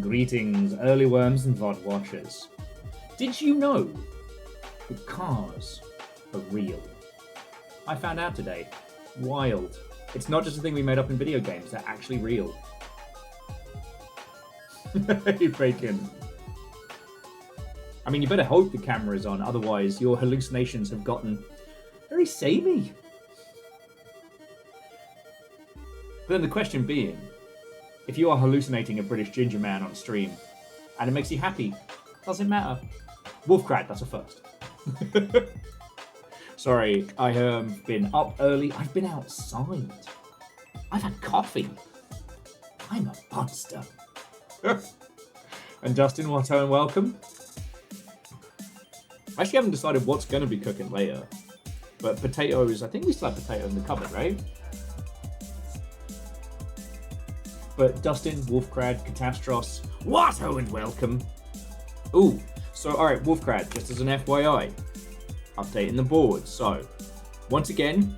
Greetings, early worms and VOD watchers. Did you know that cars are real? I found out today. Wild. It's not just a thing we made up in video games, they're actually real. Hey, Bacon. I mean, you better hope the camera is on, otherwise your hallucinations have gotten very samey. But then the question being, if you are hallucinating a British ginger man on stream, and it makes you happy, does it matter? Wolfcrat, that's a first. Sorry, I have been up early. I've been outside. I've had coffee. I'm a monster. And Dustin, Watto, and welcome. I actually haven't decided what's going to be cooking later. But potatoes, I think we still have potato in the cupboard, right? But Dustin, Wolfcrad, Catastros, Watto, and welcome. Ooh, so alright, Wolfcrad, just as an FYI, updating the board. So, once again,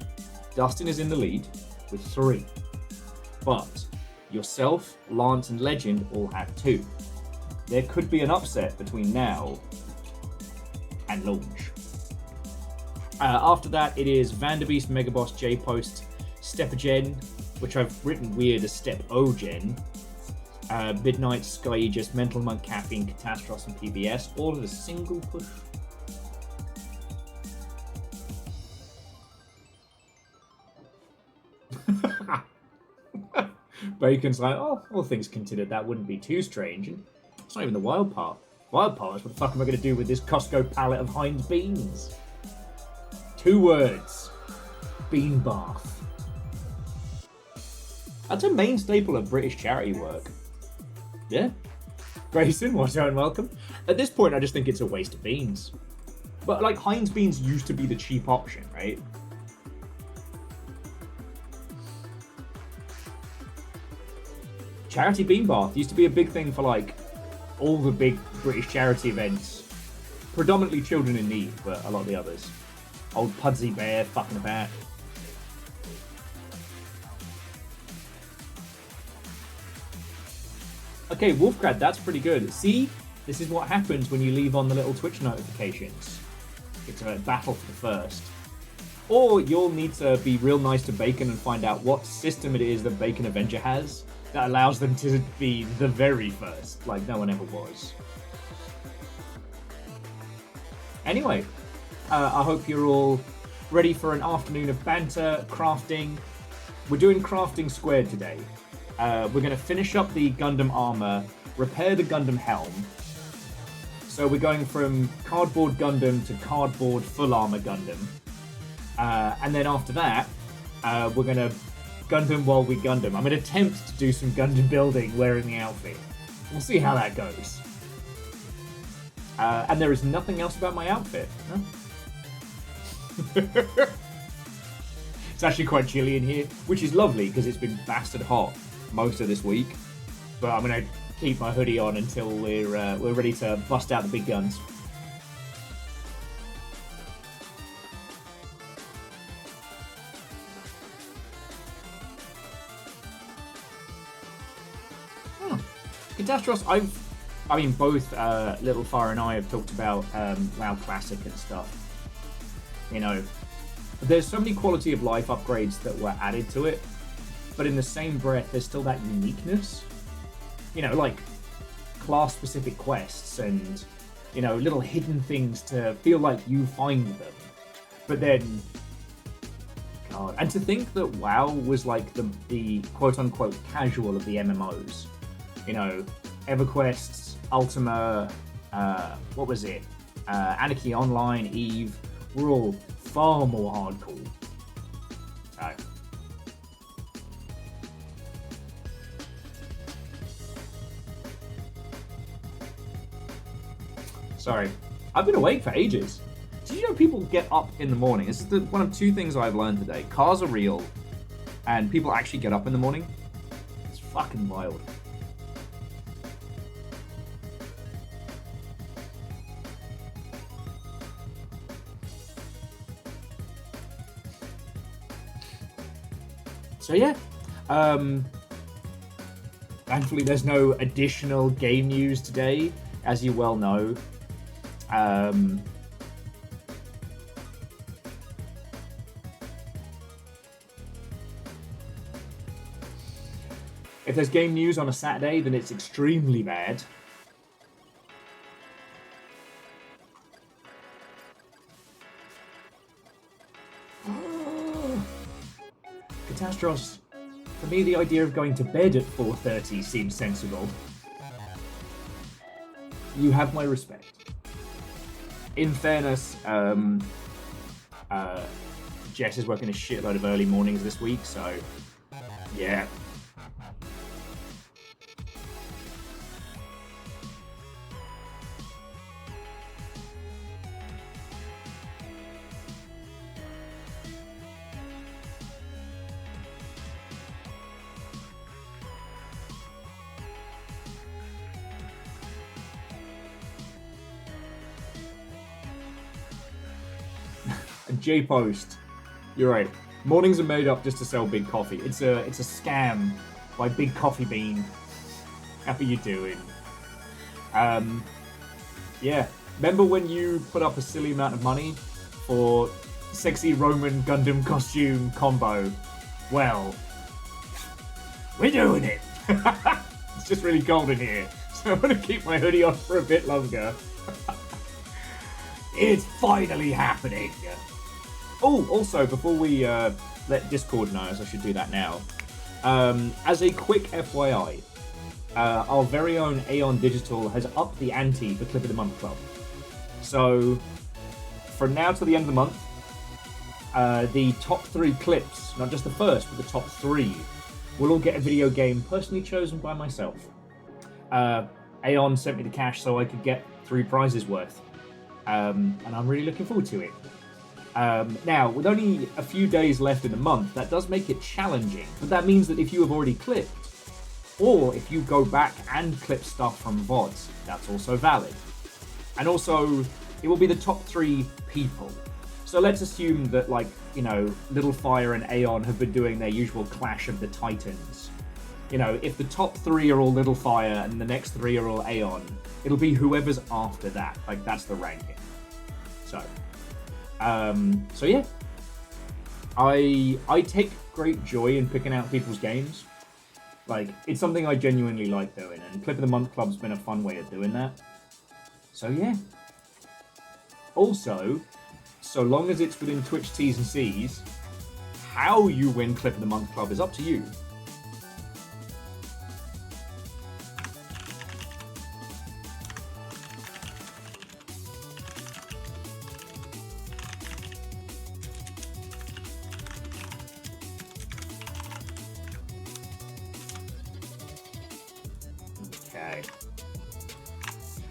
Dustin is in the lead with 3. But yourself, Lance, and Legend all have 2. There could be an upset between now and launch. After that, it is Vanderbeest, Megaboss, J-Post, Stepagen, which I've written weird as Step O-Gen, Midnight, Sky Aegis, Mental Monk, Caffeine, Catastros, and PBS, all in a single push. Bacon's like, oh, all things considered, that wouldn't be too strange. And it's not even the wild part. Wild part is what the fuck am I going to do with this Costco pallet of Heinz beans? 2 words. Bean bath. That's a main staple of British charity work. Yeah. Grayson, Watto, and welcome. At this point, I just think it's a waste of beans. But, like, Heinz beans used to be the cheap option, right? Charity bean bath used to be a big thing for, like, all the big British charity events. Predominantly children in need, but a lot of the others. Old Pudsey Bear fucking about. Okay, Wolfcrad, that's pretty good. See? This is what happens when you leave on the little Twitch notifications. It's a battle for the first. Or you'll need to be real nice to Bacon and find out what system it is that Bacon Avenger has that allows them to be the very first, like no one ever was. Anyway, I hope you're all ready for an afternoon of banter, crafting. We're doing crafting squared today. We're going to finish up the Gundam armor, repair the Gundam helm. So we're going from cardboard Gundam to cardboard full armor Gundam. And then after that, we're going to Gundam while we Gundam. I'm going to attempt to do some Gundam building wearing the outfit. We'll see how that goes. And there is nothing else about my outfit. Huh? It's actually quite chilly in here, which is lovely because it's been bastard hot most of this week. But I'm going to keep my hoodie on until we're ready to bust out the big guns. Catastros, I mean, both Little Fire and I have talked about WoW Classic and stuff. You know, there's so many quality of life upgrades that were added to it, but in the same breath, there's still that uniqueness. You know, like class-specific quests and, you know, little hidden things to feel like you find them. But then, God, and to think that WoW was like the quote-unquote casual of the MMOs. You know, EverQuest, Ultima, what was it? Anarchy Online, Eve, were all far more hardcore. So. Sorry. I've been awake for ages. Did you know people get up in the morning? This is one of 2 things I've learned today. Cars are real, and people actually get up in the morning. It's fucking wild. So yeah, Thankfully, there's no additional game news today, as you well know. If there's game news on a Saturday, then it's extremely bad. Catastros, for me, the idea of going to bed at 4:30 seems sensible. You have my respect. In fairness, Jess is working a shitload of early mornings this week, so yeah. J-Post, you're right. Mornings are made up just to sell Big Coffee. It's a scam by Big Coffee Bean. How are you doing? Yeah. Remember when you put up a silly amount of money for sexy Roman Gundam costume combo? Well, we're doing it. It's just really cold in here, so I'm gonna keep my hoodie on for a bit longer. It's finally happening. Oh, also, before we let Discord know, as I should do that now, as a quick FYI, our very own Aeon Digital has upped the ante for Clip of the Month Club. So, from now to the end of the month, the top 3 clips, not just the first, but the top 3, will all get a video game personally chosen by myself. Aeon sent me the cash so I could get 3 prizes worth, and I'm really looking forward to it. Now, with only a few days left in the month, that does make it challenging. But that means that if you have already clipped, or if you go back and clip stuff from VODs, that's also valid. And also, it will be the top 3 people. So let's assume that, like, you know, Little Fire and Aeon have been doing their usual clash of the titans. You know, if the top 3 are all Little Fire and the next 3 are all Aeon, it'll be whoever's after that. Like, that's the ranking. So yeah, I take great joy in picking out people's games. Like, it's something I genuinely like doing, and Clip of the Month Club's been a fun way of doing that. So yeah. Also, so long as it's within Twitch T's and C's, how you win Clip of the Month Club is up to you.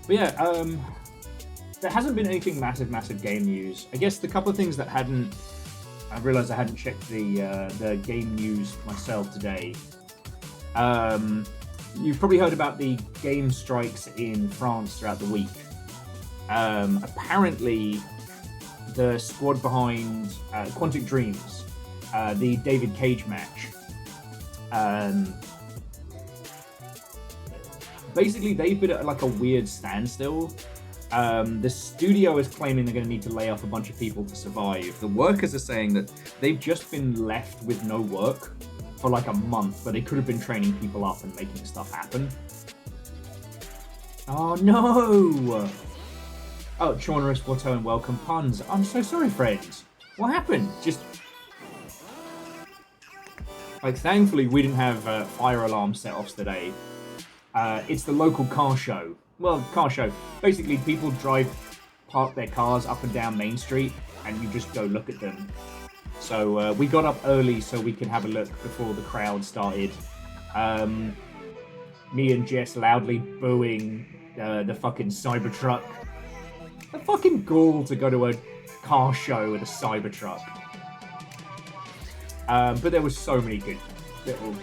But yeah, there hasn't been anything massive game news. I guess the couple of things that I realised I hadn't checked the game news myself today. You've probably heard about the game strikes in France throughout the week. Apparently, the squad behind Quantic Dreams, the David Cage match, basically they've been at like a weird standstill. The studio is claiming they're going to need to lay off a bunch of people to survive. The workers are saying that they've just been left with no work for like a month, but they could have been training people up and making stuff happen. Oh no! Oh, Chaunerus, Watto, and welcome puns. I'm so sorry, friends. What happened? Just like, thankfully we didn't have fire alarm set-offs today. It's the local car show. Well, car show. Basically, people park their cars up and down Main Street, and you just go look at them. So we got up early so we could have a look before the crowd started. Me and Jess loudly booing the fucking Cybertruck. A fucking ghoul to go to a car show with a Cybertruck. But there was so many good little...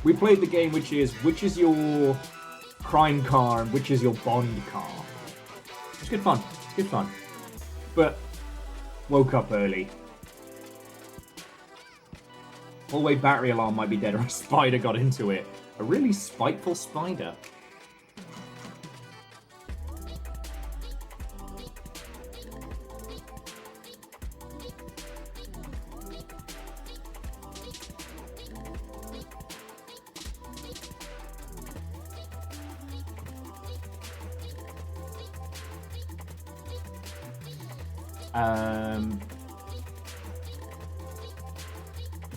We played the game which is your crime car and which is your Bond car. It's good fun. It's good fun. But woke up early. Hallway battery alarm might be dead, or a spider got into it. A really spiteful spider.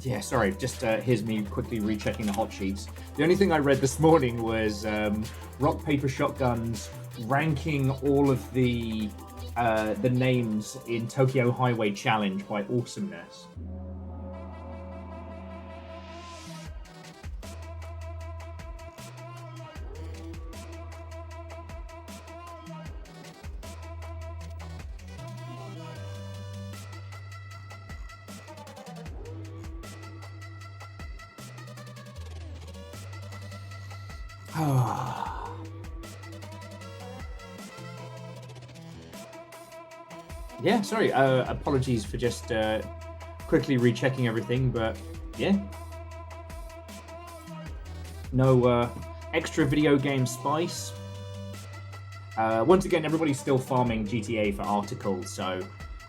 Yeah, sorry, just here's me quickly rechecking the hot sheets. The only thing I read this morning was Rock Paper Shotguns ranking all of the names in Tokyo Highway Challenge by awesomeness. Yeah, sorry. Apologies for just quickly rechecking everything, but yeah. No extra video game spice. Once again, everybody's still farming GTA for articles, so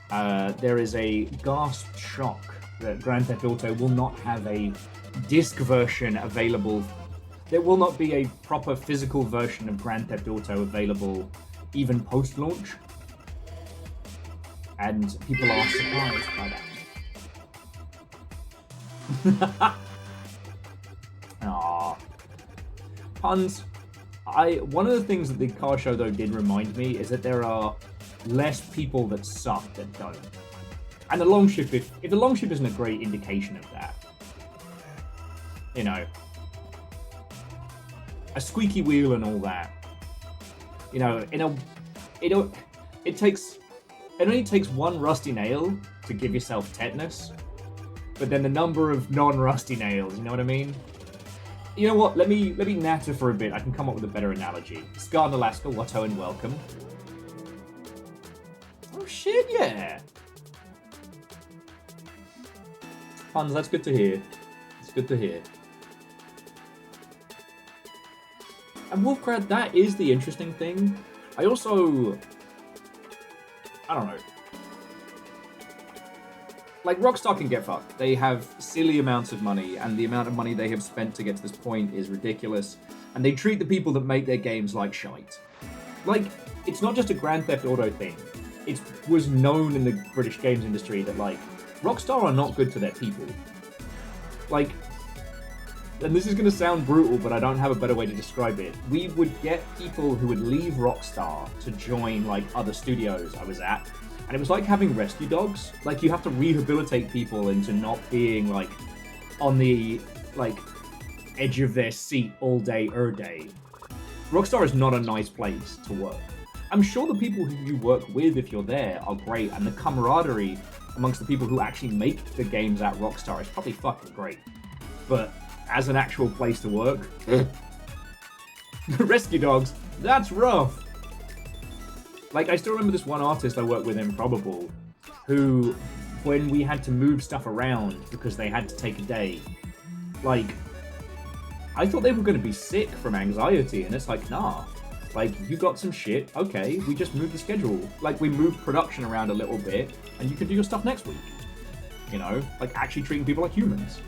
there is a gasped shock that Grand Theft Auto will not have a disc version available. There will not be a proper physical version of Grand Theft Auto available even post-launch. And people are surprised by that. Aww. Puns. One of the things that the car show, though, did remind me is that there are less people that suck that don't. And the long ship, if the long ship isn't a great indication of that, you know, a squeaky wheel and all that, you know, it only takes one rusty nail to give yourself tetanus, but then the number of non-rusty nails, you know what I mean? You know what? Let me natter for a bit. I can come up with a better analogy. Scar in Alaska, Watto and welcome. Oh shit, yeah. Puns, that's good to hear. It's good to hear. And Wolfcrad, that is the interesting thing. I don't know. Like, Rockstar can get fucked. They have silly amounts of money, and the amount of money they have spent to get to this point is ridiculous. And they treat the people that make their games like shite. Like, it's not just a Grand Theft Auto thing. It was known in the British games industry that, like, Rockstar are not good to their people. Like, and this is going to sound brutal, but I don't have a better way to describe it. We would get people who would leave Rockstar to join, like, other studios I was at. And it was like having rescue dogs. Like, you have to rehabilitate people into not being, like, on the, like, edge of their seat all day, day. Rockstar is not a nice place to work. I'm sure the people who you work with, if you're there, are great, and the camaraderie amongst the people who actually make the games at Rockstar is probably fucking great. But as an actual place to work, rescue dogs, that's rough. Like, I still remember this one artist I worked with in Probable, who, when we had to move stuff around because they had to take a day, like, I thought they were going to be sick from anxiety, and it's like, nah. Like, you got some shit, okay, we just moved the schedule. Like, we moved production around a little bit, and you can do your stuff next week. You know? Like, actually treating people like humans.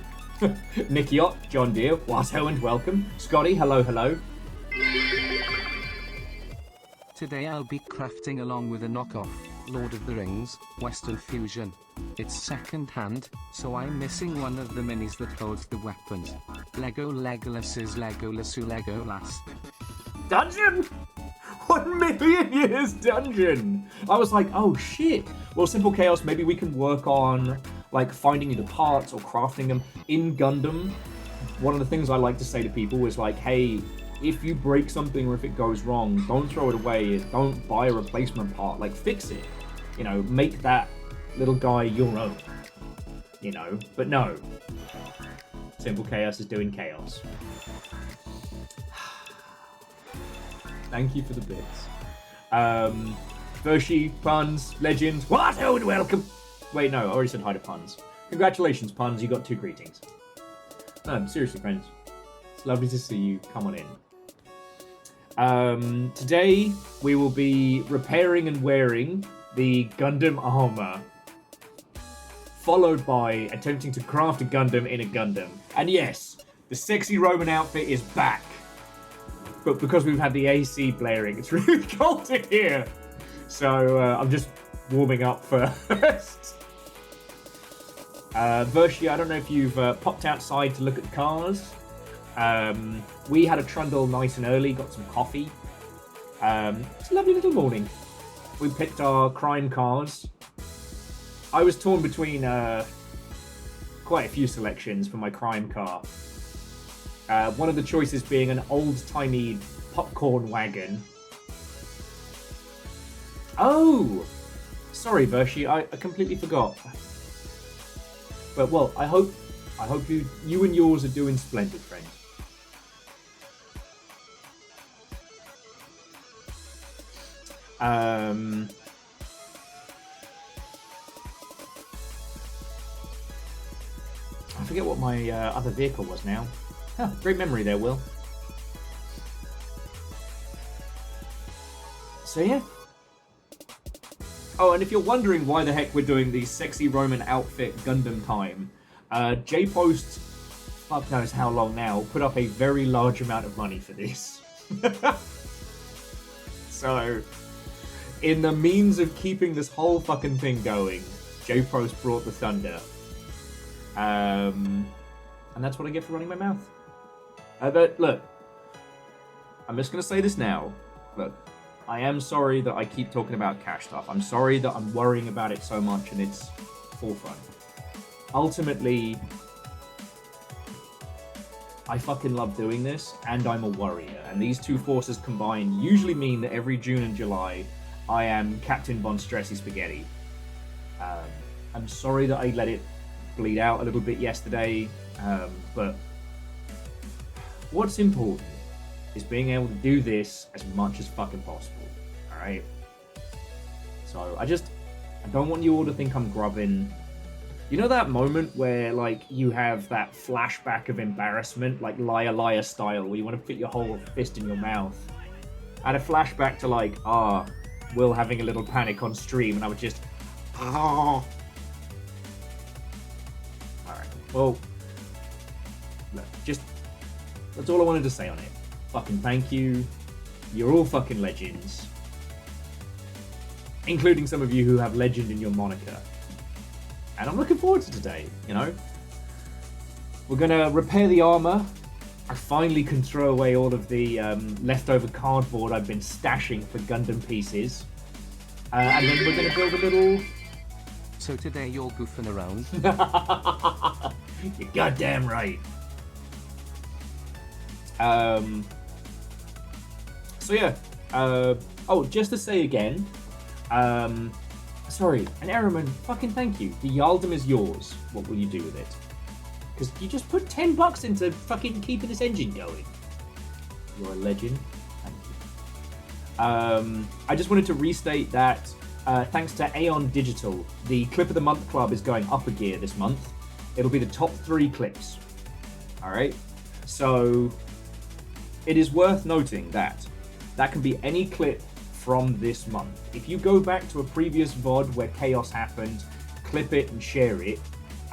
Nicky Ott, John Deere, Watto and welcome. Scotty, hello, hello. Today I'll be crafting along with a knockoff, Lord of the Rings, Western Fusion. It's second hand, so I'm missing one of the minis that holds the weapons. Lego Legolas is Legolas who Legolas. Dungeon! 1 million years dungeon! I was like, oh shit. Well, Simple Chaos, maybe we can work on, like, finding either parts or crafting them. In Gundam, one of the things I like to say to people is like, hey, if you break something or if it goes wrong, don't throw it away, don't buy a replacement part, like, fix it. You know, make that little guy your own. You know, but no. Simple Chaos is doing chaos. Thank you for the bits. Vershi, Puns, Legend, what? Oh, and welcome! Wait, no, I already said hi to Puns. Congratulations, Puns, you got 2 greetings. No, seriously, friends. It's lovely to see you. Come on in. Today, we will be repairing and wearing the Gundam armor, followed by attempting to craft a Gundam in a Gundam. And yes, the sexy Roman outfit is back. But because we've had the AC blaring, it's really cold in here. So I'm just warming up first. Vershi, I don't know if you've popped outside to look at cars. We had a trundle nice and early, got some coffee. It's a lovely little morning. We picked our crime cars. I was torn between quite a few selections for my crime car. One of the choices being an old-timey popcorn wagon. Oh! Sorry, Vershi, I completely forgot. But, well, I hope you and yours are doing splendid, friend. I forget what my other vehicle was now. Huh, great memory there, Will. So yeah. Oh, and if you're wondering why the heck we're doing the sexy Roman outfit Gundam time, J-Post, fuck knows how long now, put up a very large amount of money for this. So, in the means of keeping this whole fucking thing going, J-Post brought the thunder. And that's what I get for running my mouth. But look, I'm just going to say this now. Look, I am sorry that I keep talking about cash stuff. I'm sorry that I'm worrying about it so much and it's forefront. Ultimately, I fucking love doing this and I'm a worrier. And these two forces combined usually mean that every June and July, I am Captain Von Stressy Spaghetti. I'm sorry that I let it bleed out a little bit yesterday, but what's important is being able to do this as much as fucking possible, alright? So, I don't want you all to think I'm grubbing. You know that moment where, like, you have that flashback of embarrassment, like Liar Liar style, where you want to put your whole fist in your mouth? I had a flashback to, like, Will having a little panic on stream, and I was just, Alright, well, look, that's all I wanted to say on it. Fucking thank you. You're all fucking legends. Including some of you who have legend in your moniker. And I'm looking forward to today, you know? We're gonna repair the armor. I finally can throw away all of the leftover cardboard I've been stashing for Gundam pieces. And then we're gonna build a little... So today you're goofing around? You're goddamn right. So yeah, just to say again, sorry, an Airman, fucking thank you. The Yaldum is yours. What will you do with it? Because you just put $10 into fucking keeping this engine going. You're a legend. Thank you. I just wanted to restate that thanks to Aeon Digital, the Clip of the Month Club is going up a gear this month. It'll be the top 3 clips. Alright? So, it is worth noting that can be any clip from this month. If you go back to a previous VOD where chaos happened, clip it and share it,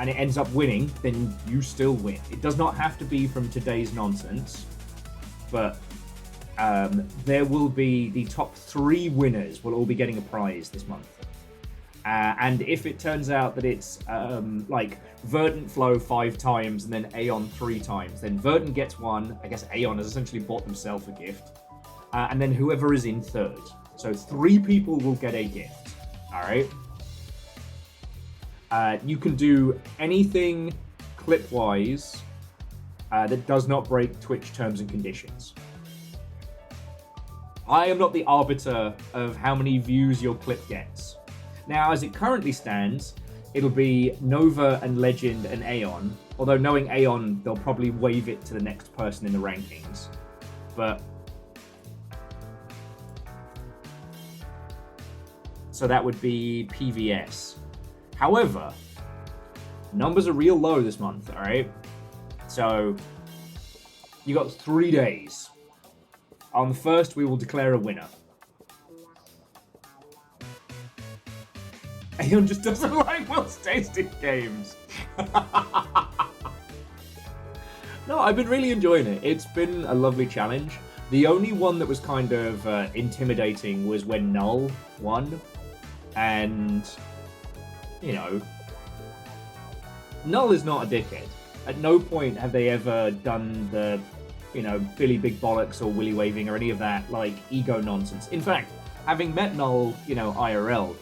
and it ends up winning, then you still win. It does not have to be from today's nonsense, but there will be the top 3 winners will all be getting a prize this month. And if it turns out that it's like Verdant Flow 5 times and then Aeon 3 times, then Verdant gets 1. I guess Aeon has essentially bought themselves a gift. And then whoever is in 3rd. So 3 people will get a gift. Alright? You can do anything clip-wise that does not break Twitch terms and conditions. I am not the arbiter of how many views your clip gets. Now, as it currently stands, it'll be Nova and Legend and Aeon. Although knowing Aeon, they'll probably wave it to the next person in the rankings. But... so that would be PVS. However, numbers are real low this month, alright? So, you got 3 days. On the first, we will declare a winner. Aeon just doesn't like Will's tasting games. No, I've been really enjoying it. It's been a lovely challenge. The only one that was kind of intimidating was when Null won. And, you know, Null is not a dickhead. At no point have they ever done the, you know, Billy Big Bollocks or Willy Waving or any of that, like, ego nonsense. In fact, having met Null, you know, IRL,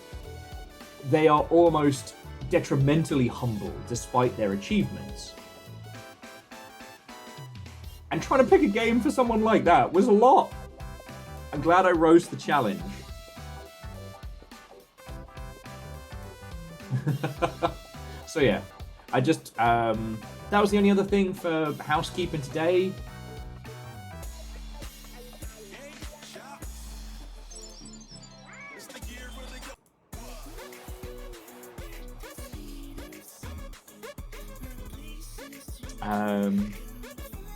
they are almost detrimentally humble despite their achievements. And trying to pick a game for someone like that was a lot. I'm glad I rose to the challenge. So yeah, I just, that was the only other thing for housekeeping today.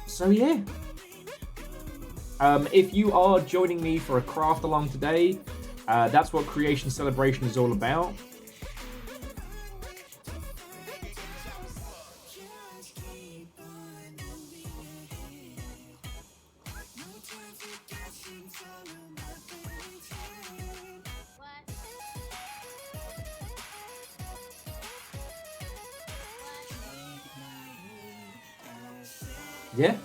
So yeah. If you are joining me for a craft along today, that's what Creation Celebration is all about. Yeah.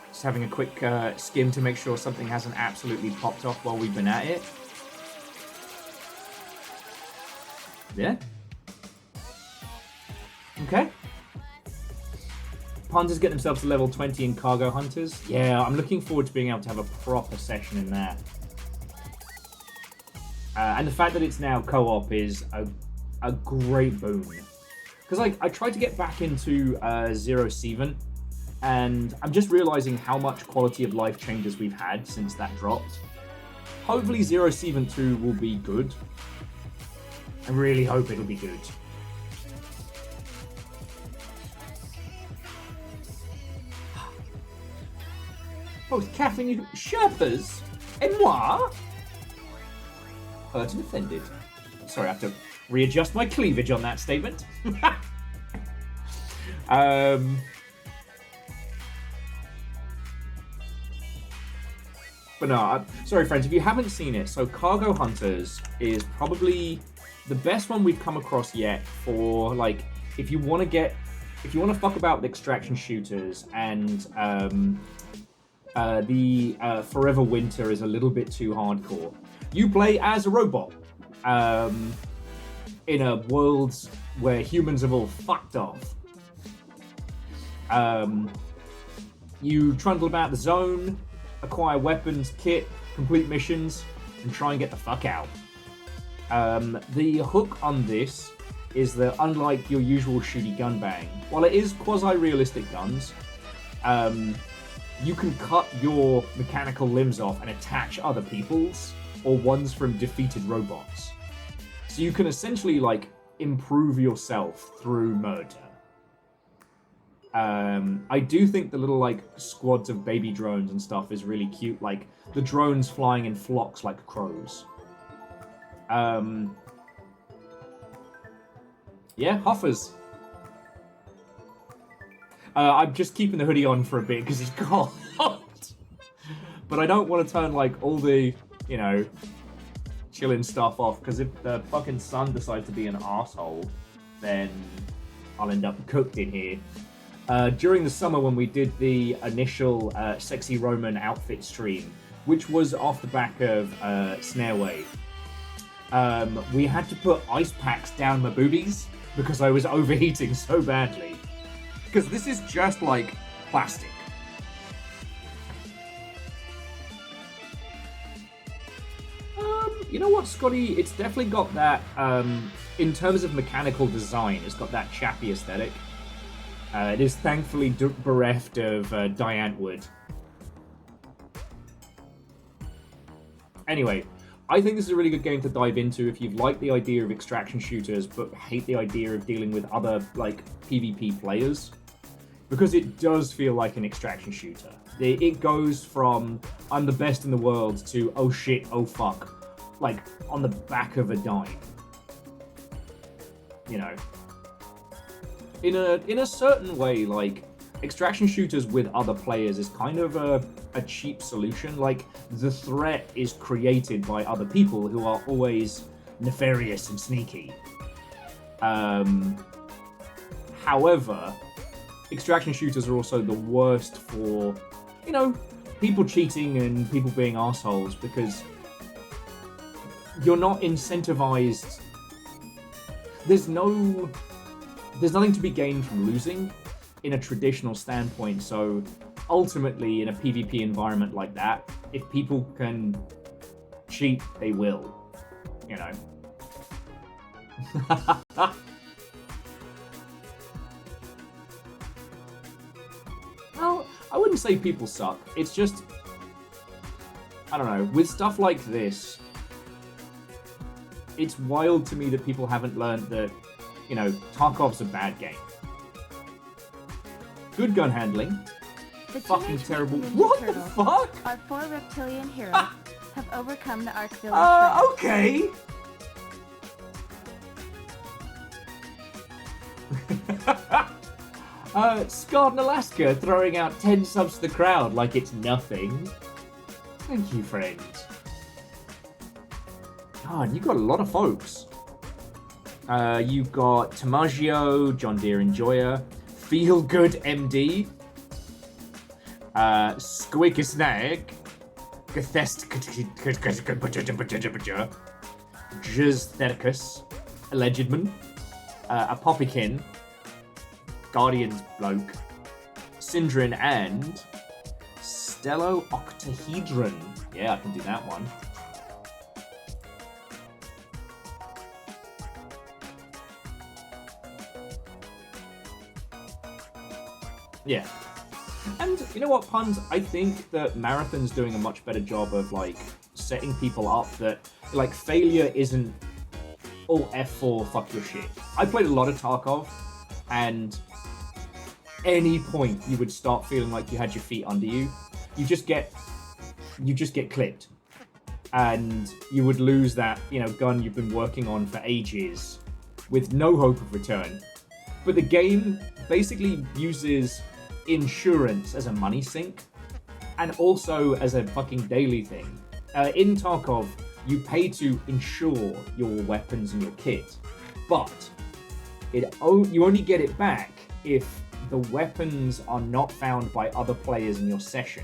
Just having a quick skim to make sure something hasn't absolutely popped off while we've been at it. Yeah. Okay. Hunters get themselves to level 20 in Cargo Hunters. Yeah, I'm looking forward to being able to have a proper session in that. And the fact that it's now co-op is a great boon. Because like, I tried to get back into Zero Seven, and I'm just realizing how much quality of life changes we've had since that dropped. Hopefully Zero Seven 2 will be good. I really hope it'll be good. Both caffeine Sherpas and moi. Hurt and offended. Sorry, I have to readjust my cleavage on that statement. But no, sorry friends, if you haven't seen it, so Cargo Hunters is probably the best one we've come across yet for, like, if you want to fuck about with extraction shooters and the Forever Winter is a little bit too hardcore. You play as a robot in a world where humans have all fucked off. You trundle about the zone, acquire weapons, kit, complete missions, and try and get the fuck out. The hook on this is that unlike your usual shooty gun bang, while it is quasi-realistic guns, you can cut your mechanical limbs off and attach other people's or ones from defeated robots. So you can essentially, like, improve yourself through murder. I do think the little, like, squads of baby drones and stuff is really cute, like, the drones flying in flocks like crows. Yeah, Hoffers. I'm just keeping the hoodie on for a bit because it's cold. But I don't want to turn, like, all the, you know, chilling stuff off, because if the fucking sun decides to be an asshole, then I'll end up cooked in here. During the summer when we did the initial Sexy Roman outfit stream, which was off the back of Snare Wave, we had to put ice packs down my boobies because I was overheating so badly. Because this is just like plastic. You know what, Scotty? It's definitely got that, in terms of mechanical design, it's got that chappy aesthetic. It is thankfully bereft of Diane wood. Anyway, I think this is a really good game to dive into if you like the idea of extraction shooters but hate the idea of dealing with other, like, PvP players. Because it does feel like an extraction shooter. It goes from, I'm the best in the world, to, oh shit, oh fuck. Like, on the back of a dime. You know. In a certain way, like, extraction shooters with other players is kind of a cheap solution. Like, the threat is created by other people who are always nefarious and sneaky. However, extraction shooters are also the worst for, you know, people cheating and people being assholes, because you're not incentivized. There's nothing to be gained from losing in a traditional standpoint, so ultimately in a PvP environment like that, if people can cheat, they will, you know. Well, I wouldn't say people suck. It's just, I don't know, with stuff like this, it's wild to me that people haven't learned that, you know, Tarkov's a bad game. Good gun handling. Fucking terrible. What the fuck? Our 4 reptilian heroes have overcome the Ark Village. Okay. Scarred in Alaska throwing out 10 subs to the crowd like it's nothing. Thank you, friends. God, you've got a lot of folks. You've got Tamaggio, John Deere Enjoyer, Feel Good MD, Squeaky Snag, Gathest Jizthericus, Allegedman, a Poppykin, Guardian's Bloke, Syndrin, and Stello Octahedron. Yeah, I can do that one. Yeah. And you know what, Puns? I think that Marathon's doing a much better job of, like, setting people up that, like, failure isn't all F4, fuck your shit. I played a lot of Tarkov, and any point you would start feeling like you had your feet under you, you just get clipped. And you would lose that, you know, gun you've been working on for ages with no hope of return. But the game basically uses insurance as a money sink and also as a fucking daily thing. In Tarkov, you pay to insure your weapons and your kit, but you only get it back if the weapons are not found by other players in your session.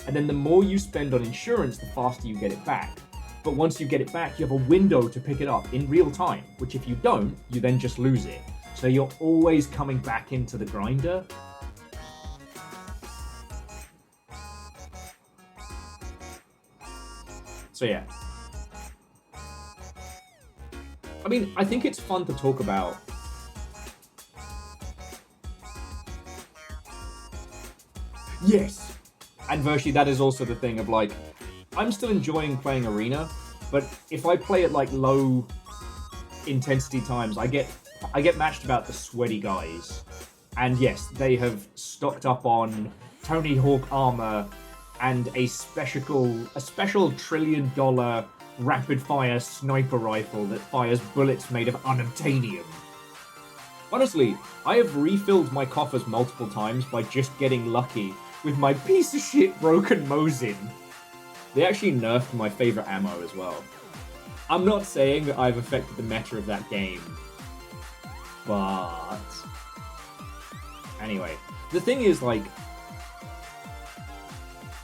And then the more you spend on insurance, the faster you get it back. But once you get it back, you have a window to pick it up in real time, which if you don't, you then just lose it. So you're always coming back into the grinder. So yeah. I mean, I think it's fun to talk about. Yes! And virtually that is also the thing of, like, I'm still enjoying playing Arena, but if I play at, like, low intensity times, I get matched about the sweaty guys. And yes, they have stocked up on Tony Hawk armor and a special $1 trillion rapid-fire sniper rifle that fires bullets made of unobtainium. Honestly, I have refilled my coffers multiple times by just getting lucky with my piece of shit broken Mosin. They actually nerfed my favorite ammo as well. I'm not saying that I've affected the meta of that game, but anyway, the thing is, like,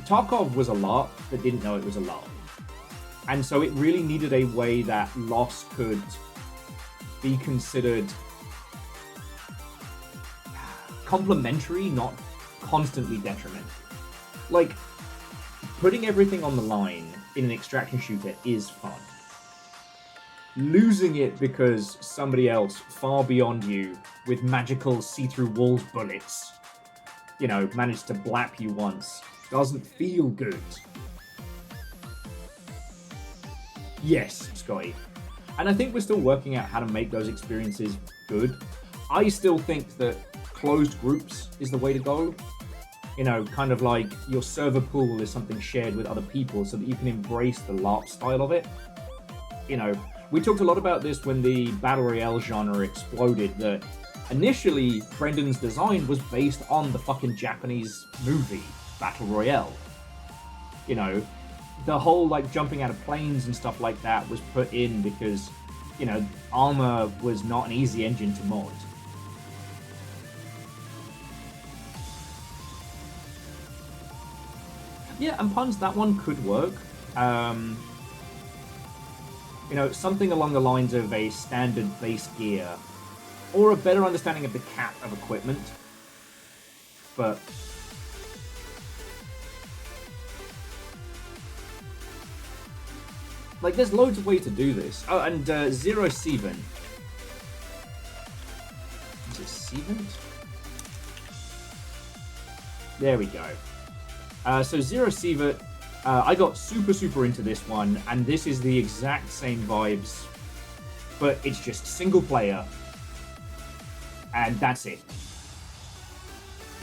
Tarkov was a lot that didn't know it was a lot. And so it really needed a way that loss could be considered complementary, not constantly detrimental. Like, putting everything on the line in an extraction shooter is fun. Losing it because somebody else far beyond you with magical see-through walls bullets, you know, managed to blap you once doesn't feel good. Yes, Scotty. And I think we're still working out how to make those experiences good. I still think that closed groups is the way to go. You know, kind of like your server pool is something shared with other people so that you can embrace the LARP style of it. You know, we talked a lot about this when the Battle Royale genre exploded, that initially Brendan's design was based on the fucking Japanese movie, Battle Royale. You know, the whole, like, jumping out of planes and stuff like that was put in because, you know, armor was not an easy engine to mod. Yeah, and puns, that one could work. You know, something along the lines of a standard base gear, or a better understanding of the cap of equipment. But like, there's loads of ways to do this. Oh, and Zero Seven. Is it Seven? There we go. So Zero Sievert, I got super into this one, and this is the exact same vibes, but it's just single player, and that's it.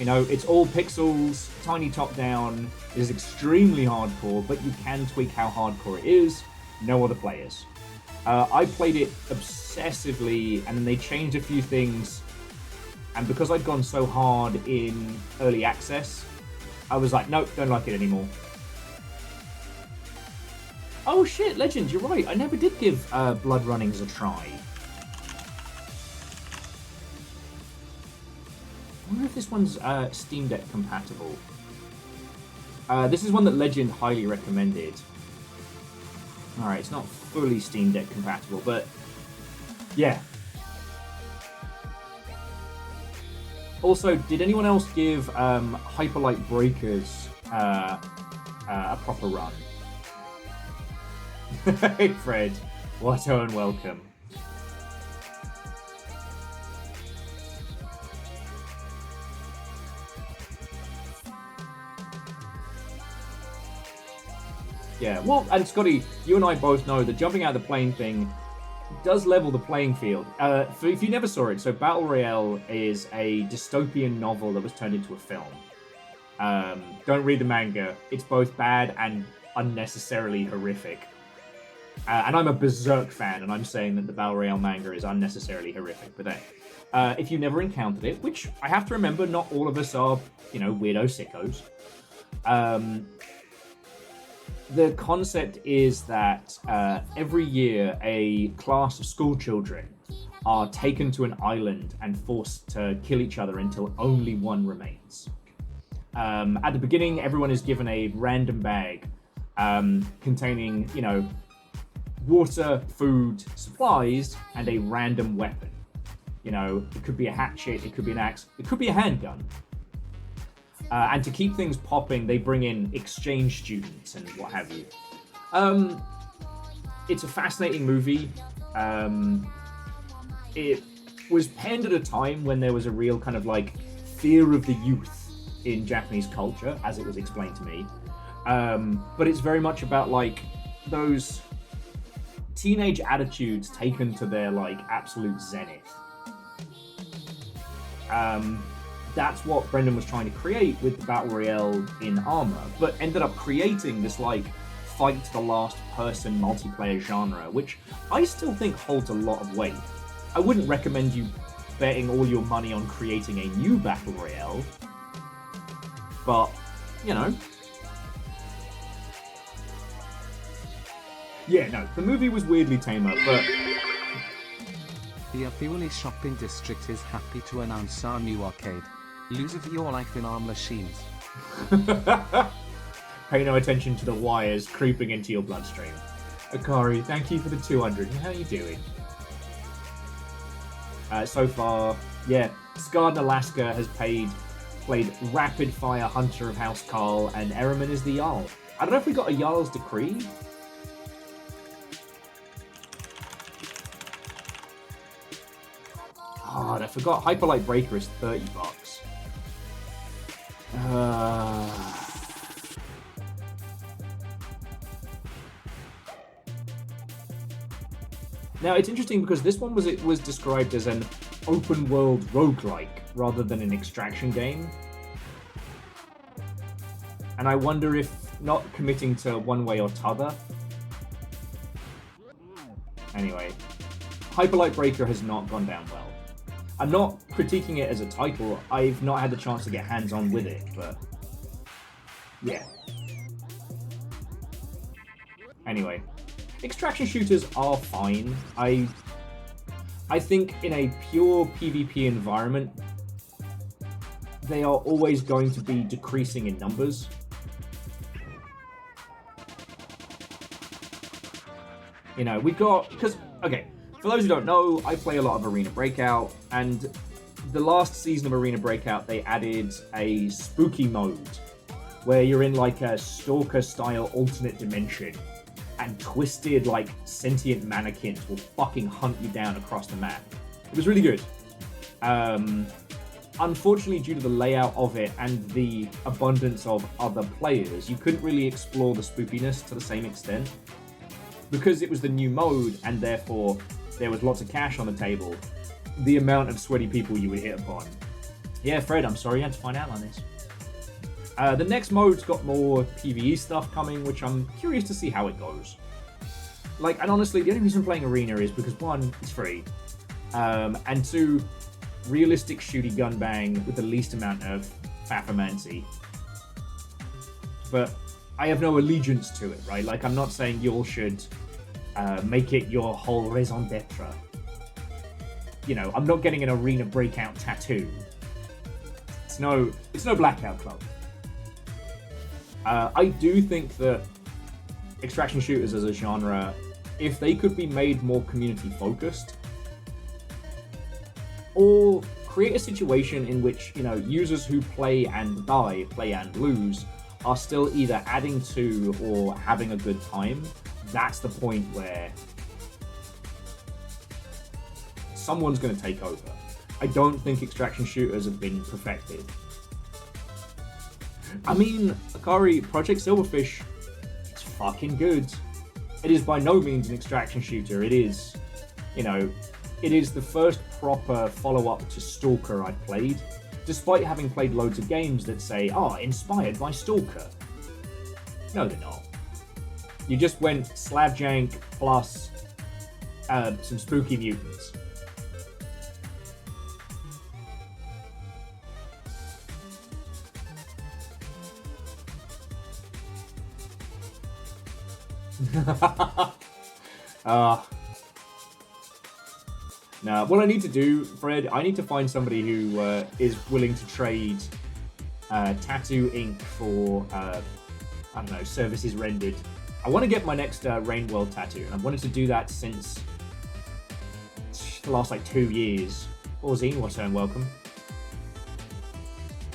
You know, it's all pixels, tiny top down, it is extremely hardcore, but you can tweak how hardcore it is, no other players. I played it obsessively, and then they changed a few things, and because I'd gone so hard in early access, I was like, nope, don't like it anymore. Oh shit, Legend, you're right. I never did give Blood Runnings a try. I wonder if this one's Steam Deck compatible. This is one that Legend highly recommended. Alright, it's not fully Steam Deck compatible, but yeah. Also, did anyone else give Hyperlight Breakers a proper run? Hey Fred, what and welcome. Yeah, well, and Scotty, you and I both know that jumping out of the plane thing does level the playing field. If you never saw it, so Battle Royale is a dystopian novel that was turned into a film. Don't read the manga. It's both bad and unnecessarily horrific. And I'm a Berserk fan, and I'm saying that the Battle Royale manga is unnecessarily horrific. But hey, if you never encountered it, which I have to remember, not all of us are, you know, weirdo sickos. The concept is that every year a class of school children are taken to an island and forced to kill each other until only one remains. At the beginning, everyone is given a random bag containing, you know, water, food, supplies, and a random weapon. You know, it could be a hatchet, it could be an axe, it could be a handgun. And to keep things popping, they bring in exchange students and what have you. It's a fascinating movie. It was penned at a time when there was a real kind of like fear of the youth in Japanese culture, as it was explained to me. But it's very much about like those teenage attitudes taken to their like absolute zenith. That's what Brendan was trying to create with the Battle Royale in Armor, but ended up creating this like fight to the last person multiplayer genre, which I still think holds a lot of weight. I wouldn't recommend you betting all your money on creating a new Battle Royale, but, you know. Yeah, no, the movie was weirdly tamer, but... The Apiuli shopping district is happy to announce our new arcade. Lose of your life in arm machines. Pay no attention to the wires creeping into your bloodstream. Akari, thank you for the 200. How are you doing? So far, yeah, Scarred in Alaska has played Rapid Fire Hunter of House Carl, and Ehrman is the Jarl. I don't know if we got a Jarl's Decree. Oh, I forgot. Hyperlight Breaker is $30. Now, it's interesting because this one was described as an open-world roguelike rather than an extraction game. And I wonder if not committing to one way or t'other. Anyway, Hyperlight Breaker has not gone down well. I'm not critiquing it as a title. I've not had the chance to get hands-on with it, but yeah. Anyway, extraction shooters are fine. I think in a pure PvP environment, they are always going to be decreasing in numbers. You know, we've got, because, okay, for those who don't know, I play a lot of Arena Breakout, and the last season of Arena Breakout, they added a spooky mode, where you're in like a stalker-style alternate dimension, and twisted, like, sentient mannequins will fucking hunt you down across the map. It was really good. Unfortunately, due to the layout of it and the abundance of other players, you couldn't really explore the spookiness to the same extent. Because it was the new mode, and therefore there was lots of cash on the table, the amount of sweaty people you would hit upon. Yeah, Fred, I'm sorry you had to find out on this. The next mode's got more PvE stuff coming, which I'm curious to see how it goes. Like, and honestly, the only reason I'm playing Arena is because, one, it's free, and two, realistic shooty gun bang with the least amount of faffermancy. But I have no allegiance to it, right? Like, I'm not saying you all should make it your whole raison d'etre. You know, I'm not getting an Arena Breakout tattoo. It's no Blackout Club. I do think that extraction shooters as a genre, if they could be made more community focused, or create a situation in which, you know, users who play and die, play and lose, are still either adding to or having a good time, that's the point where someone's going to take over. I don't think extraction shooters have been perfected. I mean, Akari, Project Silverfish, it's fucking good. It is by no means an extraction shooter. It is, you know, it is the first proper follow-up to Stalker I've played, despite having played loads of games that say, inspired by Stalker. No, they're not. You just went slabjank plus some spooky mutants. Now, what I need to do, Fred, I need to find somebody who is willing to trade tattoo ink for, I don't know, services rendered. I want to get my next Rain World tattoo, and I've wanted to do that since the last, like, 2 years. Orzine, what's and welcome.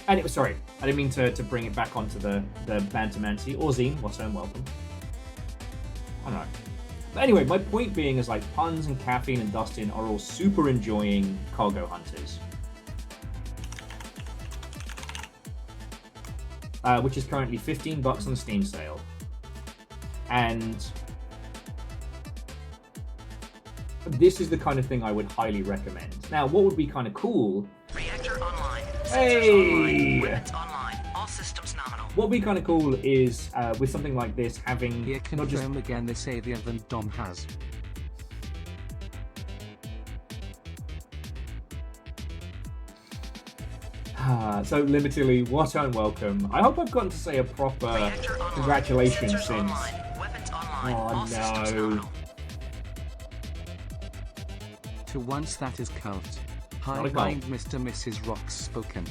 And it was, sorry, I didn't mean to bring it back onto the Bantamancy. Orzine, what's and welcome. I don't know. But anyway, my point being is, like, Puns and Caffeine and Dustin are all super enjoying Cargo Hunters. Which is currently $15 on the Steam sale. And this is the kind of thing I would highly recommend. Now, what would be kind of cool... Reactor online. Hey! Weapons online. All systems nominal. What would be kind of cool is, with something like this, having... Here confirm again they say the other Dom has. So, limitedly, what and welcome. I hope I've gotten to say a proper congratulations since... Weapons online. Oh, All systems no. nominal. To once that is cult. Not Hi a cult. mind Mr. Mrs. Rocks spoken.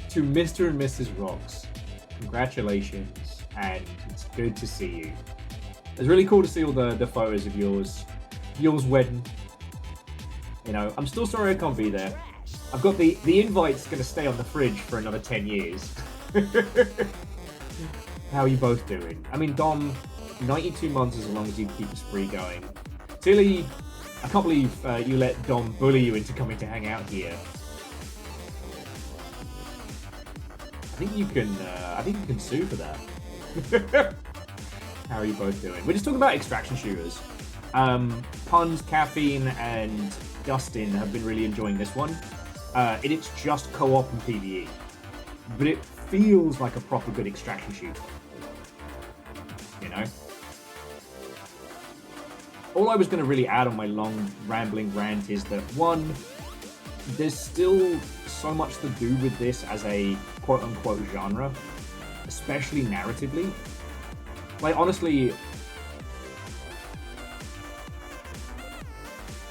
To Mr. and Mrs. Rocks, congratulations, and it's good to see you. It's really cool to see all the photos of yours wedding. You know, I'm still sorry I can't be there. I've got the invite's going to stay on the fridge for another 10 years. How are you both doing? I mean, Dom, 92 months as long as you keep the spree going. Tilly, I can't believe you let Dom bully you into coming to hang out here. I think you can sue for that. How are you both doing? We're just talking about extraction shooters. Puns, Caffeine, and Dustin have been really enjoying this one. And it's just co-op and PvE. But it feels like a proper good extraction shooter. You know? All I was going to really add on my long, rambling rant is that, one, there's still so much to do with this as a quote-unquote genre, especially narratively. Like, honestly,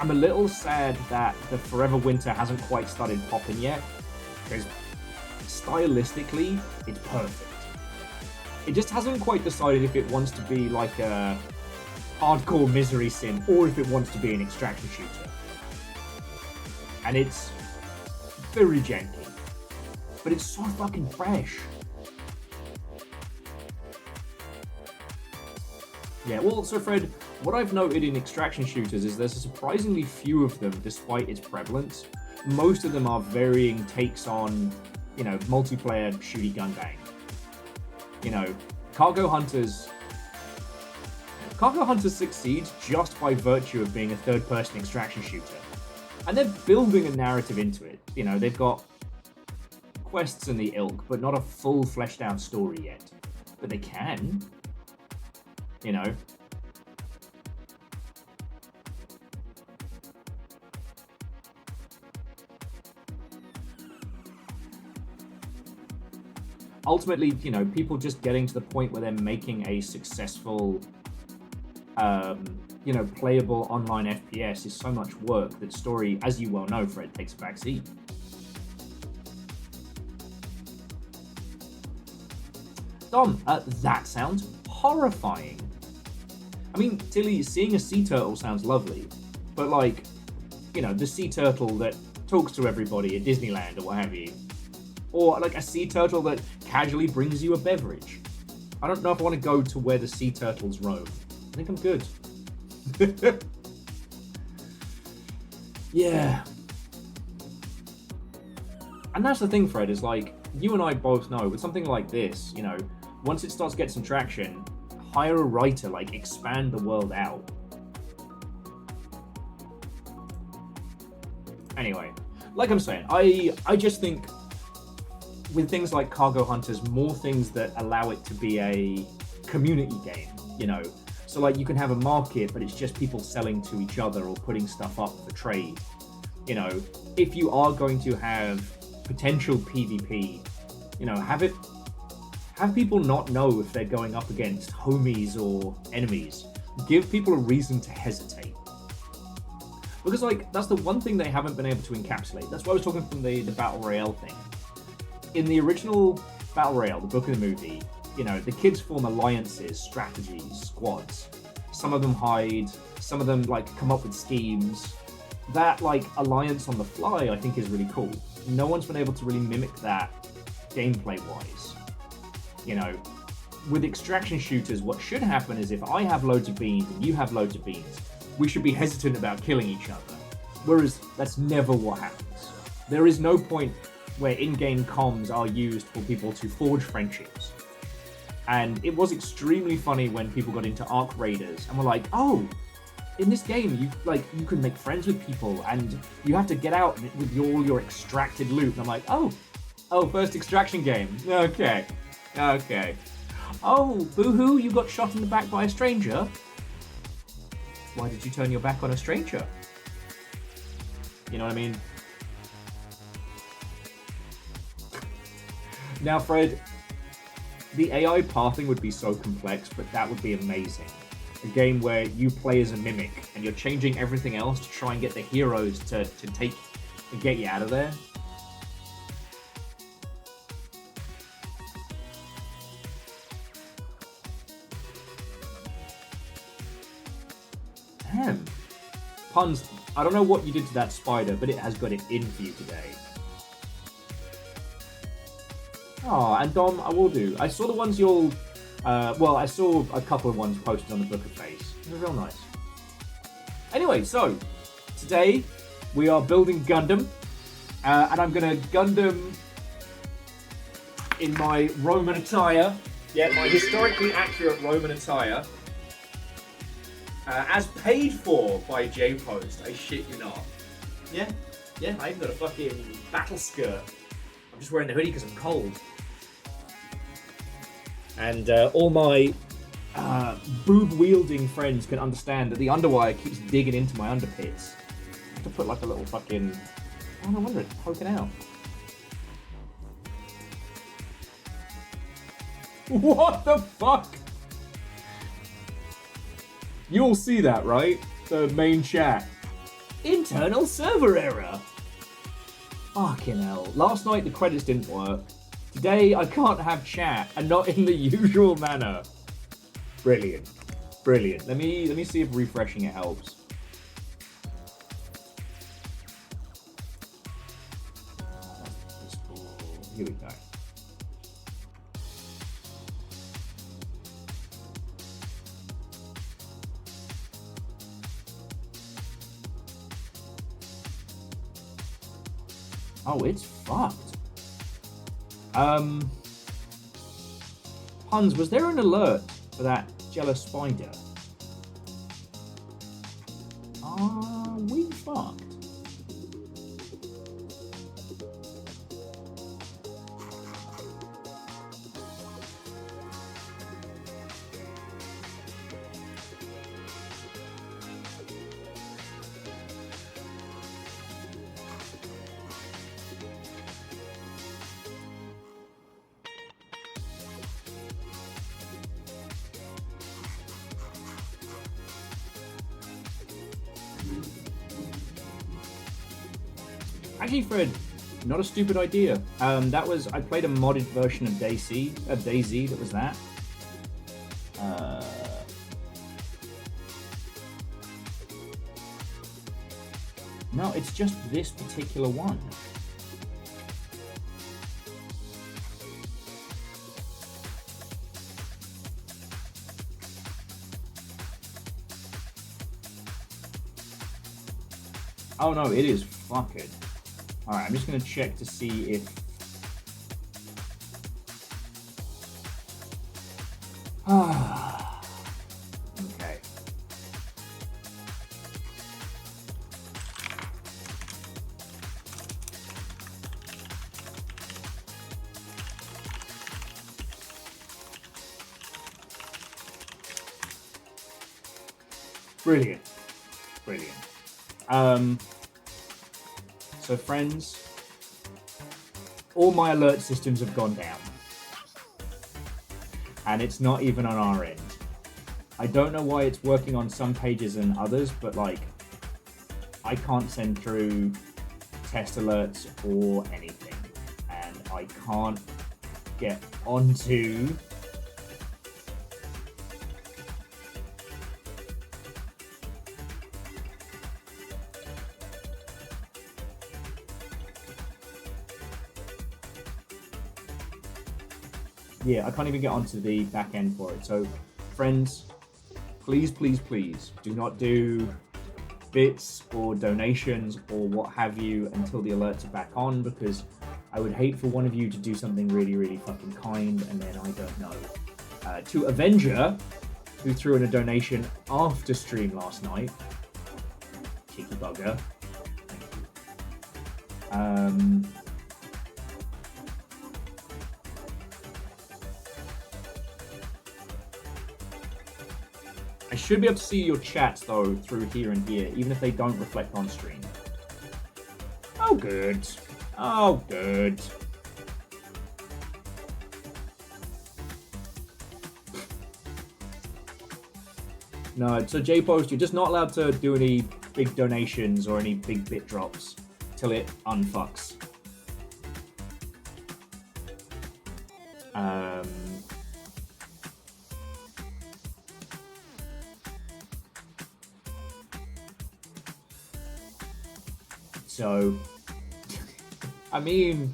I'm a little sad that the Forever Winter hasn't quite started popping yet, because stylistically, it's perfect. It just hasn't quite decided if it wants to be like a hardcore misery sim or if it wants to be an extraction shooter. And it's very janky, but it's so fucking fresh. Yeah, well, so Fred, what I've noted in extraction shooters is there's a surprisingly few of them despite its prevalence. Most of them are varying takes on, you know, multiplayer shooty gun bang. You know, Cargo Hunters succeeds just by virtue of being a third-person extraction shooter. And they're building a narrative into it. You know, they've got quests and the ilk, but not a full fleshed-out story yet. But they can. You know. Ultimately, you know, people just getting to the point where they're making a successful, you know, playable online FPS is so much work that story, as you well know, Fred, takes a backseat. Dom, that sounds horrifying. I mean, Tilly, seeing a sea turtle sounds lovely, but like, you know, the sea turtle that talks to everybody at Disneyland or what have you. Or like a sea turtle that casually brings you a beverage. I don't know if I want to go to where the sea turtles roam. I think I'm good. Yeah. And that's the thing, Fred, is like, you and I both know, with something like this, you know, once it starts to get some traction, hire a writer, like, expand the world out. Anyway, like I'm saying, I just think with things like Cargo Hunters, more things that allow it to be a community game, you know? So like you can have a market, but it's just people selling to each other or putting stuff up for trade. You know, if you are going to have potential PvP, you know, have people not know if they're going up against homies or enemies. Give people a reason to hesitate. Because like, that's the one thing they haven't been able to encapsulate. That's why I was talking from the Battle Royale thing. In the original Battle Royale, the book and the movie, you know, the kids form alliances, strategies, squads. Some of them hide, some of them like come up with schemes. That like alliance on the fly, I think, is really cool. No one's been able to really mimic that gameplay-wise. You know, with extraction shooters, what should happen is if I have loads of beans and you have loads of beans, we should be hesitant about killing each other. Whereas that's never what happens. There is no point where in-game comms are used for people to forge friendships. And it was extremely funny when people got into Arc Raiders and were like, oh, in this game, you can make friends with people and you have to get out with all your extracted loot. And I'm like, oh, first extraction game. Okay. Oh, boo-hoo, you got shot in the back by a stranger? Why did you turn your back on a stranger? You know what I mean? Now, Fred, the AI pathing would be so complex, but that would be amazing. A game where you play as a mimic, and you're changing everything else to try and get the heroes to get you out of there. Damn. Puns, I don't know what you did to that spider, but it has got it in for you today. Oh, and Dom, I will do. I saw the ones you'll... I saw a couple of ones posted on the Book of Face. They were real nice. Anyway, so, today we are building Gundam. And I'm going to Gundam in my Roman attire. Yeah, my historically accurate Roman attire. as paid for by J-Post. I shit you not. Yeah, I even got a fucking battle skirt. I'm just wearing the hoodie because I'm cold. And all my boob-wielding friends can understand that the underwire keeps digging into my underpits. I have to put like a little fucking... Oh, no wonder it's poking out. What the fuck? You'll see that, right? The main chat. Internal server error. Fucking hell. Last night the credits didn't work. Today I can't have chat, and not in the usual manner. Brilliant. Brilliant. Let me see if refreshing it helps. Here we go. Oh, it's fucked. Puns, was there an alert for that jealous spider? Are we fucked? Actually, Fred, not a stupid idea. That was, I played a modded version of DayZ. That was that. No, it's just this particular one. Oh no, it is fucking. Alright, I'm just going to check to see if... Okay. Brilliant. Brilliant. So friends, all my alert systems have gone down. And it's not even on our end. I don't know why it's working on some pages and others, but like, I can't send through test alerts or anything. And I can't get onto... Yeah, I can't even get onto the back end for it. So, friends, please, please, please do not do bits or donations or what have you until the alerts are back on, because I would hate for one of you to do something really, really fucking kind and then I don't know. To Avenger, who threw in a donation after stream last night. Cheeky bugger. Thank you. I should be able to see your chats, though, through here and here, even if they don't reflect on stream. Oh, good. Oh, good. No, so J-Post, you're just not allowed to do any big donations or any big bit drops till it unfucks. So, I mean,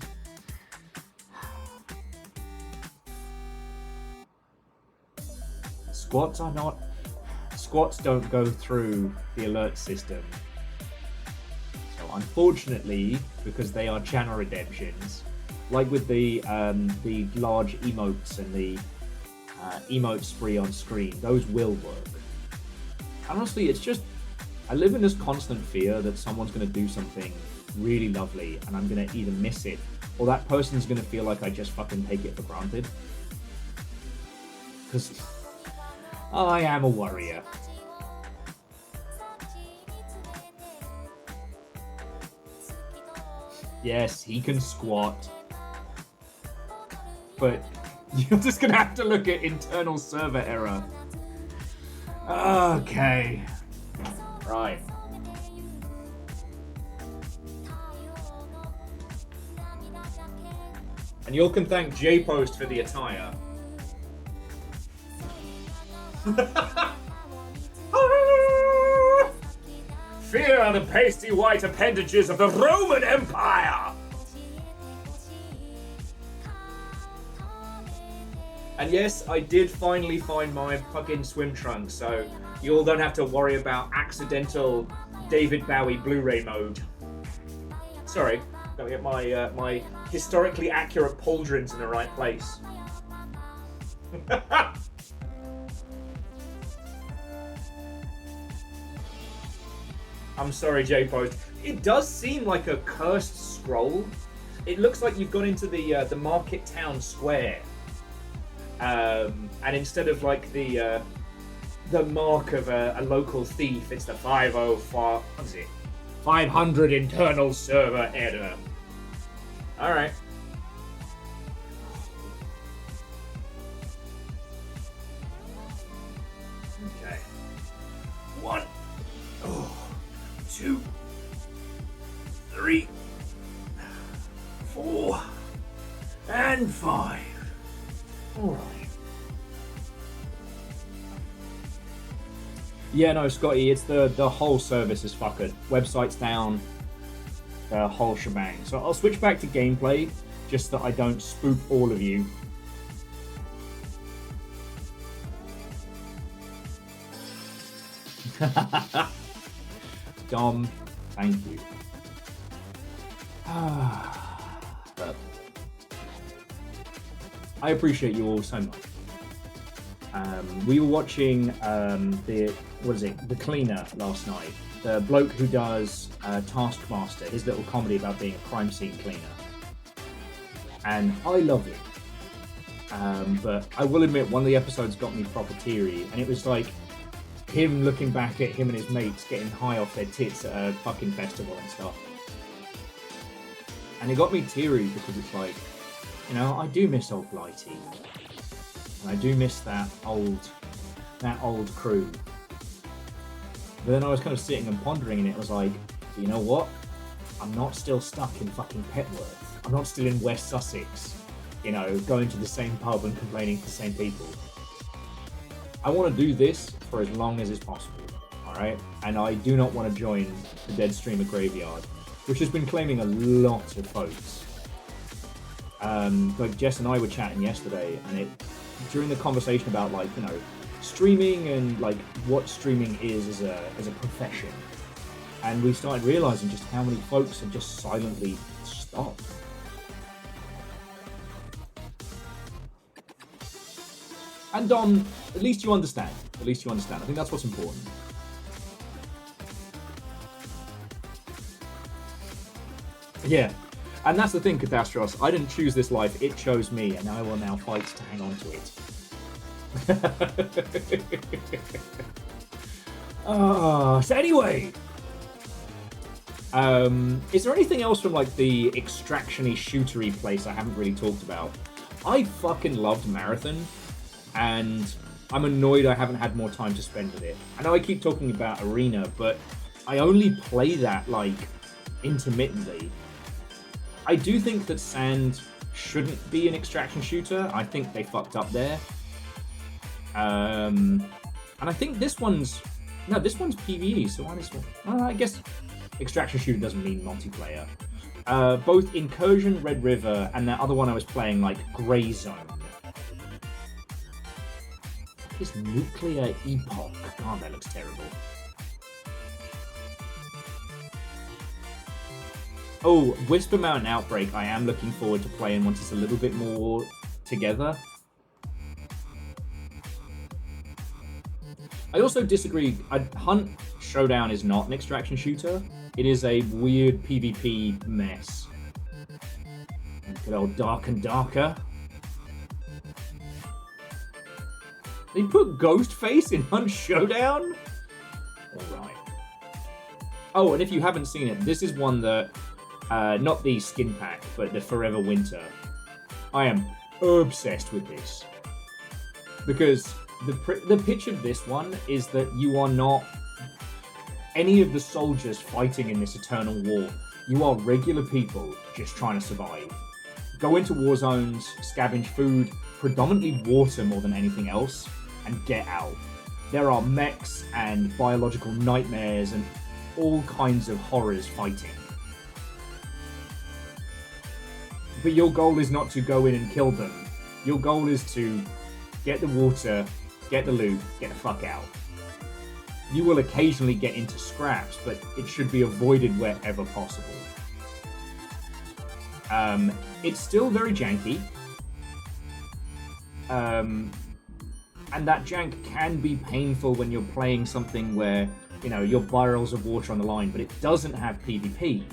squats don't go through the alert system. So unfortunately, because they are channel redemptions, like with the large emotes and the emote spree on screen, those will work. Honestly, it's just, I live in this constant fear that someone's going to do something really lovely and I'm going to either miss it or that person's going to feel like I just fucking take it for granted. Because I am a warrior. Yes, he can squat. But you're just going to have to look at internal server error. Okay. Right. And you all can thank JPost for the attire. Fear the pasty white appendages of the Roman Empire! And yes, I did finally find my fucking swim trunks, so you all don't have to worry about accidental David Bowie Blu-ray mode. Sorry, gotta get my my historically accurate pauldrons in the right place. I'm sorry, JPost. It does seem like a cursed scroll. It looks like you've gone into the market town square. And instead of like the mark of a local thief, it's the 504. What is it? 500 internal server error. All right. Okay. 1, 2, 3, 4, and 5. All right. Yeah, no, Scotty, it's the whole service is fuckered. Website's down, the whole shebang. So I'll switch back to gameplay, just that I don't spook all of you. Dom, thank you. But I appreciate you all so much. We were watching The Cleaner last night. The bloke who does Taskmaster, his little comedy about being a crime scene cleaner. And I love it. But I will admit, one of the episodes got me proper teary, and it was like him looking back at him and his mates getting high off their tits at a fucking festival and stuff. And it got me teary because it's like, you know, I do miss old Blighty. And I do miss that old crew. But then I was kind of sitting and pondering, and it was like, you know what? I'm not still stuck in fucking Petworth. I'm not still in West Sussex, you know, going to the same pub and complaining to the same people. I want to do this for as long as is possible, alright? And I do not want to join the Dead Streamer Graveyard, which has been claiming a lot of folks. Like Jess and I were chatting yesterday, and during the conversation about, like, you know, streaming and like what streaming is as a profession, and we started realizing just how many folks have just silently stopped. And Don, at least you understand. At least you understand. I think that's what's important. Yeah. And that's the thing, Catastros. I didn't choose this life, it chose me, and I will now fight to hang on to it. So anyway, is there anything else from like the extraction-y, shootery place I haven't really talked about? I fucking loved Marathon, and I'm annoyed I haven't had more time to spend with it. I know I keep talking about Arena, but I only play that like intermittently. I do think that Sand shouldn't be an extraction shooter. I think they fucked up there. And I think this one's PvE, so why this one? I guess extraction shooter doesn't mean multiplayer. Both Incursion, Red River, and that other one I was playing, like Grey Zone. What is Nuclear Epoch? God, that looks terrible. Oh, Whisper Mountain Outbreak, I am looking forward to playing once it's a little bit more together. I also disagree. Hunt Showdown is not an extraction shooter. It is a weird PvP mess. Good old Dark and Darker. They put Ghostface in Hunt Showdown? Alright. Oh, and if you haven't seen it, this is one that, not the skin pack, but the Forever Winter. I am obsessed with this. Because the pitch of this one is that you are not any of the soldiers fighting in this eternal war. You are regular people just trying to survive. Go into war zones, scavenge food, predominantly water more than anything else, and get out. There are mechs and biological nightmares and all kinds of horrors fighting. But your goal is not to go in and kill them. Your goal is to get the water, get the loot, get the fuck out. You will occasionally get into scraps, but it should be avoided wherever possible. It's still very janky. And that jank can be painful when you're playing something where, you know, your barrels of water on the line, but it doesn't have PvP.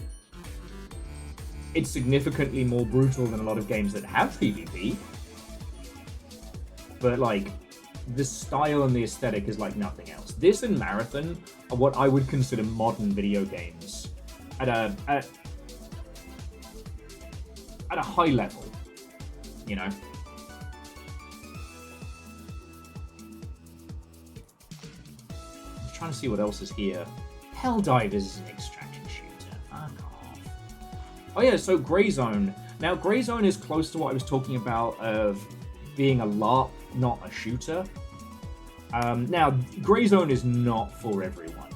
It's significantly more brutal than a lot of games that have PvP. But, like, the style and the aesthetic is like nothing else. This and Marathon are what I would consider modern video games at a high level, you know? I'm trying to see what else is here. Helldivers is an extraction shooter. Fuck off. Oh yeah, so Grey Zone. Now, Grey Zone is close to what I was talking about of being a LARP, not a shooter. Now, Grey Zone is not for everyone.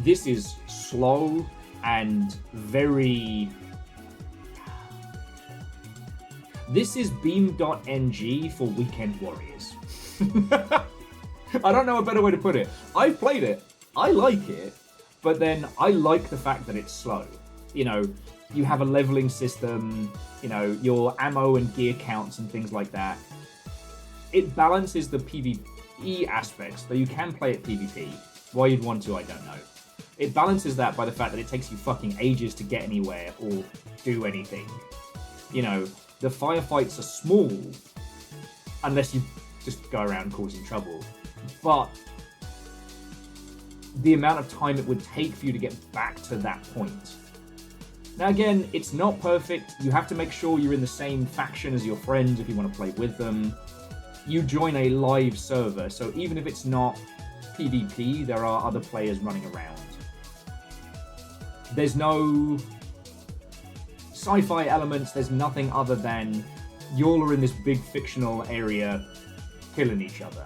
This is slow and very... This is Beam.ng for weekend warriors. I don't know a better way to put it. I've played it. I like it. But then I like the fact that it's slow. You know, you have a leveling system, you know, your ammo and gear counts and things like that. It balances the PvE aspects, though you can play it PvP. Why you'd want to, I don't know. It balances that by the fact that it takes you fucking ages to get anywhere or do anything. You know, the firefights are small, unless you just go around causing trouble. But the amount of time it would take for you to get back to that point. Now again, it's not perfect. You have to make sure you're in the same faction as your friends if you want to play with them. You join a live server, so even if it's not PvP, there are other players running around. There's no sci-fi elements, there's nothing other than you all are in this big fictional area killing each other.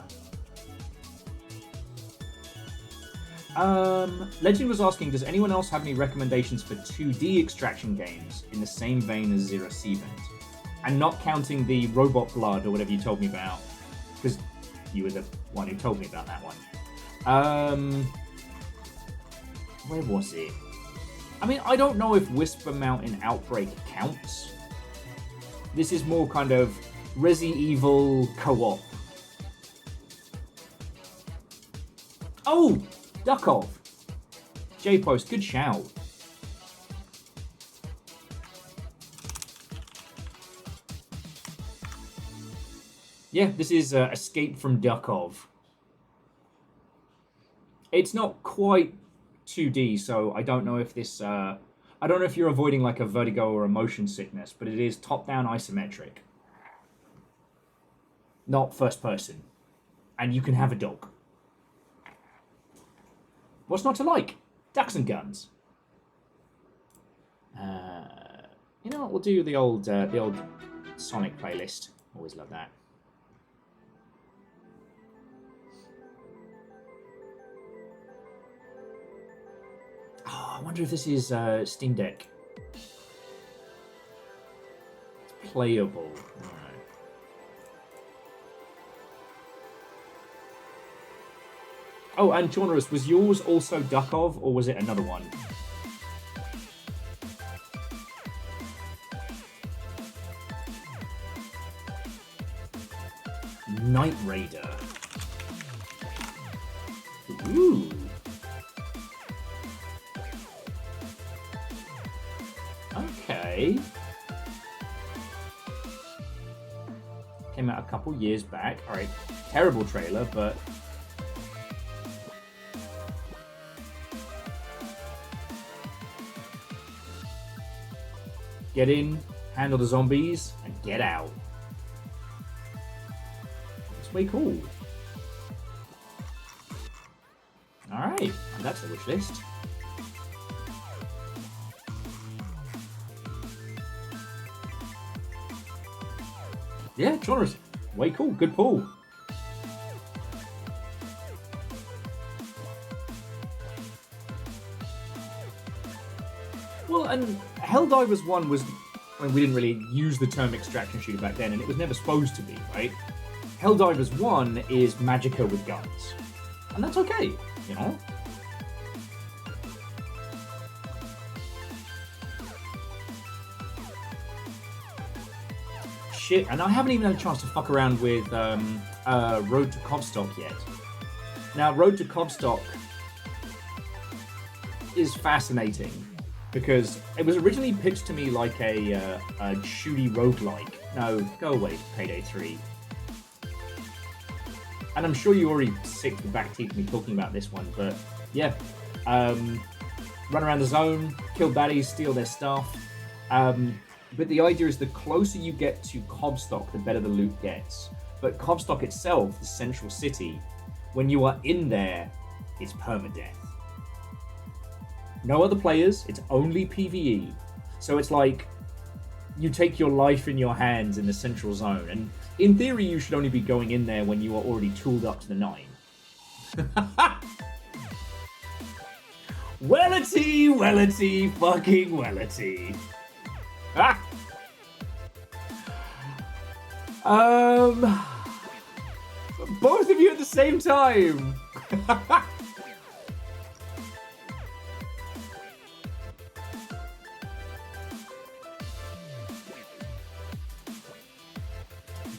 Legend was asking, does anyone else have any recommendations for 2D extraction games in the same vein as Zero Seavent? And not counting the Robot Blood or whatever you told me about, because you were the one who told me about that one. Where was it? I mean, I don't know if Whisper Mountain Outbreak counts. This is more kind of Resi Evil co-op. Oh! Duckov. J-Post, good shout. Yeah, this is Escape from Duckov. It's not quite 2D, so I don't know if this... I don't know if you're avoiding like a vertigo or a motion sickness, but it is top-down isometric. Not first person. And you can have a dog. What's not to like? Ducks and guns. You know what? We'll do the old Sonic playlist. Always love that. Oh, I wonder if this is Steam Deck. It's playable. All right. Oh, and Jonorus, was yours also Duckov, or was it another one? Night Raider. Ooh. Okay. Came out a couple years back. Alright, terrible trailer, but... Get in, handle the zombies, and get out. It's way cool. Alright, and that's the wish list. Yeah, genres. Way cool. Good pull. Well, and Helldivers 1 was... I mean, we didn't really use the term extraction shooter back then, and it was never supposed to be, right? Helldivers 1 is Magicka with guns. And that's okay, you know? Shit, and I haven't even had a chance to fuck around with Road to Comstock yet. Now, Road to Comstock is fascinating because it was originally pitched to me like a shooty roguelike. No, go away, Payday 3. And I'm sure you're already sick to the back teeth of me talking about this one, but yeah. Run around the zone, kill baddies, steal their stuff. But the idea is the closer you get to Comstock, the better the loot gets. But Comstock itself, the central city, when you are in there, it's permadeath. No other players, it's only PvE. So it's like, you take your life in your hands in the central zone, and in theory you should only be going in there when you are already tooled up to the nine. Wellity, fucking wellity. Both of you at the same time.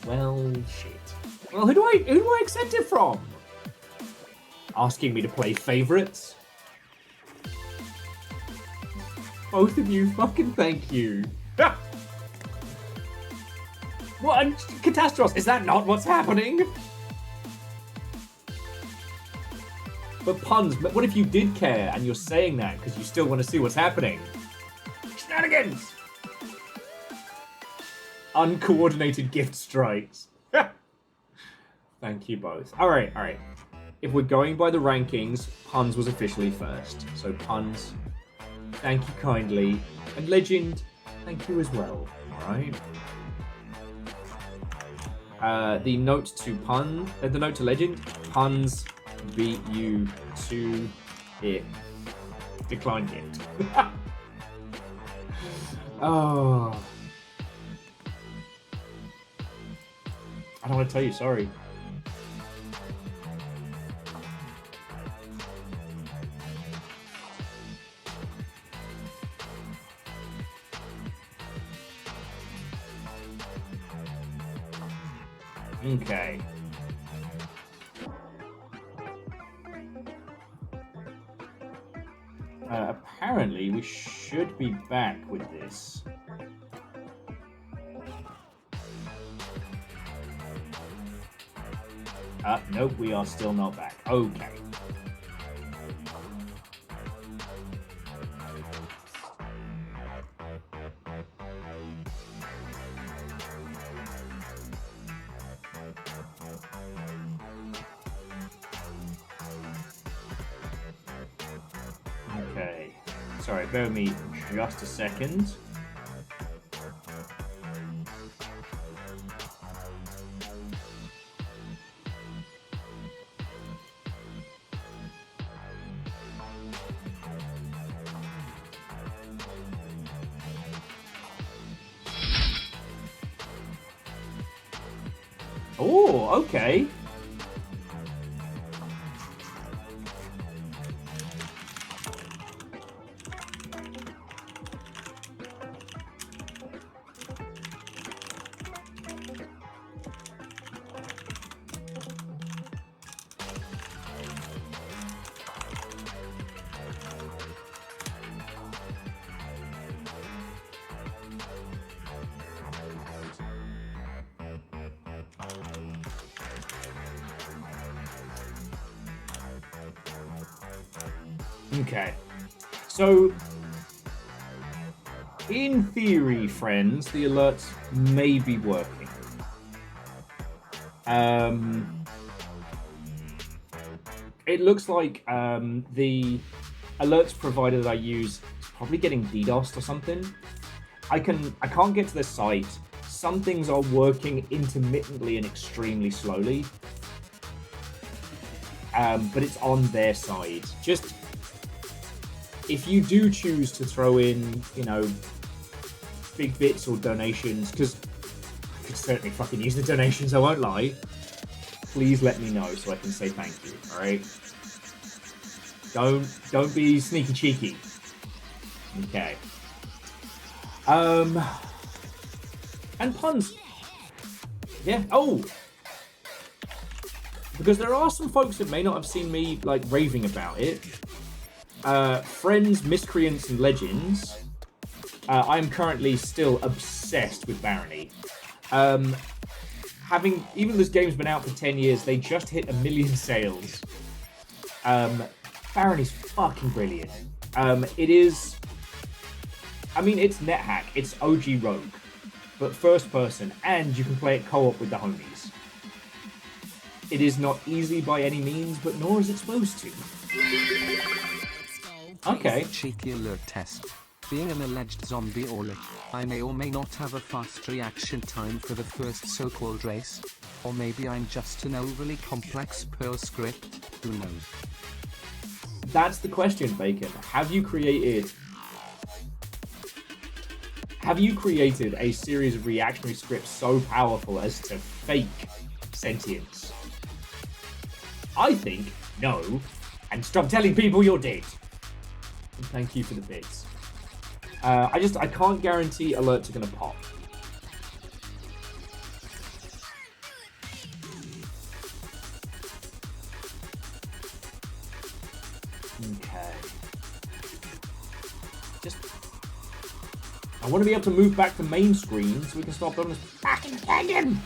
Well, shit. Well, who do I accept it from? Asking me to play favorites? Both of you, fucking thank you. What? Catastros, is that not what's happening? But puns, but what if you did care and you're saying that because you still want to see what's happening? Shenanigans! Uncoordinated gift strikes. Thank you both. Alright. If we're going by the rankings, puns was officially first. So puns, thank you kindly. And legend, thank you as well. Alright. The note to legend, puns beat you to it. Decline gift. Oh. I don't want to tell you, sorry. Okay. Apparently, we should be back with this. Nope, we are still not back. Okay. Okay. Sorry, bear with me just a second. Oh, okay. Okay. So, in theory, friends, the alerts may be working. It looks like the alerts provider that I use is probably getting DDoSed or something. I can't get to the site. Some things are working intermittently and extremely slowly. But it's on their side. Just if you do choose to throw in, you know, big bits or donations, because I could certainly fucking use the donations, I won't lie. Please let me know so I can say thank you, alright? Don't be sneaky cheeky. Okay. And puns. Yeah. Oh! Because there are some folks that may not have seen me, like, raving about it. Friends, Miscreants, and Legends. I am currently still obsessed with Barony. Even though this game's been out for 10 years, they just hit 1 million sales. Barony's fucking brilliant. It is... I mean, it's NetHack. It's OG Rogue. But first person, and you can play it co-op with the homies. It is not easy by any means, but nor is it supposed to. Okay. Cheeky alert test. Being an alleged zombie orlick, I may or may not have a fast reaction time for the first so-called race. Or maybe I'm just an overly complex Perl script, who knows? That's the question, Bacon. Have you created a series of reactionary scripts so powerful as to fake sentience? I think no, and stop telling people you're dead. And thank you for the bits. I can't guarantee alerts are gonna pop. Okay. I want to be able to move back to main screen so we can start building this fucking Gundam.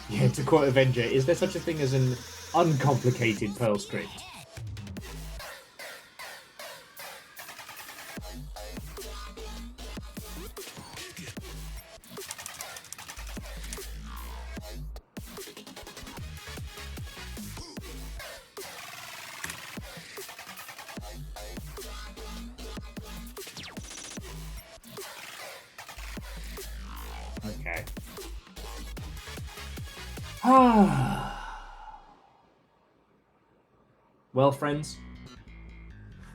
Yeah, to quote Avenger, is there such a thing as an uncomplicated Perl script? Okay. Well, friends,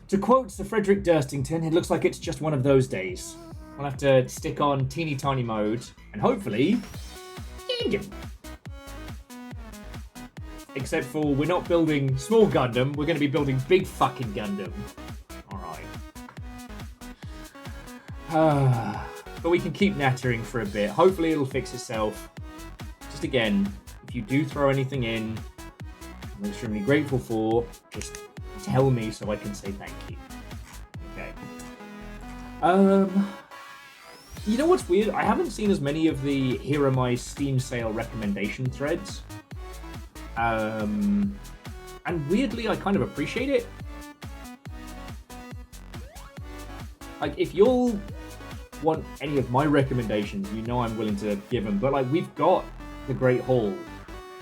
to quote Sir Frederick Durstington, it looks like it's just one of those days. We'll have to stick on teeny tiny mode, and hopefully, except for we're not building small Gundam, we're going to be building big fucking Gundam. Alright. But we can keep nattering for a bit. Hopefully it'll fix itself. Just again, if you do throw anything in, I'm extremely grateful for, just tell me so I can say thank you. Okay. You know what's weird? I haven't seen as many of the here are my Steam sale recommendation threads. And weirdly, I kind of appreciate it. Like, if you'll want any of my recommendations, you know I'm willing to give them. But, like, we've got the Great Hall.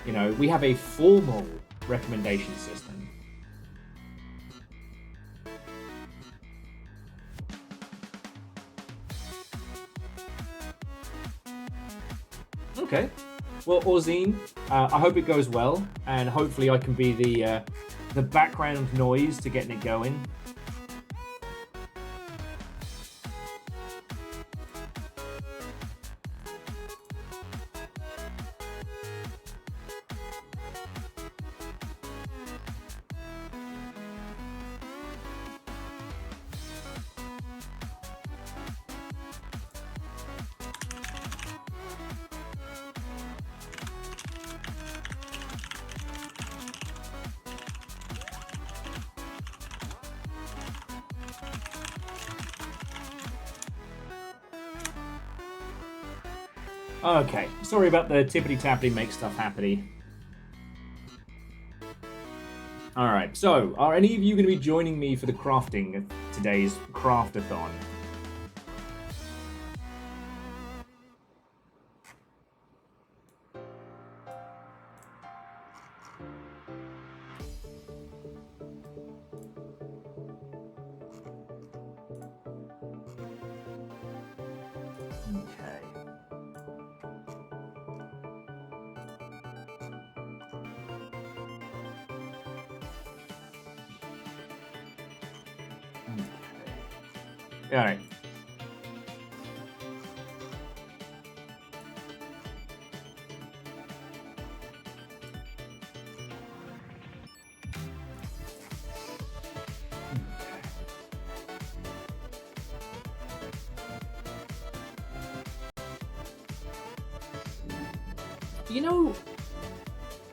You know, we have a formal recommendation system. Okay. Well, Orzine, I hope it goes well, and hopefully I can be the background noise to getting it going. Okay, sorry about the tippity-tappity make stuff happy. Alright, so, are any of you going to be joining me for the crafting of today's craftathon? Okay. Alright.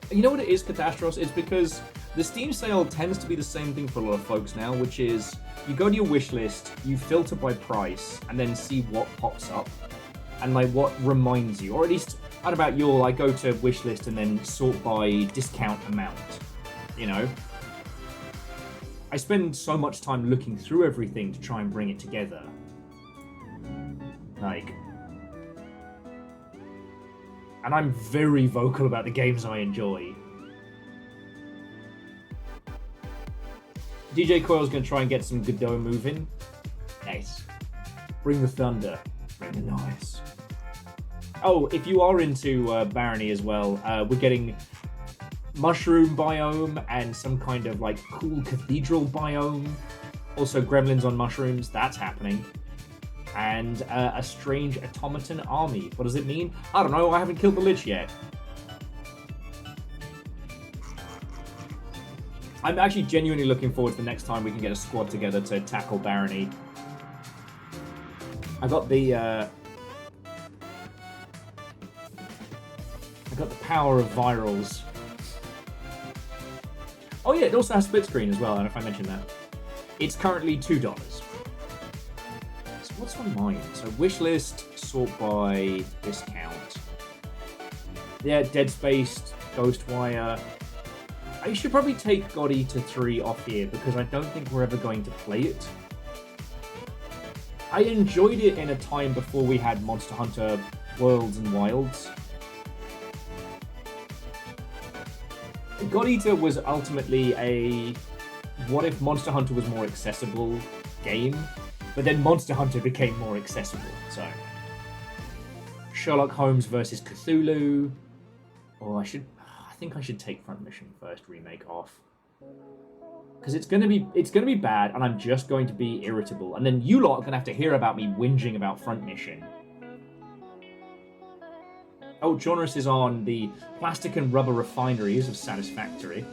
You know what it is, Catastros? It's because the Steam sale tends to be the same thing for a lot of folks now, which is you go to your wish list, you filter by price, and then see what pops up and like what reminds you, or at least I don't know about you, I go to wish list and then sort by discount amount. You know, I spend so much time looking through everything to try and bring it together. Like, and I'm very vocal about the games I enjoy. DJ Coil's gonna try and get some Godot moving. Nice. Bring the thunder. Bring the noise. Oh, if you are into Barony as well, we're getting mushroom biome and some kind of like cool cathedral biome. Also gremlins on mushrooms, that's happening. And a strange automaton army. What does it mean? I don't know, I haven't killed the Lich yet. I'm actually genuinely looking forward to the next time we can get a squad together to tackle Barony. I got the power of virals. Oh yeah, it also has split screen as well, I don't know if I mentioned that. It's currently $2. So what's on mine? So wishlist, sort by discount. Yeah, Dead Space, Ghostwire. I should probably take God Eater 3 off here because I don't think we're ever going to play it. I enjoyed it in a time before we had Monster Hunter Worlds and Wilds. God Eater was ultimately a what if Monster Hunter was more accessible game, but then Monster Hunter became more accessible, so. Sherlock Holmes versus Cthulhu. Or I think I should take Front Mission first remake off. Because it's gonna be bad, and I'm just going to be irritable. And then you lot are gonna have to hear about me whinging about Front Mission. Oh, Jonas is on the plastic and rubber refineries of Satisfactory.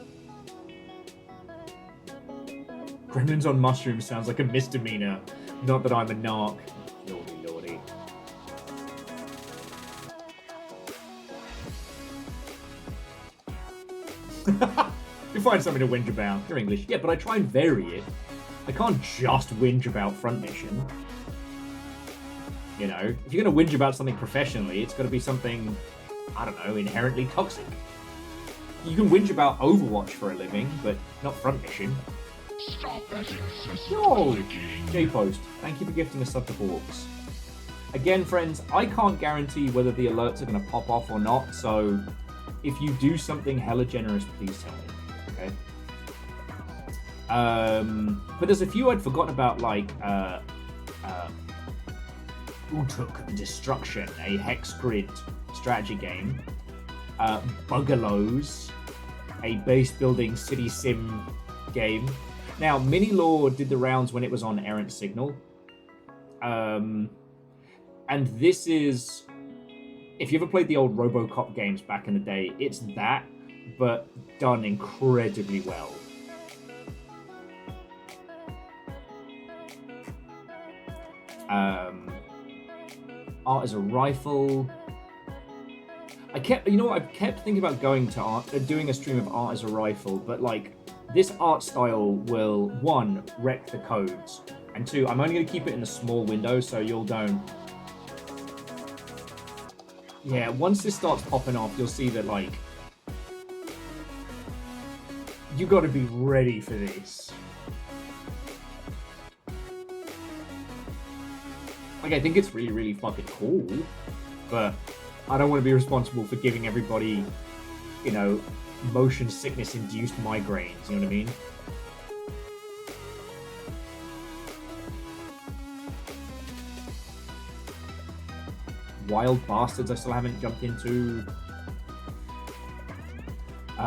Gremlins on mushrooms sounds like a misdemeanor. Not that I'm a narc. Lordy, lordy. You find something to whinge about. You're English. Yeah, but I try and vary it. I can't just whinge about Front Mission. You know, if you're going to whinge about something professionally, it's got to be something, I don't know, inherently toxic. You can whinge about Overwatch for a living, but not Front Mission. Yo! J-Post, thank you for gifting a sub to Hawks. Again, friends, I can't guarantee whether the alerts are going to pop off or not, so if you do something hella generous, please tell me, okay? But there's a few I'd forgotten about, like, Utuk Destruction, a hex grid strategy game. Bugalows, a base building city sim game. Now, Mini Law did the rounds when it was on Errant Signal. And this is, if you ever played the old RoboCop games back in the day, it's that, but done incredibly well. Art as a rifle. I kept thinking about going to art, doing a stream of art as a rifle, but like, this art style will, one, wreck the codes, and two, I'm only going to keep it in a small window so y'all don't Yeah, once this starts popping off, you'll see that, like, you got to be ready for this. Like, I think it's really, really fucking cool, but I don't want to be responsible for giving everybody, you know, motion sickness-induced migraines, you know what I mean? Wild Bastards I still haven't jumped into.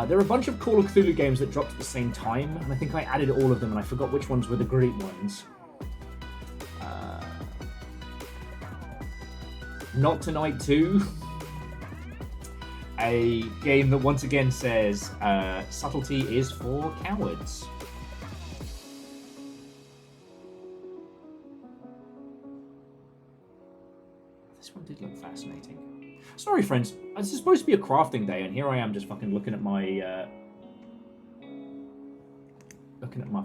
There are a bunch of Call of Cthulhu games that dropped at the same time, and I think I added all of them, and I forgot which ones were the great ones. Not Tonight 2. A game that once again says, subtlety is for cowards. This one did look fascinating. Sorry, friends. This is supposed to be a crafting day, and here I am just fucking looking at my...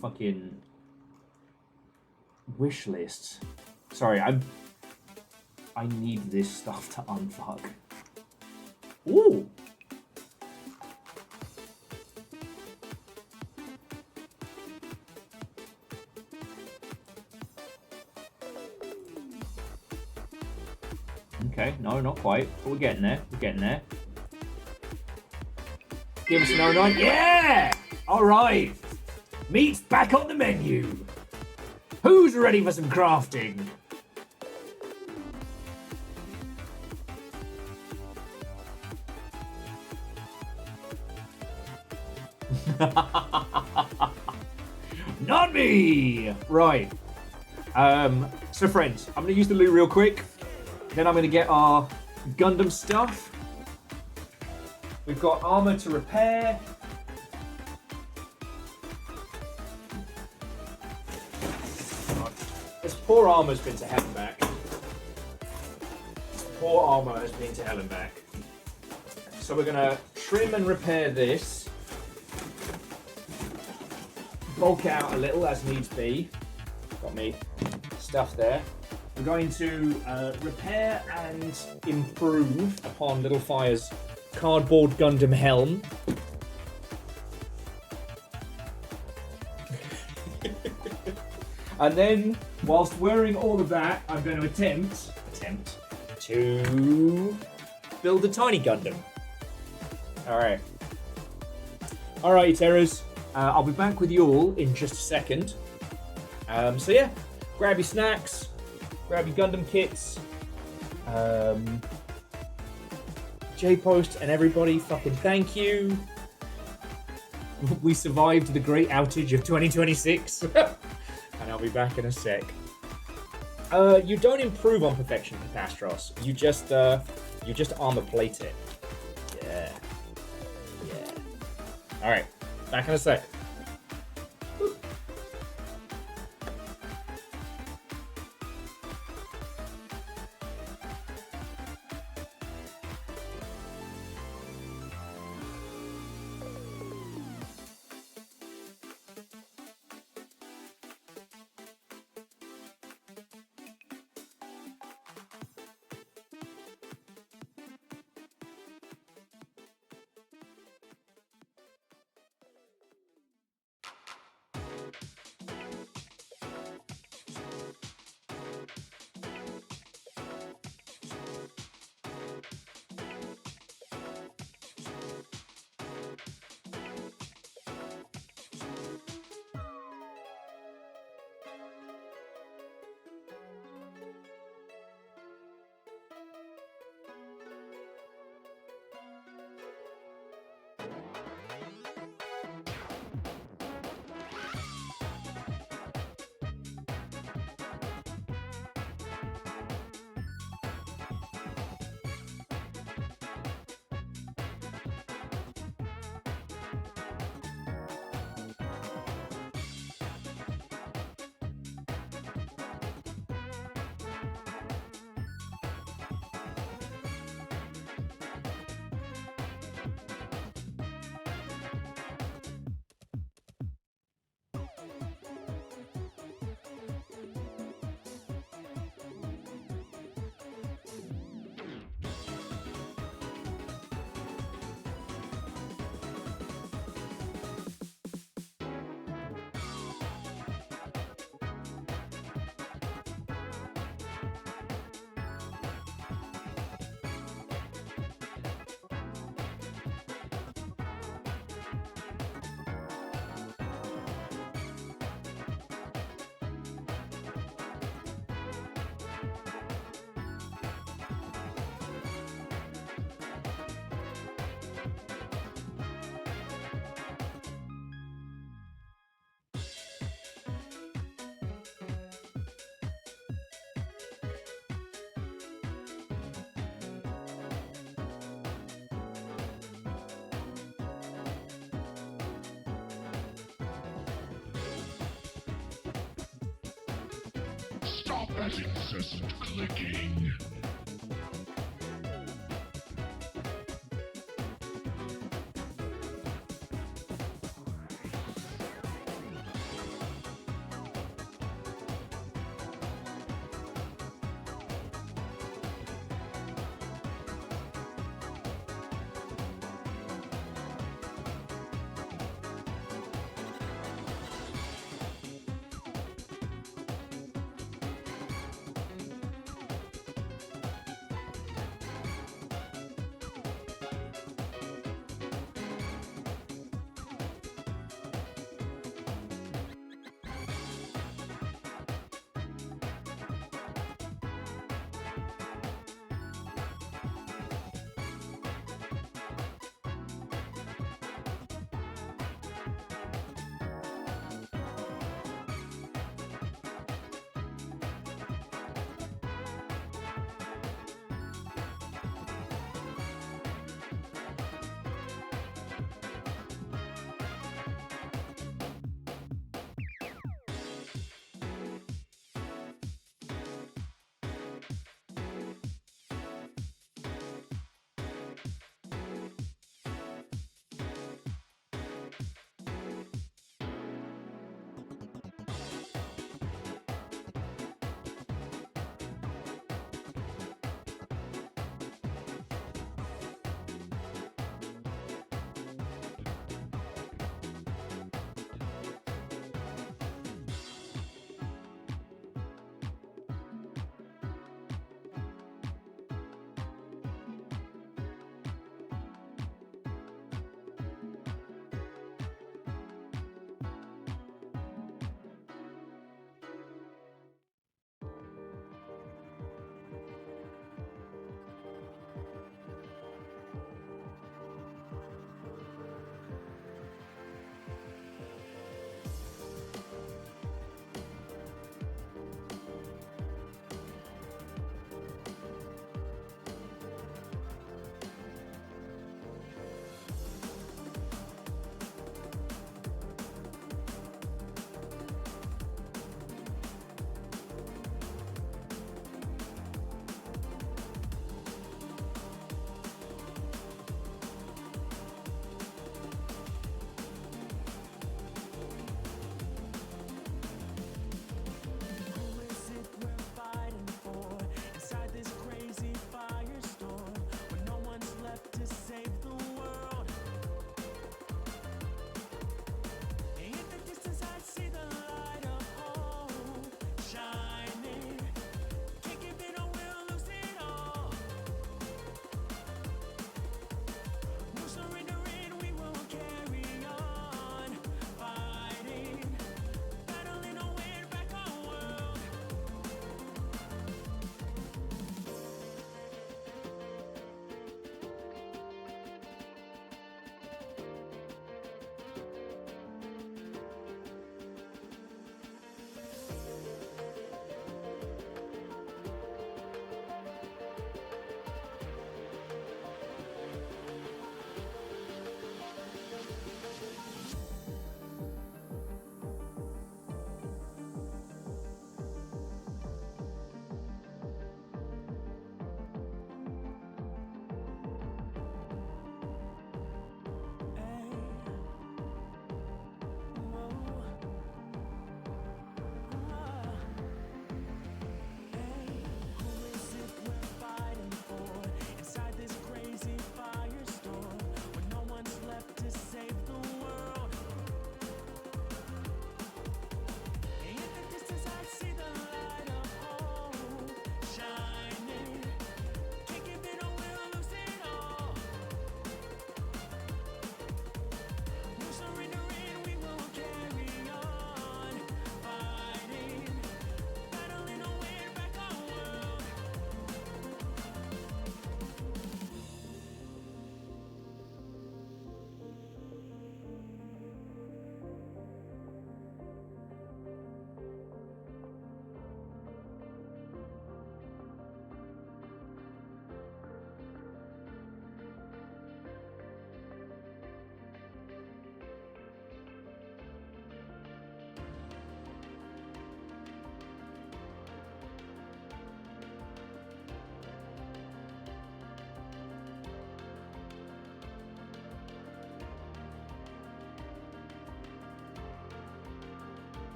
fucking wish list. Sorry, I need this stuff to unfuck. Ooh! Okay, no, not quite. But we're getting there. We're getting there. Give us an 09. Yeah! Alright! Meat's back on the menu! Who's ready for some crafting? Not me! Right. So friends, I'm going to use the loot real quick. Then I'm going to get our Gundam stuff. We've got armor to repair. This poor armor's been to hell and back. Poor armor has been to hell and back. So we're going to trim and repair this. Bulk out a little as needs be. Got me stuff there. We're going to repair and improve upon Little Fire's cardboard Gundam helm. And then, whilst wearing all of that, I'm going to attempt to build a tiny Gundam. Alright. Alright, Terrors. I'll be back with you all in just a second. So yeah, grab your snacks, grab your Gundam kits. J-Post and everybody, fucking thank you. We survived the great outage of 2026. And I'll be back in a sec. You don't improve on perfection, Catastros. You just armor plate it. Yeah. Yeah. Alright. Back in a sec. Stop that incessant clicking.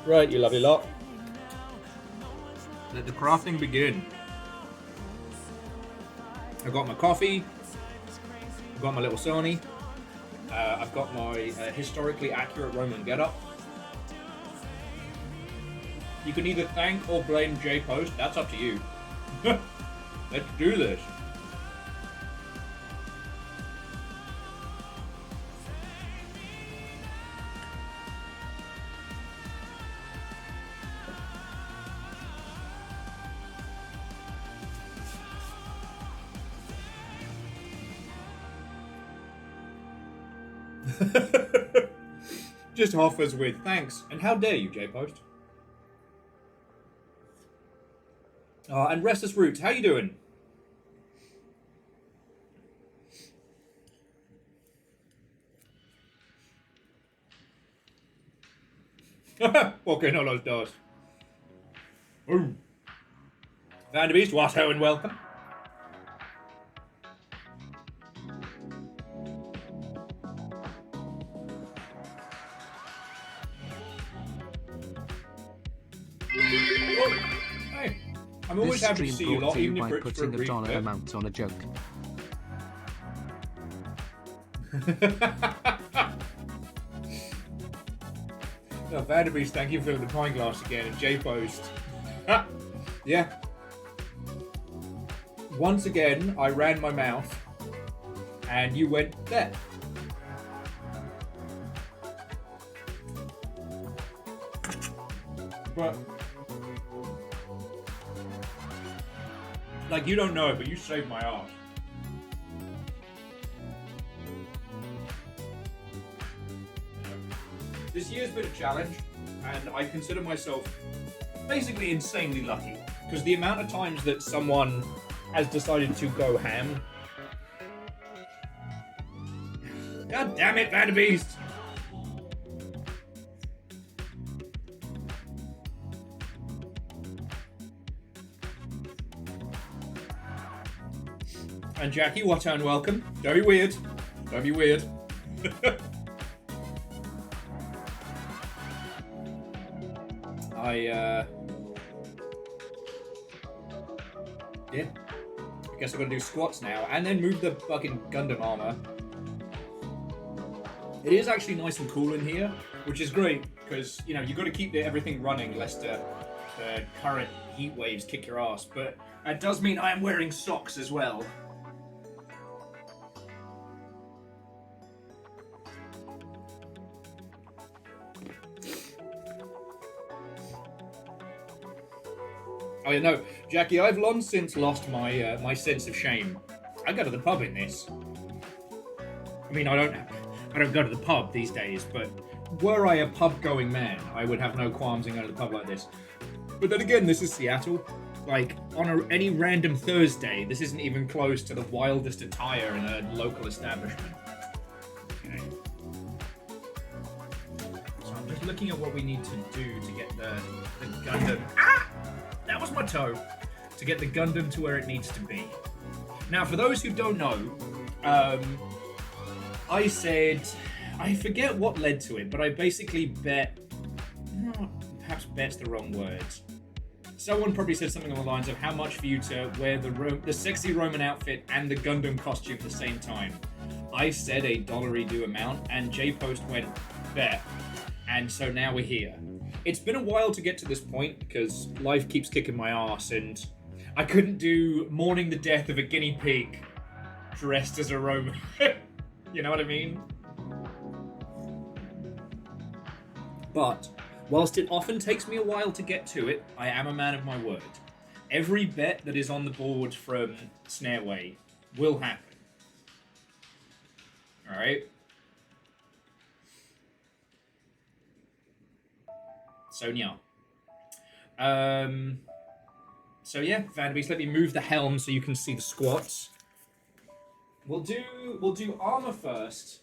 Right, you lovely lot. Let the crafting begin. I've got my coffee. I've got my little Sony. I've got my historically accurate Roman getup. You can either thank or blame J-Post. That's up to you. Let's do this. Just offers with thanks, and how dare you, J-Post? And Restless Roots, how you doing? Walking on those doors. Ooh. Vanderbeest, Watto, and welcome. Hey, I'm always This happy to stream see you brought lot, to you even by if it's for a putting a brief dollar bit. amount on a joke. No, Vanderbeest, thank you for the pine glass again, and J-Post. Yeah. Once again, I ran my mouth, and you went there. But, like, you don't know it, but you saved my ass. This year's been a challenge, and I consider myself basically insanely lucky, because the amount of times that someone has decided to go ham. God damn it, Vanderbeest! And Jackie, what and welcome. Don't be weird. Don't be weird. Yeah. I guess I'm gonna do squats now, and then move the fucking Gundam armor. It is actually nice and cool in here, which is great, because, you know, you got to keep everything running lest the current heat waves kick your ass, but that does mean I am wearing socks as well. Oh yeah, no, Jackie, I've long since lost my my sense of shame. I go to the pub in this. I mean, I don't go to the pub these days, but were I a pub-going man, I would have no qualms in going to the pub like this. But then again, this is Seattle. Like, on any random Thursday, this isn't even close to the wildest attire in a local establishment. Okay. So I'm just looking at what we need to do to get the Gundam... Ah! That was my toe. To get the Gundam to where it needs to be. Now, for those who don't know, I said... I forget what led to it, but I basically bet... Perhaps bet's the wrong word. Someone probably said something along the lines of how much for you to wear the sexy Roman outfit and the Gundam costume at the same time. I said a $1 amount, and J-Post went, bet. And so now we're here. It's been a while to get to this point, because life keeps kicking my ass, and I couldn't do mourning the death of a guinea pig dressed as a Roman. You know what I mean? But, whilst it often takes me a while to get to it, I am a man of my word. Every bet that is on the board from Snareway will happen. Alright? Sonia. So yeah, Vanderbeest, let me move the helm so you can see the squats. We'll do armor first.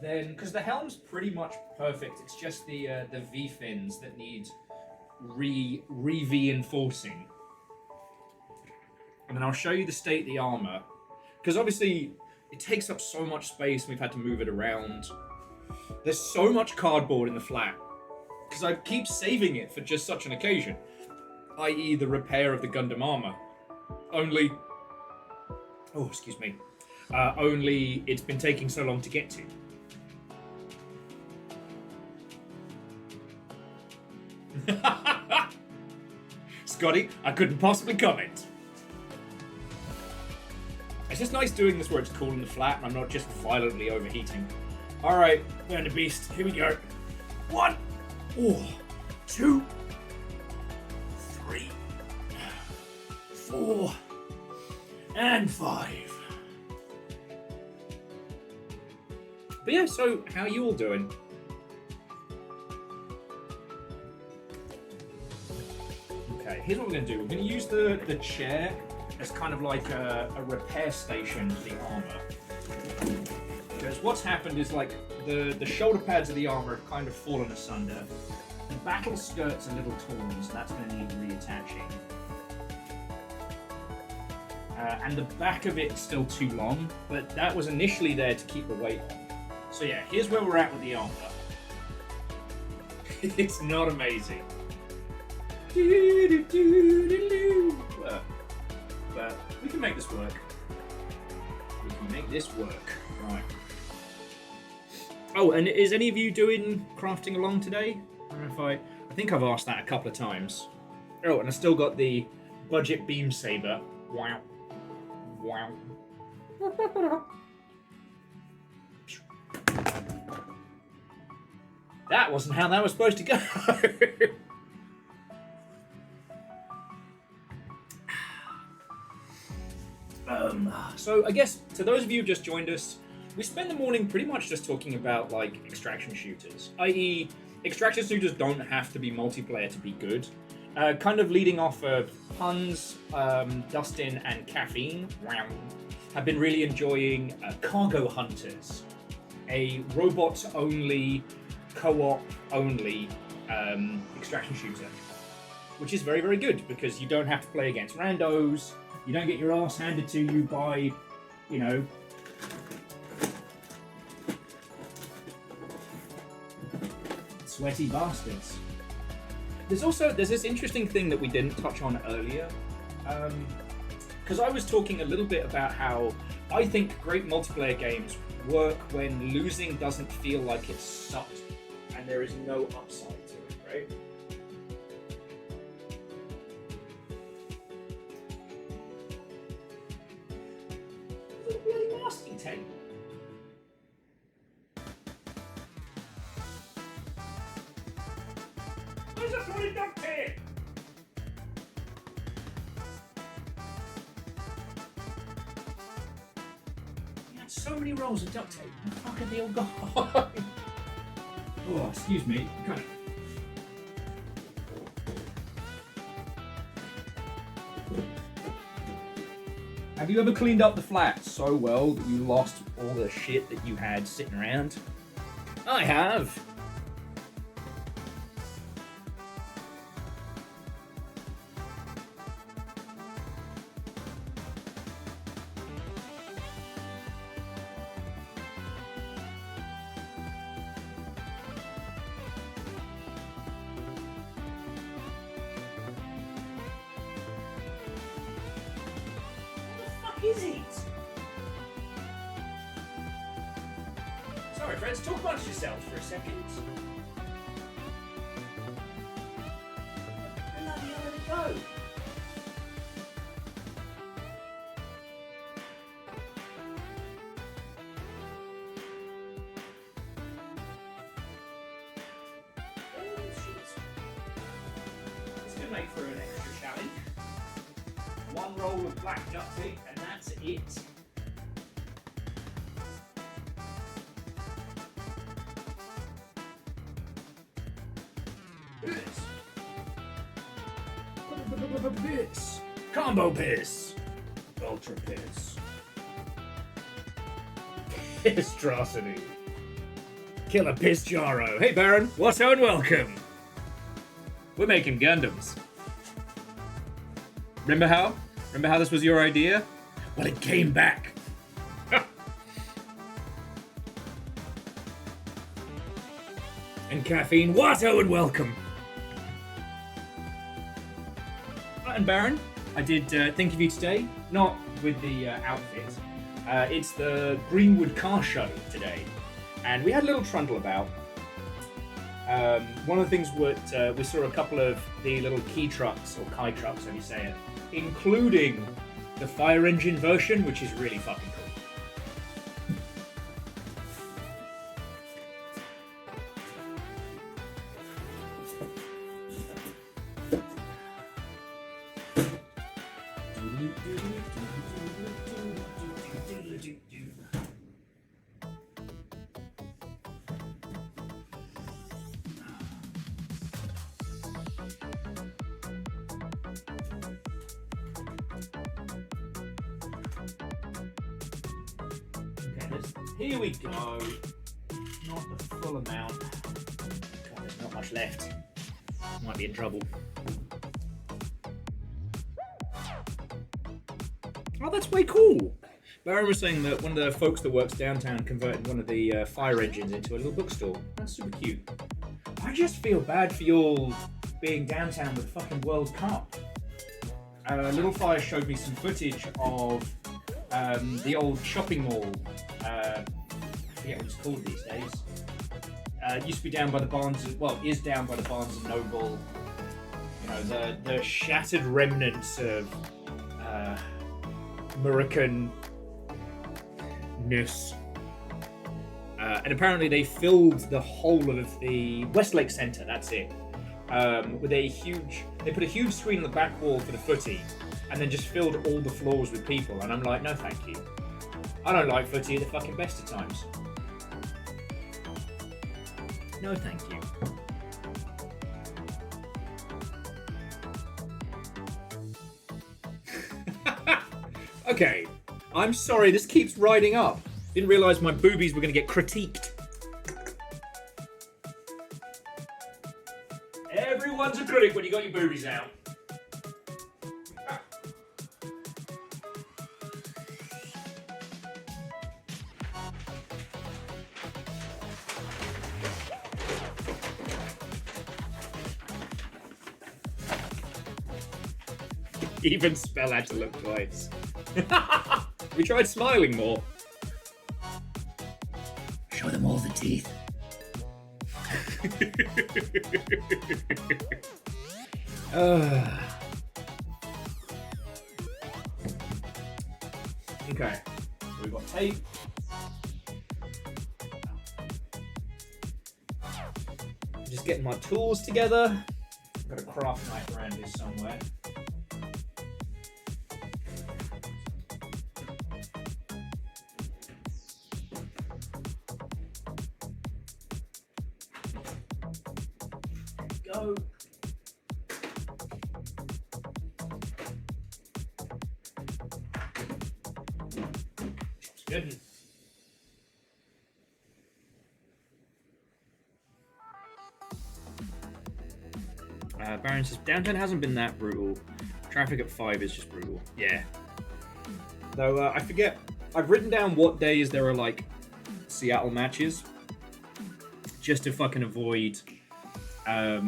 Then, because the helm's pretty much perfect, it's just the V-fins that need reinforcing. And then I'll show you the state of the armor. Because obviously, it takes up so much space and we've had to move it around. There's so much cardboard in the flat. because I keep saving it for just such an occasion, i.e. the repair of the Gundam armor. Only it's been taking so long to get to. Scotty, I couldn't possibly comment. It's just nice doing this where it's cool and flat and I'm not just violently overheating. Alright, burn the beast. Here we go. 1, 2, 3, 4, and 5. But yeah, so how are you all doing? Okay, here's what we're going to do. We're going to use the chair as kind of like a repair station for the armor. Because what's happened is like the shoulder pads of the armor have kind of fallen asunder. The battle skirt's a little torn, so that's going to need reattaching. And the back of it's still too long, but that was initially there to keep the weight on. So yeah, here's where we're at with the armor. It's not amazing. But we can make this work. We can make this work. Right. Oh, and is any of you doing crafting along today? I don't know if I think I've asked that a couple of times. Oh, and I still got the budget beam saber. Wow. Wow. That wasn't how that was supposed to go. So I guess to those of you who just joined us, we spend the morning pretty much just talking about like extraction shooters, i.e. extraction shooters don't have to be multiplayer to be good. Kind of leading off of puns, Dustin and Caffeine have been really enjoying Cargo Hunters, a robot-only, co-op-only extraction shooter, which is very, very good because you don't have to play against randos. You don't get your ass handed to you by, you know, sweaty bastards. There's this interesting thing that we didn't touch on earlier, because I was talking a little bit about how I think great multiplayer games work when losing doesn't feel like it sucked and there is no upside to it, right? Bloody masking tape. Where's the bloody duct tape? You had so many rolls of duct tape. Where the fuck are they all gone? Oh, excuse me. Kind of. Have you ever cleaned up the flat so well that you lost all the shit that you had sitting around? I have. Is it? Sorry, friends, talk amongst yourselves for a second. Where the bloody hell did it go? Oh, shit. This could make for an extra challenge. One roll of black duct tape, and that's it. Piss. Combo piss. Ultra piss. Pisstrosity. Killer Piss Jaro. Hey Baron, what's and welcome. We're making Gundams. Remember how? Remember how this was your idea? Well, it came back. And Caffeine, Watto, and welcome. And Baron, I did think of you today, not with the outfit. It's the Greenwood car show today, and we had a little trundle about. One of the things we saw a couple of the little key trucks, or Kai trucks, how do you say it, including the fire engine version, which is really fucking cool. Here we go. Not the full amount. God, there's not much left. Might be in trouble. Oh, that's way cool. Baron was saying that one of the folks that works downtown converted one of the fire engines into a little bookstore. That's super cute. I just feel bad for you all being downtown with the fucking World Cup. Little Fire showed me some footage of the old shopping mall. I forget what it's called these days. It used to be down by the Barnes, is down by the Barnes and Noble. You know, the shattered remnants of American-ness. And apparently they filled the whole of the Westlake Centre, that's it, with a huge, they put a huge screen on the back wall for the footy, and then just filled all the floors with people, and I'm like, no thank you. I don't like footy at the fucking best of times. No thank you. Okay, I'm sorry, this keeps riding up. Didn't realise my boobies were going to get critiqued. Everyone's a critic when you got your boobies out. Even spell had to look twice. We tried smiling more. Show them all the teeth. Okay, we've got tape. Just getting my tools together. I've got a craft knife around here somewhere. Go. Good. Baron says downtown hasn't been that brutal. Traffic at 5 is just brutal. Yeah. Though I forget. I've written down what days there are like Seattle matches, just to fucking avoid. I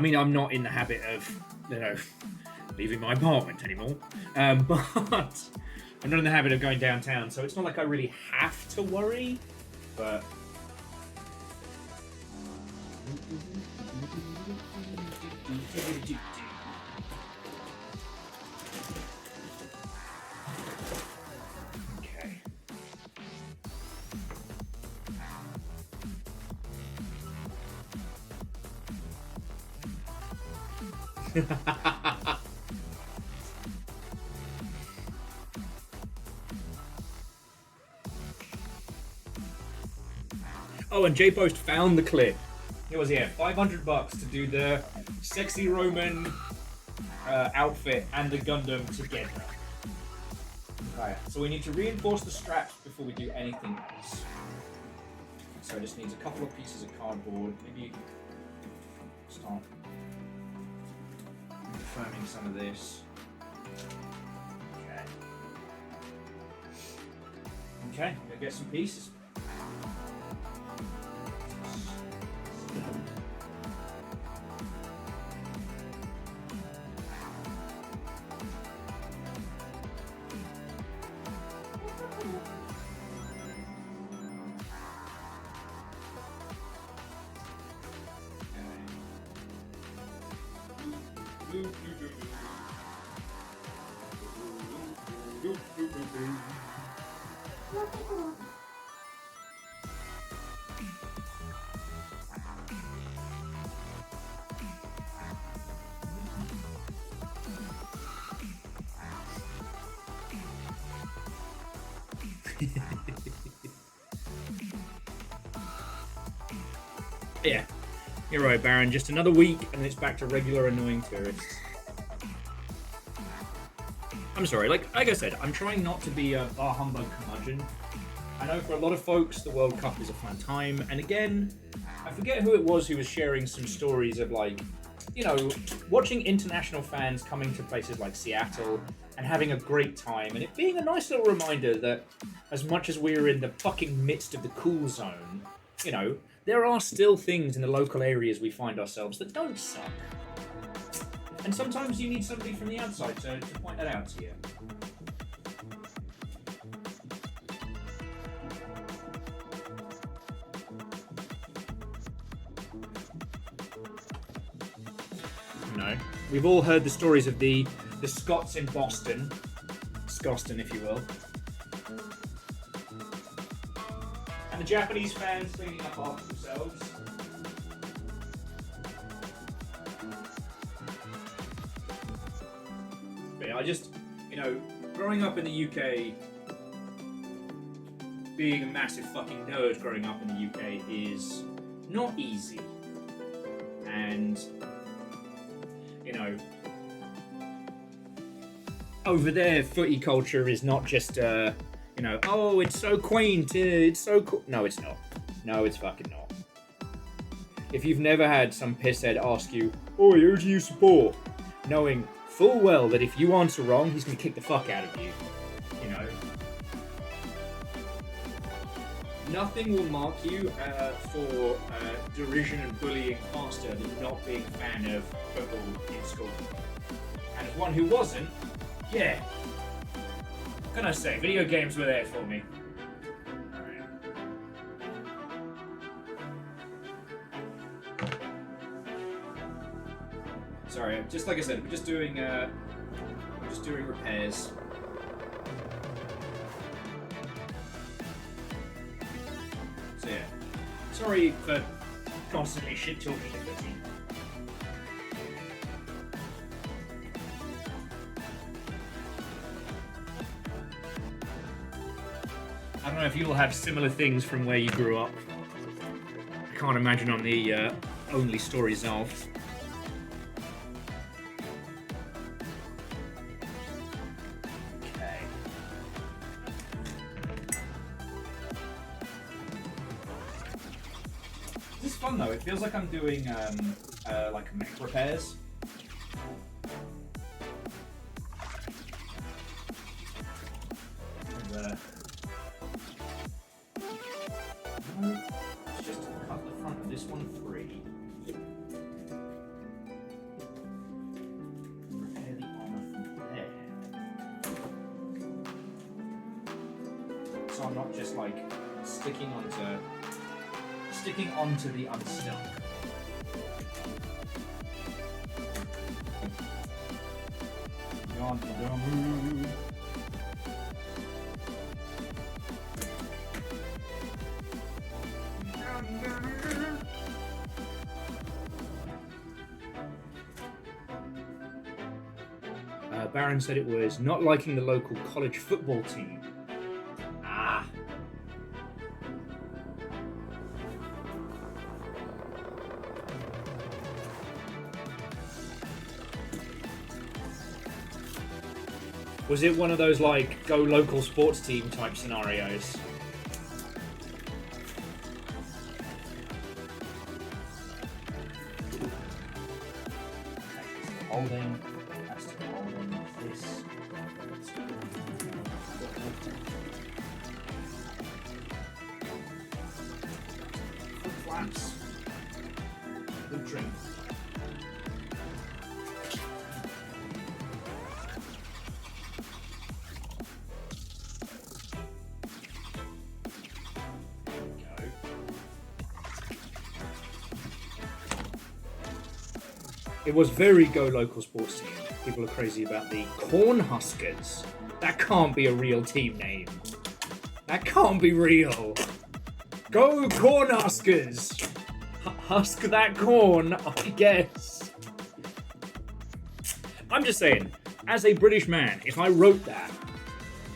mean, I'm not in the habit of, leaving my apartment anymore. But I'm not in the habit of going downtown, so it's not like I really have to worry. But okay. Oh, and J-Post found the clip. It was, $500 to do the sexy Roman outfit and the Gundam together. Okay, so we need to reinforce the straps before we do anything else. So it just needs a couple of pieces of cardboard. Maybe start confirming some of this. Okay. Okay, gonna get some pieces. Yeah, you're right, Baron. Just another week, and it's back to regular annoying tourists. I'm sorry, like I said, I'm trying not to be a bar humbug curmudgeon. I know for a lot of folks, the World Cup is a fun time, and again, I forget who it was who was sharing some stories of like, you know, watching international fans coming to places like Seattle and having a great time, and it being a nice little reminder that as much as we're in the fucking midst of the cool zone, you know, there are still things in the local areas we find ourselves that don't suck. And sometimes you need somebody from the outside to point that out to you. No. We've all heard the stories of the Scots in Boston. Scoston, if you will. And the Japanese fans cleaning up after themselves. But yeah, I just, you know, growing up in the UK, being a massive fucking nerd growing up in the UK is not easy. And, you know, over there, footy culture is not just, you know, oh, it's so quaint, it's so cool. No, it's not. No, it's fucking not. If you've never had some pisshead ask you, oh, who do you support? Knowing full well that if you answer wrong, he's going to kick the fuck out of you. You know? Nothing will mark you for derision and bullying faster than not being a fan of football in school. And as one who wasn't, yeah. What can I say? Video games were there for me. Alright. Sorry, just like I said, we're just doing repairs. So yeah. Sorry for constantly shit talking the team. I don't know if you'll have similar things from where you grew up. I can't imagine I'm the only story Zalf. Okay. This is fun though. It feels like I'm doing like mech repairs. And, let's just cut the front of this one free. Repair the armor from there. So I'm not just like sticking onto the unstuck. Baron said it was not liking the local college football team. Ah. Was it one of those like go local sports team type scenarios? Holding. lamps. The drinks. It was very go local sports team. People are crazy about the Cornhuskers. That can't be a real team name. That can't be real. Go Cornhuskers! Husk that corn, I guess. I'm just saying, as a British man, if I wrote that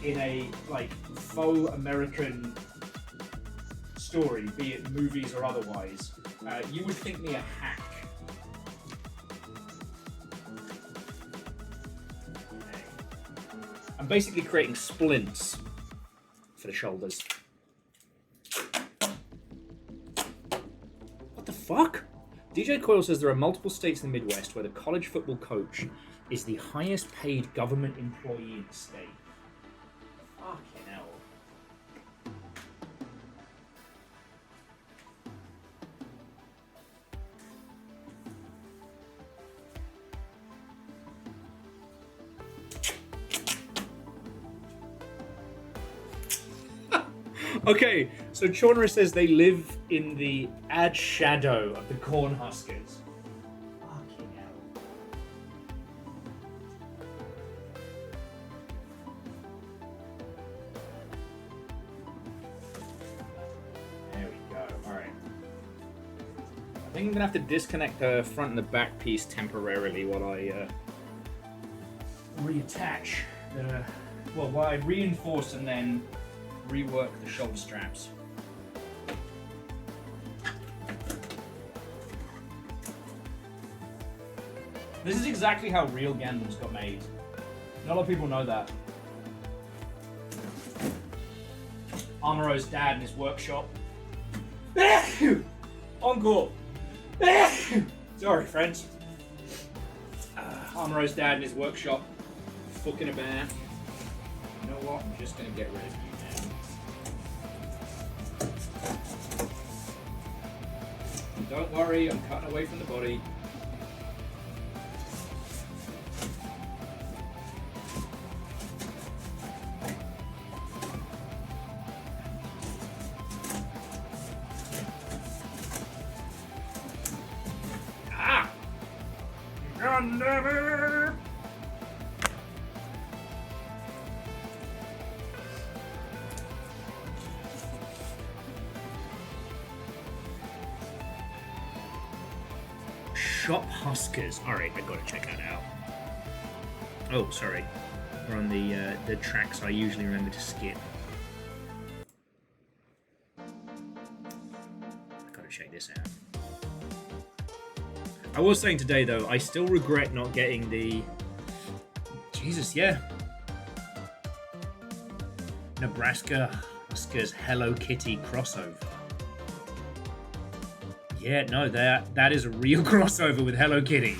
in a like faux American story, be it movies or otherwise, you would think me a hack. I'm basically creating splints for the shoulders. What the fuck? DJ Coyle says there are multiple states in the Midwest where the college football coach is the highest paid government employee in the state. Fucking hell. Okay, so Chorner says they live in the ad shadow of the Cornhuskers. Fucking hell. There we go, alright. I think I'm gonna have to disconnect the front and the back piece temporarily while I reattach the... Well, while I reinforce and then rework the shoulder straps. This is exactly how real Gundams got made. Not a lot of people know that. Amuro's dad in his workshop. Encore! Sorry, friends. Amuro's dad in his workshop. Fucking a bear. You know what? I'm just gonna get rid of you. Don't worry, I'm cutting away from the body. Ah! Gundam! Shop Huskers. Alright, I gotta check that out. Oh, sorry. We're on the tracks I usually remember to skip. I gotta check this out. I was saying today, though, I still regret not getting the... Jesus, yeah. Nebraska Huskers Hello Kitty crossover. Yeah, no, that is a real crossover with Hello Kitty.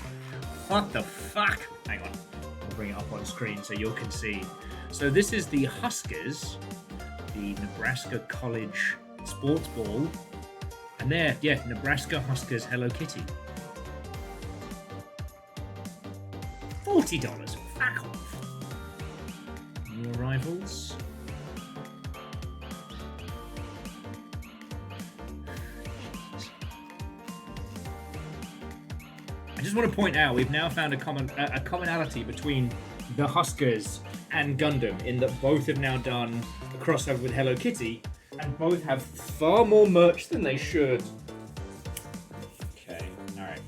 What the fuck? Hang on, I'll bring it up on screen so you can see. So this is the Huskers, the Nebraska College Sports Ball, and there, yeah, Nebraska Huskers Hello Kitty. $40. Fuck off. New arrivals. I just want to point out we've now found a commonality between the Huskers and Gundam in that both have now done a crossover with Hello Kitty and both have far more merch than they should. Okay, alright.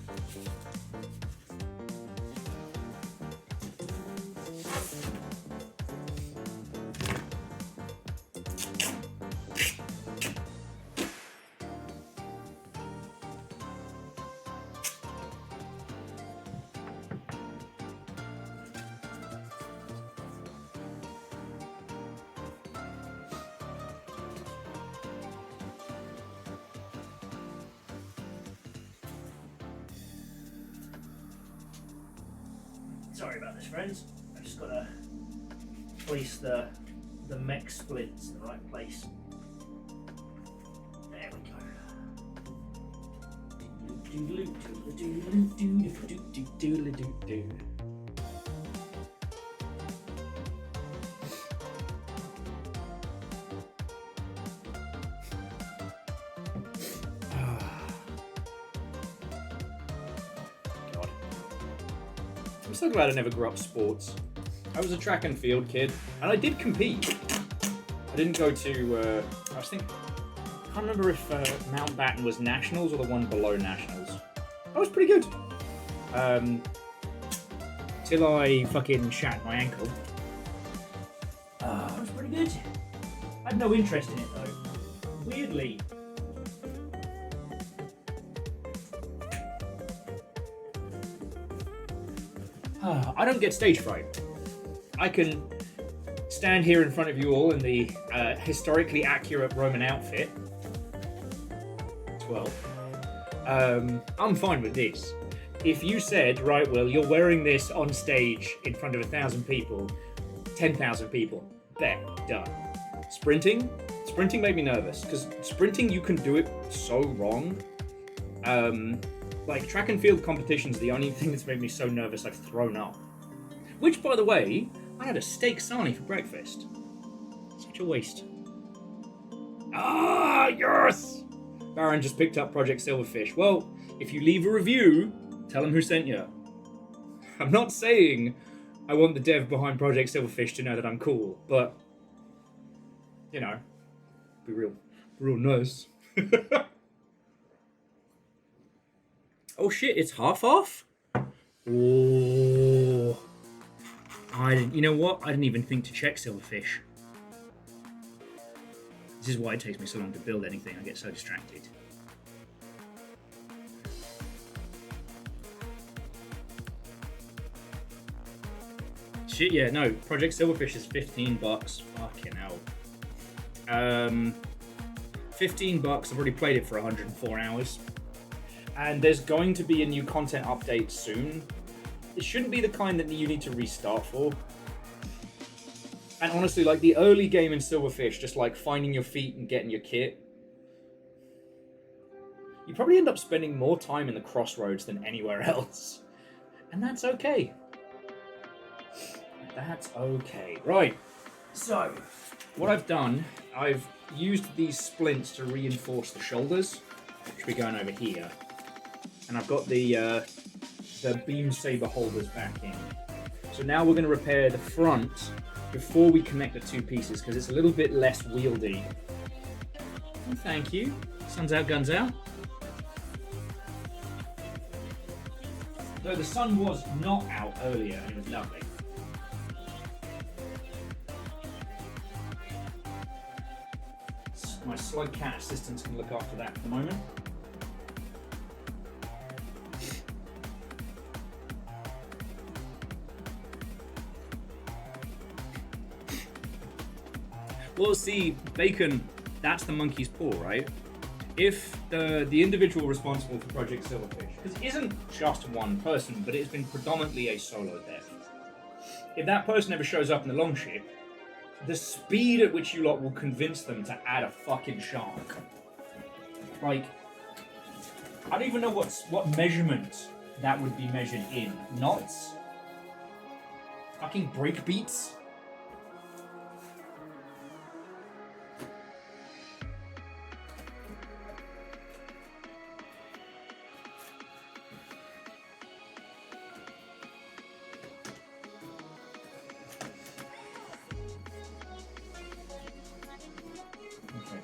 Sorry about this, friends. I've just got to place the mech splits in the right place. There we go. God. I'm so glad I never grew up sports. I was a track and field kid, and I did compete. I didn't go to, I can't remember if Mountbatten was nationals or the one below nationals. I was pretty good. Till I fucking shat my ankle. I was pretty good. I had no interest in it though. Weirdly. I don't get stage fright. I can stand here in front of you all in the historically accurate Roman outfit. 12. I'm fine with this. If you said, right, Will, you're wearing this on stage in front of 1,000 people, 10,000 people, bet, done. Sprinting made me nervous, because sprinting, you can do it so wrong. Like, track and field competitions, the only thing that's made me so nervous I've thrown up. Which, by the way, I had a steak sarnie for breakfast. Such a waste. Ah, yes! Baron just picked up Project Silverfish. Well, if you leave a review, tell them who sent you. I'm not saying I want the dev behind Project Silverfish to know that I'm cool, but, you know, be real nice. Oh shit, it's half off? Oh. You know what? I didn't even think to check Silverfish. This is why it takes me so long to build anything. I get so distracted. Shit, yeah, no. Project Silverfish is $15. Fucking hell. $15. I've already played it for 104 hours. And there's going to be a new content update soon. It shouldn't be the kind that you need to restart for. And honestly, like the early game in Silverfish, just like finding your feet and getting your kit, you probably end up spending more time in the crossroads than anywhere else. And that's okay. That's okay. Right. So, what I've done, I've used these splints to reinforce the shoulders, which we're going over here. And I've got the beam saber holders back in. So now we're going to repair the front before we connect the two pieces, because it's a little bit less wieldy. Oh, thank you. Sun's out, guns out. Though the sun was not out earlier, and it was lovely. My slug cat assistants can look after that for the moment. Well, see, Bacon, that's the monkey's paw, right? If the individual responsible for Project Silverfish, because it isn't just one person, but it's been predominantly a solo dev. If that person ever shows up in the longship, the speed at which you lot will convince them to add a fucking shark. Like, I don't even know what measurement that would be measured in. Knots? Fucking breakbeats?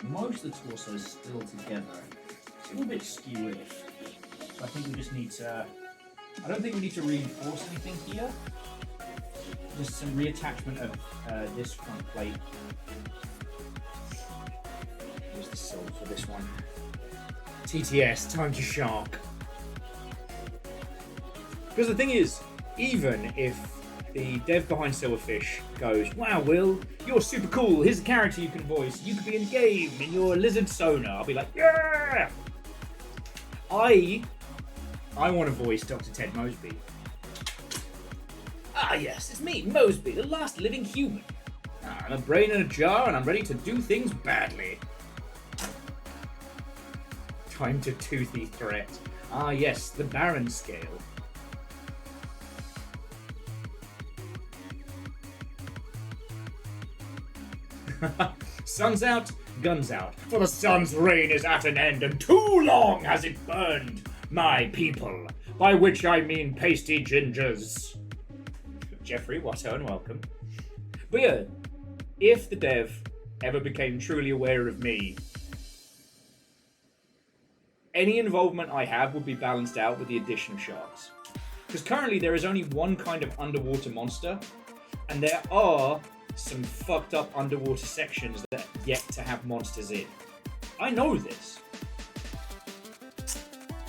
Most of the torso is still together. It's a little bit skewish. So I think we just need to... I don't think we need to reinforce anything here. Just some reattachment of this front plate. Here's the soul for this one. TTS, time to shark. Because the thing is, even if the dev behind Silverfish goes, wow, Will, you're super cool. Here's a character you can voice. You could be in a game in your lizard sonar. I'll be like, yeah! I want to voice Dr. Ted Mosby. Ah, yes, it's me, Mosby, the last living human. I'm a brain in a jar and I'm ready to do things badly. time to toothy threat. Ah, yes, the Baron scale. Sun's out, guns out. For the sun's reign is at an end, and too long has it burned my people. By which I mean pasty gingers. Jeffrey, Watto, and welcome. But yeah, if the dev ever became truly aware of me, any involvement I have would be balanced out with the addition of sharks. Because currently there is only one kind of underwater monster, and there are some fucked up underwater sections that are yet to have monsters in. I know this.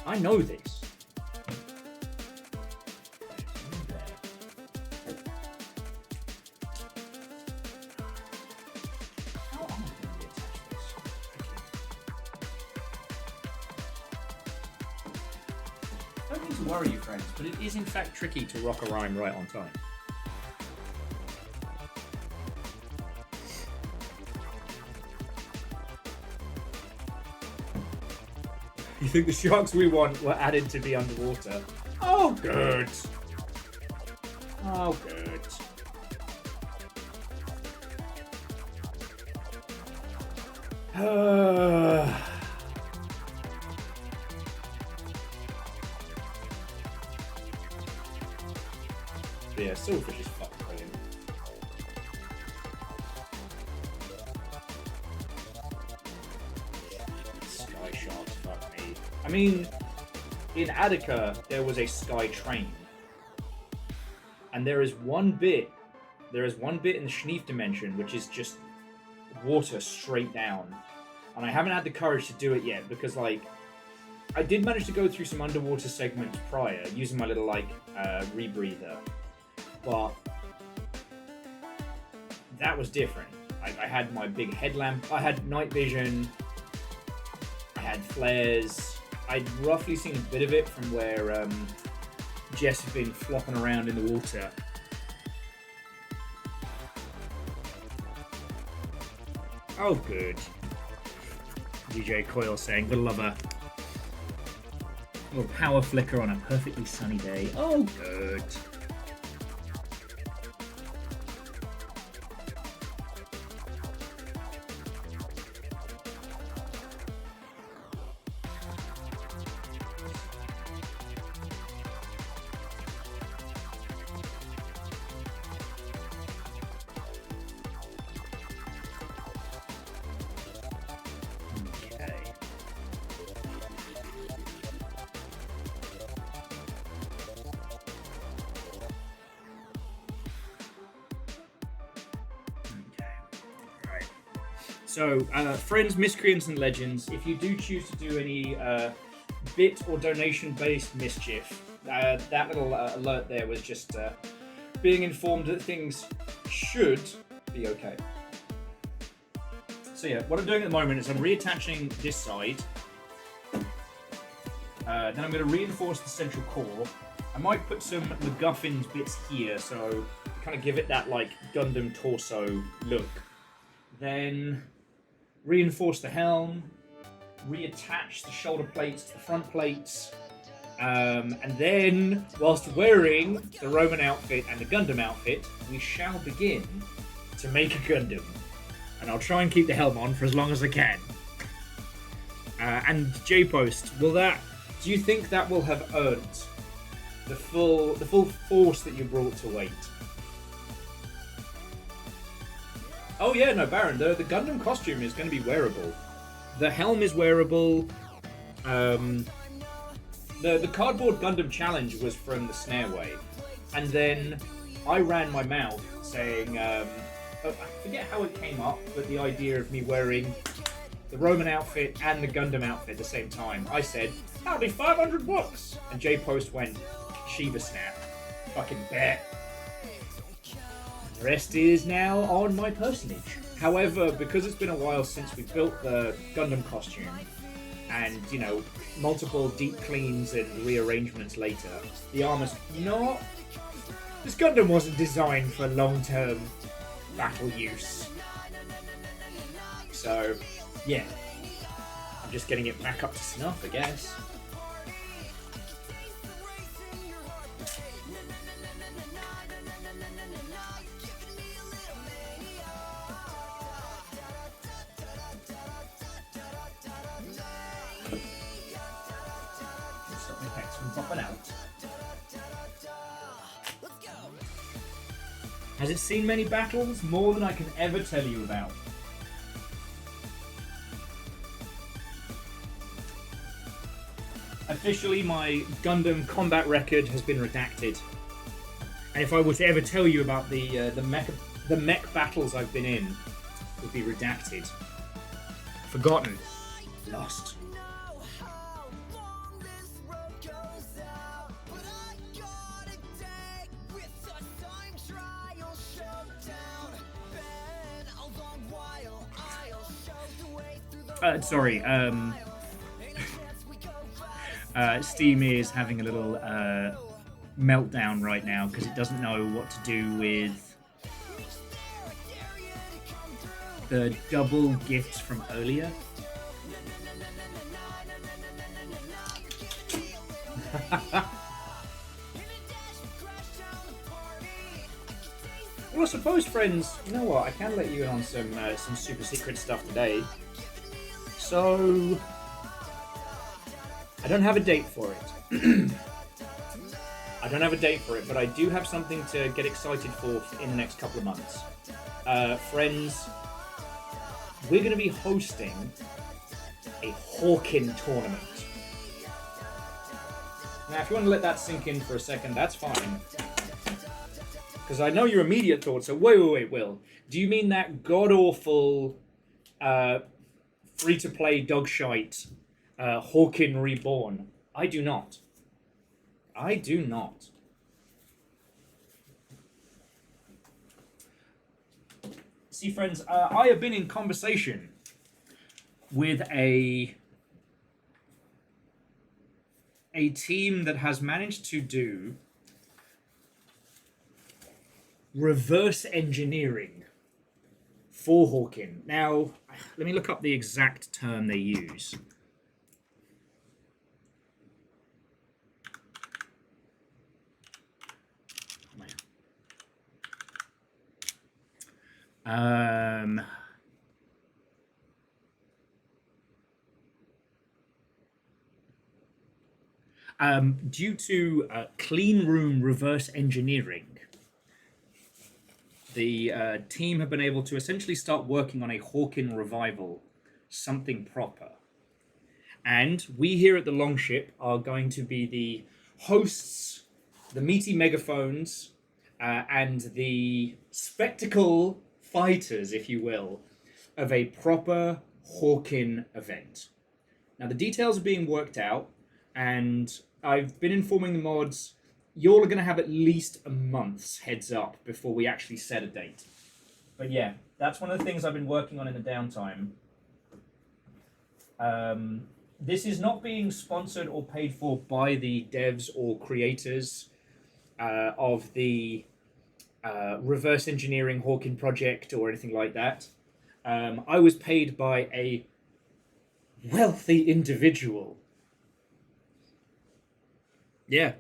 I know this. Don't need to worry you, friends, but it is in fact tricky to rock a rhyme right on time. You think the sharks we want were added to be underwater? Oh, good. Oh, good. Yeah, silverfish is fucking brilliant. Sky sharks, fuck me. I mean, in Attica, there was a sky train. And there is one bit in the Schneef dimension which is just water straight down. And I haven't had the courage to do it yet because, like, I did manage to go through some underwater segments prior using my little, like, rebreather. But that was different. I had my big headlamp, I had night vision, I had flares. I'd roughly seen a bit of it from where Jess had been flopping around in the water. Oh, good. DJ Coyle saying, "Good lover." A little power flicker on a perfectly sunny day. Oh, good. So, friends, miscreants, and legends, if you do choose to do any bit or donation-based mischief, that little alert there was just being informed that things should be okay. So yeah, what I'm doing at the moment is I'm reattaching this side. Then I'm going to reinforce the central core. I might put some MacGuffins bits here, so kind of give it that like Gundam torso look. Then reinforce the helm, reattach the shoulder plates to the front plates, and then, whilst wearing the Roman outfit and the Gundam outfit, we shall begin to make a Gundam. And I'll try and keep the helm on for as long as I can. And J-Post, do you think that will have earned the full force that you brought to weight? Oh yeah, no, Baron, the Gundam costume is going to be wearable. The helm is wearable. The cardboard Gundam challenge was from the Snare Wave. And then I ran my mouth saying, I forget how it came up, but the idea of me wearing the Roman outfit and the Gundam outfit at the same time. I said, that'll be 500 bucks. And J-Post went, Shiva snap. Fucking bet. The rest is now on my personage. However, because it's been a while since we built the Gundam costume, and, you know, multiple deep cleans and rearrangements later, the armor's not... This Gundam wasn't designed for long-term battle use. So, yeah. I'm just getting it back up to snuff, I guess. Stop the effects from dropping out. Has it seen many battles? More than I can ever tell you about. Officially, my Gundam combat record has been redacted. And if I were to ever tell you about the mech battles I've been in, it would be redacted. Forgotten. Lost. Sorry, Steam is having a little meltdown right now because it doesn't know what to do with the double gifts from earlier. Well, I suppose, friends, you know what? I can let you in on some super secret stuff today. So, I don't have a date for it. I don't have a date for it, but I do have something to get excited for in the next couple of months. Friends, we're going to be hosting a Hawkin tournament. Now, if you want to let that sink in for a second, that's fine. Because I know your immediate thoughts are, wait, Will. Do you mean that god-awful, free-to-play dogshite Hawkin Reborn? I do not. I do not. See, friends, I have been in conversation with a team that has managed to do reverse engineering for Hawkin. Now, let me look up the exact term they use. Due to clean room reverse engineering, the team have been able to essentially start working on a Hawkin revival, something proper. And we here at the Longship are going to be the hosts, the meaty megaphones, and the spectacle fighters, if you will, of a proper Hawkin event. Now, the details are being worked out, and I've been informing the mods, you're going to have at least a month's heads up before we actually set a date. But yeah, that's one of the things I've been working on in the downtime. This is not being sponsored or paid for by the devs or creators of the reverse engineering Hawkin project or anything like that. I was paid by a wealthy individual. Yeah.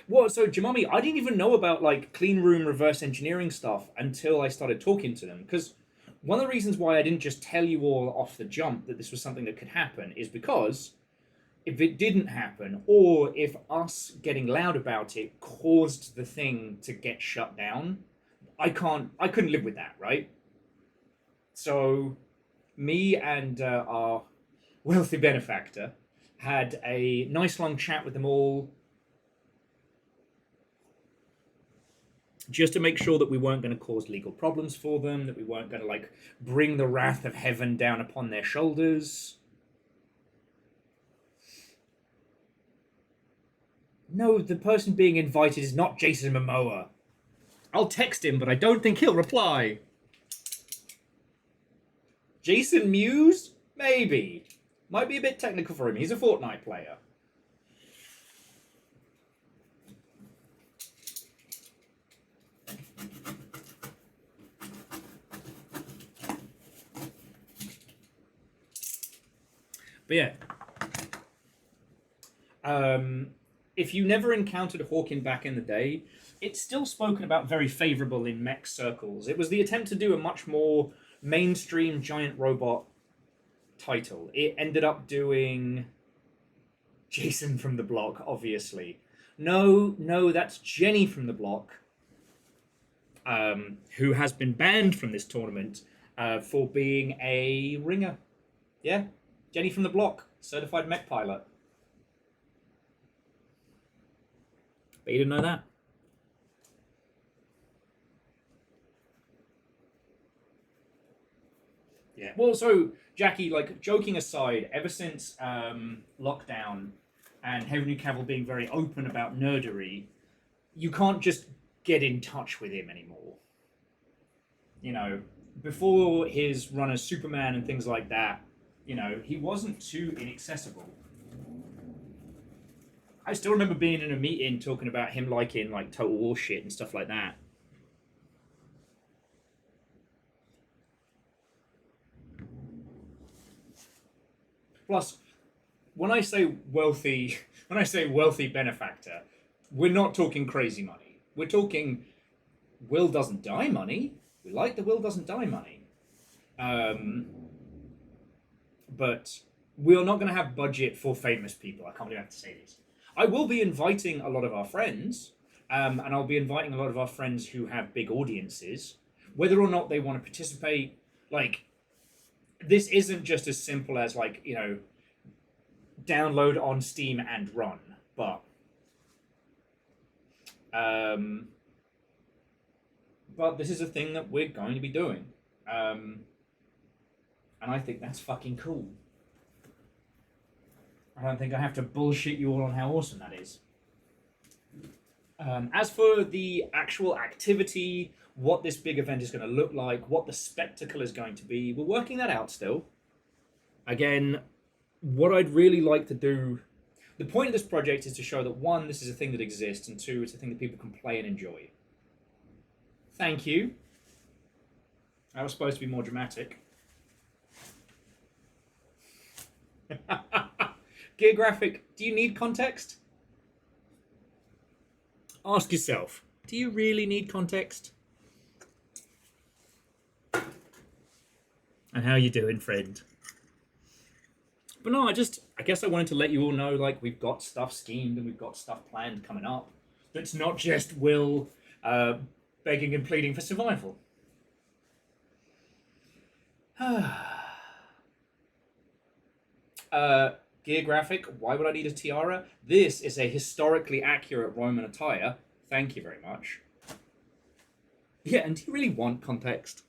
Well, so Jamami, I didn't even know about like clean room reverse engineering stuff until I started talking to them. Because one of the reasons why I didn't just tell you all off the jump that this was something that could happen is because if it didn't happen, or if us getting loud about it caused the thing to get shut down, I couldn't live with that, right? So me and our wealthy benefactor had a nice long chat with them all, just to make sure that we weren't going to cause legal problems for them, that we weren't going to like bring the wrath of heaven down upon their shoulders. No, the person being invited is not Jason Momoa. I'll text him, but I don't think he'll reply. Jason Mewes? Maybe. Might be a bit technical for him. He's a Fortnite player. But yeah. If you never encountered Hawkin back in the day, it's still spoken about very favorable in mech circles. It was the attempt to do a much more mainstream giant robot title. It ended up doing Jason from the Block, obviously. No, that's Jenny from the Block, who has been banned from this tournament for being a ringer. Yeah, Jenny from the Block, certified mech pilot. But you didn't know that. Yeah. Well, so Jackie, like, joking aside, ever since lockdown and Henry Cavill being very open about nerdery, you can't just get in touch with him anymore. You know, before his run as Superman and things like that, you know, he wasn't too inaccessible. I still remember being in a meeting talking about him liking like Total War shit and stuff like that. Plus, when I say wealthy benefactor, we're not talking crazy money. We're talking Will doesn't die money. We like the Will doesn't die money. But we're not going to have budget for famous people. I can't believe I have to say this. I will be inviting a lot of our friends, and I'll be inviting a lot of our friends who have big audiences, whether or not they want to participate. Like, this isn't just as simple as, like, you know, download on Steam and run, but this is a thing that we're going to be doing, and I think that's fucking cool. I don't think I have to bullshit you all on how awesome that is. As for the actual activity, what this big event is going to look like, what the spectacle is going to be, we're working that out still. Again, what I'd really like to do... The point of this project is to show that, one, this is a thing that exists, and two, it's a thing that people can play and enjoy. Thank you. That was supposed to be more dramatic. Geographic, do you need context? Ask yourself, do you really need context? And how you doing, friend? But no, I guess I wanted to let you all know, like, we've got stuff schemed and we've got stuff planned coming up. It's not just Will begging and pleading for survival. Geographic, why would I need a tiara? This is a historically accurate Roman attire. Thank you very much. Yeah, and do you really want context?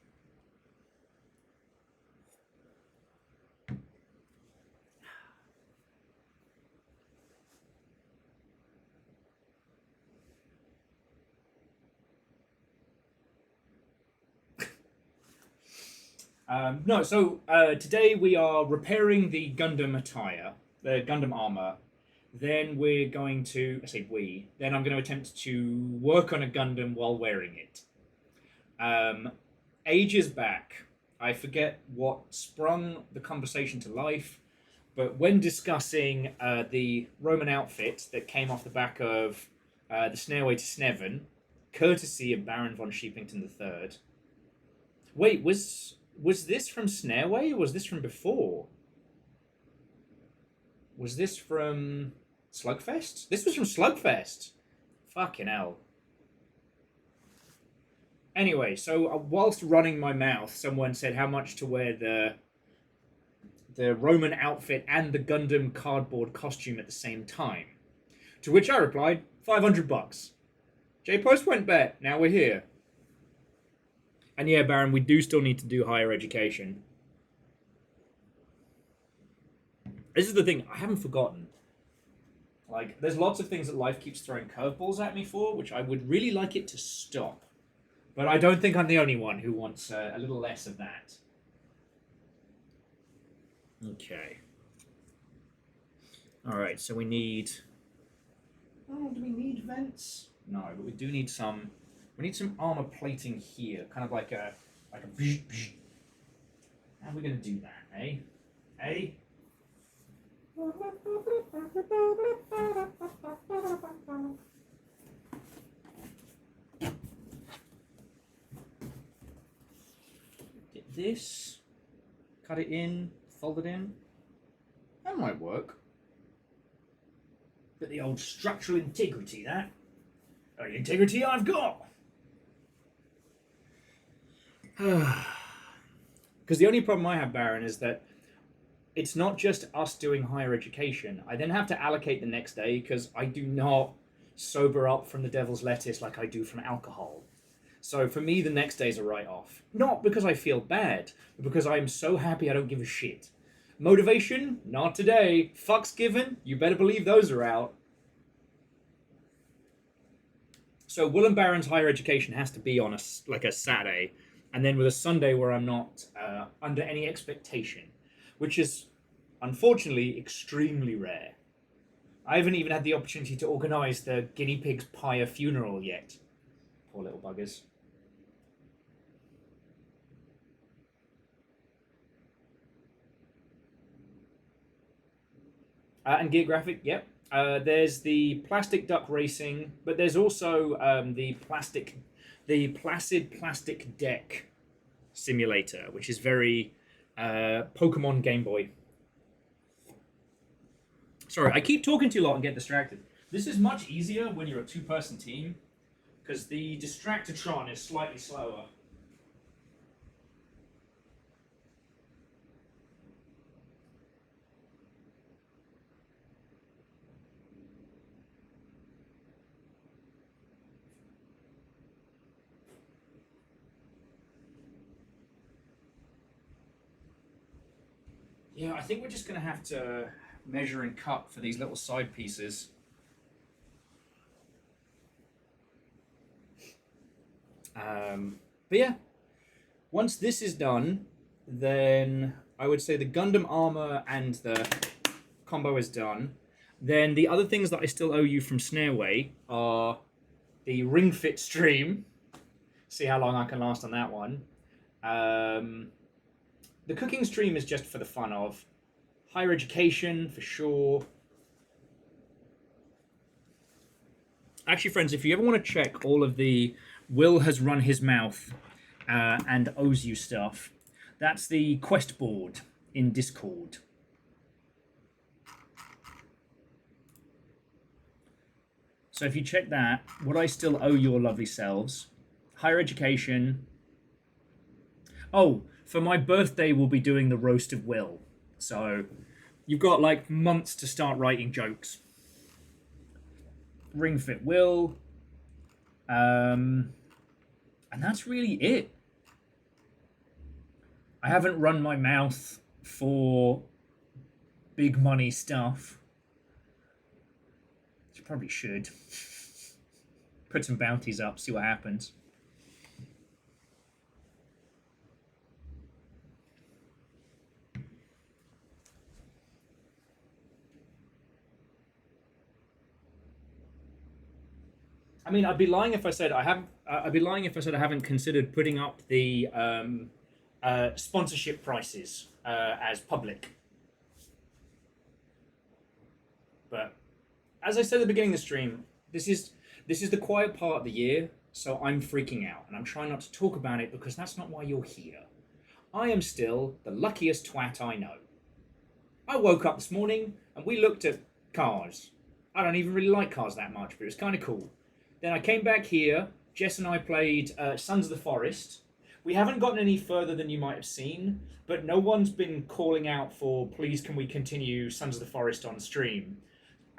No, so today we are repairing the Gundam attire, the Gundam armor. Then we're going to, then I'm going to attempt to work on a Gundam while wearing it. Ages back, I forget what sprung the conversation to life, but when discussing the Roman outfit that came off the back of the Stairway to Sneven, courtesy of Baron von Sheepington III. Wait, was this from Snareway or was this from before? Was this from Slugfest? This was from Slugfest. Fucking hell. Anyway, so whilst running my mouth, someone said how much to wear the Roman outfit and the Gundam cardboard costume at the same time. To which I replied, $500. J-Post went bet. Now we're here. And yeah, Baron, we do still need to do higher education. This is the thing, I haven't forgotten. Like, there's lots of things that life keeps throwing curveballs at me for, which I would really like it to stop. But I don't think I'm the only one who wants a little less of that. Okay. Alright, so we need... Oh, do we need vents? No, but we do need some... We need some armor plating here, kind of like a bzz, bzz. How are we going to do that, eh? Eh? Get this, cut it in, fold it in. That might work. Got the old structural integrity, that. Oh, the integrity I've got. Because the only problem I have, Baron, is that it's not just us doing higher education. I then have to allocate the next day because I do not sober up from the devil's lettuce like I do from alcohol. So for me, the next day's a write-off. Not because I feel bad, but because I'm so happy I don't give a shit. Motivation? Not today. Fucks given? You better believe those are out. So Will and Baron's higher education has to be on a Saturday, and then with a Sunday where I'm not under any expectation, which is unfortunately extremely rare. I haven't even had the opportunity to organise the guinea pig's pyre funeral yet. Poor little buggers. And Gear Graphic, yep. There's the plastic duck racing, but there's also the placid plastic deck simulator, which is very Pokemon Game Boy. Sorry, I keep talking too long and get distracted. This is much easier when you're a two-person team, because the Distractatron is slightly slower. Yeah, I think we're just going to have to measure and cut for these little side pieces. But yeah, once this is done, then I would say the Gundam armor and the combo is done. Then the other things that I still owe you from Snareway are the Ring Fit stream. See how long I can last on that one. The cooking stream is just for the fun of. Higher education, for sure. Actually, friends, if you ever want to check all of the Will has run his mouth and owes you stuff, that's the quest board in Discord. So if you check that, what I still owe your lovely selves, higher education. Oh, for my birthday, we'll be doing the roast of Will. So you've got like months to start writing jokes. Ring Fit Will. And that's really it. I haven't run my mouth for big money stuff. I probably should. Put some bounties up, see what happens. I mean, I'd be lying if I said I haven't. I'd be lying if I said I haven't considered putting up the sponsorship prices as public. But as I said at the beginning of the stream, this is the quiet part of the year, so I'm freaking out, and I'm trying not to talk about it because that's not why you're here. I am still the luckiest twat I know. I woke up this morning and we looked at cars. I don't even really like cars that much, but it was kind of cool. Then I came back here. Jess and I played Sons of the Forest. We haven't gotten any further than you might have seen, but no one's been calling out for, please can we continue Sons of the Forest on stream?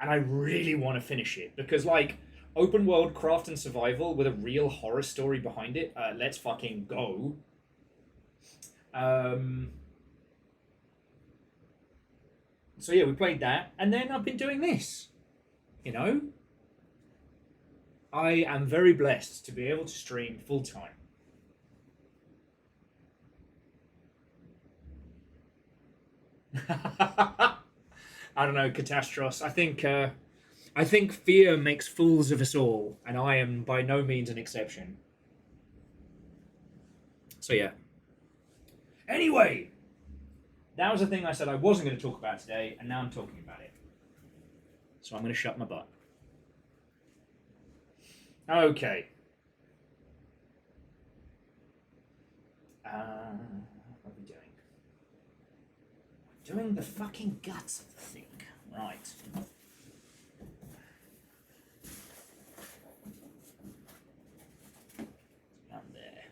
And I really want to finish it, because like, open world craft and survival with a real horror story behind it, let's fucking go. So yeah, we played that, and then I've been doing this, you know? I am very blessed to be able to stream full time. I don't know, Catastros. I think fear makes fools of us all, and I am by no means an exception. So yeah. Anyway, That was the thing I said I wasn't going to talk about today, and now I'm talking about it. So I'm going to shut my butt. Okay. What are we doing? We're doing the fucking guts of the thing. Right. Down there.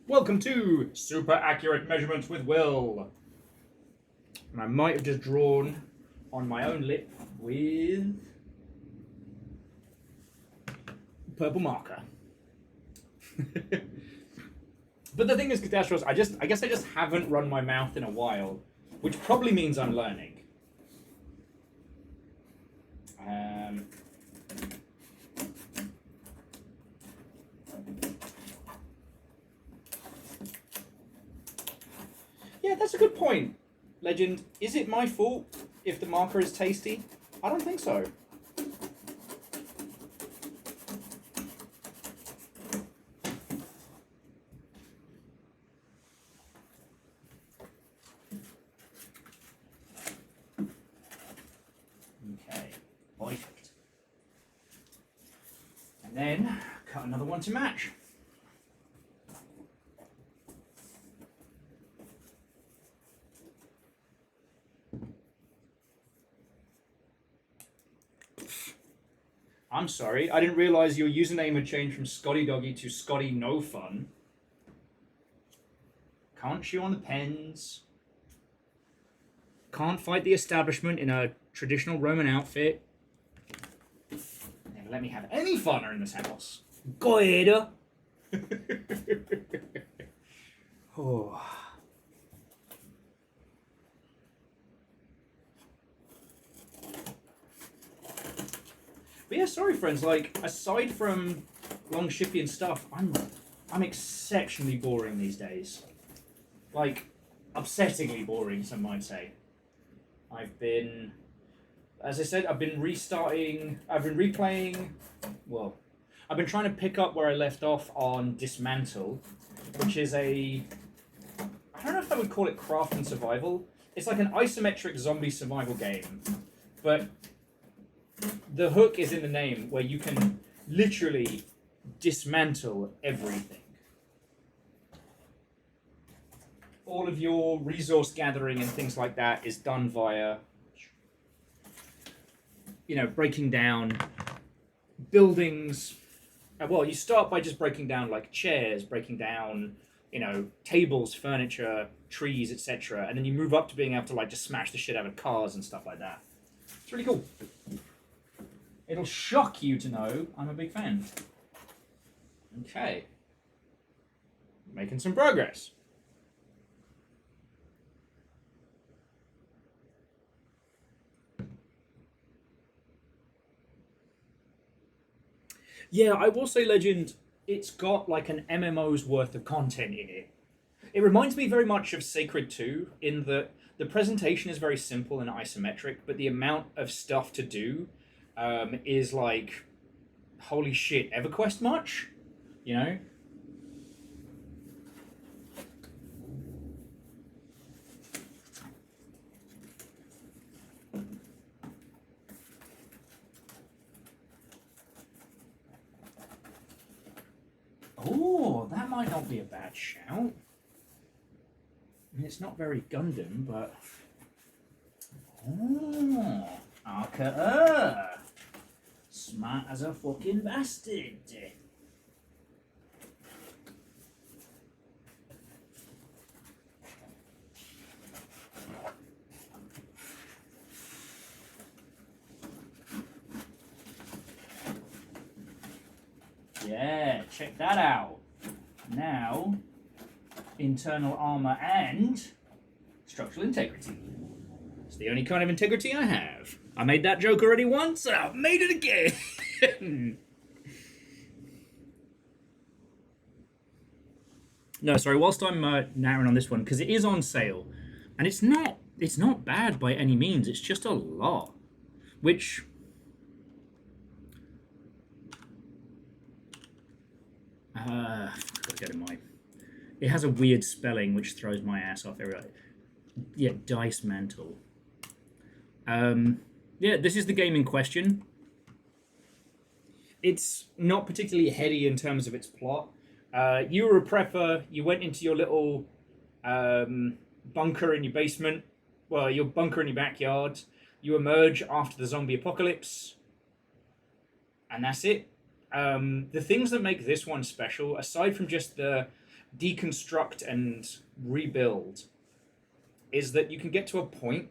Welcome to Super Accurate Measurements with Will. And I might have just drawn on my own lip with purple marker. But the thing is, Catastrophe, I guess I just haven't run my mouth in a while, which probably means I'm learning. Yeah, that's a good point, Legend. Is it my fault if the marker is tasty? I don't think so. Okay, perfect. And then cut another one to match. I'm sorry, I didn't realise your username had changed from Scotty Doggy to Scotty No Fun. Can't chew on the pens. Can't fight the establishment in a traditional Roman outfit. Never let me have any fun in this house. Go ahead. Oh. But yeah, sorry friends, like, aside from long shippy and stuff, I'm exceptionally boring these days. Like, upsettingly boring, some might say. I've been, as I said, I've been replaying, well, I've been trying to pick up where I left off on Dismantle, which is I don't know if I would call it craft and survival. It's like an isometric zombie survival game, but the hook is in the name, where you can literally dismantle everything. All of your resource gathering and things like that is done via, you know, breaking down buildings. Well, you start by just breaking down like chairs, breaking down, you know, tables, furniture, trees, etc. And then you move up to being able to like just smash the shit out of cars and stuff like that. It's really cool. It'll shock you to know I'm a big fan. Okay. Making some progress. Yeah, I will say, Legend, it's got like an MMO's worth of content in it. It reminds me very much of Sacred 2 in that the presentation is very simple and isometric, but the amount of stuff to do is like, holy shit, EverQuest much? You know? Oh, that might not be a bad shout. I mean, it's not very Gundam, but... Oh, Arca. Smart as a fucking bastard. Yeah, check that out. Now, internal armor and structural integrity. It's the only kind of integrity I have. I made that joke already once, and I've made it again. No, sorry. Whilst I'm narrowing on this one, because it is on sale, and it's not bad by any means. It's just a lot, which I've got to go to my. It has a weird spelling which throws my ass off every. Yeah, Dice Mantle. Yeah, this is the game in question. It's not particularly heady in terms of its plot. You were a prepper. You went into your little bunker in your basement. Well, your bunker in your backyard. You emerge after the zombie apocalypse. And that's it. The things that make this one special, aside from just the deconstruct and rebuild, is that you can get to a point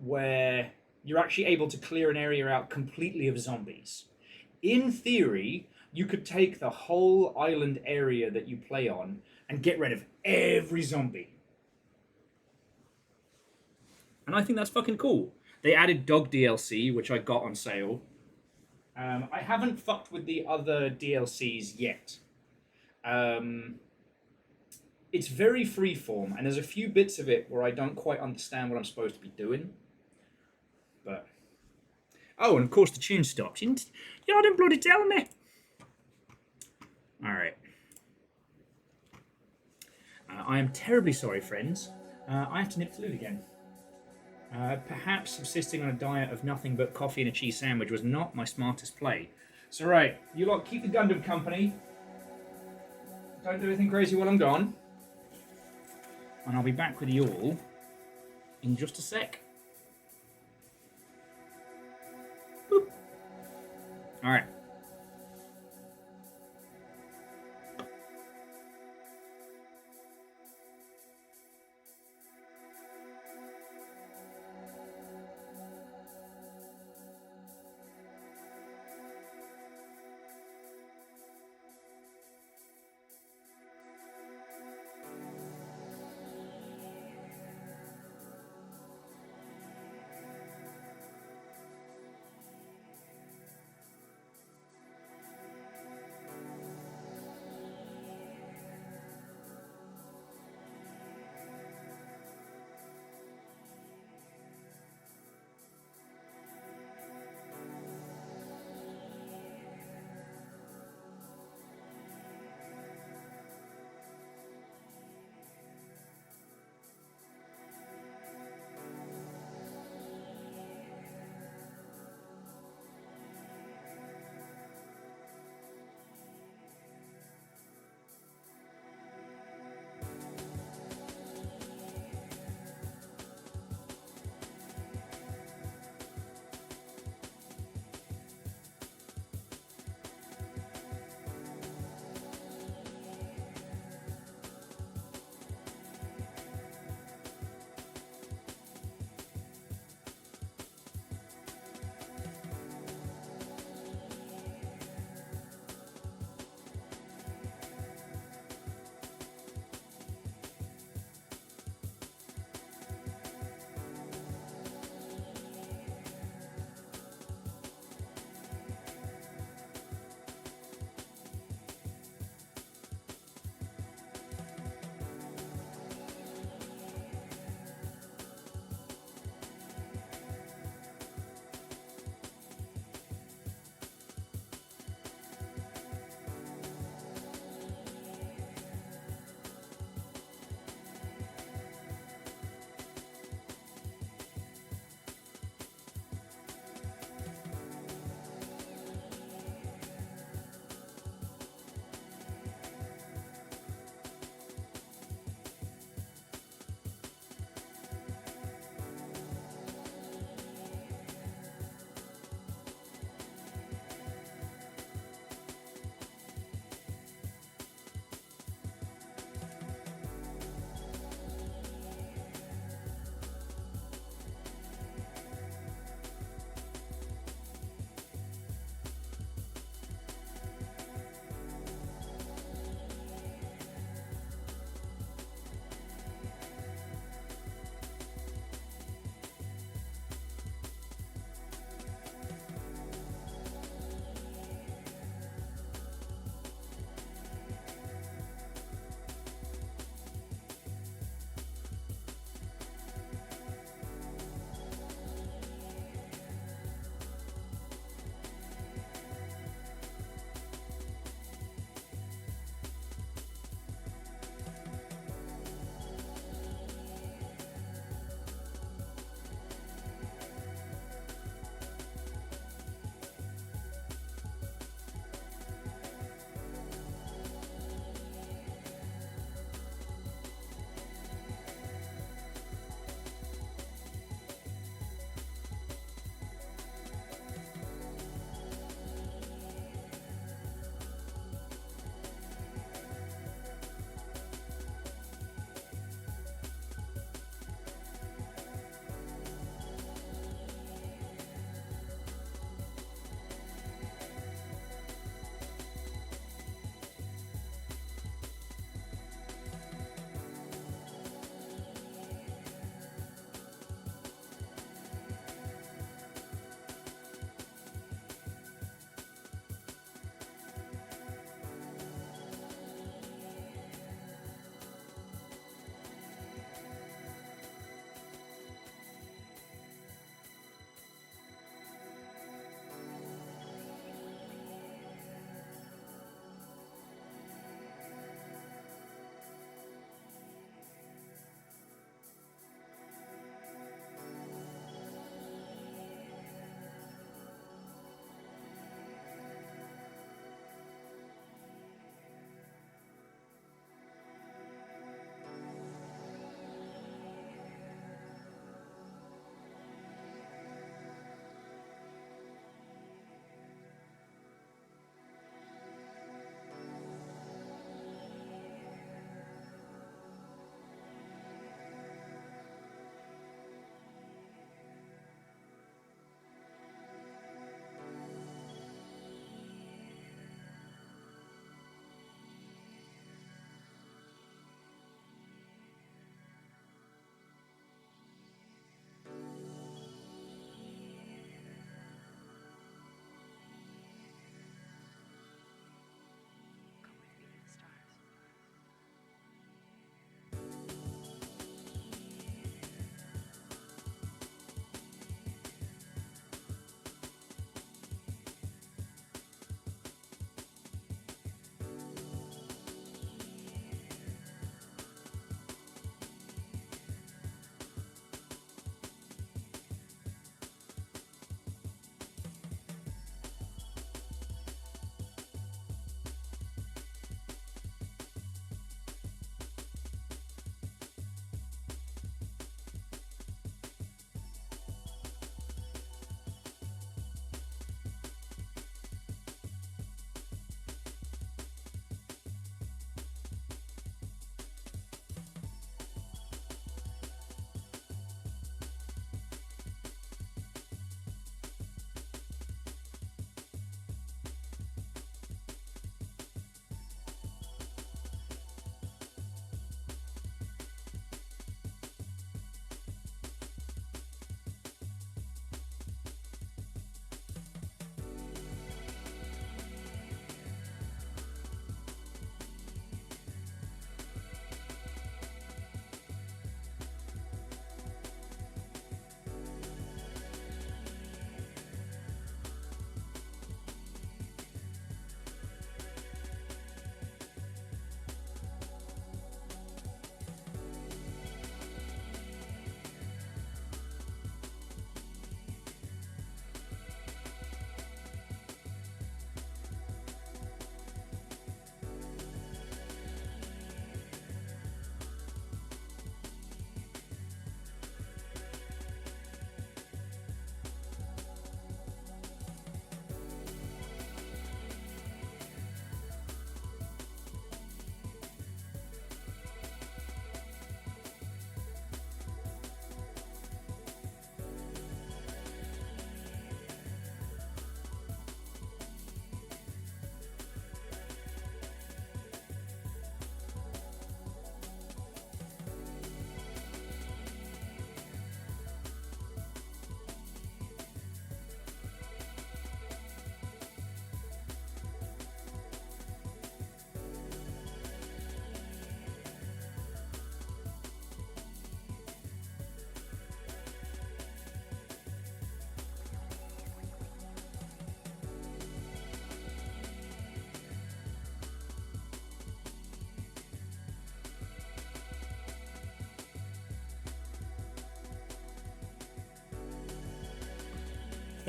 where you're actually able to clear an area out completely of zombies. In theory, you could take the whole island area that you play on and get rid of every zombie. And I think that's fucking cool. They added dog DLC, which I got on sale. I haven't fucked with the other DLCs yet. It's very freeform, and there's a few bits of it where I don't quite understand what I'm supposed to be doing. But oh, and of course the tune stopped. You didn't bloody tell me. All right. I am terribly sorry, friends. I have to nip fluid again. Perhaps subsisting on a diet of nothing but coffee and a cheese sandwich was not my smartest play. So right, you lot keep the Gundam company. Don't do anything crazy while I'm gone. And I'll be back with you all in just a sec. Boop. All right.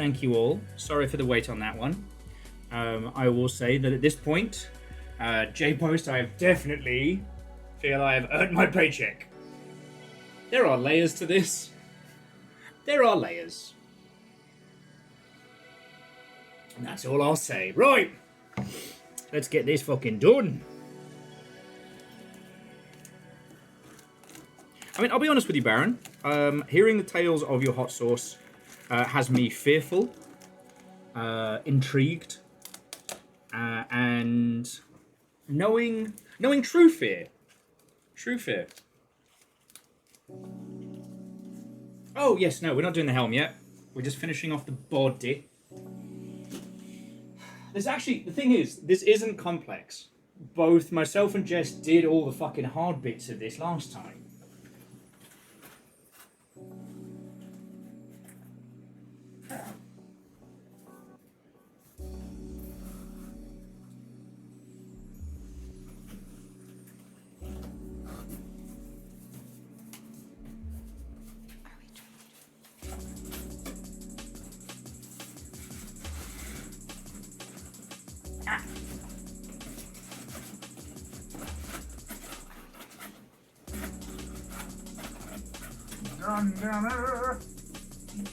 Thank you all. Sorry for the wait on that one. I will say that at this point, J-Post, I have definitely feel I have earned my paycheck. There are layers to this. There are layers. And that's all I'll say. Right. Let's get this fucking done. I mean, I'll be honest with you, Baron. Hearing the tales of your hot sauce has me fearful, intrigued, and knowing true fear. True fear. Oh, yes, no, we're not doing the helm yet. We're just finishing off the body. There's actually, the thing is, this isn't complex. Both myself and Jess did all the fucking hard bits of this last time.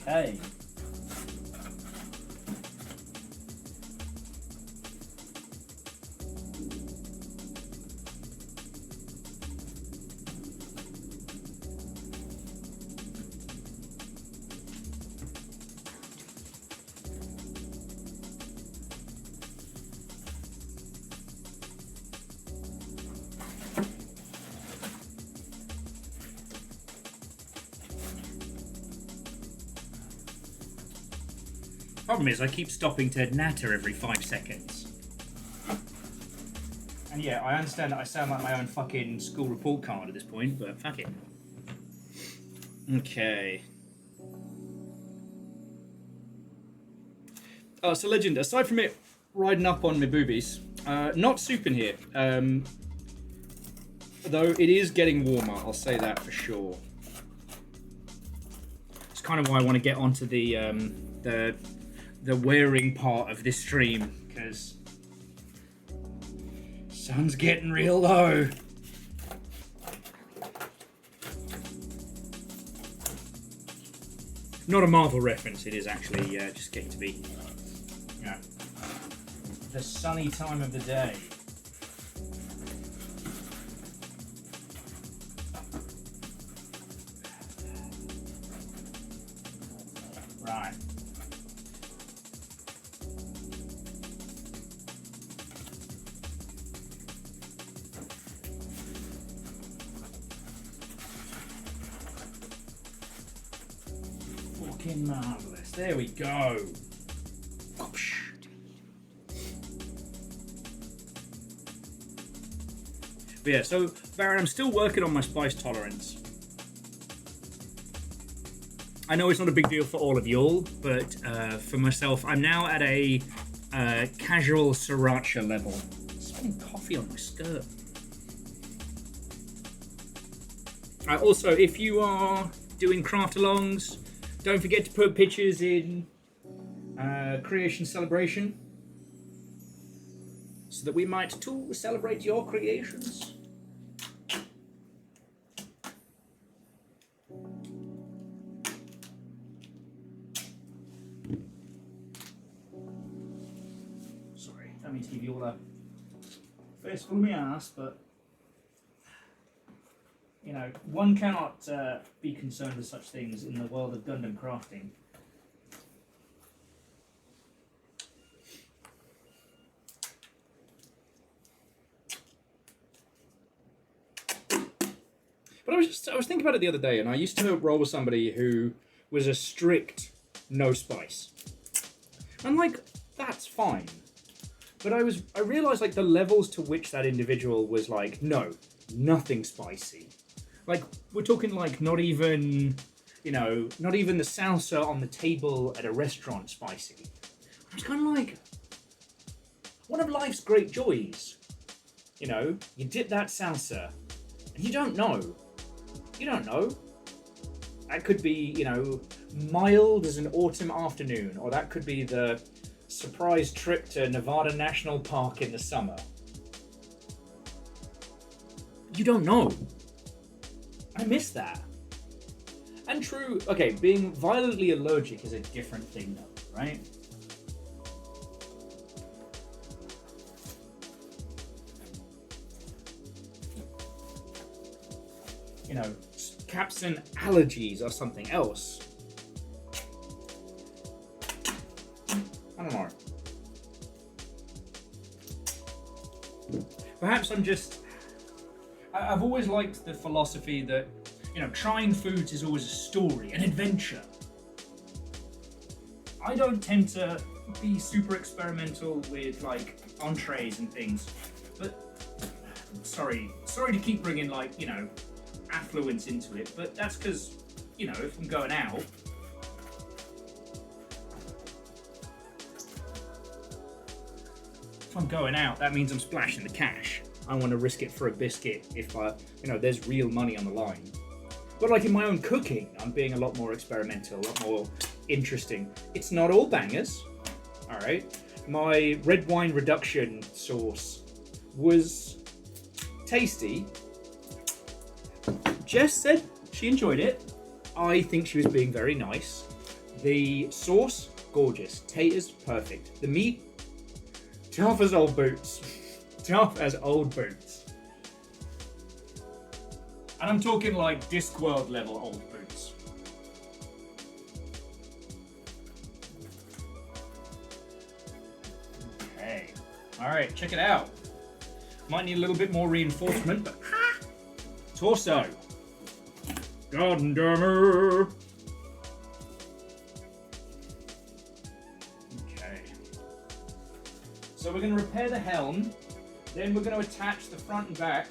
Okay. Problem is, I keep stopping to natter every 5 seconds. And yeah, I understand that I sound like my own fucking school report card at this point, but fuck it. Okay. Oh, so Legend, aside from it riding up on my boobies, not soup in here. Though it is getting warmer, I'll say that for sure. It's kind of why I want to get onto the wearing part of this stream, because sun's getting real low. Not a Marvel reference, it is actually just getting to be, you know, the sunny time of the day. Right. Fucking marvellous. There we go. But yeah, so Baron, I'm still working on my spice tolerance. I know it's not a big deal for all of y'all, but for myself, I'm now at a casual sriracha level. Spilling coffee on my skirt. Also, if you are doing craft-alongs, don't forget to put pictures in Creation Celebration, so that we might too celebrate your creations. Sorry, don't mean to give you all a face full of my ass, but you know, one cannot be concerned with such things in the world of Gundam crafting. But I was thinking about it the other day, and I used to roll with somebody who was a strict no spice. And like, that's fine. But I realised like the levels to which that individual was like, no, nothing spicy. Like, we're talking like not even, you know, not even the salsa on the table at a restaurant spicy. I was kind of like, one of life's great joys. You know, you dip that salsa, and you don't know. You don't know. That could be, you know, mild as an autumn afternoon, or that could be the surprise trip to Nevada National Park in the summer. You don't know. I miss that. And true, okay, being violently allergic is a different thing though, right? You know, capsaicin allergies or something else. I don't know. Perhaps I've always liked the philosophy that, you know, trying foods is always a story, an adventure. I don't tend to be super experimental with, like, entrees and things, but sorry to keep bringing, like, you know, affluence into it, but that's because, you know, if I'm going out, that means I'm splashing the cash. I want to risk it for a biscuit if you know, there's real money on the line. But like in my own cooking, I'm being a lot more experimental, a lot more interesting. It's not all bangers, all right? My red wine reduction sauce was tasty. Jess said she enjoyed it. I think she was being very nice. The sauce, gorgeous. Taters, perfect. The meat, tough as old boots. Tough as old boots. And I'm talking like Discworld level old boots. Okay. Alright, check it out. Might need a little bit more reinforcement, but torso. Gundam². Okay. So we're going to repair the helm. Then we're going to attach the front and back.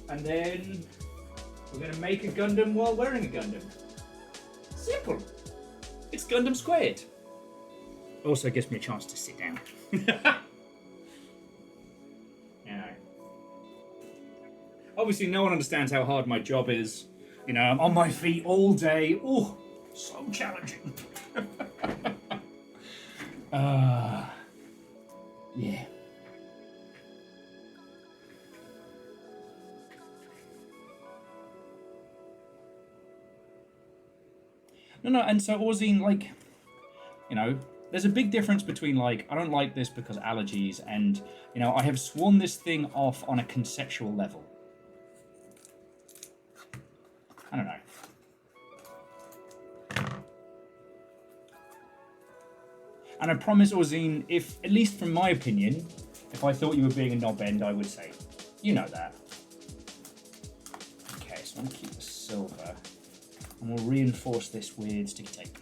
And then we're going to make a Gundam while wearing a Gundam. Simple. It's Gundam². Also gives me a chance to sit down. Yeah. Obviously, no one understands how hard my job is. You know, I'm on my feet all day. Oh, so challenging. Yeah. No, and so Orzine, like, you know, there's a big difference between, like, I don't like this because allergies, and, you know, I have sworn this thing off on a conceptual level. I don't know. And I promise, Orzine, if, at least from my opinion, if I thought you were being a knob end, I would say, you know that. Okay, so I'm going to keep the silver. And we'll reinforce this with sticky tape.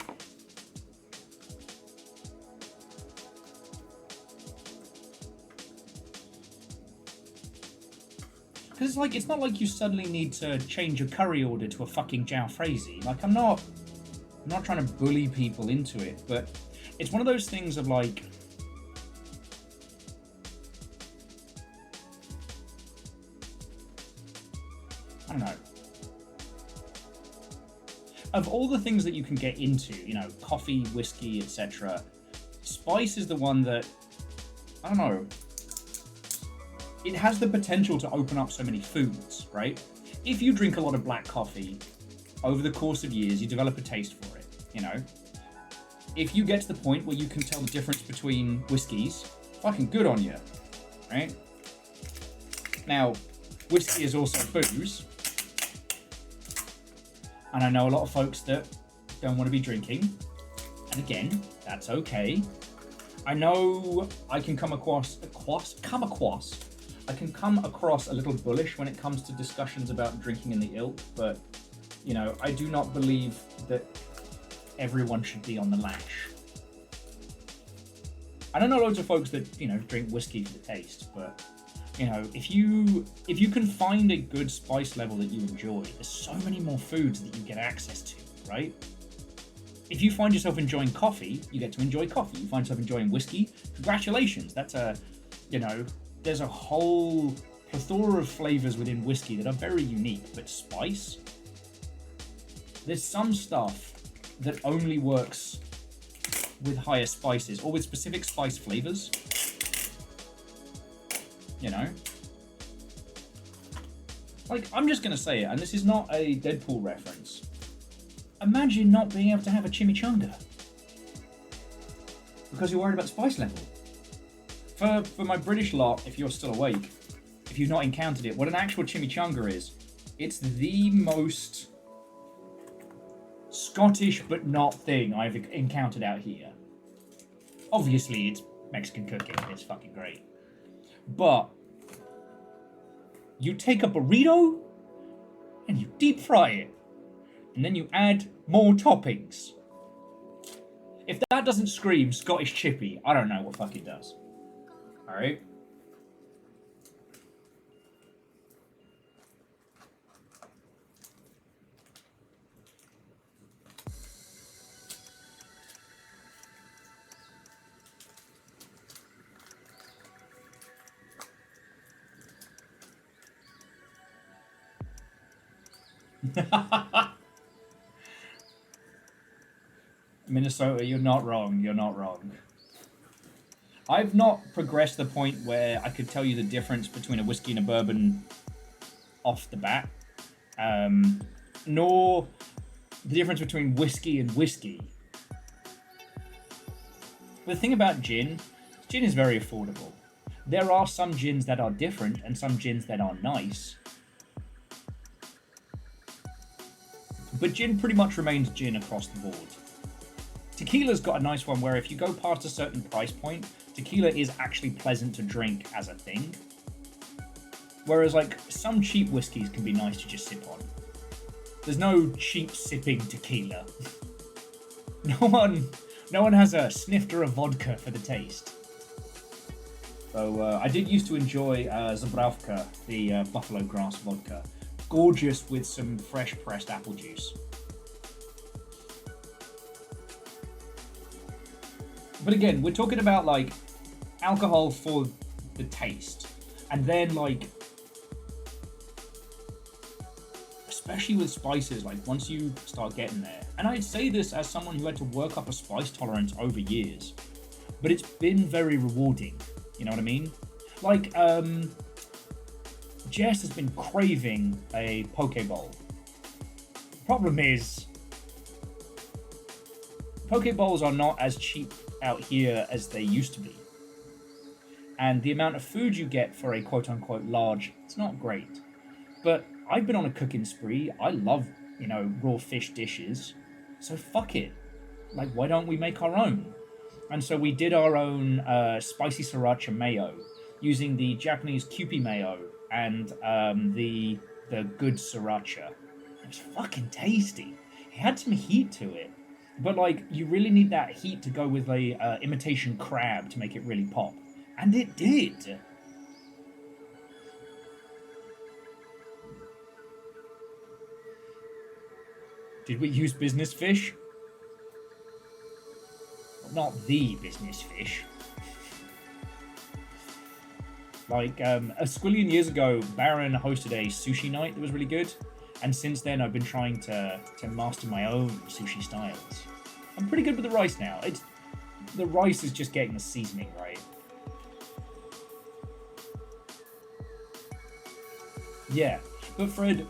Because it's like, it's not like you suddenly need to change your curry order to a fucking jalfrezi. Like, I'm not trying to bully people into it, but it's one of those things of like, I don't know. Of all the things that you can get into, you know, coffee, whiskey, etc., spice is the one that, I don't know, it has the potential to open up so many foods, right? If you drink a lot of black coffee, over the course of years, you develop a taste for it, you know? If you get to the point where you can tell the difference between whiskeys, fucking good on you, right? Now, whiskey is also booze, and I know a lot of folks that don't want to be drinking, and again, that's okay. I know I can come across a little bullish when it comes to discussions about drinking in the ilk, but, you know, I do not believe that everyone should be on the lash. I don't know loads of folks that, you know, drink whiskey for the taste, but, you know, if you can find a good spice level that you enjoy, there's so many more foods that you get access to, right? If you find yourself enjoying coffee, you get to enjoy coffee. You find yourself enjoying whiskey, congratulations. That's a, you know, there's a whole plethora of flavors within whiskey that are very unique, but spice, there's some stuff that only works with higher spices or with specific spice flavors. You know? Like, I'm just gonna say it, and this is not a Deadpool reference. Imagine not being able to have a chimichanga. Because you're worried about spice level. For my British lot, if you're still awake, if you've not encountered it, what an actual chimichanga is, it's the most Scottish but not thing I've encountered out here. Obviously, it's Mexican cooking. It's fucking great. But you take a burrito and you deep fry it. And then you add more toppings. If that doesn't scream Scottish chippy, I don't know what fucking does. Alright? Minnesota, you're not wrong. You're not wrong. I've not progressed the point where I could tell you the difference between a whiskey and a bourbon off the bat. Nor the difference between whiskey and whiskey. But the thing about gin is very affordable. There are some gins that are different and some gins that are nice. But gin pretty much remains gin across the board. Tequila's got a nice one where if you go past a certain price point, tequila is actually pleasant to drink as a thing. Whereas, like, some cheap whiskeys can be nice to just sip on. There's no cheap sipping tequila. No one has a snifter of vodka for the taste. So, I did used to enjoy Zabravka, the buffalo grass vodka. Gorgeous with some fresh pressed apple juice. But again, we're talking about, like, alcohol for the taste. And then, like, especially with spices, like, once you start getting there. And I'd say this as someone who had to work up a spice tolerance over years. But it's been very rewarding. You know what I mean? Like, Jess has been craving a poke bowl. Problem is, poke bowls are not as cheap out here as they used to be. And the amount of food you get for a quote-unquote large, it's not great. But I've been on a cooking spree. I love, you know, raw fish dishes. So fuck it. Like, why don't we make our own? And so we did our own spicy sriracha mayo using the Japanese Kewpie mayo and the good sriracha. It was fucking tasty. It had some heat to it. But, like, you really need that heat to go with a imitation crab to make it really pop. And it did. Did we use business fish? Not the business fish. Like, a squillion years ago, Baron hosted a sushi night that was really good. And since then, I've been trying to master my own sushi styles. I'm pretty good with the rice now. The rice is just getting the seasoning right. Yeah, but Fred,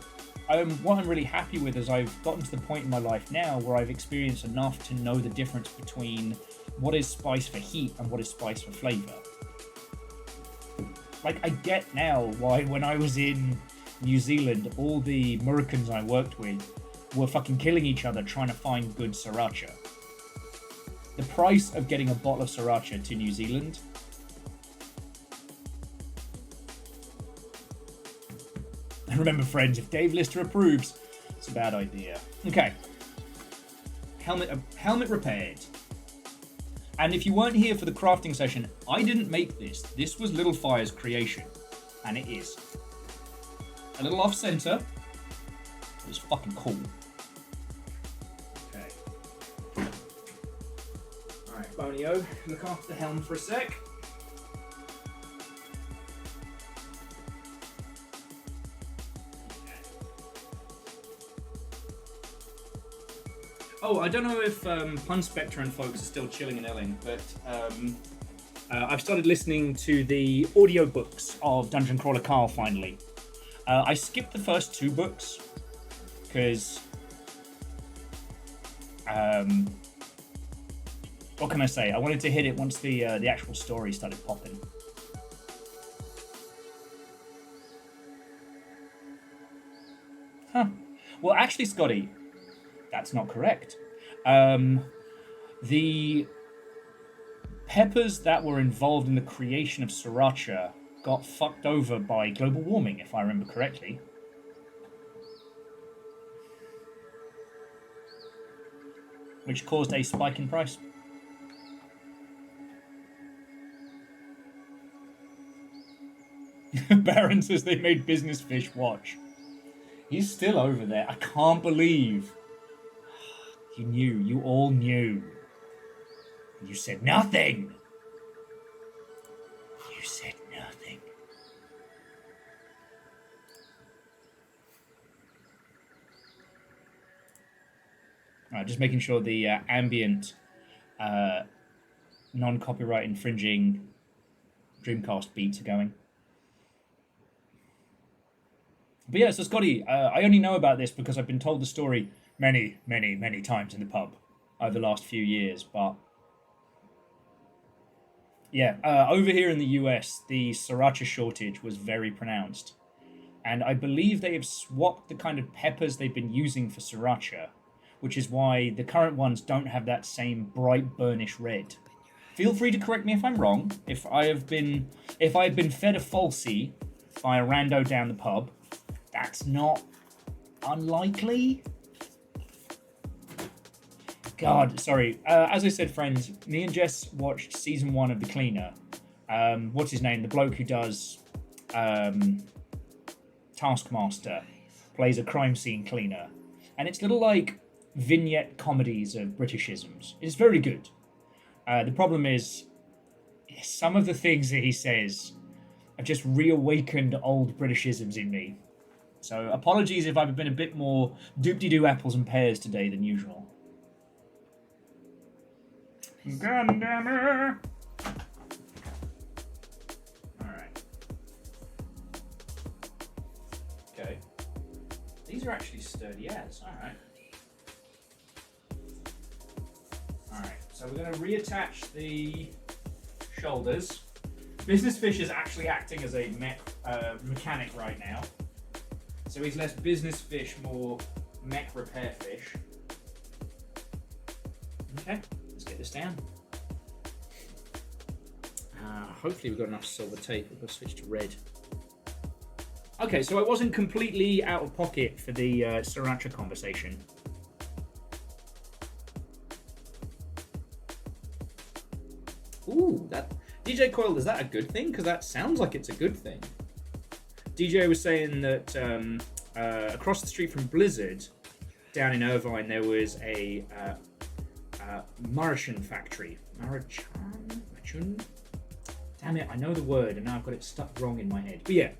what I'm really happy with is I've gotten to the point in my life now where I've experienced enough to know the difference between what is spice for heat and what is spice for flavor. Like, I get now why when I was in New Zealand, all the Murricans I worked with were fucking killing each other trying to find good sriracha. The price of getting a bottle of sriracha to New Zealand. And remember, friends, if Dave Lister approves, it's a bad idea. Okay. Helmet repaired. And if you weren't here for the crafting session, I didn't make this. This was Little Fire's creation. And it is. A little off-center. It was fucking cool. Okay. Alright, Bonio, look after the helm for a sec. Oh, I don't know if Pun Spectre and folks are still chilling and illing, but I've started listening to the audiobooks of Dungeon Crawler Carl finally. I skipped the first 2 books because what can I say? I wanted to hit it once the actual story started popping. Huh. Well, actually, Scotty, that's not correct. The peppers that were involved in the creation of sriracha got fucked over by global warming, if I remember correctly. Which caused a spike in price. Baron says they made Business Fish watch. He's still over there. I can't believe. You knew. You all knew. You said nothing. You said nothing. Alright, just making sure the ambient, non-copyright infringing Dreamcast beats are going. But yeah, so Scotty, I only know about this because I've been told the story many, many, many times in the pub over the last few years. But yeah, over here in the US, the sriracha shortage was very pronounced. And I believe they have swapped the kind of peppers they've been using for sriracha, which is why the current ones don't have that same bright burnish red. Feel free to correct me if I'm wrong. If I have been fed a falsie by a rando down the pub, that's not unlikely. God, sorry. As I said, friends, me and Jess watched season 1 of The Cleaner. What's his name? The bloke who does Taskmaster plays a crime scene cleaner, and it's little like vignette comedies of Britishisms. It's very good. The problem is some of the things that he says have just reawakened old Britishisms in me. So apologies if I've been a bit more doop-de-doo apples and pears today than usual. Gundam². Alright. Okay. These are actually sturdy as. Alright. Alright, so we're going to reattach the shoulders. Business Fish is actually acting as a mechanic right now. So he's less business fish, more mech repair fish. Okay, let's get this down. Hopefully we've got enough silver tape. We'll switch to red. Okay, so I wasn't completely out of pocket for the sriracha conversation. Ooh, that DJ Coil, is that a good thing? Because that sounds like it's a good thing. DJ was saying that across the street from Blizzard, down in Irvine, there was a Marichan factory. Marichan? Damn it, I know the word, and now I've got it stuck wrong in my head. But yeah,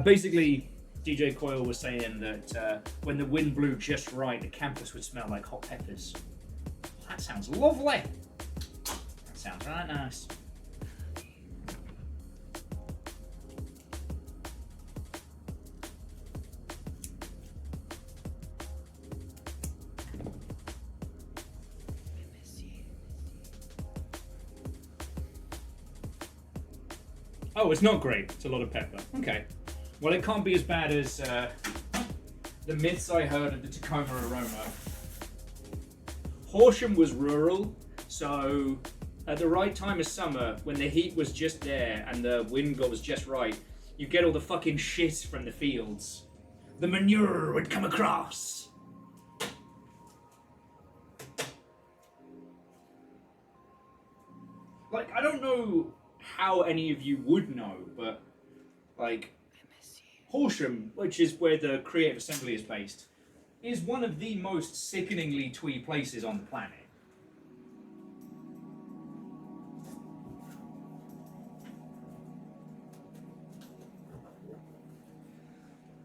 basically, DJ Coil was saying that when the wind blew just right, the campus would smell like hot peppers. That sounds lovely. That sounds right nice. Oh, it's not great. It's a lot of pepper. Okay. Well, it can't be as bad as the myths I heard of the Tacoma aroma. Horsham was rural, so at the right time of summer, when the heat was just there and the wind was just right, you get all the fucking shit from the fields. The manure would come across. Like, I don't know how any of you would know, but like Horsham, which is where the Creative Assembly is based, is one of the most sickeningly twee places on the planet.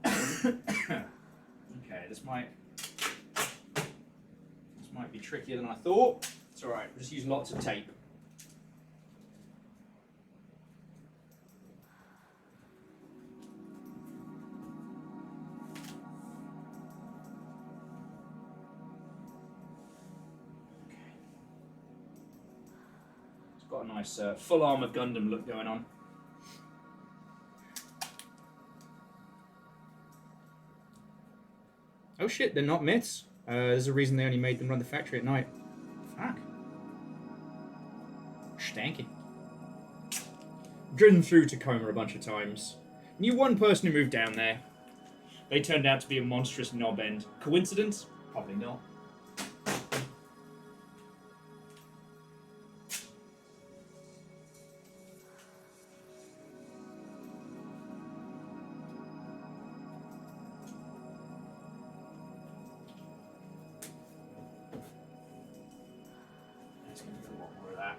Okay, this might be trickier than I thought. It's alright, we'll just use lots of tape. It's got a nice full armor Gundam look going on. Oh shit, they're not myths. There's a reason they only made them run the factory at night. Fuck. Stanky. Driven through Tacoma a bunch of times. Knew one person who moved down there. They turned out to be a monstrous knob end. Coincidence? Probably not. There's going to be a lot more of that.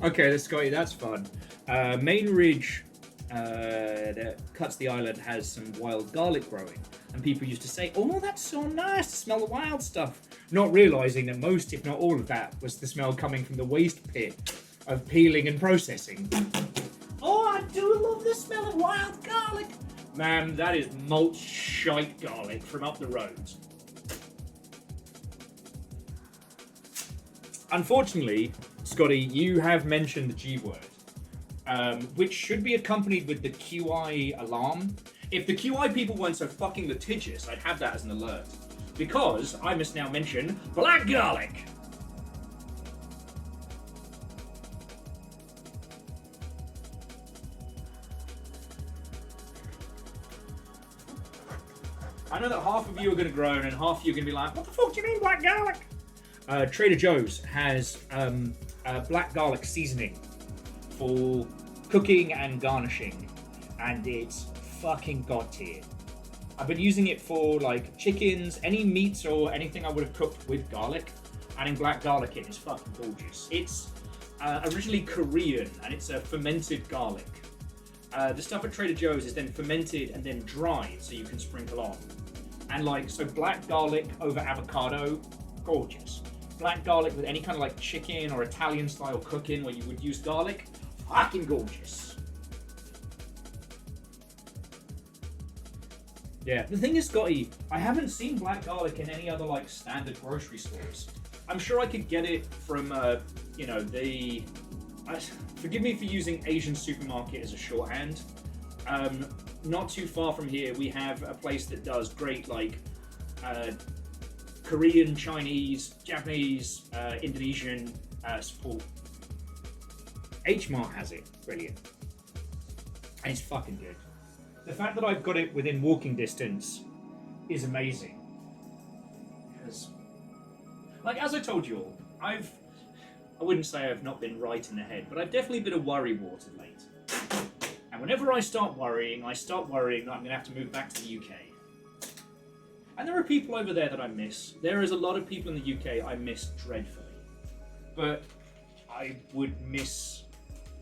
Okay, Scotty, that's fun. Main ridge that cuts the island has some wild garlic growing, and people used to say, "Oh, that's so nice to smell the wild stuff," not realizing that most, if not all of that, was the smell coming from the waste pit of peeling and processing. Oh, I do love the smell of wild garlic. Man, that is malt shite garlic from up the road. Unfortunately, Scotty, you have mentioned the G word, which should be accompanied with the QI alarm. If the QI people weren't so fucking litigious, I'd have that as an alert. Because I must now mention black garlic. I know that half of you are going to groan and half of you are going to be like, what the fuck do you mean black garlic? Trader Joe's has black garlic seasoning for cooking and garnishing, and it's fucking god tier. I've been using it for like chickens, any meats or anything I would have cooked with garlic. Adding black garlic in is fucking gorgeous. It's originally Korean, and it's a fermented garlic. The stuff at Trader Joe's is then fermented and then dried, so you can sprinkle on. And like, so black garlic over avocado, gorgeous. Black garlic with any kind of like chicken or Italian style cooking where you would use garlic, fucking gorgeous. Yeah, the thing is, Scotty, I haven't seen black garlic in any other like standard grocery stores. I'm sure I could get it from, you know, forgive me for using Asian supermarket as a shorthand. Not too far from here, we have a place that does great like Korean, Chinese, Japanese, Indonesian support. H-Mart has it. Brilliant. And it's fucking good. The fact that I've got it within walking distance is amazing. Because, like, as I told you all, I wouldn't say I've not been right in the head, but I've definitely been a worrywart of late. And whenever I start worrying that I'm going to have to move back to the UK. And there are people over there that I miss. There is a lot of people in the UK I miss dreadfully. But I would miss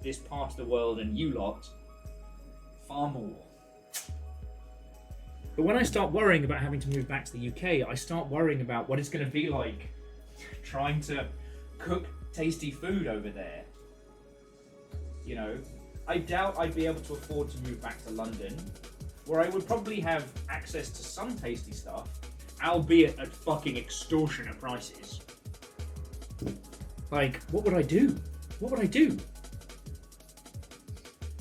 this part of the world and you lot far more. But when I start worrying about having to move back to the UK, I start worrying about what it's going to be like trying to cook tasty food over there. You know, I doubt I'd be able to afford to move back to London, where I would probably have access to some tasty stuff, albeit at fucking extortionate prices. Like, what would I do? What would I do?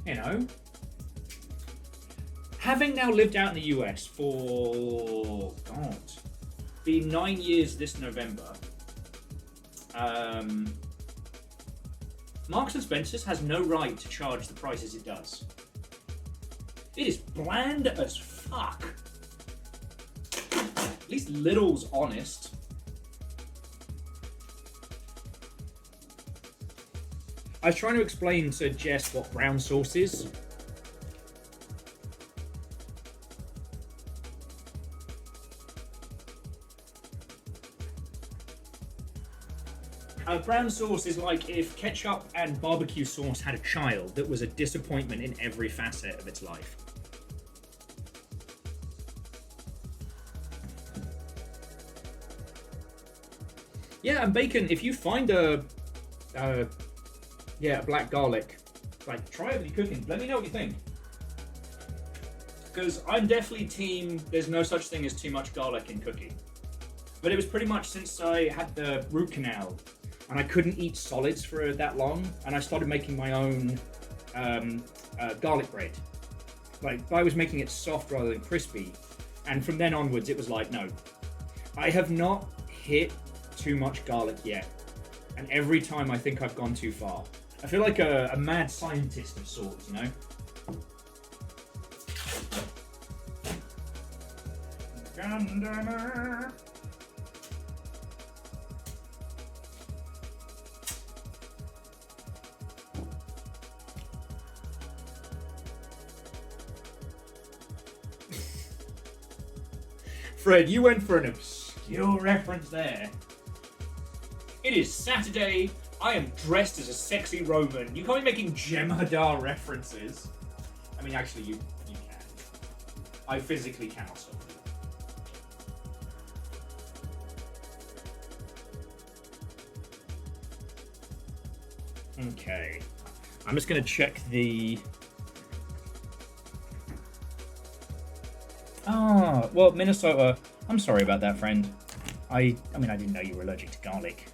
You know? Having now lived out in the US for, God, been 9 years this November, Marks & Spencer's has no right to charge the prices it does. It is bland as fuck. At least Lidl's honest. I was trying to explain to Jess what brown sauce is. Brown sauce is like if ketchup and barbecue sauce had a child that was a disappointment in every facet of its life. Yeah, and bacon, if you find a black garlic, like, try it with your cooking. Let me know what you think. Because I'm definitely team, there's no such thing as too much garlic in cooking. But it was pretty much since I had the root canal, and I couldn't eat solids for that long, and I started making my own garlic bread. Like, I was making it soft rather than crispy, and from then onwards it was like, no. I have not hit too much garlic yet, and every time I think I've gone too far. I feel like a mad scientist of sorts, you know? Gundam. Fred, you went for an obscure reference there. It is Saturday. I am dressed as a sexy Roman. You can't be making Jem'Hadar references. I mean, actually, you can. I physically cannot stop it. Okay. I'm just going to check the... Ah, well, Minnesota. I'm sorry about that, friend. I mean, I didn't know you were allergic to garlic.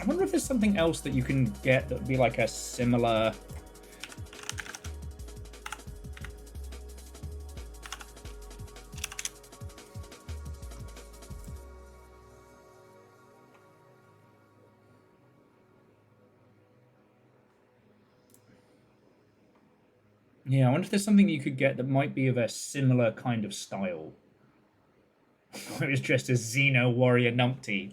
I wonder if there's something else that you can get that would be like a similar... Yeah, I wonder if there's something you could get that might be of a similar kind of style. I was dressed as Xeno Warrior Numpty.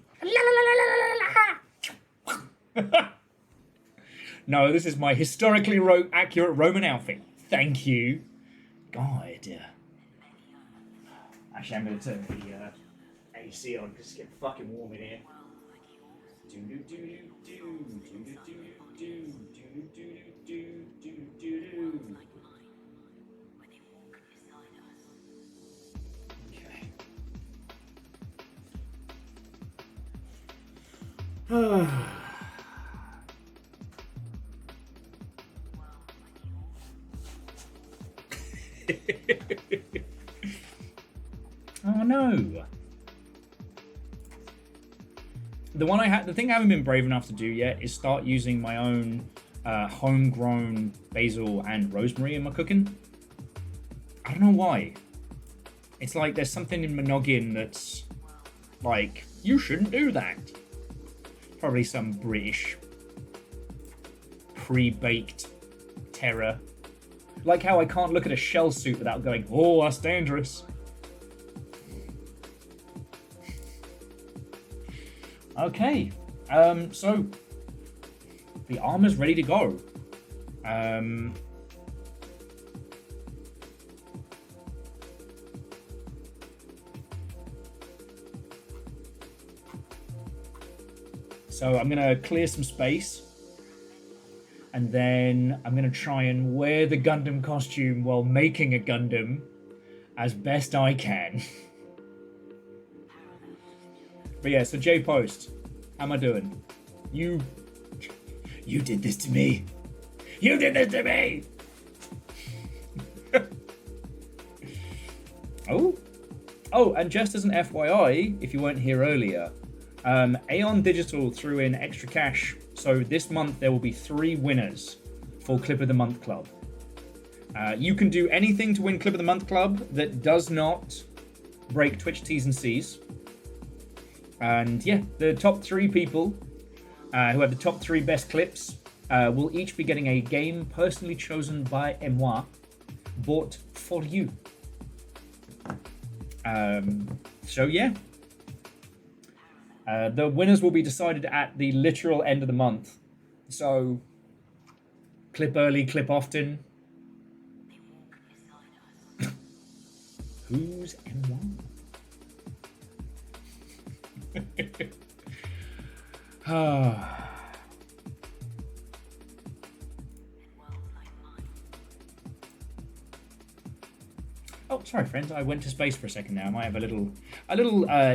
No, this is my historically accurate Roman outfit. Thank you. God. Actually, I'm going to turn the AC on because it's getting fucking warm in here. Okay. Oh no. The thing I haven't been brave enough to do yet is start using my own homegrown basil and rosemary in my cooking. I don't know why. It's like there's something in my noggin that's like, you shouldn't do that. Probably some British pre-baked terror. Like how I can't look at a shell suit without going, oh, that's dangerous. Okay, so the armor's ready to go. So I'm gonna clear some space, and then I'm gonna try and wear the Gundam costume while making a Gundam as best I can. But yeah, so J Post, how am I doing? You did this to me. You did this to me. Oh, and just as an FYI, if you weren't here earlier, Aeon Digital threw in extra cash. So this month there will be 3 winners for Clip of the Month Club. You can do anything to win Clip of the Month Club that does not break Twitch T's and C's. And yeah, the top 3 people who have the top 3 best clips will each be getting a game personally chosen by moi, bought for you. So yeah. The winners will be decided at the literal end of the month. So, clip early, clip often. Who's M1? Oh, sorry, friends. I went to space for a second now. I might have a little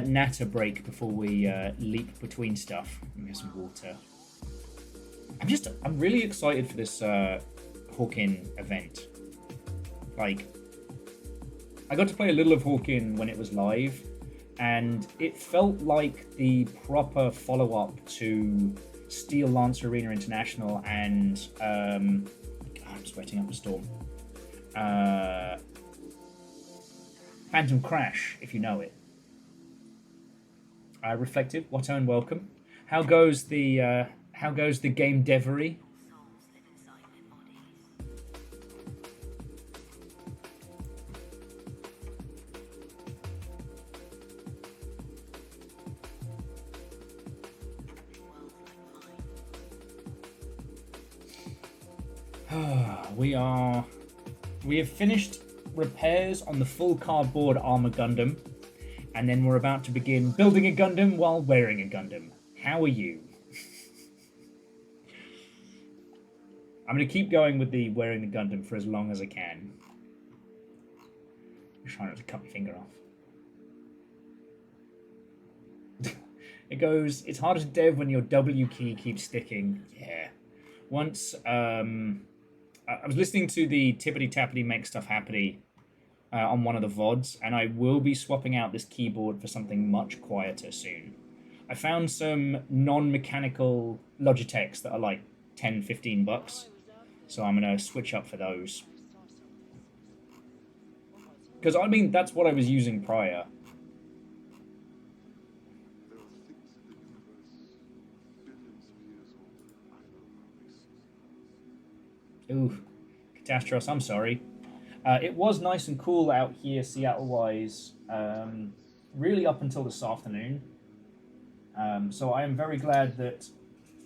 natter break before we leap between stuff. Let me get some water. I'm really excited for this Hawkin event. Like, I got to play a little of Hawkin when it was live, and it felt like the proper follow-up to Steel Lance Arena International and I'm sweating up a storm. Phantom Crash, if you know it. Reflective, Watto, and welcome. How goes the game devery? We have finished repairs on the full cardboard armor Gundam, and then we're about to begin building a Gundam while wearing a Gundam. How are you? I'm going to keep going with the wearing the Gundam for as long as I can. I'm trying not to cut my finger off. It goes, it's harder to dev when your W key keeps sticking. Yeah. Once, I was listening to the Tippity Tappity Make Stuff Happity on one of the VODs, and I will be swapping out this keyboard for something much quieter soon. I found some non-mechanical Logitechs that are like 10, 15 bucks, so I'm going to switch up for those. Because, I mean, that's what I was using prior. Ooh, Catastros, I'm sorry. It was nice and cool out here, Seattle-wise, really up until this afternoon. So I am very glad that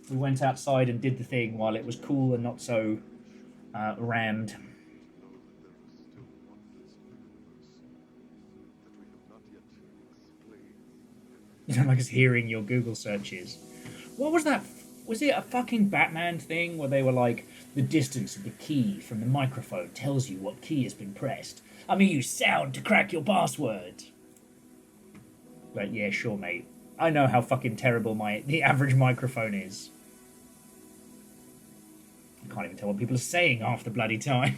we went outside and did the thing while it was cool and not so rammed. You don't like us hearing your Google searches. What was that? Was it a fucking Batman thing where they were like, the distance of the key from the microphone tells you what key has been pressed? I'm gonna use sound to crack your password. But yeah, sure, mate. I know how fucking terrible the average microphone is. I can't even tell what people are saying half the bloody time.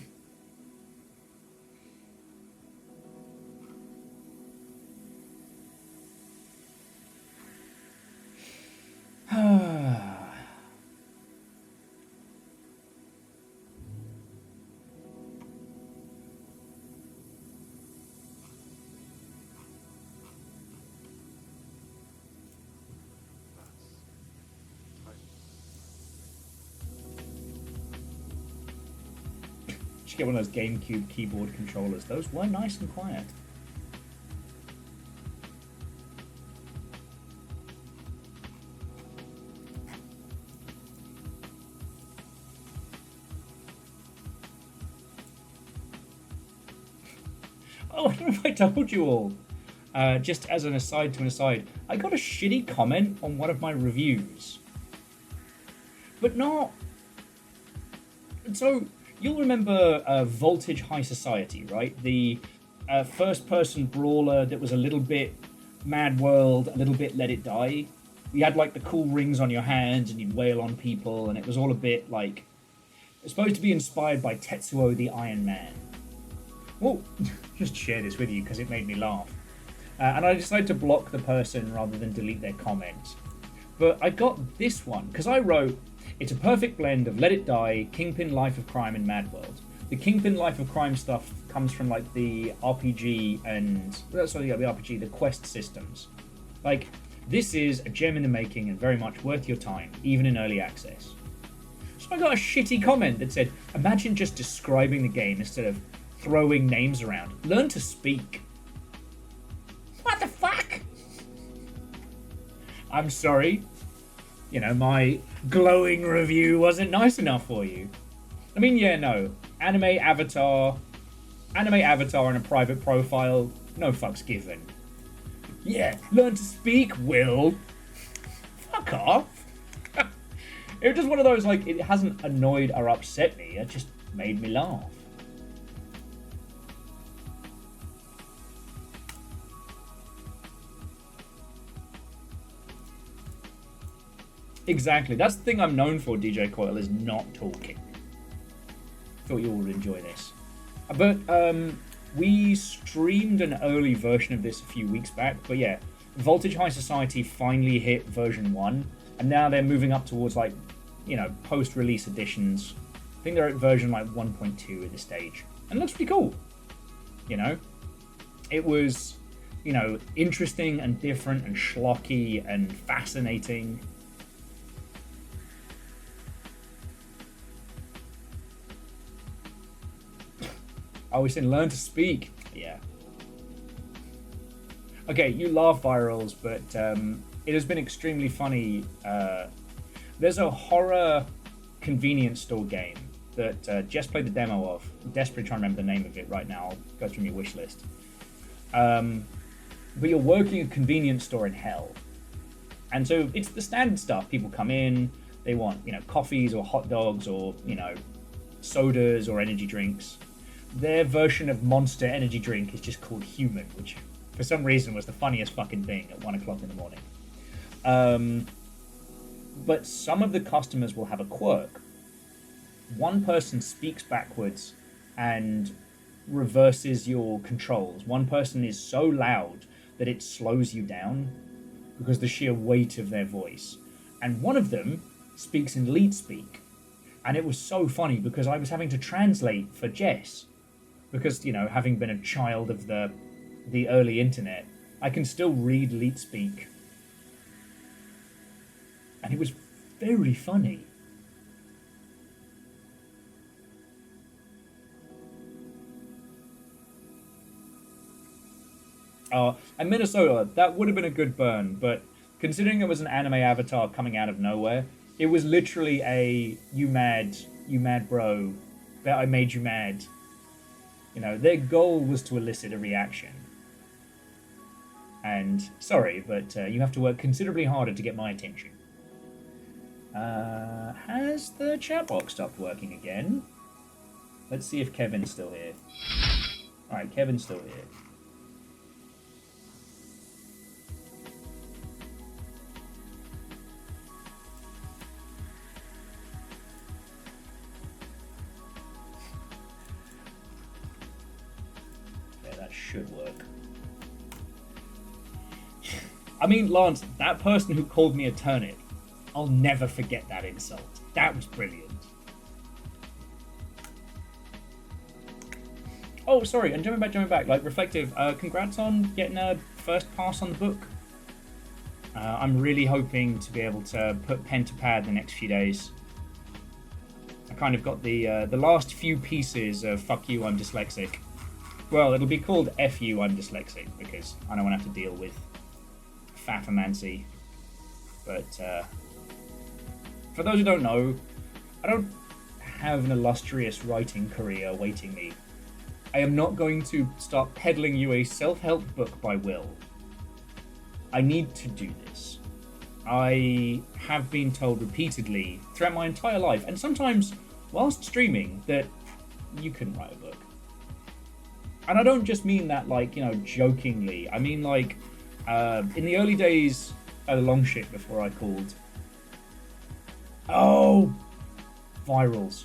Should get one of those GameCube keyboard controllers. Those were nice and quiet. Oh, I don't know if I told you all. Just as an aside to an aside, I got a shitty comment on one of my reviews. But not... So, you'll remember Voltage High Society, right? The first-person brawler that was a little bit Mad World, a little bit Let It Die. You had, like, the cool rings on your hands, and you'd wail on people, and it was all a bit, like... It was supposed to be inspired by Tetsuo the Iron Man. Well, just share this with you because it made me laugh. And I decided to block the person rather than delete their comment. But I got this one, because I wrote, it's a perfect blend of Let It Die, Kingpin Life of Crime, and Mad World. The Kingpin Life of Crime stuff comes from, like, the RPG and... Sorry, yeah, the RPG, the quest systems. Like, this is a gem in the making and very much worth your time, even in early access. So I got a shitty comment that said, imagine just describing the game instead of throwing names around. Learn to speak. What the fuck? I'm sorry. You know, my glowing review wasn't nice enough for you. I mean, yeah, no. Anime avatar and a private profile, no fucks given. Yeah, learn to speak, Will. Fuck off. It was just one of those, like, it hasn't annoyed or upset me. It just made me laugh. Exactly. That's the thing I'm known for, DJ Coil, is not talking. Thought you all would enjoy this. But we streamed an early version of this a few weeks back. But yeah, Voltage High Society finally hit version 1. And now they're moving up towards, like, you know, post-release editions. I think they're at version, like, 1.2 at this stage. And it looks pretty cool. You know? It was, you know, interesting and different and schlocky and fascinating. Oh, we said learn to speak. Yeah. Okay, you laugh virals, but it has been extremely funny. There's a horror convenience store game that Jess played the demo of. I'm desperately trying to remember the name of it right now. I'll go through my wish list. But you're working a convenience store in hell. And so it's the standard stuff. People come in, they want, you know, coffees or hot dogs or, you know, sodas or energy drinks. Their version of Monster energy drink is just called Human, which for some reason was the funniest fucking thing at 1 o'clock in the morning. But some of the customers will have a quirk. One person speaks backwards and reverses your controls. One person is so loud that it slows you down because the sheer weight of their voice. And one of them speaks in lead speak. And it was so funny because I was having to translate for Jess. Because, you know, having been a child of the early internet, I can still read leet speak. And it was very funny. And Minnesota, that would have been a good burn, but considering it was an anime avatar coming out of nowhere, it was literally a you mad bro, bet I made you mad. You know, their goal was to elicit a reaction. And, sorry, but you have to work considerably harder to get my attention. Has the chat box stopped working again? Let's see if Kevin's still here. Alright, Kevin's still here. Should work. I mean, Lance, that person who called me a turnip, I'll never forget that insult. That was brilliant. Oh, sorry, and jumping back, like, Reflective, congrats on getting a first pass on the book. I'm really hoping to be able to put pen to pad the next few days. I kind of got the last few pieces of fuck you, I'm dyslexic. Well, it'll be called FU, I'm dyslexic, because I don't want to have to deal with faffamancy. But for those who don't know, I don't have an illustrious writing career awaiting me. I am not going to start peddling you a self-help book by will. I need to do this. I have been told repeatedly throughout my entire life, and sometimes whilst streaming, that you couldn't write a book. And I don't just mean that, like, you know, jokingly. I mean, like, in the early days of the long shit before I called... Oh! Virals.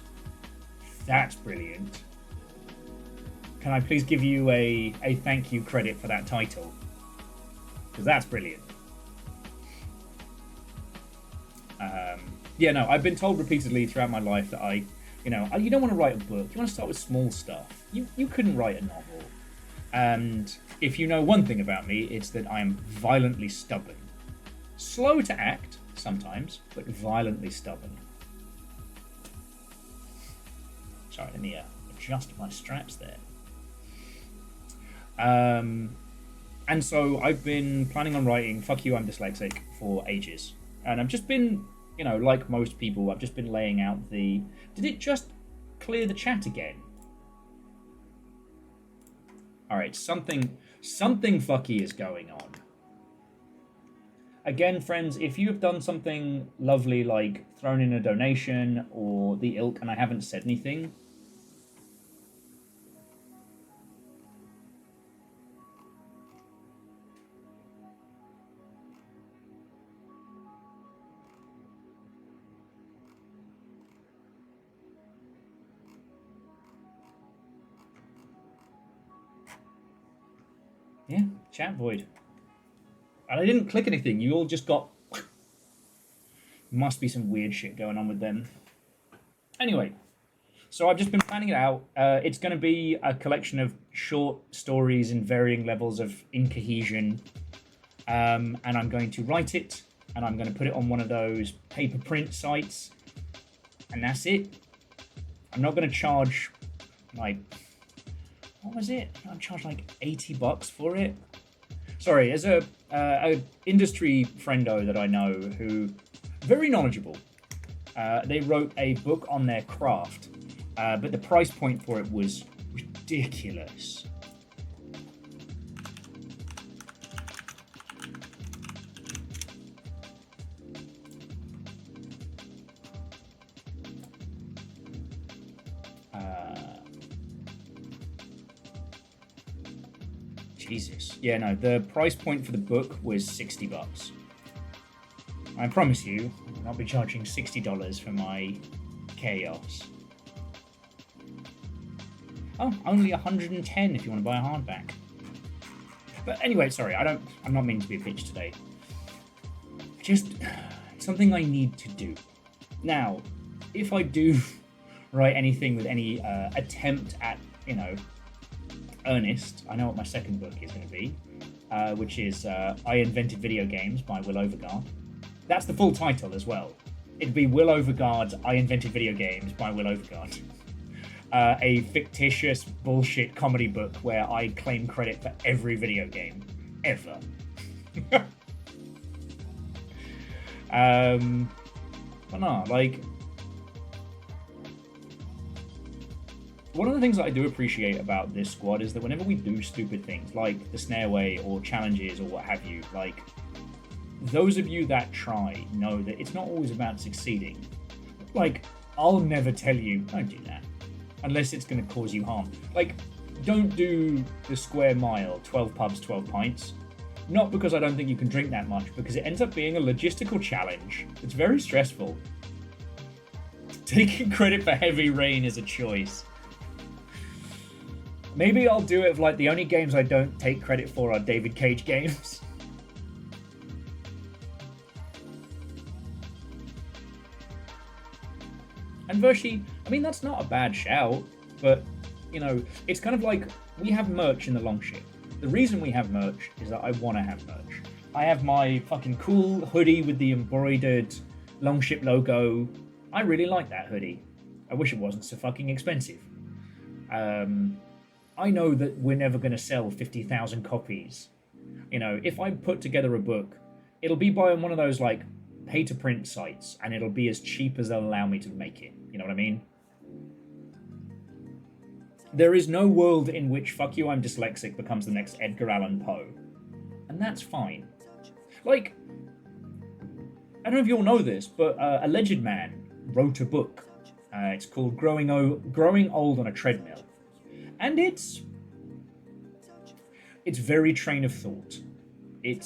That's brilliant. Can I please give you a thank you credit for that title? Because that's brilliant. Yeah, no, I've been told repeatedly throughout my life that you don't want to write a book. You want to start with small stuff. You couldn't write a novel. And if you know one thing about me, it's that I am violently stubborn. Slow to act, sometimes, but violently stubborn. Sorry, let me adjust my straps there. And so I've been planning on writing Fuck You, I'm Dyslexic for ages. And I've just been, you know, like most people, I've just been laying out the... Did it just clear the chat again? Alright, something fucky is going on. Again, friends, if you have done something lovely like thrown in a donation or the ilk and I haven't said anything, yeah, chat void. And I didn't click anything. You all just got... Must be some weird shit going on with them. Anyway, so I've just been planning it out. It's going to be a collection of short stories in varying levels of incohesion. And I'm going to write it, and I'm going to put it on one of those paper print sites. And that's it. I'm not going to charge, like... What was it? I'll charge like $80 for it. Sorry, as a industry friendo that I know who very knowledgeable. They wrote a book on their craft, but the price point for it was ridiculous. Jesus. Yeah, no, the price point for the book was $60. I promise you, I'll be charging $60 for my chaos. Oh, only $110 if you want to buy a hardback. But anyway, sorry, I'm not meaning to be a bitch today. Just something I need to do. Now, if I do write anything with any attempt at, earnest, I know what my second book is going to be, which is I Invented Video Games by Will Overgard. That's the full title as well. It'd be Will Overgard's I Invented Video Games by Will Overgard. A fictitious bullshit comedy book where I claim credit for every video game ever. But no, like... One of the things that I do appreciate about this squad is that whenever we do stupid things, like the snare way or challenges or what have you, like, those of you that try know that it's not always about succeeding. Like, I'll never tell you, don't do that, unless it's going to cause you harm. Like, don't do the square mile, 12 pubs, 12 pints. Not because I don't think you can drink that much, because it ends up being a logistical challenge. It's very stressful. Taking credit for Heavy Rain is a choice. Maybe I'll do it if, like, the only games I don't take credit for are David Cage games. And Vershi, I mean, that's not a bad shout, but, it's kind of like, we have merch in the Longship. The reason we have merch is that I want to have merch. I have my fucking cool hoodie with the embroidered Longship logo. I really like that hoodie. I wish it wasn't so fucking expensive. I know that we're never going to sell 50,000 copies. If I put together a book, it'll be by one of those, like, pay-to-print sites, and it'll be as cheap as they'll allow me to make it. You know what I mean? There is no world in which Fuck You, I'm Dyslexic becomes the next Edgar Allan Poe. And that's fine. Like, I don't know if you all know this, but Alleged Man wrote a book. It's called Growing Old on a Treadmill. And it's very train of thought. It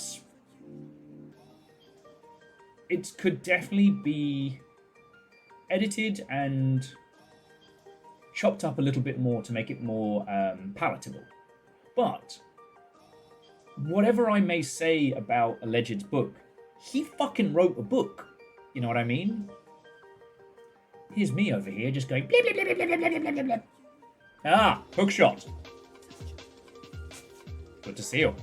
could definitely be edited and chopped up a little bit more to make it more palatable. But whatever I may say about Alleged's book, he fucking wrote a book. You know what I mean? Here's me over here just going blah, blah, blah, blah, blah, blah, blah, blah. Ah, hook shot. Good to see you.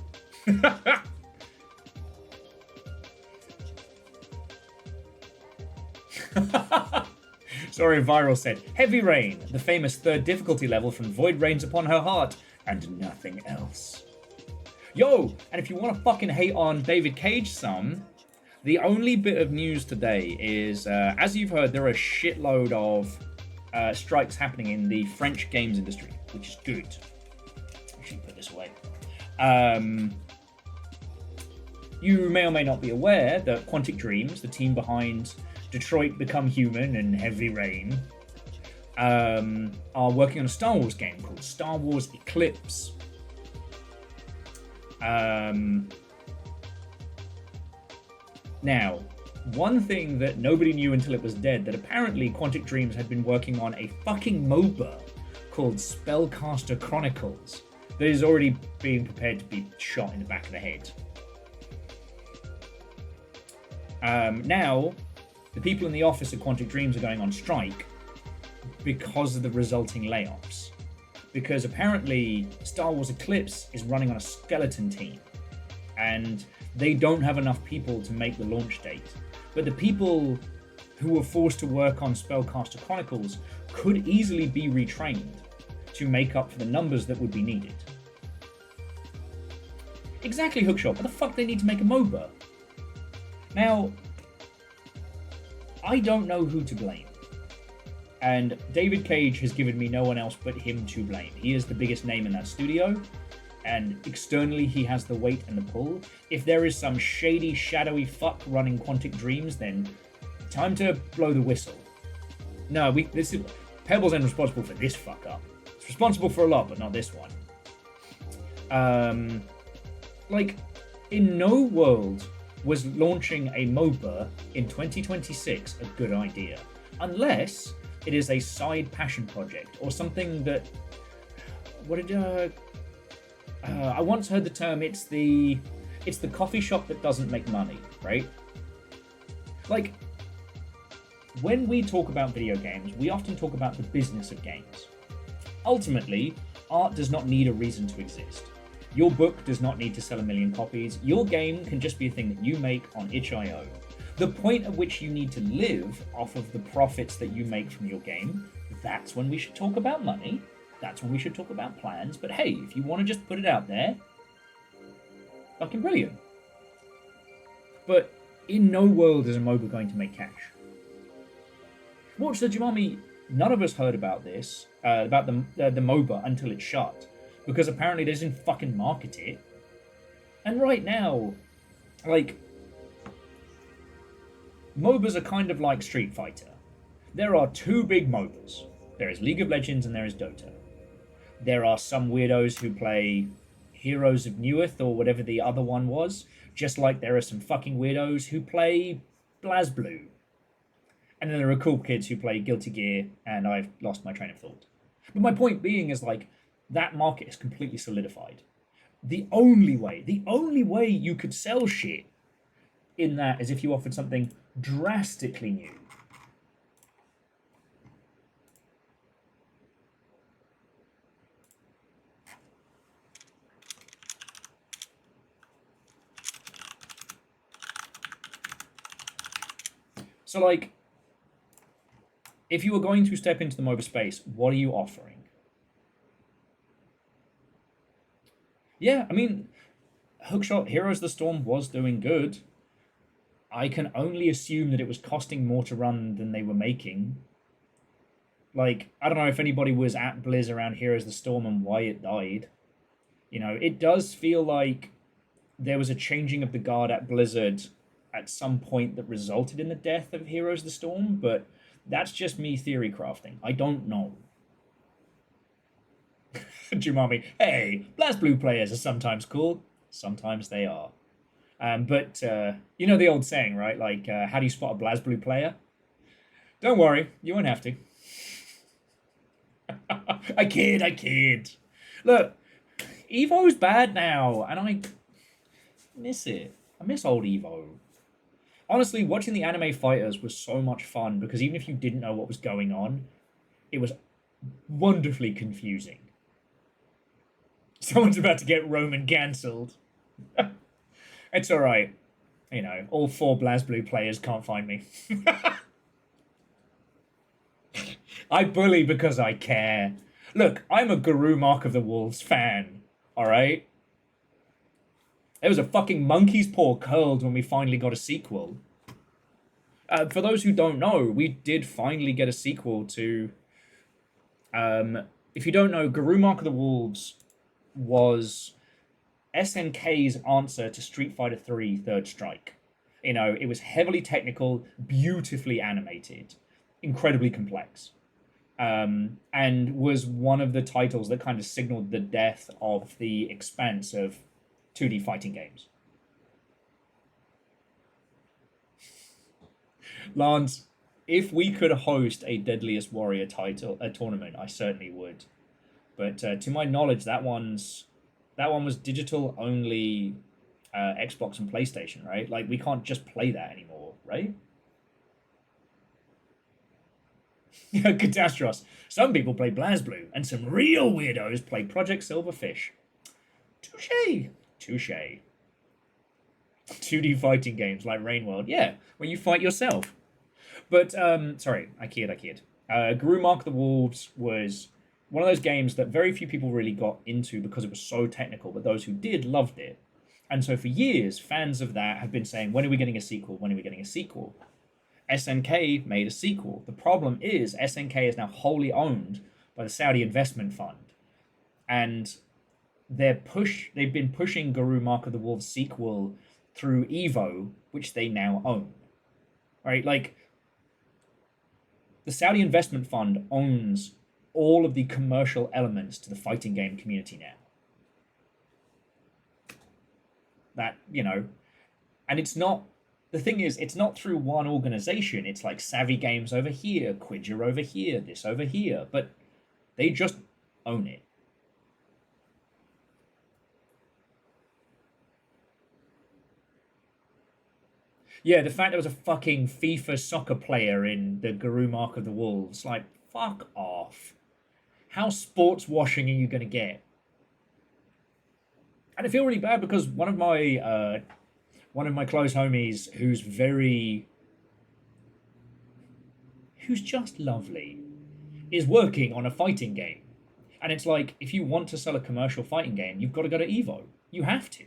Sorry, Viral said, Heavy Rain, the famous third difficulty level from Void Rains Upon Her Heart, and nothing else. Yo, and if you want to fucking hate on David Cage some, the only bit of news today is, as you've heard, there are a shitload of strikes happening in the French games industry, which is good. I should put this away. You may or may not be aware that Quantic Dreams, the team behind Detroit Become Human and Heavy Rain, are working on a Star Wars game called Star Wars Eclipse. Now, one thing that nobody knew until it was dead, that apparently Quantic Dreams had been working on a fucking MOBA called Spellcaster Chronicles that is already being prepared to be shot in the back of the head. Now, the people in the office of Quantic Dreams are going on strike because of the resulting layoffs. Because apparently Star Wars Eclipse is running on a skeleton team, and they don't have enough people to make the launch date. But the people who were forced to work on Spellcaster Chronicles could easily be retrained to make up for the numbers that would be needed. Exactly, Hookshot. What the fuck they need to make a MOBA? Now, I don't know who to blame. And David Cage has given me no one else but him to blame. He is the biggest name in that studio, and externally he has the weight and the pull. If there is some shady, shadowy fuck running Quantic Dreams, then time to blow the whistle. No, Pebbles ain't responsible for this fuck up. It's responsible for a lot, but not this one. Like, in no world was launching a MOBA in 2026 a good idea, unless it is a side passion project or something that. I once heard the term. It's the coffee shop that doesn't make money, right? Like, when we talk about video games, we often talk about the business of games. Ultimately, art does not need a reason to exist. Your book does not need to sell 1 million copies. Your game can just be a thing that you make on itch.io. The point at which you need to live off of the profits that you make from your game, that's when we should talk about money. That's when we should talk about plans. But hey, if you want to just put it out there, fucking brilliant. But in no world is a MOBA going to make cash. Watch the Jumami. None of us heard about this, about the MOBA until it shut. Because apparently they didn't fucking market it. And right now, like, MOBAs are kind of like Street Fighter. There are two big MOBAs. There is League of Legends and there is Dota. There are some weirdos who play Heroes of Newith or whatever the other one was, just like there are some fucking weirdos who play BlazBlue. And then there are cool kids who play Guilty Gear, and I've lost my train of thought. But my point being is, like, that market is completely solidified. The only way you could sell shit in that is if you offered something drastically new. So, like, if you were going to step into the MOBA space, what are you offering? Yeah, I mean, Hookshot Heroes of the Storm was doing good. I can only assume that it was costing more to run than they were making. Like, I don't know if anybody was at Blizz around Heroes of the Storm and why it died. You know, it does feel like there was a changing of the guard at Blizzard at some point that resulted in the death of Heroes of the Storm, but that's just me theory crafting. I don't know. Jumami, hey, BlazBlue players are sometimes cool. Sometimes they are. But you know the old saying, right? Like, how do you spot a BlazBlue player? Don't worry, you won't have to. I kid. Look, Evo's bad now, and I miss it. I miss old Evo. Honestly, watching the anime fighters was so much fun, because even if you didn't know what was going on, it was wonderfully confusing. Someone's about to get Roman cancelled. It's alright. You know, all 4 BlazBlue players can't find me. I bully because I care. Look, I'm a Guru Mark of the Wolves fan. Alright? There was a fucking monkey's paw curled when we finally got a sequel. For those who don't know, we did finally get a sequel to... if you don't know, Guru Mark of the Wolves was SNK's answer to Street Fighter 3 Third Strike. You know, it was heavily technical, beautifully animated, incredibly complex. And was one of the titles that kind of signaled the death of the expanse of 2D fighting games. Lance, if we could host a Deadliest Warrior tournament, I certainly would. But to my knowledge, that one was digital only, Xbox and PlayStation, right? Like, we can't just play that anymore, right? Catastros. Some people play BlazBlue, and some real weirdos play Project Silverfish. Touche. Touche. 2D fighting games like Rain World. Yeah, where you fight yourself. But, sorry, I kid. Guru Mark of the Wolves was one of those games that very few people really got into because it was so technical, but those who did loved it. And so for years, fans of that have been saying, when are we getting a sequel? When are we getting a sequel? SNK made a sequel. The problem is SNK is now wholly owned by the Saudi Investment Fund. And they've been pushing Guru Mark of the Wolves sequel through Evo, which they now own. Right? Like, the Saudi Investment Fund owns all of the commercial elements to the fighting game community now. That, you know, and it's not, the thing is, it's not through one organization. It's like Savvy Games over here, Quidger over here, this over here, but they just own it. Yeah, the fact there was a fucking FIFA soccer player in the Guru Mark of the Wolves, like, fuck off. How sports washing are you going to get? And I feel really bad because one of my close homies who's just lovely, is working on a fighting game. And it's like, if you want to sell a commercial fighting game, you've got to go to Evo. You have to.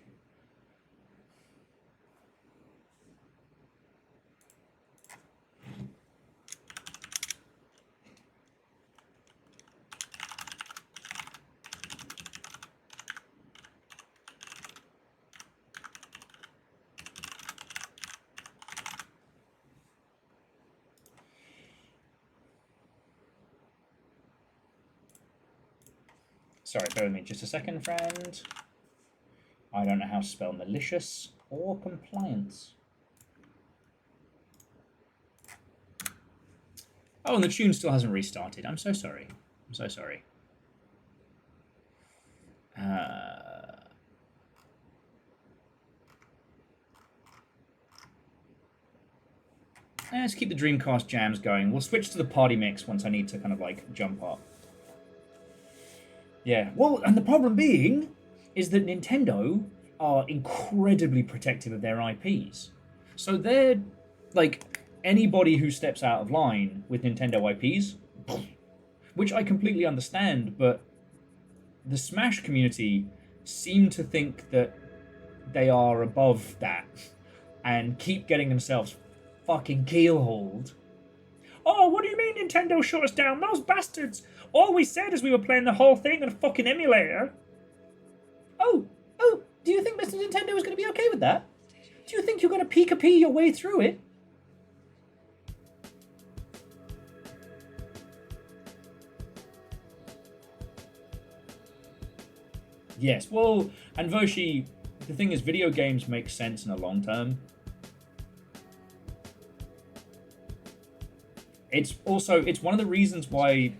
Sorry, bear with me just a second, friend. I don't know how to spell malicious or compliance. Oh, and the tune still hasn't restarted. I'm so sorry. I'm so sorry. Let's keep the Dreamcast jams going. We'll switch to the party mix once I need to kind of like jump up. Yeah, well, and the problem being is that Nintendo are incredibly protective of their IPs. So they're, like, anybody who steps out of line with Nintendo IPs, which I completely understand, but the Smash community seem to think that they are above that and keep getting themselves fucking keelhauled. Oh, what do you mean Nintendo shut us down? Those bastards! All we said is we were playing the whole thing on a fucking emulator. Oh, do you think Mr. Nintendo is going to be okay with that? Do you think you're going to Pika-Pee your way through it? Yes, well, and Voshi, the thing is, video games make sense in the long term. It's one of the reasons why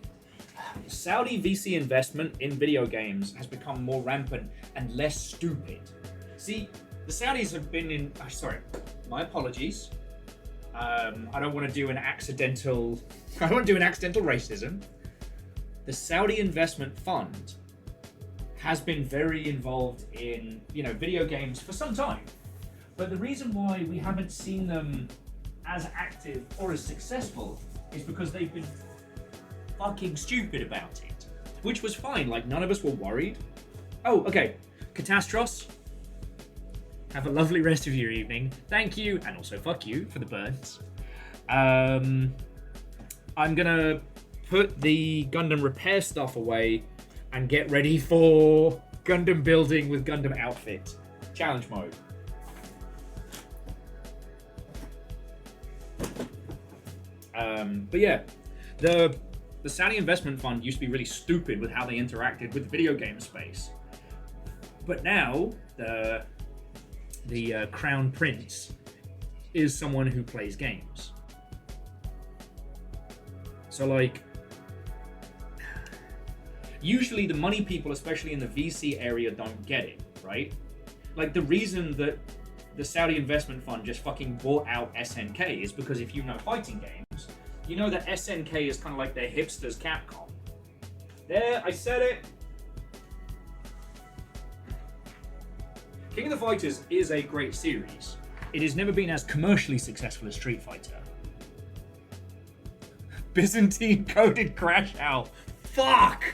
Saudi VC investment in video games has become more rampant and less stupid. See, the Saudis have been in... sorry, my apologies. I don't want to do an accidental... I don't want to do an accidental racism. The Saudi investment fund has been very involved in, video games for some time. But the reason why we haven't seen them as active or as successful is because they've been fucking stupid about it. Which was fine, like, none of us were worried. Oh, okay. Catastros, have a lovely rest of your evening. Thank you, and also fuck you for the burns. I'm gonna put the Gundam repair stuff away and get ready for Gundam building with Gundam outfit. Challenge mode. But yeah, the Saudi Investment Fund used to be really stupid with how they interacted with the video game space. But now, the Crown Prince is someone who plays games. So, like, usually the money people, especially in the VC area, don't get it, right? Like, the reason that the Saudi Investment Fund just fucking bought out SNK is because if you know fighting games, you know that SNK is kind of like their hipsters Capcom. There, I said it. King of the Fighters is a great series. It has never been as commercially successful as Street Fighter. Byzantine coded crash out. Fuck!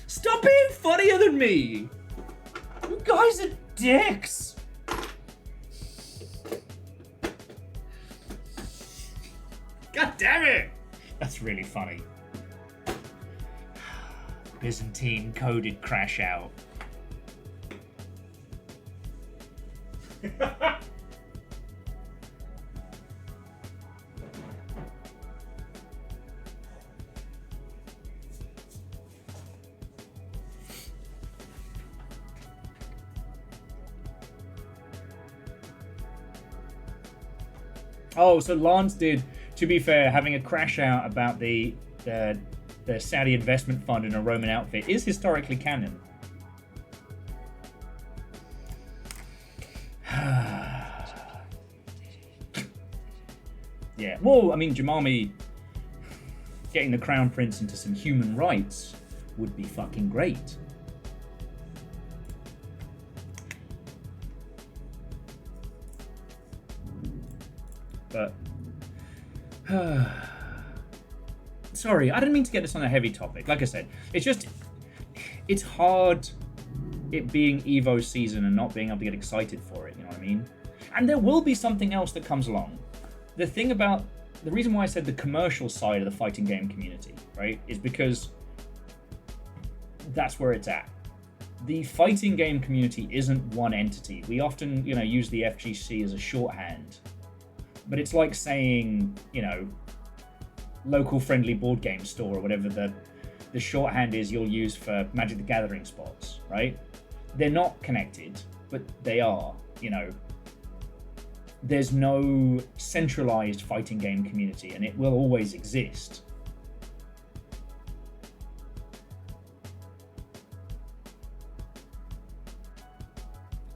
Stop being funnier than me! You guys are dicks! God damn it! That's really funny. Byzantine coded crash out. Oh, so Lance did, to be fair, having a crash out about the Saudi investment fund in a Roman outfit is historically canon. Yeah, well, I mean, Jamami getting the Crown Prince into some human rights would be fucking great. But sorry, I didn't mean to get this on a heavy topic. Like I said, it's hard it being Evo season and not being able to get excited for it, you know what I mean? And there will be something else that comes along. The reason why I said the commercial side of the fighting game community, right, is because that's where it's at. The fighting game community isn't one entity. We often, use the FGC as a shorthand. But it's like saying, local friendly board game store or whatever the shorthand is you'll use for Magic the Gathering spots, right? They're not connected, but they are, There's no centralized fighting game community, and it will always exist.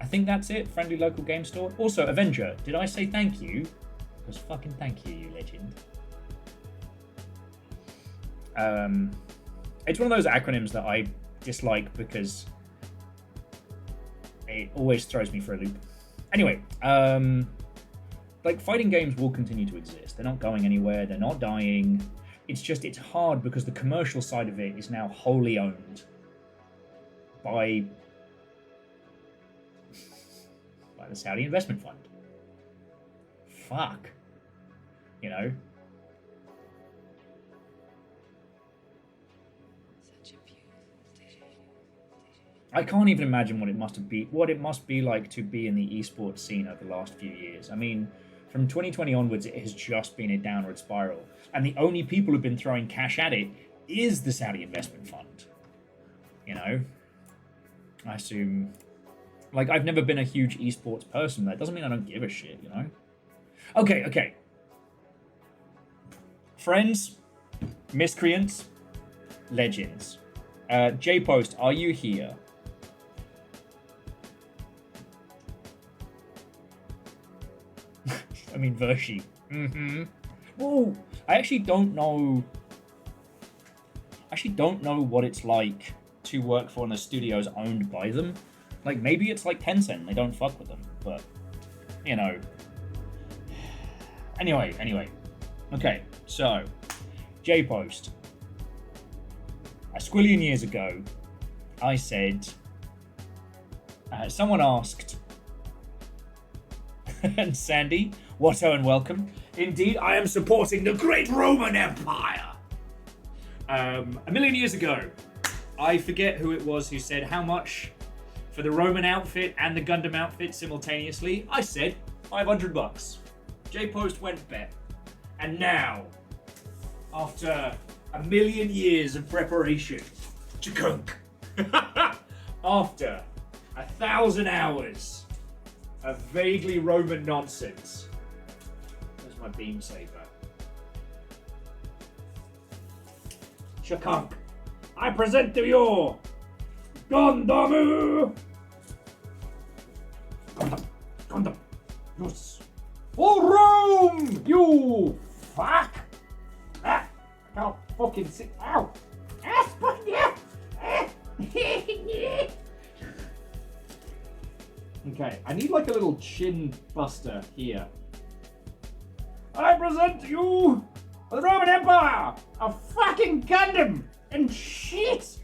I think that's it. Friendly local game store. Also, Avenger, did I say thank you? Because fucking thank you, you legend. It's one of those acronyms that I dislike because it always throws me for a loop. Anyway, like, fighting games will continue to exist. They're not going anywhere. They're not dying. It's hard because the commercial side of it is now wholly owned by the Saudi Investment Fund. Fuck. I can't even imagine what it must be like to be in the esports scene over the last few years. I mean, from 2020 onwards, it has just been a downward spiral. And the only people who've been throwing cash at it is the Saudi Investment Fund. I assume... Like, I've never been a huge esports person. That doesn't mean I don't give a shit, Okay. Friends, miscreants, legends. J-Post, are you here? I mean, Vershi. Oh, I actually don't know what it's like to work for one of the studios owned by them. Like, maybe it's like Tencent, they don't fuck with them, but, Anyway. Okay, so, J-Post. A squillion years ago, I said, someone asked, and Sandy, Watto and welcome. Indeed, I am supporting the great Roman Empire. A million years ago, I forget who it was who said, how much for the Roman outfit and the Gundam outfit simultaneously, I said $500. J-Post went bet. And now, after a million years of preparation, chakunk, after 1,000 hours of vaguely Roman nonsense, there's my beam saber. Chakunk, I present to you Gundam! Gundam, yes. For Rome, you fuck! Ah, I can't fucking see. Ow! Ah, fuck yeah! Okay, I need like a little chin buster here. I present to you the Roman Empire, a fucking Gundam and shit.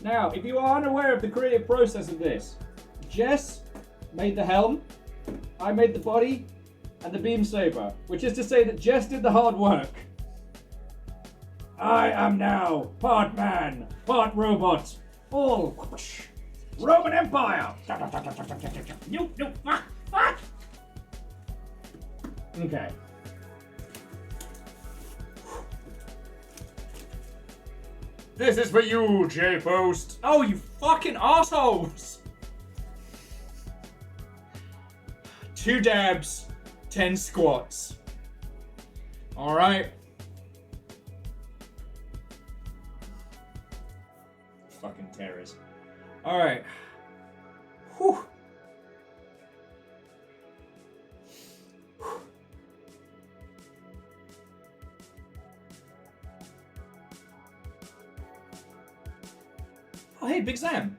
Now, if you are unaware of the creative process of this, Jess made the helm, I made the body, and the beam saber, which is to say that Jess did the hard work. I am now part man, part robot, all Roman Empire. No, fuck. Okay. This is for you, J-Post. Oh, you fucking assholes. 2 dabs, 10 squats. All right. Fucking terrors. All right. Whew. Oh, hey, Big Sam.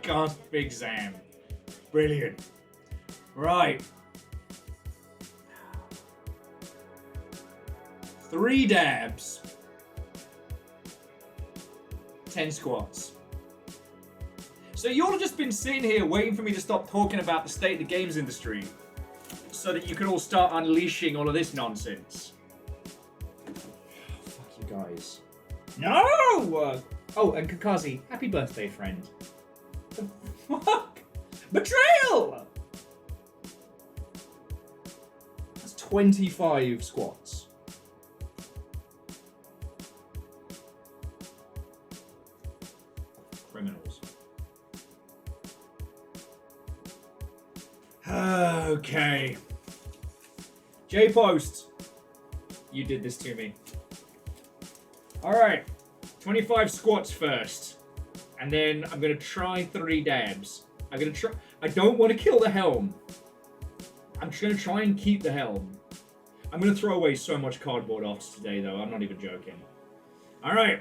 God, Big Sam. Brilliant. Right. 3 dabs. 10 squats. So you all have just been sitting here waiting for me to stop talking about the state of the games industry so that you can all start unleashing all of this nonsense. Fuck you guys. No! Oh, and Kakazi, happy birthday, friend. The fuck? Betrayal! That's 25 squats. Criminals. Okay. J-Post, you did this to me. Alright. 25 squats first. And then I'm gonna try 3 dabs. I don't want to kill the helm. I'm just gonna try and keep the helm. I'm gonna throw away so much cardboard after today though, I'm not even joking. Alright.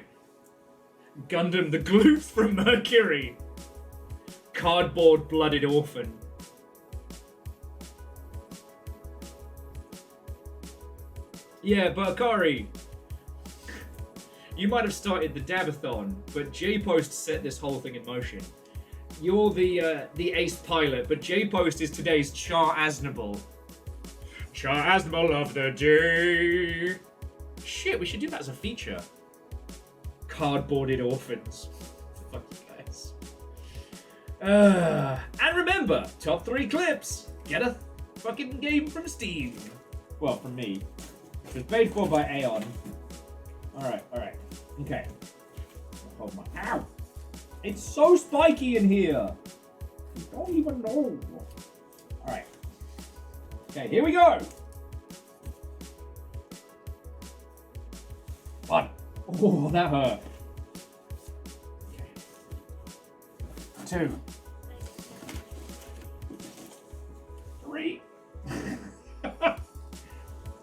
Gundam the Glutes from Mercury. Cardboard blooded orphan. Yeah, but Akari, you might have started the Dabathon, but J-Post set this whole thing in motion. You're the ace pilot, but J-Post is today's Char Aznable. Char Aznable of the day. Shit, we should do that as a feature. Cardboarded orphans. Fuck you guys. And remember, top 3 clips. Get a fucking game from Steam. Well, from me. It was paid for by Aeon. Alright. Okay. Hold my... Ow! It's so spiky in here! You don't even know. Alright. Okay, here we go! 1. Oh, that hurt. Okay. 2. 3.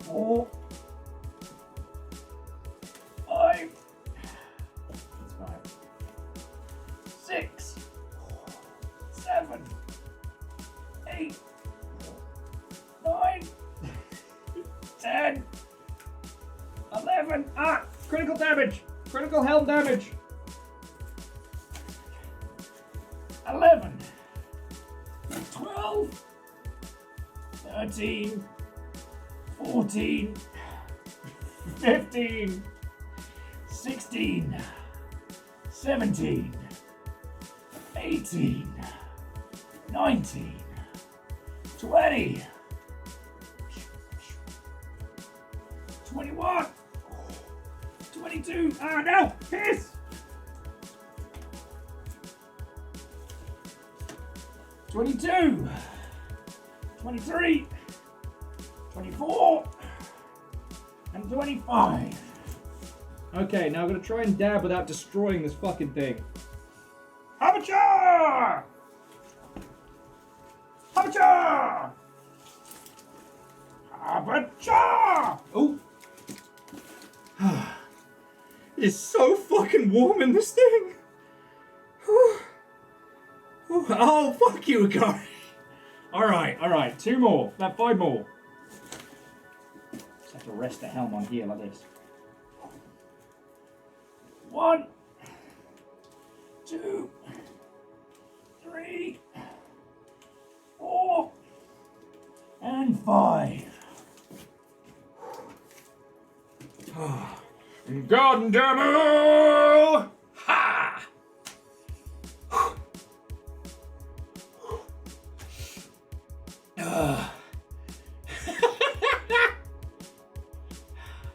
4. 5. That's 5. 6. 7. 8. 9. 10. 11. Ah! Critical damage! Critical helm damage! 11. 12. 13. 14. 15. 16, 17, 18, 19, 20, 21, 22, ah no, piss! 22, 23, 24, and 25. Okay, now I'm gonna try and dab without destroying this fucking thing. Aperture! Aperture! Aperture! Oh! It's so fucking warm in this thing. Oh, fuck you, Gary. Alright, 2 more. 5 more. Just have to rest the helm on here like this. 1, 2, 3, 4, and 5. Gundam! Ha!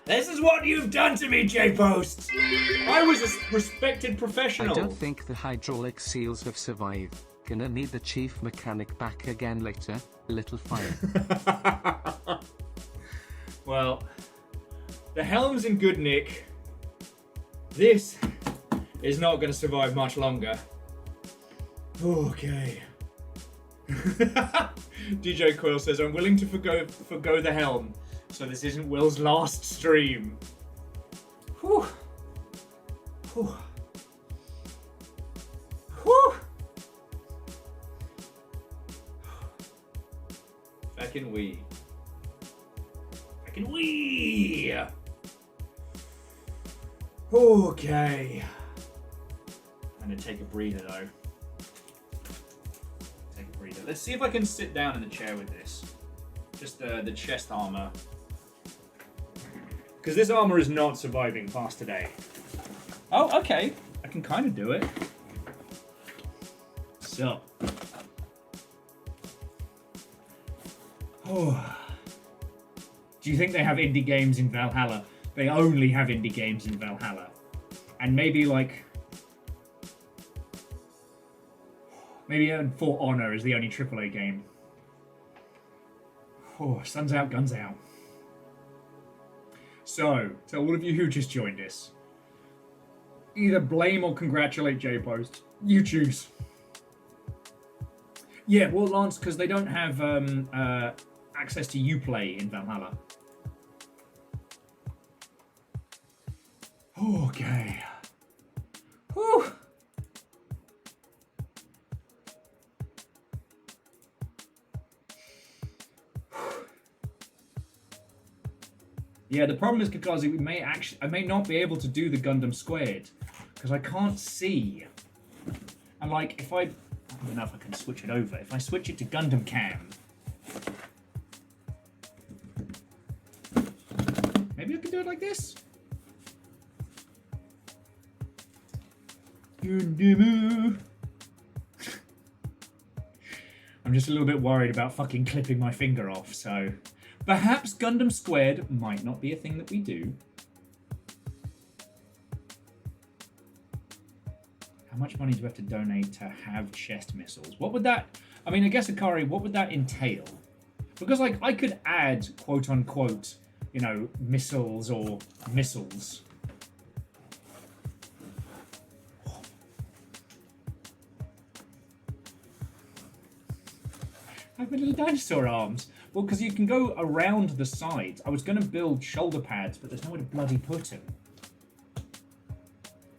This is what you've done to me, J-Post! I was a respected professional. I don't think the hydraulic seals have survived. Gonna need the chief mechanic back again later. Little fire. Well, the helm's in good nick. This is not going to survive much longer. Okay. DJ Quill says, I'm willing to forgo the helm, so this isn't Will's last stream. Whew. Whew. Whew. Fucking we. Fucking we. Okay. I'm gonna take a breather though. Take a breather. Let's see if I can sit down in the chair with this. Just the chest armor. Because this armor is not surviving past today. Oh, okay. I can kind of do it. So. Oh. Do you think they have indie games in Valhalla? They only have indie games in Valhalla. And maybe like... Maybe For Honor is the only AAA game. Oh, sun's out, guns out. So, to all of you who just joined us, either blame or congratulate J-Post. You choose. Yeah, well, Lance, because they don't have access to Uplay in Valhalla. Okay. Whew. Yeah, the problem is because I may not be able to do the Gundam² because I can't see. And like, if I don't know if I can switch it over. If I switch it to Gundam², maybe I can do it like this. I'm just a little bit worried about fucking clipping my finger off, so perhaps Gundam² might not be a thing that we do. How much money do we have to donate to have chest missiles? What would that... I mean, I guess, Akari, what would that entail? Because, like, I could add, quote-unquote, you know, missiles or missiles. I have my little dinosaur arms. Well, because you can go around the sides. I was going to build shoulder pads, but there's nowhere to bloody put them.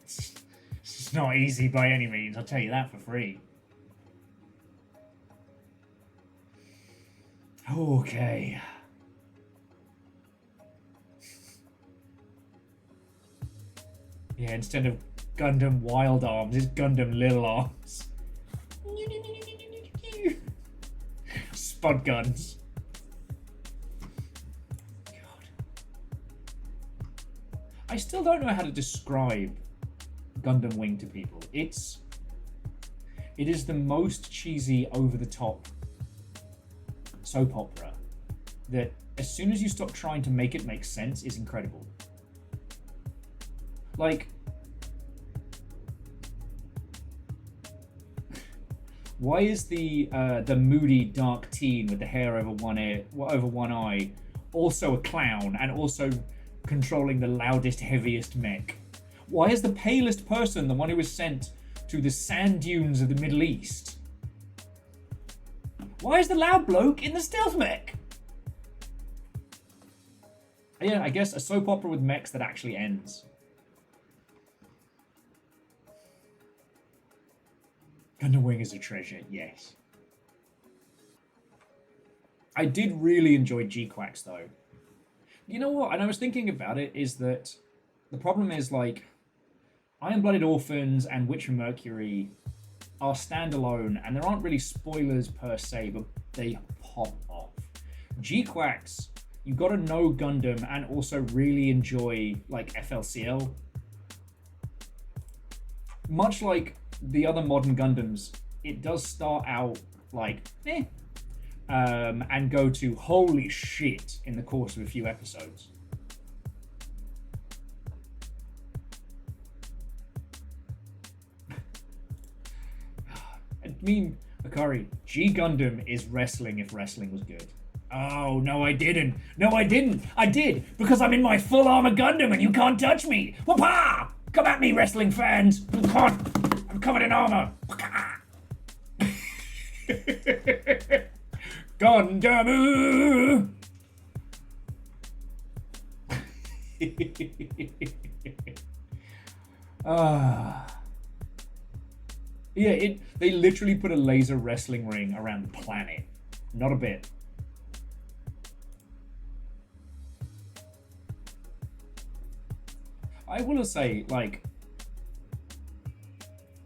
It's not easy by any means, I'll tell you that for free. Okay. Yeah, instead of Gundam Wild Arms, it's Gundam Little Arms. Spud guns. still don't know how to describe Gundam Wing to people. It is the most cheesy, over-the-top soap opera that, as soon as you stop trying to make it make sense, is incredible. Like, why is the moody, dark teen with the hair over one eye also a clown and also controlling the loudest, heaviest mech? Why is the palest person the one who was sent to the sand dunes of the Middle East? Why is the loud bloke in the stealth mech? Yeah, I guess a soap opera with mechs that actually ends. Gundam Wing is a treasure, yes. I did really enjoy G-Quacks, though. You know what? And I was thinking about it, is that the problem is, like, Iron-Blooded Orphans and Witcher Mercury are standalone, and there aren't really spoilers per se, but they pop off. G-Quacks, you gotta know Gundam and also really enjoy, like, FLCL. Much like the other modern Gundams, it does start out like, and go to holy shit in the course of a few episodes. I mean, Akari, G Gundam is wrestling if wrestling was good. Oh, no, I didn't. No, I didn't. I did, because I'm in my full armor Gundam and you can't touch me. Whoopah! Come at me, wrestling fans. I'm covered in armor. Gundam! Yeah, they literally put a laser wrestling ring around the planet. Not a bit. I will say, like,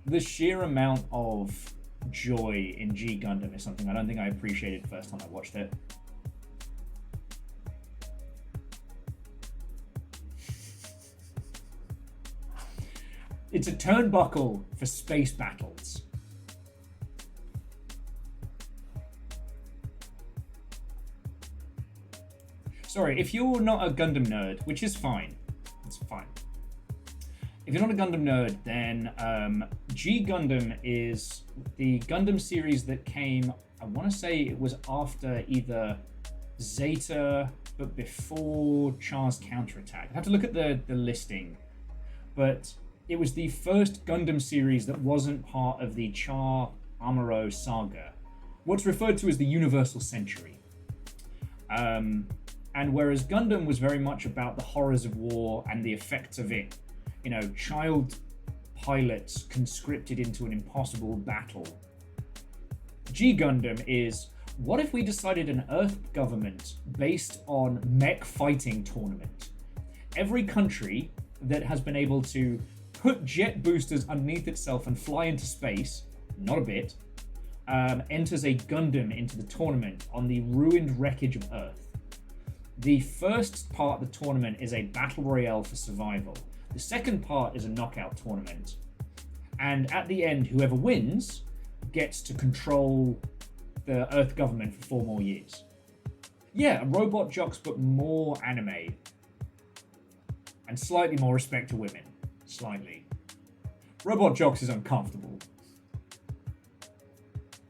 the sheer amount of joy in G Gundam is something I don't think I appreciated the first time I watched it. It's a turnbuckle for space battles. Sorry, if you're not a Gundam nerd, which is fine, it's fine. If you're not a Gundam nerd, then G Gundam is the Gundam series that came, I want to say it was after either Zeta, but before Char's Counterattack. I have to look at the listing, but it was the first Gundam series that wasn't part of the Char Amuro saga, what's referred to as the Universal Century. And whereas Gundam was very much about the horrors of war and the effects of it, you know, child pilots conscripted into an impossible battle, G Gundam is, what if we decided an Earth government based on mech fighting tournament? Every country that has been able to put jet boosters underneath itself and fly into space, not a bit, enters a Gundam into the tournament on the ruined wreckage of Earth. The first part of the tournament is a battle royale for survival. The second part is a knockout tournament. And at the end, whoever wins gets to control the Earth government for 4 more years. Yeah, robot jocks, but more anime. And slightly more respect to women. Slightly. Robot jocks is uncomfortable.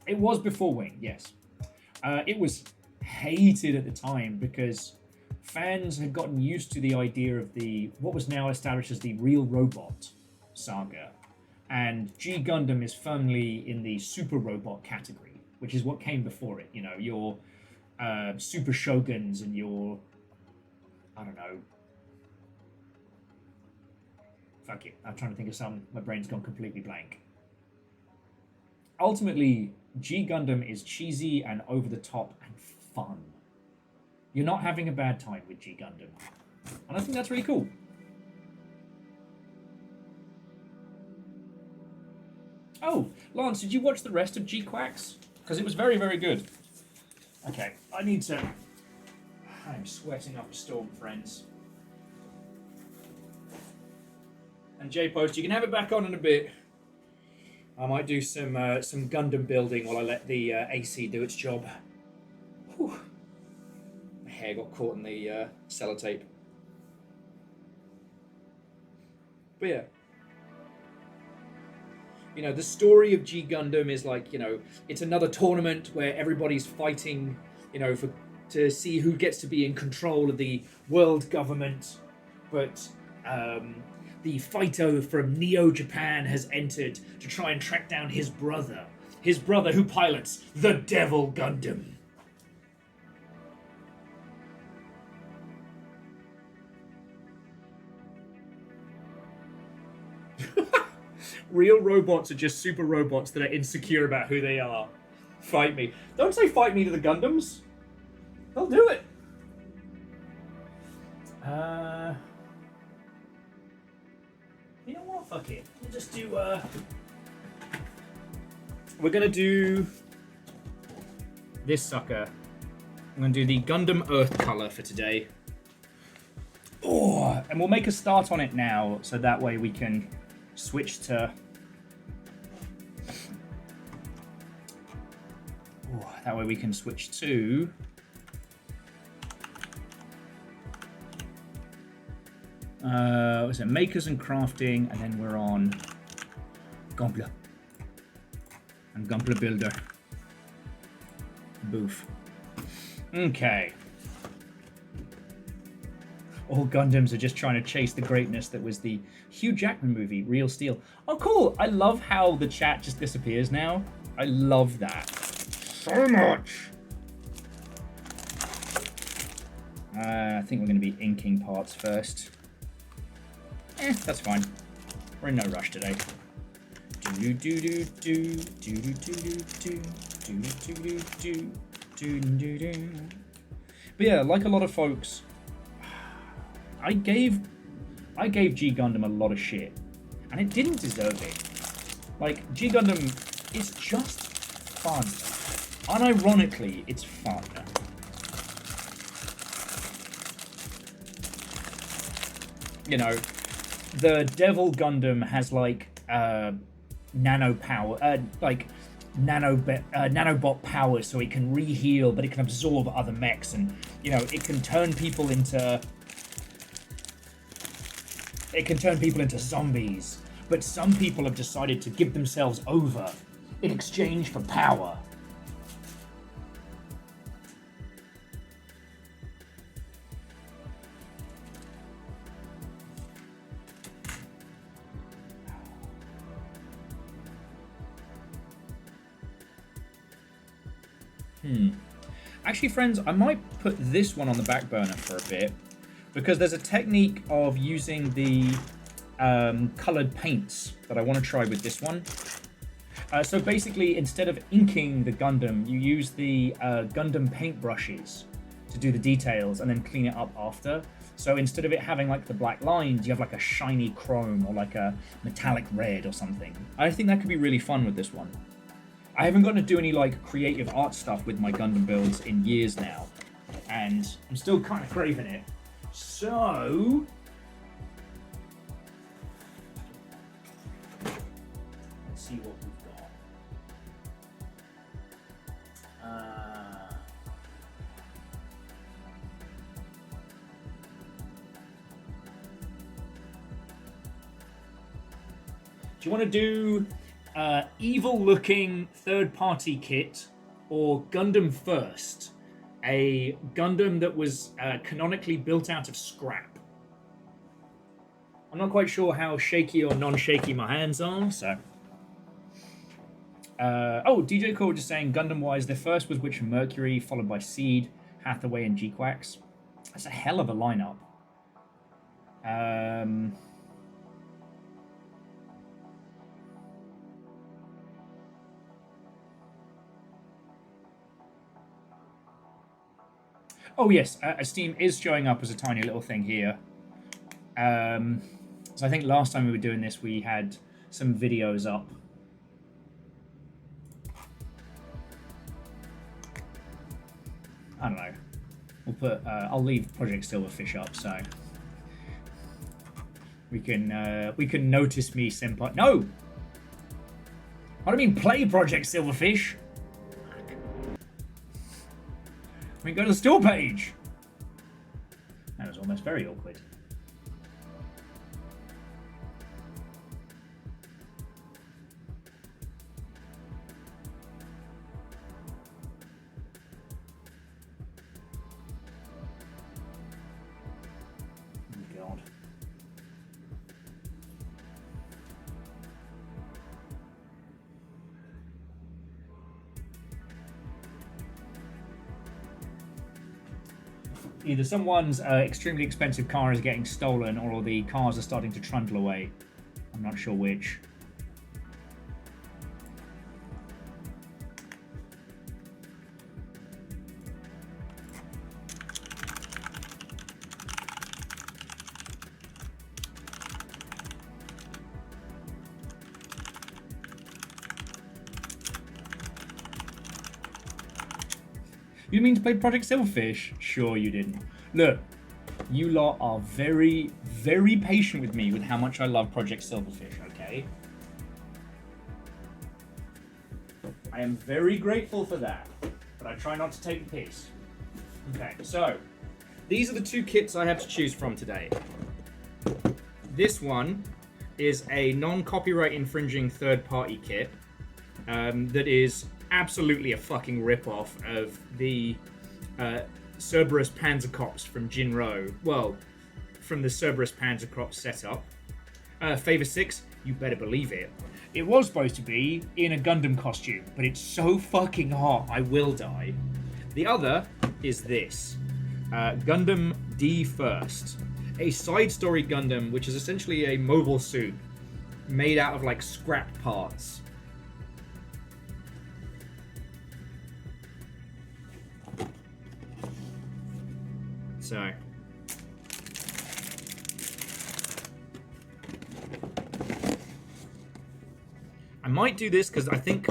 It was before Wing, yes. It was hated at the time because fans had gotten used to the idea of what was now established as the Real Robot saga. And G Gundam is firmly in the Super Robot category, which is what came before it. You know, your Super Shoguns and your, I don't know. Fuck it. I'm trying to think of some. My brain's gone completely blank. Ultimately, G Gundam is cheesy and over the top and fun. You're not having a bad time with G Gundam. And I think that's really cool. Oh, Lance, did you watch the rest of G-Quacks? Because it was very, very good. Okay, I'm sweating up a storm, friends. And J-Post, you can have it back on in a bit. I might do some Gundam building while I let the AC do its job. Whew. My hair got caught in the sellotape. But yeah. You know, the story of G Gundam is like, you know, it's another tournament where everybody's fighting, you know, to see who gets to be in control of the world government. But the fighter from Neo Japan has entered to try and track down his brother who pilots the Devil Gundam. Real robots are just super robots that are insecure about who they are. Fight me. Don't say fight me to the Gundams. They'll do it. You know what? Fuck it. We'll just do, we're gonna do this sucker. I'm gonna do the Gundam Earth color for today. Oh, and we'll make a start on it now, so that way we can switch to... Oh, that way we can switch to... what's it? Makers and crafting, and then we're on Gunpla. And Gunpla Builder. Boof. Okay. All Gundams are just trying to chase the greatness that was the Hugh Jackman movie, Real Steel. Oh, cool. I love how the chat just disappears now. I love that so much. I think we're going to be inking parts first. That's fine. We're in no rush today. But yeah, like a lot of folks, I gave G Gundam a lot of shit, and it didn't deserve it. Like, G Gundam is just fun. Unironically, it's fun. You know, the Devil Gundam has like nano power, nanobot power, so it can re-heal, but it can absorb other mechs, and you know, it can turn people into zombies. But some people have decided to give themselves over in exchange for power. Actually, friends, I might put this one on the back burner for a bit, because there's a technique of using the colored paints that I want to try with this one. So basically, instead of inking the Gundam, you use the Gundam paint brushes to do the details and then clean it up after. So instead of it having like the black lines, you have like a shiny chrome or like a metallic red or something. I think that could be really fun with this one. I haven't gotten to do any like creative art stuff with my Gundam builds in years now, and I'm still kind of craving it. So let's see what we've got. Do you want to do evil-looking third-party kit or Gundam First? A Gundam that was canonically built out of scrap. I'm not quite sure how shaky or non-shaky my hands are, so... oh, DJ Core just saying, Gundam-wise, the first was Witch and Mercury, followed by Seed, Hathaway, and G-Quax. That's a hell of a lineup. Oh yes, Steam is showing up as a tiny little thing here. So I think last time we were doing this, we had some videos up. I don't know. We'll put. I'll leave Project Silverfish up. So We can notice me, senpai. No! I don't mean play Project Silverfish. I mean go to the store page. That was almost very awkward. God. Either someone's extremely expensive car is getting stolen, or the cars are starting to trundle away. I'm not sure which. You mean to play Project Silverfish? Sure you didn't. Look, you lot are very, very patient with me with how much I love Project Silverfish, okay? I am very grateful for that, but I try not to take the piss. Okay, so, these are the two kits I have to choose from today. This one is a non-copyright infringing third-party kit that is absolutely a fucking rip-off of the Cerberus Panzerkops from Jinro. Well, from the Cerberus Panzerkops setup. Favor 6, you better believe it. It was supposed to be in a Gundam costume, but it's so fucking hot, I will die. The other is this. Gundam D First. A side story Gundam, which is essentially a mobile suit made out of like scrap parts. So, I might do this because I think.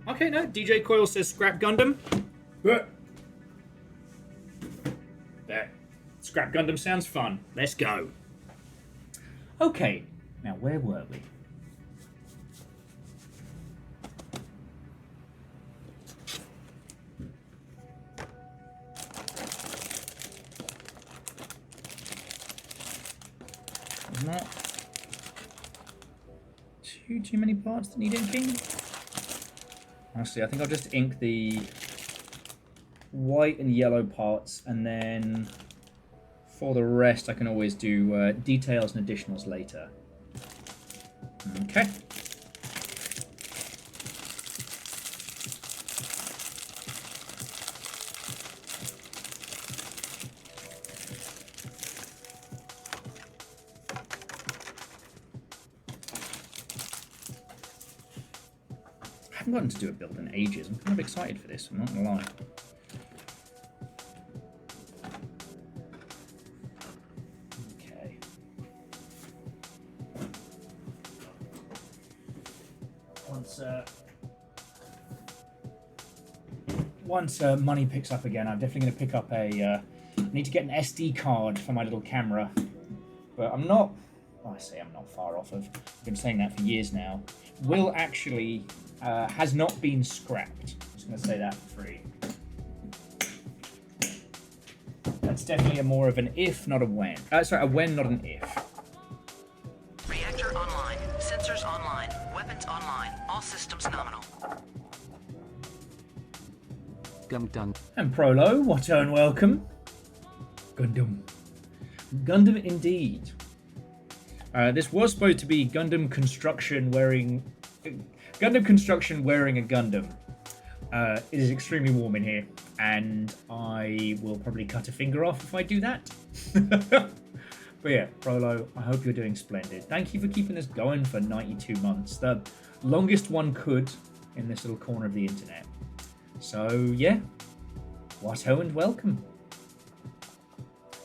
Okay, no. DJ Coil says scrap Gundam. There. Scrap Gundam sounds fun. Let's go. Okay, now where were we? Not too many parts that need inking. Honestly, I think I'll just ink the white and yellow parts, and then for the rest I can always do details and additionals later. Okay. I haven't gotten to do a build in ages. I'm kind of excited for this, I'm not gonna lie. Okay. Once money picks up again, I'm definitely going to pick up a... I need to get an SD card for my little camera. But I'm not... Well, I say I'm not far off of... I've been saying that for years now. Will actually... has not been scrapped. I'm just going to say that for free. That's definitely a more of an if, not a when. Sorry, a when, not an if. Reactor online. Sensors online. Weapons online. All systems nominal. Gundam. And Prolo, what and welcome. Gundam. Gundam indeed. This was supposed to be Gundam construction wearing a Gundam. It is extremely warm in here, and I will probably cut a finger off if I do that. But yeah, Prolo, I hope you're doing splendid. Thank you for keeping this going for 92 months. The longest one could in this little corner of the internet. So yeah, what-ho and welcome.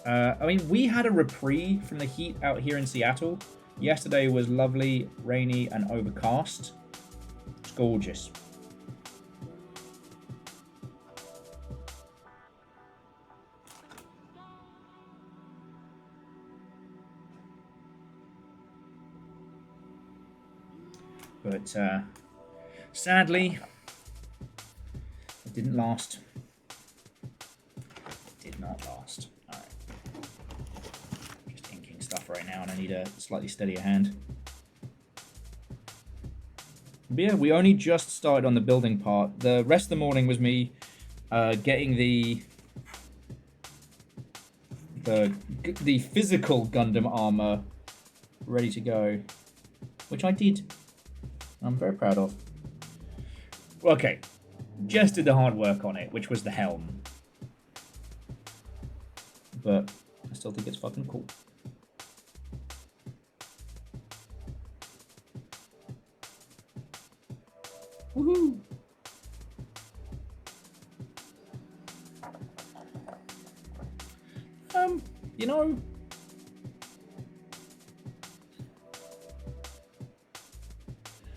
I mean, we had a reprieve from the heat out here in Seattle. Yesterday was lovely, rainy, and overcast. It's gorgeous. But sadly, it didn't last. It did not last. Alright. Just inking stuff right now, and I need a slightly steadier hand. But yeah, we only just started on the building part. The rest of the morning was me getting the physical Gundam armor ready to go, which I did. I'm very proud of. Okay, just did the hard work on it, which was the helm. But I still think it's fucking cool. Woohoo! You know,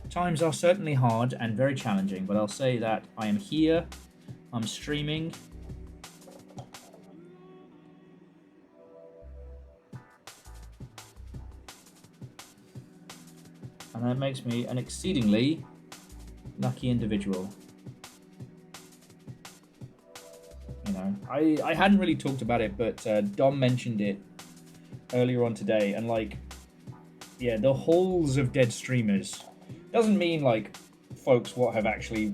times are certainly hard and very challenging, but I'll say that I am here, I'm streaming. And that makes me an exceedingly lucky individual. You know, I hadn't really talked about it, but Dom mentioned it earlier on today, and like, yeah, the halls of dead streamers doesn't mean like folks what have actually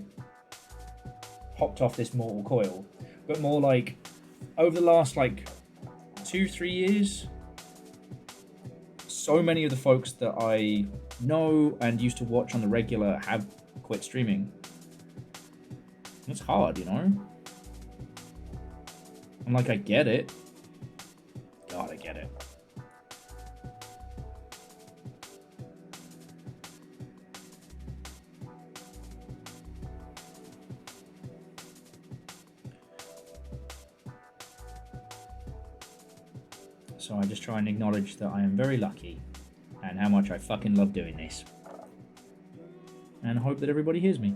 hopped off this mortal coil, but more like over the last like 2-3 years, so many of the folks that I know and used to watch on the regular have quit streaming. It's hard, you know? I'm like, I get it. God, I get it. So I just try and acknowledge that I am very lucky and how much I fucking love doing this. And hope that everybody hears me.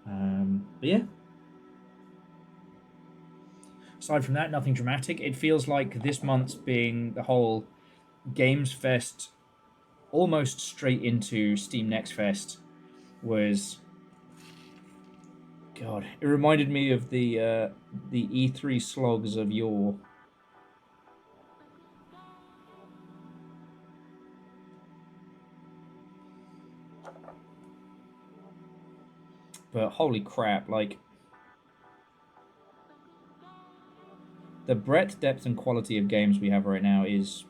But yeah. Aside from that, nothing dramatic. It feels like this month's being the whole Games Fest almost straight into Steam Next Fest was... God, it reminded me of the E3 slogs of yore. But holy crap, like... the breadth, depth, and quality of games we have right now is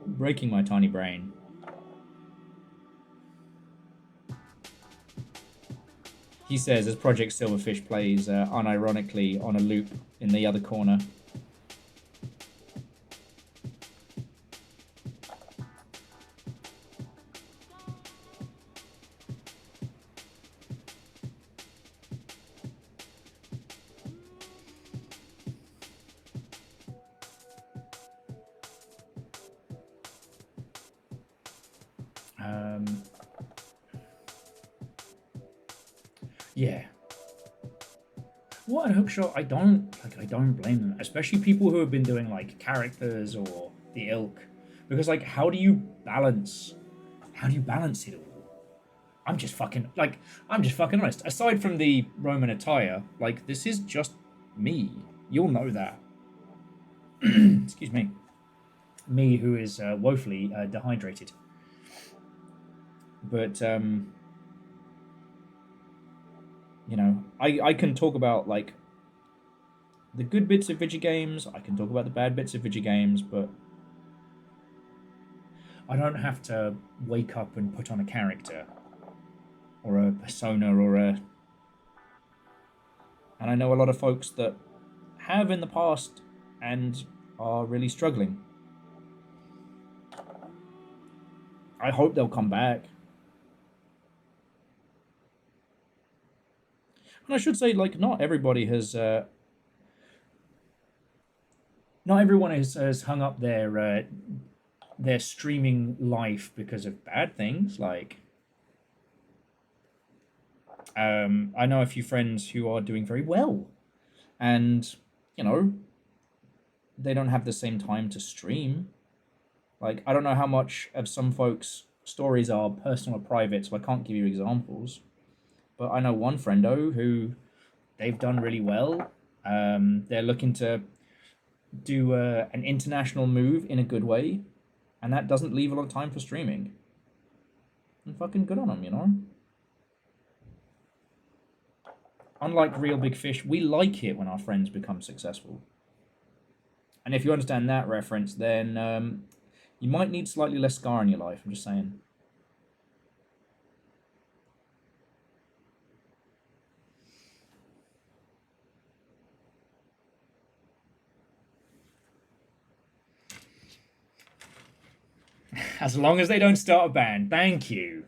breaking my tiny brain. He says, as Project Silverfish plays unironically on a loop in the other corner. Yeah. What a hookshot. I don't blame them. Especially people who have been doing like characters or the ilk. Because like how do you balance it all? I'm just fucking honest. Aside from the Roman attire, like this is just me. You'll know that. Excuse me. Me who is woefully dehydrated. But you know, I can talk about like the good bits of video games, I can talk about the bad bits of video games, but I don't have to wake up and put on a character or a persona or a... And I know a lot of folks that have in the past and are really struggling. I hope they'll come back. And I should say, like, not everybody has... not everyone has hung up their streaming life because of bad things. Like, I know a few friends who are doing very well. And, you know, they don't have the same time to stream Like, I don't know how much of some folks' stories are personal or private, so I can't give you examples. But I know one friendo who they've done really well. They're looking to do an international move in a good way, and that doesn't leave a lot of time for streaming. And fucking good on them, you know? Unlike Real Big Fish, we like it when our friends become successful. And if you understand that reference, then you might need slightly less scar in your life, I'm just saying. As long as they don't start a band. Thank you.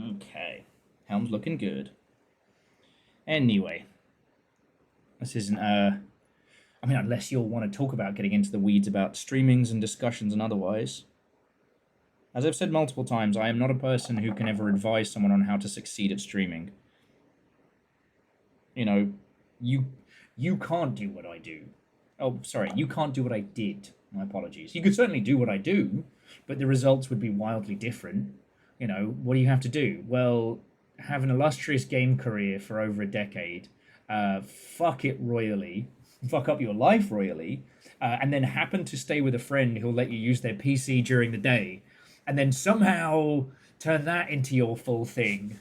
Okay. Helm's looking good. Anyway. This isn't, I mean, unless you'll want to talk about getting into the weeds about streamings and discussions and otherwise. As I've said multiple times, I am not a person who can ever advise someone on how to succeed at streaming. You know, you can't do what I do. Oh, sorry, you can't do what I did. My apologies. You could certainly do what I do, but the results would be wildly different. You know, what do you have to do? Well, have an illustrious game career for over a decade, fuck it royally, fuck up your life royally, and then happen to stay with a friend who'll let you use their PC during the day, and then somehow turn that into your full thing.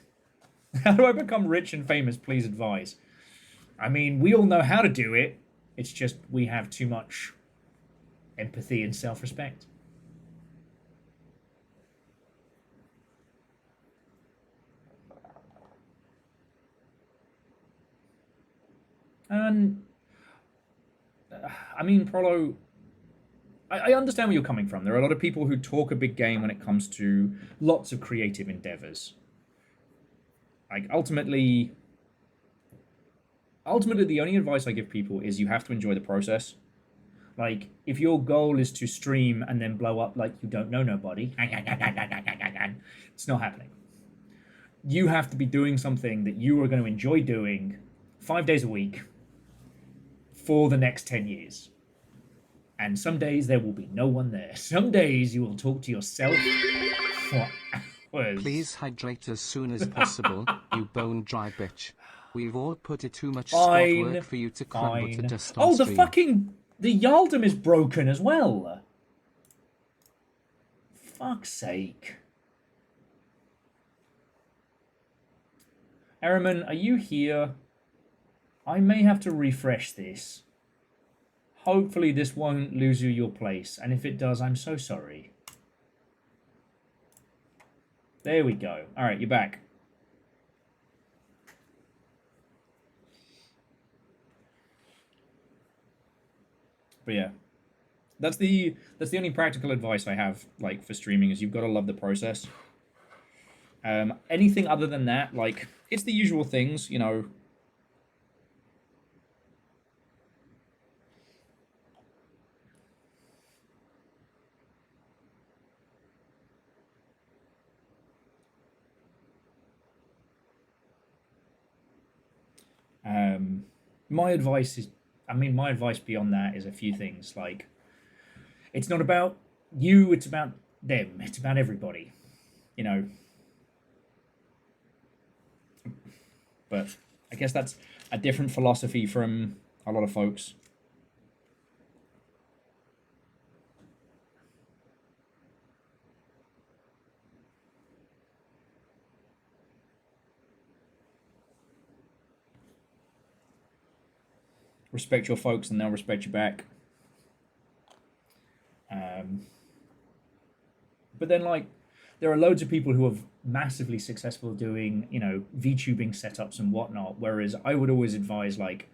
How do I become rich and famous? Please advise. I mean, we all know how to do it. It's just we have too much empathy and self-respect. And I mean, Prolo, I understand where you're coming from. There are a lot of people who talk a big game when it comes to lots of creative endeavors. Like, ultimately, the only advice I give people is you have to enjoy the process. Like, if your goal is to stream and then blow up like you don't know nobody, it's not happening. You have to be doing something that you are going to enjoy doing 5 days a week for the next 10 years. And some days there will be no one there. Some days you will talk to yourself for hours. Please hydrate as soon as possible, you bone dry bitch. We've all put in too much squad work for you to crumble to dust on stream. The Yaldum is broken as well. Fuck's sake. Araman, are you here? I may have to refresh this. Hopefully this won't lose you your place, and if it does, I'm so sorry. There we go. Alright, you're back. But yeah. That's the only practical advice I have, like, for streaming, is you've got to love the process. Anything other than that, like, it's the usual things, you know. My advice beyond that is a few things, like, it's not about you, it's about them, it's about everybody, you know. But I guess that's a different philosophy from a lot of folks. Respect your folks and they'll respect you back. But then, like, there are loads of people who are massively successful doing, VTubing setups and whatnot. Whereas I would always advise, like,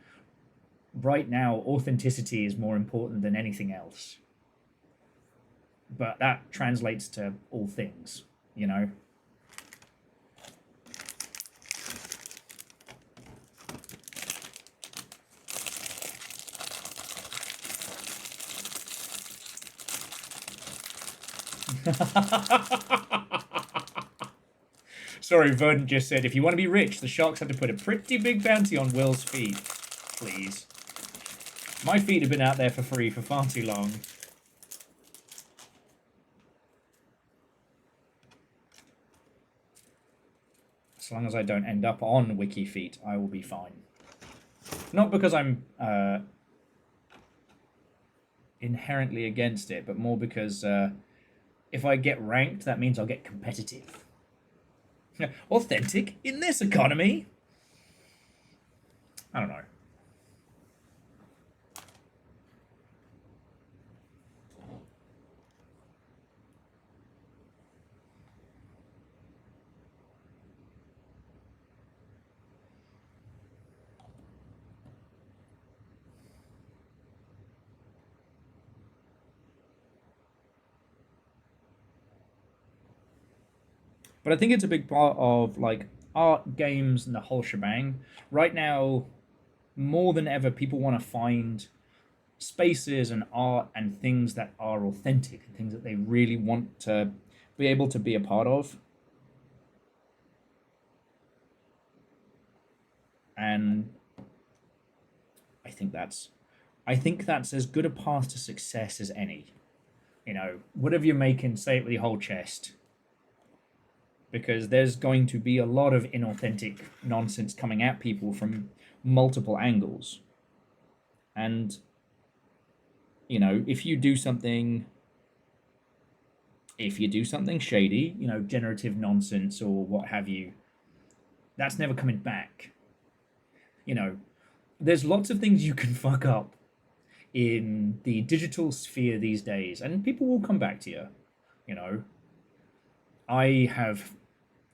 right now, authenticity is more important than anything else. But that translates to all things, you know? Sorry, Verdant just said, if you want to be rich, the sharks have to put a pretty big bounty on Will's feet. Please. My feet have been out there for free for far too long. As long as I don't end up on Wiki Feet, I will be fine. Not because I'm inherently against it, but more because if I get ranked, that means I'll get competitive. Authentic in this economy? I don't know. But I think it's a big part of, like, art, games, and the whole shebang. Right now, more than ever, people want to find spaces and art and things that are authentic and things that they really want to be able to be a part of. And I think that's as good a path to success as any. Whatever you're making, say it with your whole chest. Because there's going to be a lot of inauthentic nonsense coming at people from multiple angles. And, if you do something shady, generative nonsense or what have you, that's never coming back. There's lots of things you can fuck up in the digital sphere these days, and people will come back to you.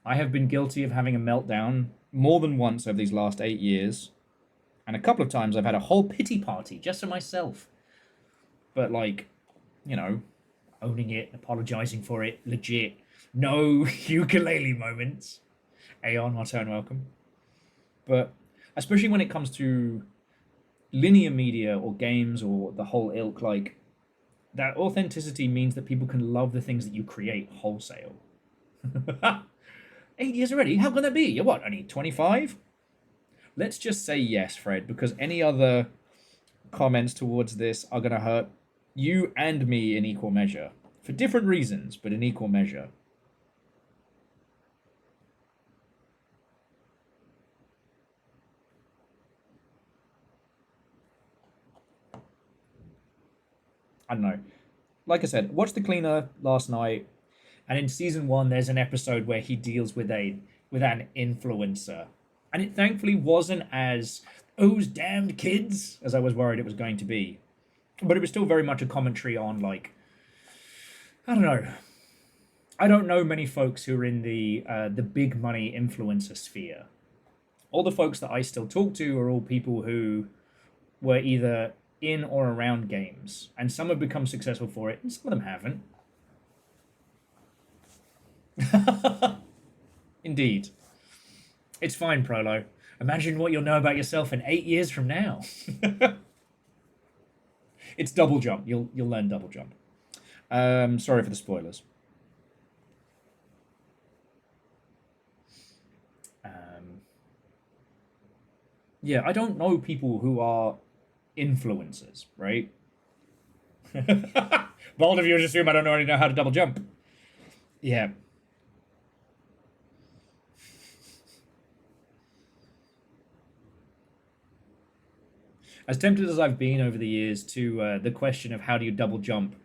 I have been guilty of having a meltdown more than once over these last 8 years. And a couple of times I've had a whole pity party just for myself. But, like, owning it, apologizing for it, legit. No ukulele moments. Aeon, our turn, welcome. But especially when it comes to linear media or games or the whole ilk, like, that authenticity means that people can love the things that you create wholesale. 8 years already? How can that be? You're what, only 25? Let's just say yes, Fred, because any other comments towards this are going to hurt you and me in equal measure. For different reasons, but in equal measure. I don't know. Like I said, watched The Cleaner last night. And in season 1, there's an episode where he deals with an influencer. And it thankfully wasn't as, those damned kids, as I was worried it was going to be. But it was still very much a commentary on, like, I don't know. I don't know many folks who are in the big money influencer sphere. All the folks that I still talk to are all people who were either in or around games. And some have become successful for it, and some of them haven't. Indeed. It's fine, Prolo. Imagine what you'll know about yourself in 8 years from now. It's double jump. You'll learn double jump. Sorry for the spoilers. Yeah, I don't know people who are influencers, right? Bold of you assume I don't already know how to double jump. Yeah. As tempted as I've been over the years to the question of how do you double jump,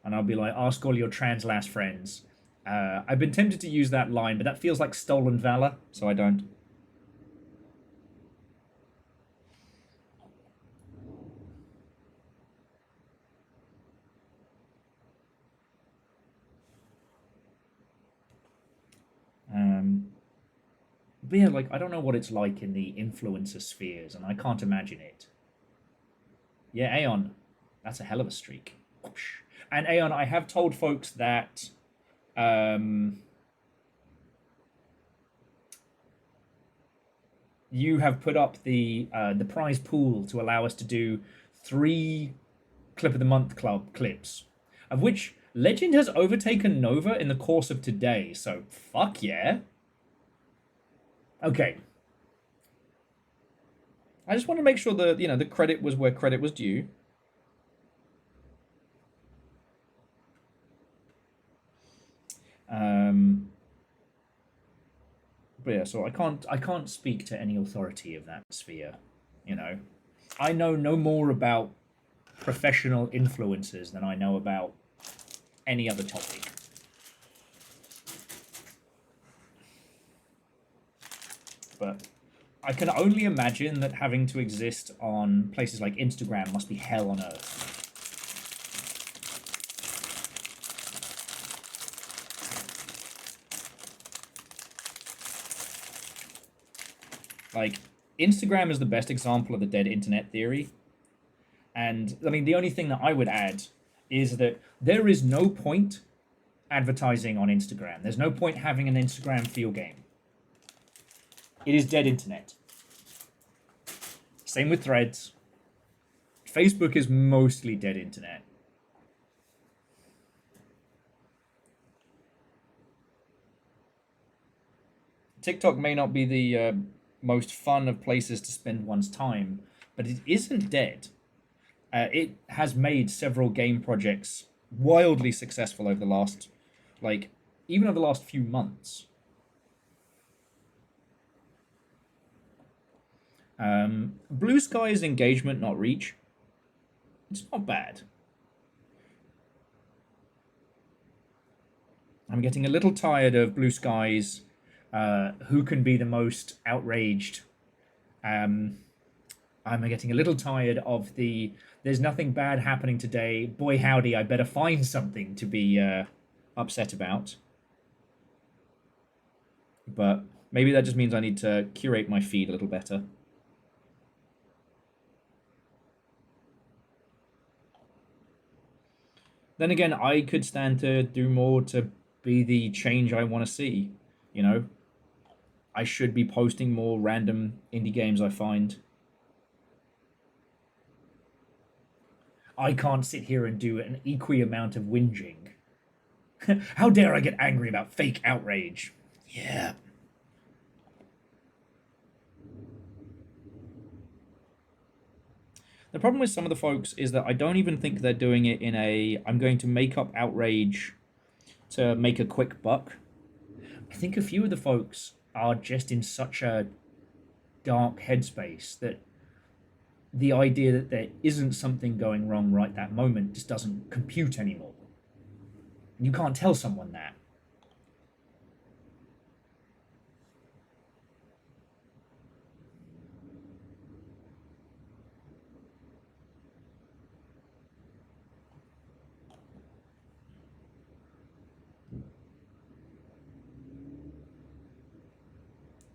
and I'll be like, ask all your trans lass friends. I've been tempted to use that line, but that feels like stolen valor, so I don't. But yeah, like, I don't know what it's like in the influencer spheres, and I can't imagine it. Yeah, Aeon. That's a hell of a streak. And Aeon, I have told folks that you have put up the prize pool to allow us to do 3 clip of the month club clips, of which Legend has overtaken Nova in the course of today. So fuck yeah. Okay. I just want to make sure that the credit was where credit was due. But yeah, so I can't speak to any authority of that sphere. I know no more about professional influencers than I know about any other topic. But I can only imagine that having to exist on places like Instagram must be hell on earth. Like, Instagram is the best example of the dead internet theory. And, I mean, the only thing that I would add is that there is no point advertising on Instagram. There's no point having an Instagram feel game. It is dead internet. Same with Threads. Facebook is mostly dead internet. TikTok may not be the most fun of places to spend one's time, but it isn't dead. It has made several game projects wildly successful over the last, even over the last few months. Blue Sky's engagement, not reach. It's not bad. I'm getting a little tired of Blue Sky's who can be the most outraged. I'm getting a little tired of the there's nothing bad happening today. Boy howdy, I better find something to be upset about. But maybe that just means I need to curate my feed a little better. Then again, I could stand to do more to be the change I want to see. I should be posting more random indie games I find. I can't sit here and do an equal amount of whinging. How dare I get angry about fake outrage? Yeah. The problem with some of the folks is that I don't even think they're doing it in a I'm going to make up outrage to make a quick buck. I think a few of the folks are just in such a dark headspace that the idea that there isn't something going wrong right that moment just doesn't compute anymore. You can't tell someone that.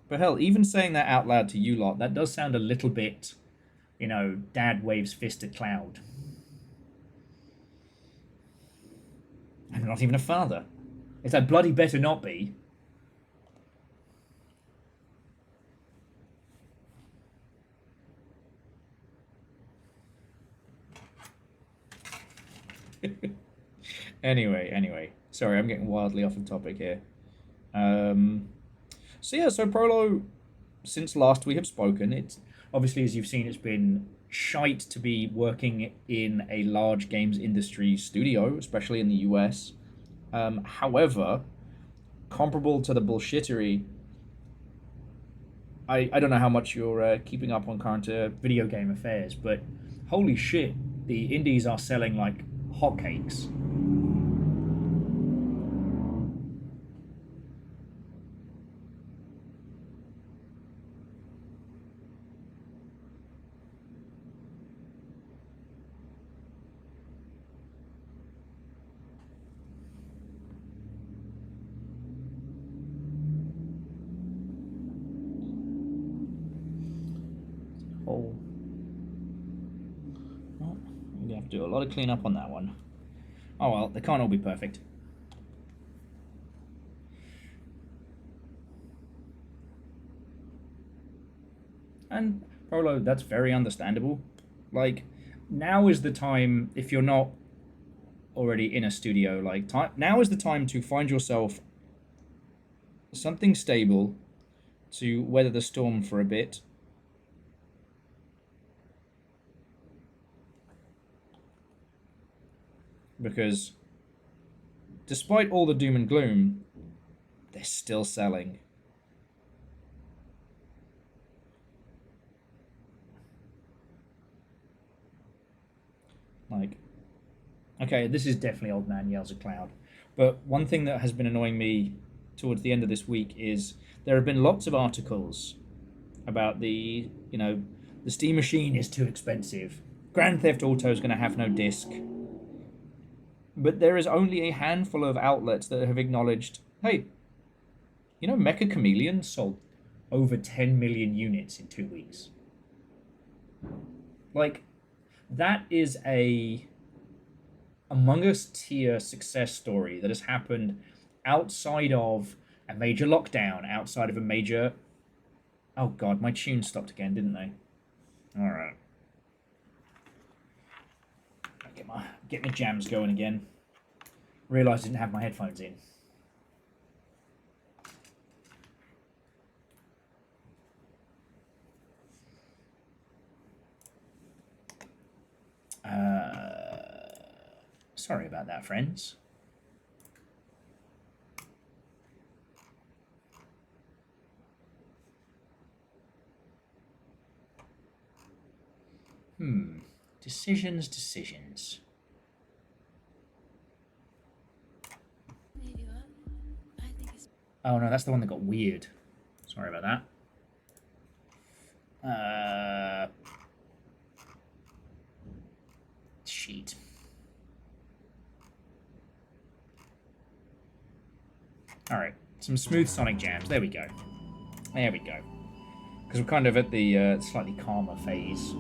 But hell, even saying that out loud to you lot, that does sound a little bit, dad waves fist at cloud. I'm not even a father. It's like bloody better not be. Anyway. Sorry, I'm getting wildly off the topic here. So Prolo, since last we have spoken, it's obviously, as you've seen, it's been shite to be working in a large games industry studio, especially in the US. However, comparable to the bullshittery, I don't know how much you're keeping up on current video game affairs, but holy shit, the indies are selling like hotcakes. Do a lot of cleanup on that one. Oh well, they can't all be perfect. And Prolo, that's very understandable. Like, now is the time, if you're not already in a studio, like, now is the time to find yourself something stable to weather the storm for a bit. Because despite all the doom and gloom, they're still selling. Like, okay, this is definitely Old Man Yells at Cloud. But one thing that has been annoying me towards the end of this week is there have been lots of articles about the Steam machine is too expensive. Grand Theft Auto is going to have no disc. But there is only a handful of outlets that have acknowledged, hey, Mecha Chameleon sold over 10 million units in 2 weeks. Like, that is a Among Us tier success story that has happened outside of a major lockdown, outside of a major... Oh god, my tune stopped again, didn't they? Alright. Get my jams going again. Realised I didn't have my headphones in. Sorry about that, friends. Decisions. Oh no, that's the one that got weird. Sorry about that. Sheet. Alright, some smooth sonic jams. There we go. Because we're kind of at the slightly calmer phase.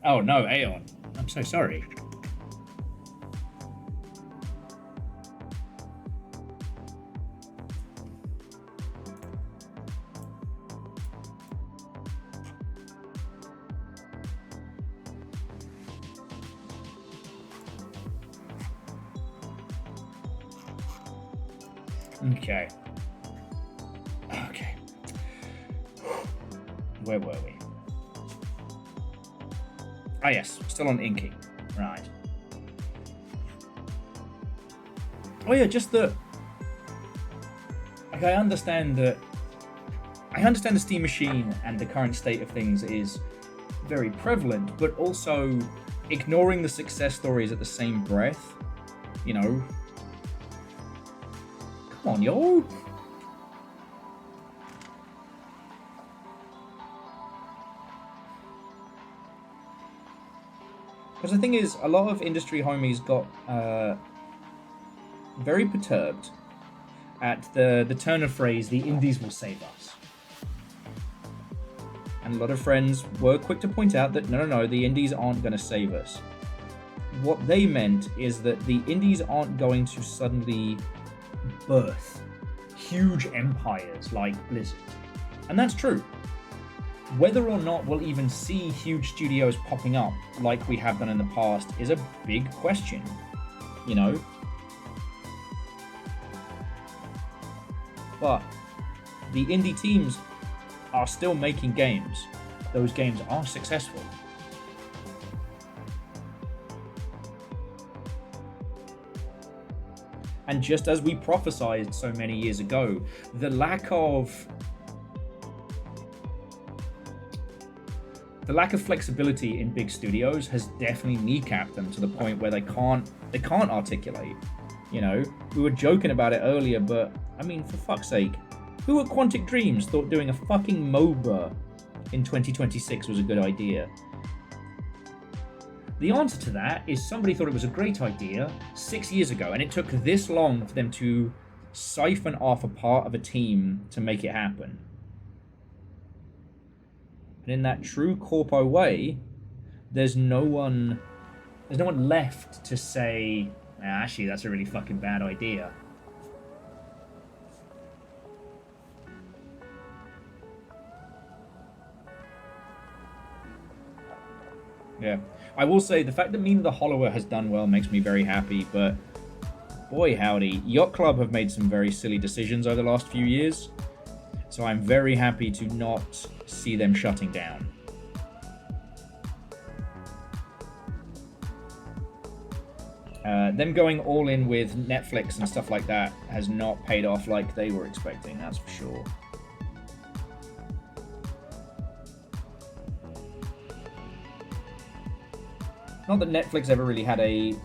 Oh no, Aeon. I'm so sorry. Okay. Where were we? Ah, yes, still on inking. Right. Oh yeah, just the... Like, I understand the Steam machine and the current state of things is very prevalent, but also ignoring the success stories at the same breath, Come on, yo! Because the thing is, a lot of industry homies got very perturbed at the turn of phrase, the indies will save us. And a lot of friends were quick to point out that no, the indies aren't going to save us. What they meant is that the indies aren't going to suddenly birth huge empires like Blizzard. And that's true. Whether or not we'll even see huge studios popping up like we have done in the past is a big question, But the indie teams are still making games. Those games are successful. And just as we prophesied so many years ago, the lack of flexibility in big studios has definitely kneecapped them to the point where they can't articulate. We were joking about it earlier, but I mean, for fuck's sake, who at Quantic Dreams thought doing a fucking MOBA in 2026 was a good idea? The answer to that is somebody thought it was a great idea 6 years ago, and it took this long for them to siphon off a part of a team to make it happen. And in that true corpo way, there's no one left to say, actually, that's a really fucking bad idea. Yeah. I will say, the fact that Mina the Hollower has done well makes me very happy, but boy howdy, Yacht Club have made some very silly decisions over the last few years, so I'm very happy to not see them shutting down. Them going all in with Netflix and stuff like that has not paid off like they were expecting, that's for sure. Not that Netflix ever really had a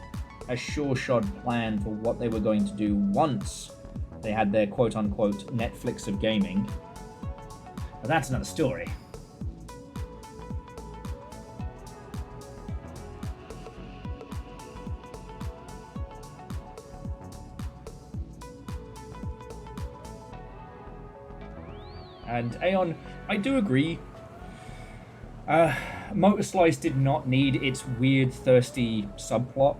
sure-shod plan for what they were going to do once they had their quote-unquote Netflix of gaming. But that's another story. And Aeon, I do agree. Motor Slice did not need its weird, thirsty subplot.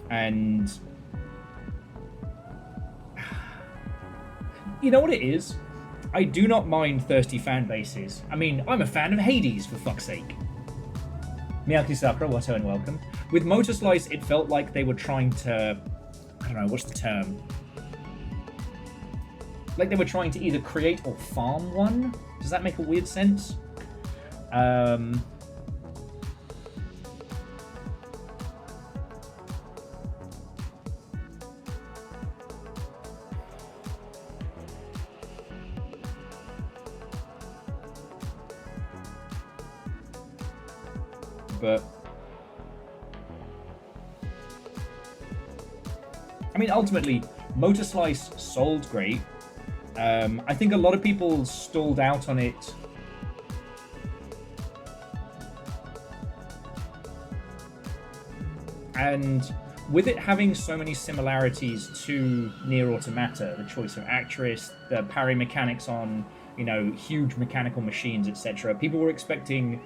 And you know what it is? I do not mind thirsty fan bases. I mean, I'm a fan of Hades, for fuck's sake. Miyaki Sakura, Watto and welcome. With Motor Slice, it felt like they were trying to... I don't know, what's the term? Like they were trying to either create or farm one? Does that make a weird sense? But I mean, ultimately, Motor Slice sold great. I think a lot of people stalled out on it. And with it having so many similarities to Nier Automata, the choice of actress, the parry mechanics on, you know, huge mechanical machines, etc., people were expecting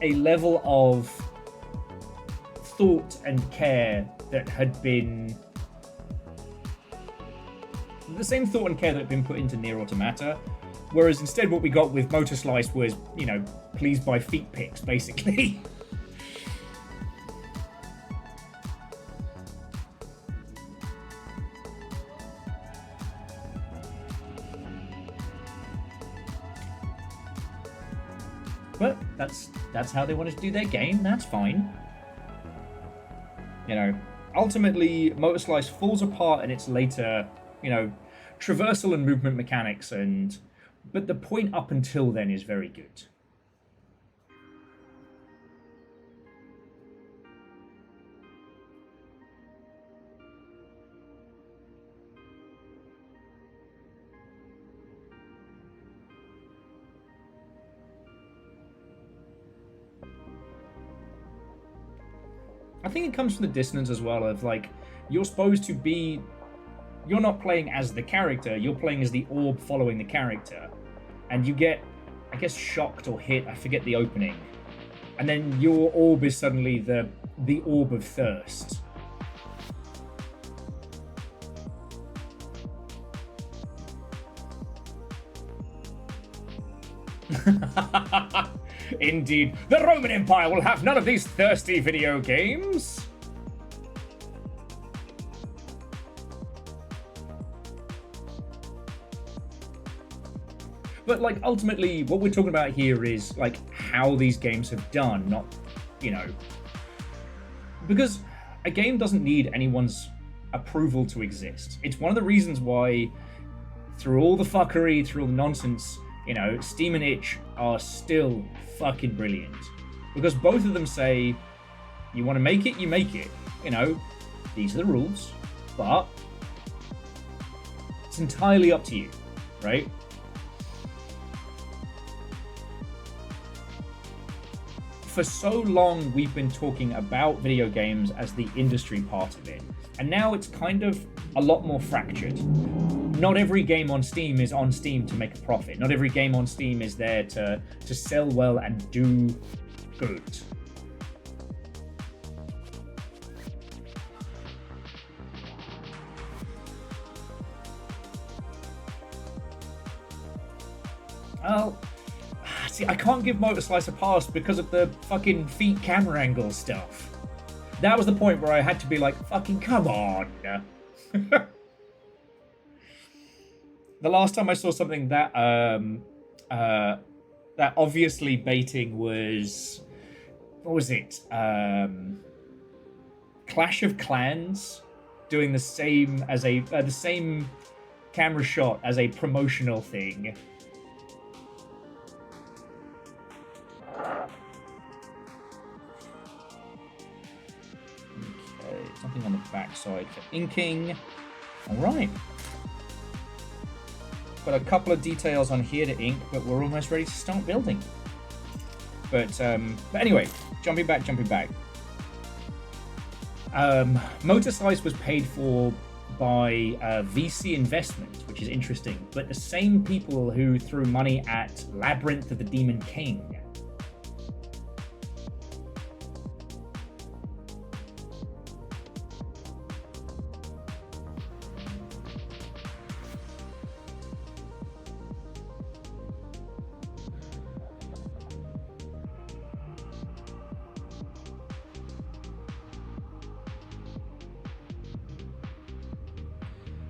a level of thought and care that had been... the same thought and care that had been put into Nier Automata, whereas instead what we got with Motor Slice was, you know, pleased by feet pics, basically. But that's how they wanted to do their game, that's fine. You know, ultimately, Motor Slice falls apart in its later, you know, traversal and movement mechanics, but the point up until then is very good. I think it comes from the dissonance as well of, like, you're supposed to be... you're not playing as the character, you're playing as the orb following the character. And you get, I guess, shocked or hit, I forget the opening. And then your orb is suddenly the orb of thirst. Indeed, the Roman Empire will have none of these thirsty video games. But, like, ultimately, what we're talking about here is, like, how these games have done, not, you know... because a game doesn't need anyone's approval to exist. It's one of the reasons why, through all the fuckery, through all the nonsense, you know, Steam and Itch are still fucking brilliant. Because both of them say, you want to make it, you make it. You know, these are the rules, but it's entirely up to you, right? For for so long we've been talking about video games as the industry part of it, and now it's kind of a lot more fractured. Not every game on Steam is on Steam to make a profit. Not every game on Steam is there to sell well and do good. Well, see, I can't give Motorslice a pass because of the fucking feet camera angle stuff. That was the point where I had to be like, fucking come on. The last time I saw something that that obviously baiting was, what was it? Clash of Clans doing the same as the same camera shot as a promotional thing. Okay, something on the backside for inking. All right. Got a couple of details on here to ink, but we're almost ready to start building. But anyway, jumping back. Motorslice was paid for by VC investment, which is interesting, but the same people who threw money at Labyrinth of the Demon King.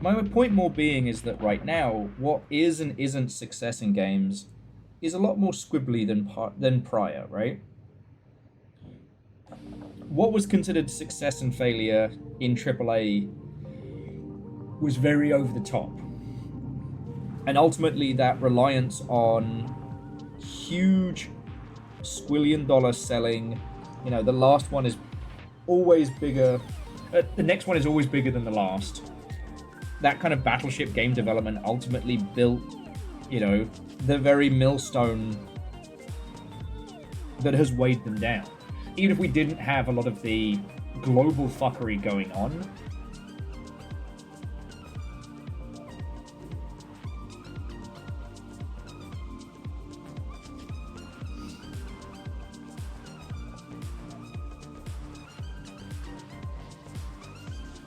My point more being is that right now, what is and isn't success in games is a lot more squibbly than prior, right? What was considered success and failure in AAA was very over the top. And ultimately that reliance on huge squillion-dollar selling, you know, the last one is always bigger, the next one is always bigger than the last. That kind of battleship game development ultimately built, you know, the very millstone that has weighed them down. Even if we didn't have a lot of the global fuckery going on,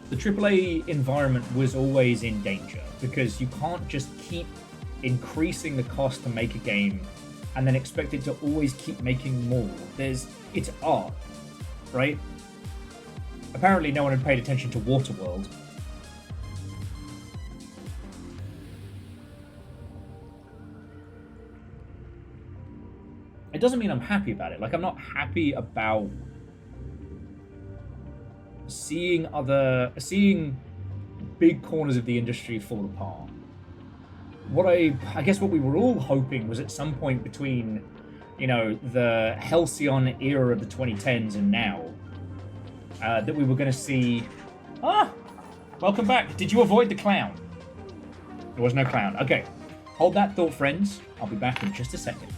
the AAA environment was always in danger because you can't just keep increasing the cost to make a game and then expect it to always keep making more. It's art, right? Apparently no one had paid attention to Waterworld. It doesn't mean I'm happy about it. Like, I'm not happy about seeing big corners of the industry fall apart. What I guess what we were all hoping was at some point between, you know, the Halcyon era of the 2010s and now, that we were going to see... Welcome back. Did you avoid the clown? There was no clown. Okay. Hold that thought, friends. I'll be back in just a second.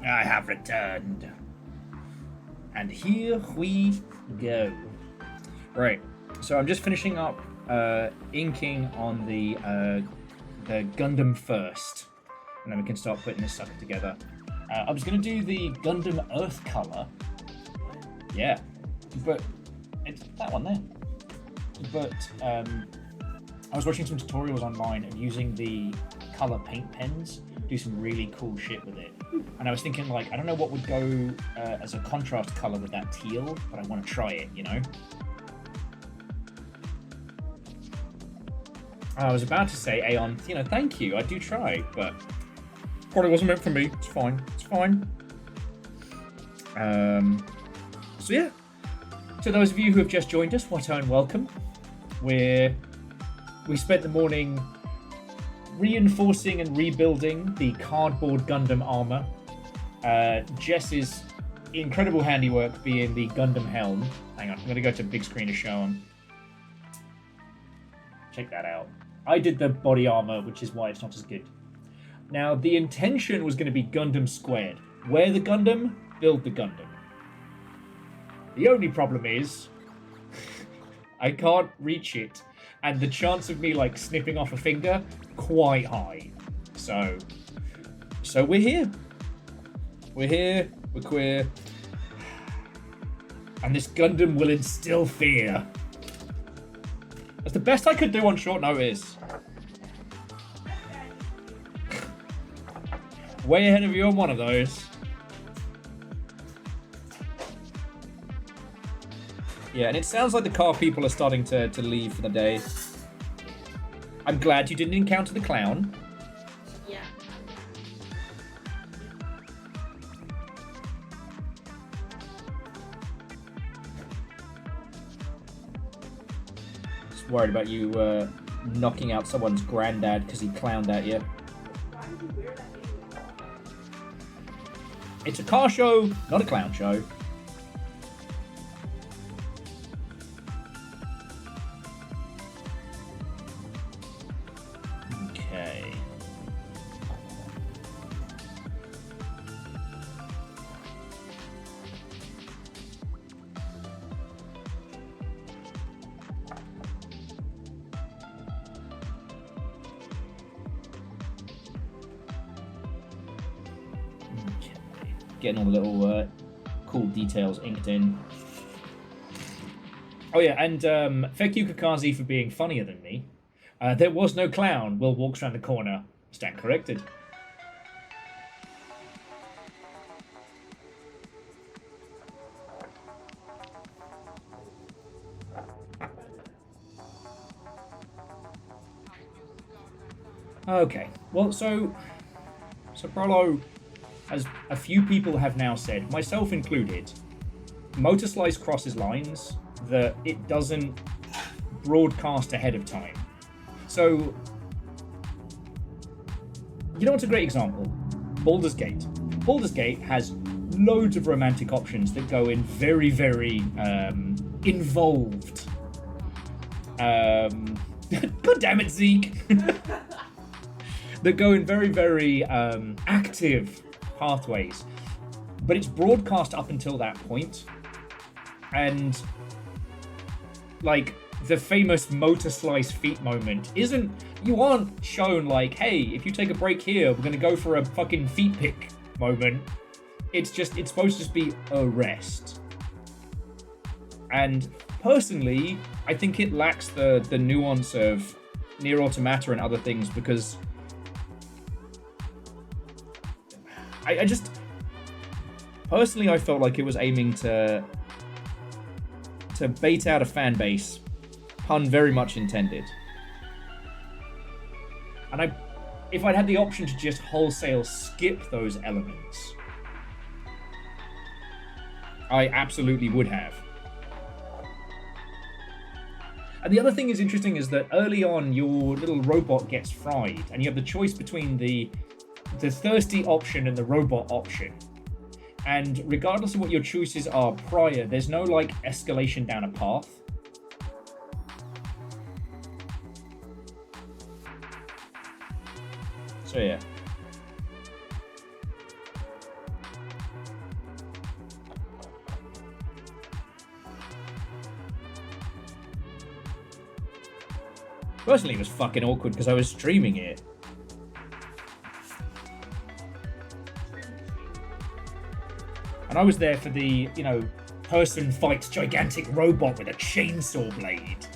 I have returned. And here we go. Right, so I'm just finishing up inking on the Gundam first. And then we can start putting this sucker together. I was going to do the Gundam Earth color. Yeah, but it's that one there. But I was watching some tutorials online of using the color paint pens, do some really cool shit with it. And I was thinking, like, I don't know what would go as a contrast color with that teal, but I want to try it, you know? I was about to say, Aeon, you know, thank you, I do try, but probably wasn't meant for me. It's fine. It's fine. So yeah. To those of you who have just joined us, what and welcome. We spent the morning reinforcing and rebuilding the cardboard Gundam armor. Jess's incredible handiwork being the Gundam helm. Hang on, I'm going to go to big screen to show them. Check that out. I did the body armor, which is why it's not as good. Now, the intention was going to be Gundam². Wear the Gundam, build the Gundam. The only problem is, I can't reach it, and the chance of me, like, snipping off a finger, quite high. So we're here. We're here, we're queer, and this Gundam will instill fear. That's the best I could do on short notice. Way ahead of you on one of those. Yeah, and it sounds like the car people are starting to leave for the day. I'm glad you didn't encounter the clown. Yeah. Just worried about you knocking out someone's granddad because he clowned at you. It's a car show, not a clown show. Okay. Getting all the little cool details inked in. Oh yeah, and thank you Kakazi for being funnier than me. There was no clown. Will walks around the corner. Stand corrected. Okay, well, so Prolo, as a few people have now said, myself included, Motor Slice crosses lines that it doesn't broadcast ahead of time. So, you know what's a great example? Baldur's Gate. Baldur's Gate has loads of romantic options that go in very, very involved. God damn it, Zeke! That go in very, very active pathways. But it's broadcast up until that point. And, like, the famous Motor Slice feet moment you aren't shown, like, hey, if you take a break here, we're gonna go for a fucking feet pick moment. It's supposed to just be a rest. And personally, I think it lacks the nuance of Nier Automata and other things, because I just personally, I felt like it was aiming to bait out a fan base, pun very much intended. And if I'd had the option to just wholesale skip those elements, I absolutely would have. And the other thing is interesting is that early on, your little robot gets fried, and you have the choice between the thirsty option and the robot option. And regardless of what your choices are prior, there's no, like, escalation down a path. So yeah. Personally, it was fucking awkward because I was streaming it. And I was there for the, you know, person fights gigantic robot with a chainsaw blade.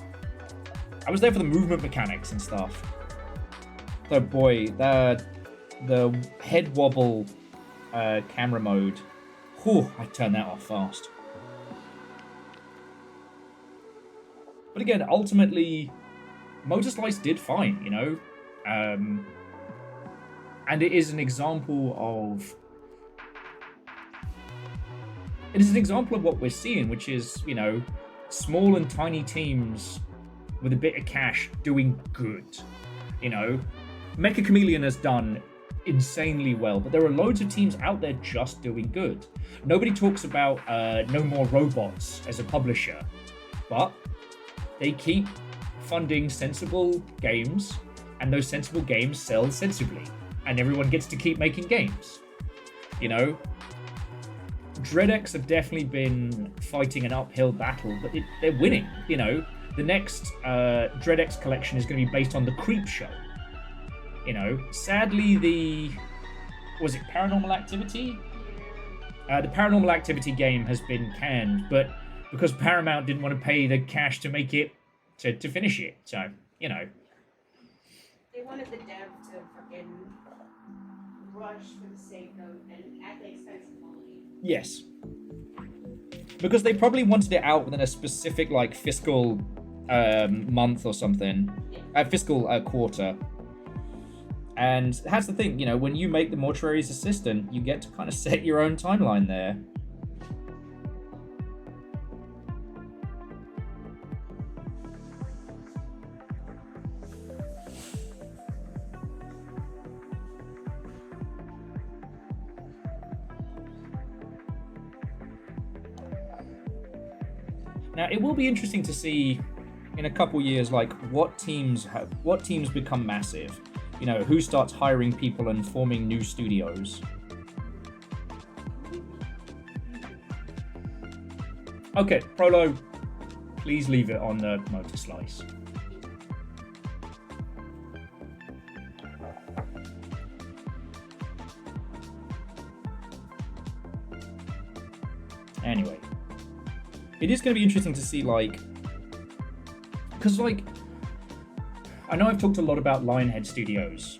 I was there for the movement mechanics and stuff. So boy, the head wobble camera mode, whew, I turned that off fast. But again, ultimately, Motor Slice did fine, you know? And it is an example of... It is an example of what we're seeing, which is, you know, small and tiny teams with a bit of cash doing good. You know, Mecha Chameleon has done insanely well, but there are loads of teams out there just doing good. Nobody talks about No More Robots as a publisher, but they keep funding sensible games, and those sensible games sell sensibly, and everyone gets to keep making games. You know, DreadX have definitely been fighting an uphill battle, but they're winning. You know, the next DreadX collection is going to be based on the Creep Show. You know, sadly, was it Paranormal Activity? The Paranormal Activity game has been canned, but because Paramount didn't want to pay the cash to make it, to finish it, so, you know. They wanted the dev to fucking rush for the sake of, and at the expense of quality. Yes. Because they probably wanted it out within a specific, like, fiscal month or something. Fiscal quarter. And that's the thing, you know, when you make the Mortuary's Assistant, you get to kind of set your own timeline there. Now, it will be interesting to see in a couple years, like, what teams become massive. You know, who starts hiring people and forming new studios. Okay, Prolo, please leave it on the Motor Slice. Anyway. It is going to be interesting to see, like... Because, like... I know I've talked a lot about Lionhead Studios.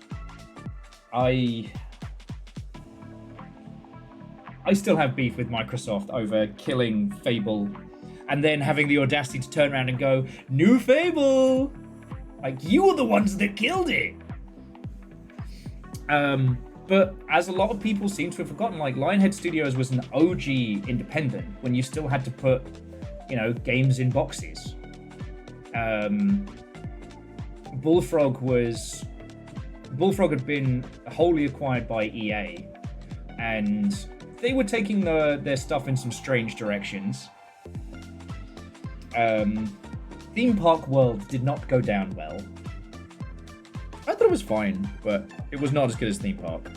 I still have beef with Microsoft over killing Fable and then having the audacity to turn around and go, "New Fable!" Like, you were the ones that killed it! But as a lot of people seem to have forgotten, like, Lionhead Studios was an OG independent when you still had to put, you know, games in boxes. Bullfrog had been wholly acquired by EA, and they were taking their stuff in some strange directions. Theme Park World did not go down well. I thought it was fine, but it was not as good as Theme Park.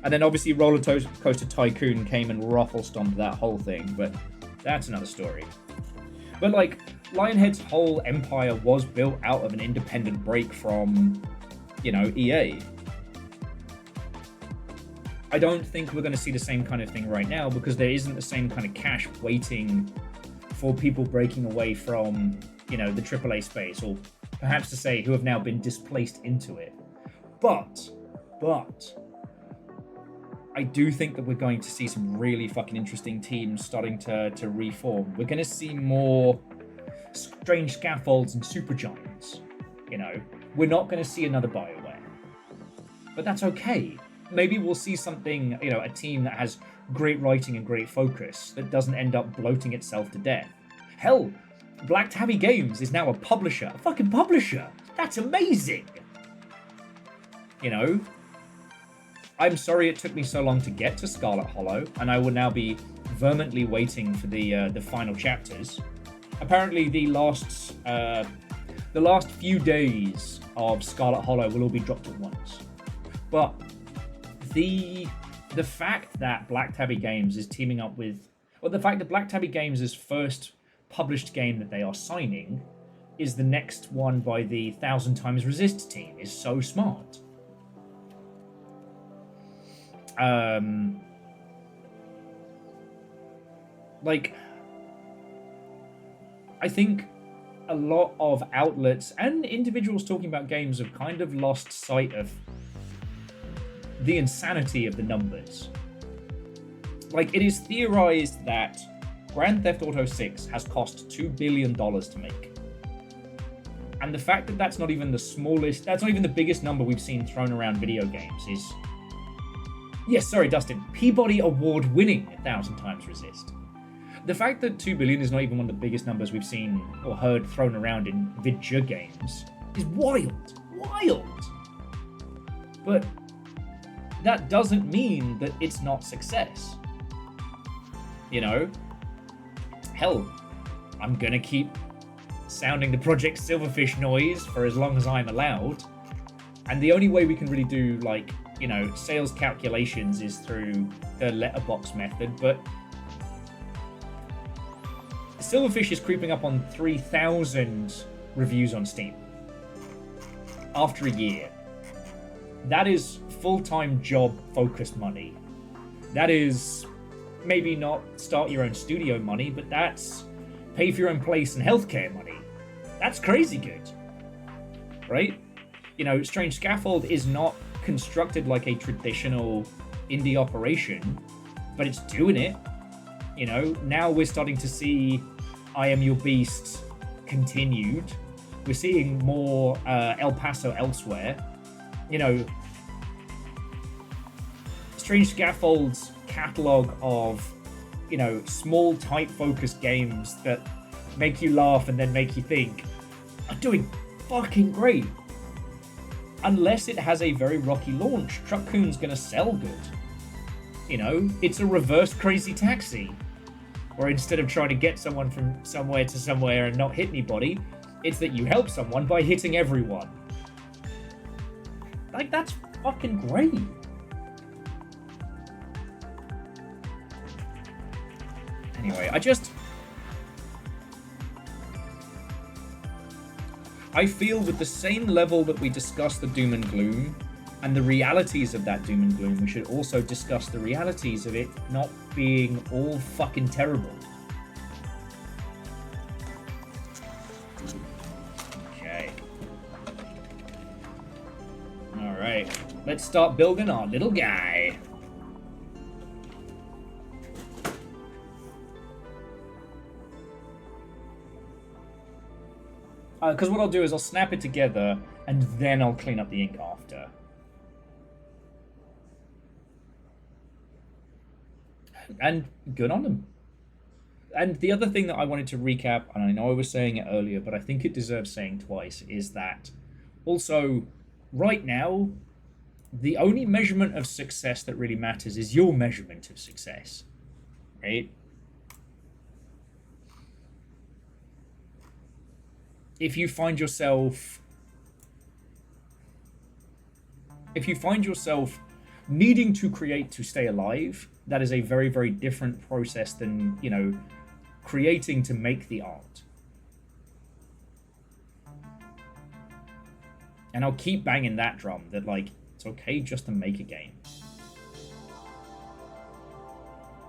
And then obviously Roller Coaster Tycoon came and ruffle-stomped that whole thing, but that's another story. But, like, Lionhead's whole empire was built out of an independent break from, you know, EA. I don't think we're going to see the same kind of thing right now because there isn't the same kind of cash waiting for people breaking away from, you know, the AAA space, or perhaps to say who have now been displaced into it. But, I do think that we're going to see some really fucking interesting teams starting to reform. We're going to see more strange scaffolds and supergiants, you know. We're not going to see another BioWare. But that's okay. Maybe we'll see something, you know, a team that has great writing and great focus that doesn't end up bloating itself to death. Hell, Black Tabby Games is now a publisher. A fucking publisher! That's amazing! You know? I'm sorry it took me so long to get to Scarlet Hollow, and I will now be vehemently waiting for the final chapters. Apparently, the last few days of Scarlet Hollow will all be dropped at once. But the fact that Black Tabby Games is teaming up with, or the fact that Black Tabby Games' first published game that they are signing is the next one by the 1000 Times Resist team is so smart. Like, I think a lot of outlets and individuals talking about games have kind of lost sight of the insanity of the numbers. Like, it is theorized that Grand Theft Auto 6 has cost $2 billion to make. And the fact that that's not even the smallest, that's not even the biggest number we've seen thrown around video games is... Yes, sorry, Dustin. Peabody Award winning 1000 Times Resist. The fact that 2 billion is not even one of the biggest numbers we've seen or heard thrown around in video games is wild. Wild! But that doesn't mean that it's not success. You know? Hell, I'm gonna keep sounding the Project Silverfish noise for as long as I'm allowed. And the only way we can really do, like, you know, sales calculations is through the letterbox method, but Silverfish is creeping up on 3,000 reviews on Steam after a year. That is full-time job focused money. That is maybe not start your own studio money, but that's pay for your own place and healthcare money. That's crazy good, right? You know, Strange Scaffold is not constructed like a traditional indie operation, but it's doing it. You know, now we're starting to see I Am Your Beast continued. We're seeing more El Paso elsewhere. You know, Strange Scaffold's catalog of, you know, small type-focused games that make you laugh and then make you think are doing fucking great. Unless it has a very rocky launch, Truck-Coon's gonna sell good. You know, it's a reverse Crazy Taxi. Or instead of trying to get someone from somewhere to somewhere and not hit anybody, it's that you help someone by hitting everyone. Like, that's fucking great. Anyway, I feel with the same level that we discuss the doom and gloom and the realities of that doom and gloom, we should also discuss the realities of it not being all fucking terrible. Okay. Alright. Let's start building our little guy. Because what I'll do is I'll snap it together and then I'll clean up the ink after. And good on them. And the other thing that I wanted to recap, and I know I was saying it earlier, but I think it deserves saying twice, is that also, right now, the only measurement of success that really matters is your measurement of success. Right? If you find yourself needing to create to stay alive, that is a very, very different process than, you know, creating to make the art. And I'll keep banging that drum, that, like, it's okay just to make a game.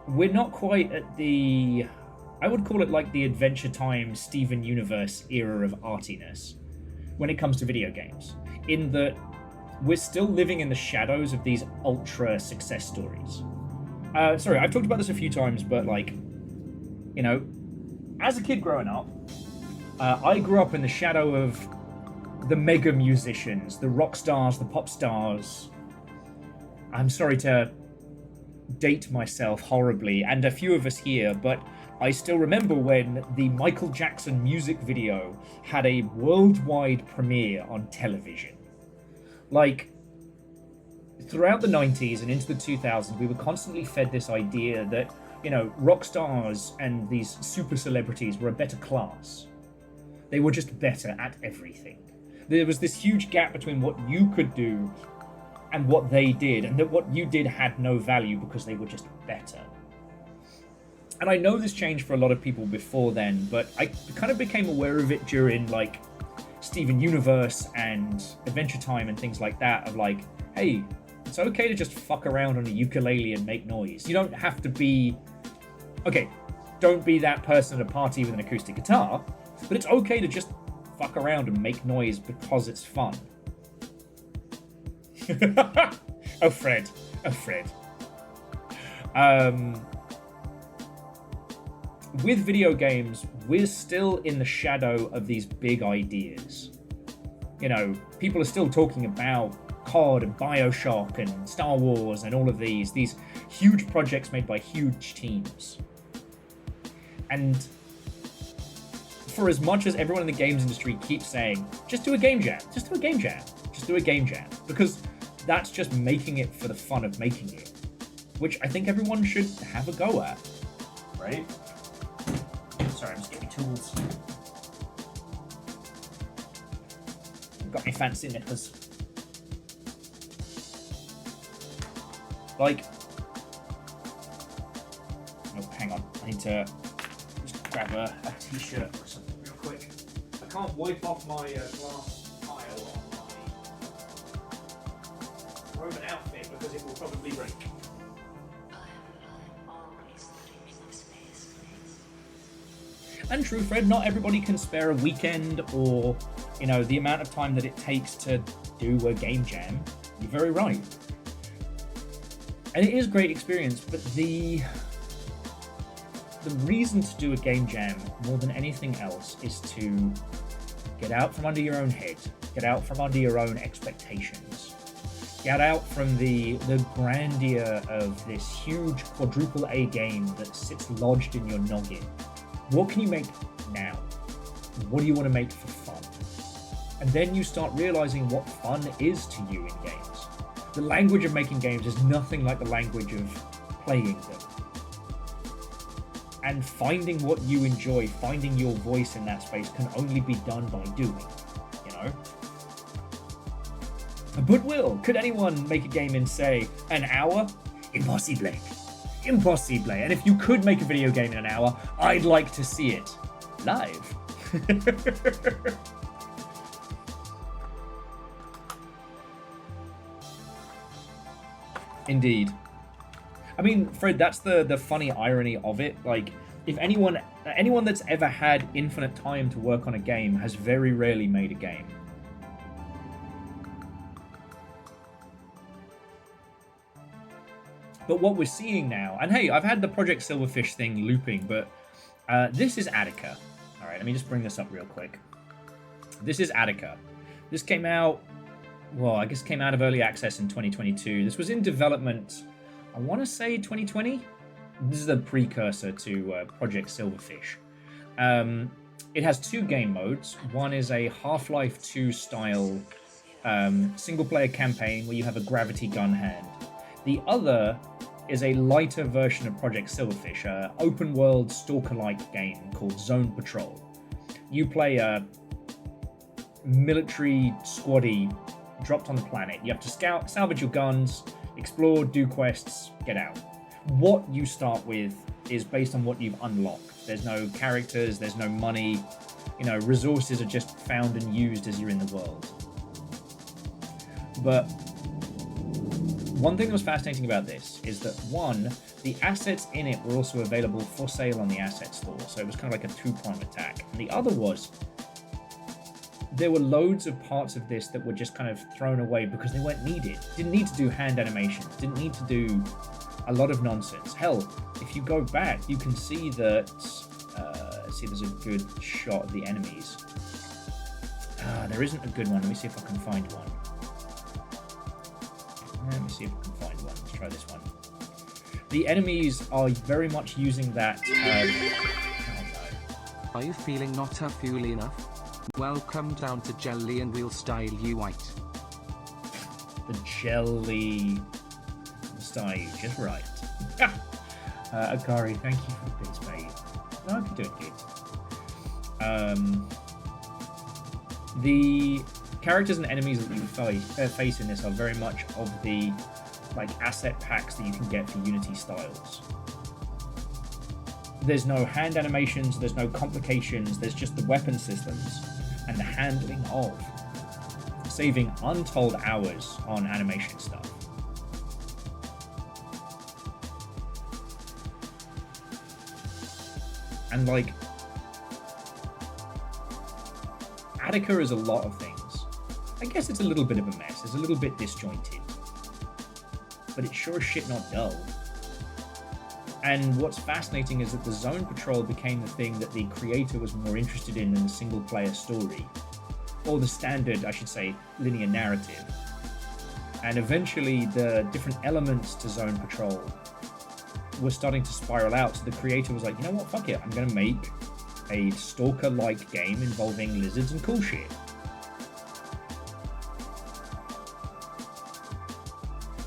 We're not quite at the... I would call it like the Adventure Time Steven Universe era of artiness when it comes to video games, in that we're still living in the shadows of these ultra success stories. Sorry, I've talked about this a few times, but, like, you know, as a kid growing up, I grew up in the shadow of the mega musicians, the rock stars, the pop stars. I'm sorry to date myself horribly, and a few of us here, but I still remember when the Michael Jackson music video had a worldwide premiere on television. Like, throughout the 90s and into the 2000s, we were constantly fed this idea that, you know, rock stars and these super celebrities were a better class. They were just better at everything. There was this huge gap between what you could do and what they did, and that what you did had no value because they were just better. And I know this changed for a lot of people before then, but I kind of became aware of it during like Steven Universe and Adventure Time and things like that, of like, hey, it's okay to just fuck around on a ukulele and make noise. You don't have to be... Okay, don't be that person at a party with an acoustic guitar, but it's okay to just fuck around and make noise because it's fun. Oh, Fred. Oh, Fred. With video games, we're still in the shadow of these big ideas. You know, people are still talking about COD and BioShock and Star Wars and all of these huge projects made by huge teams. And for as much as everyone in the games industry keeps saying, just do a game jam, just do a game jam, just do a game jam, because that's just making it for the fun of making it, which I think everyone should have a go at, right? Sorry, I'm just getting tools. I've got my fancy nippers. Like, oh, hang on, I need to just grab a t-shirt or something real quick. I can't wipe off my glass tile on my Roman outfit because it will probably break. And true, Fred, not everybody can spare a weekend or, you know, the amount of time that it takes to do a game jam. You're very right. And it is a great experience, but the reason to do a game jam more than anything else is to get out from under your own head, get out from under your own expectations, get out from the grandeur of this huge quadruple A game that sits lodged in your noggin. What can you make now? What do you want to make for fun? And then you start realizing what fun is to you in games. The language of making games is nothing like the language of playing them. And finding what you enjoy, finding your voice in that space can only be done by doing, you know? But Will, could anyone make a game in, say, an hour? Impossible. Impossible. And if you could make a video game in an hour, I'd like to see it live. Indeed. I mean, Fred, that's the funny irony of it. Like, if anyone that's ever had infinite time to work on a game has very rarely made a game. But what we're seeing now, and hey, I've had the Project Silverfish thing looping, but this is Attica. All right, let me just bring this up real quick. This is Attica. This came out, well, I guess it came out of early access in 2022. This was in development, I want to say 2020. This is the precursor to Project Silverfish. It has two game modes. One is a Half-Life 2 style single-player campaign where you have a gravity gun hand. The other is a lighter version of Project Silverfish, an open-world stalker-like game called Zone Patrol. You play a military squaddy dropped on the planet. You have to scout, salvage your guns, explore, do quests, get out. What you start with is based on what you've unlocked. There's no characters, there's no money, you know, resources are just found and used as you're in the world. But one thing that was fascinating about this is that, one, the assets in it were also available for sale on the asset store, so it was kind of like a two-pronged attack. And the other was, there were loads of parts of this that were just kind of thrown away because they weren't needed. Didn't need to do hand animations, didn't need to do a lot of nonsense. Hell, if you go back, you can see that, let's see, there's a good shot of the enemies. There isn't a good one. Let me see if I can find one. Let me see if I can find one. Let's try this one. The enemies are very much using that. Oh no. Are you feeling not fuel enough? Well, come down to Jelly and we'll style you white. The jelly style you just right. Akari, thank you for the bits, mate. No, I can do it good. The characters and enemies that you face in this are very much of the like asset packs that you can get for Unity styles. There's no hand animations, there's no complications, there's just the weapon systems and the handling of, saving untold hours on animation stuff. And like, Attica is a lot of things. I guess it's a little bit of a mess, it's a little bit disjointed, but it's sure as shit not dull. And what's fascinating is that the Zone Patrol became the thing that the creator was more interested in than the single-player story, or the standard, I should say, linear narrative. And eventually, the different elements to Zone Patrol were starting to spiral out, so the creator was like, you know what, fuck it, I'm gonna make a stalker-like game involving lizards and cool shit.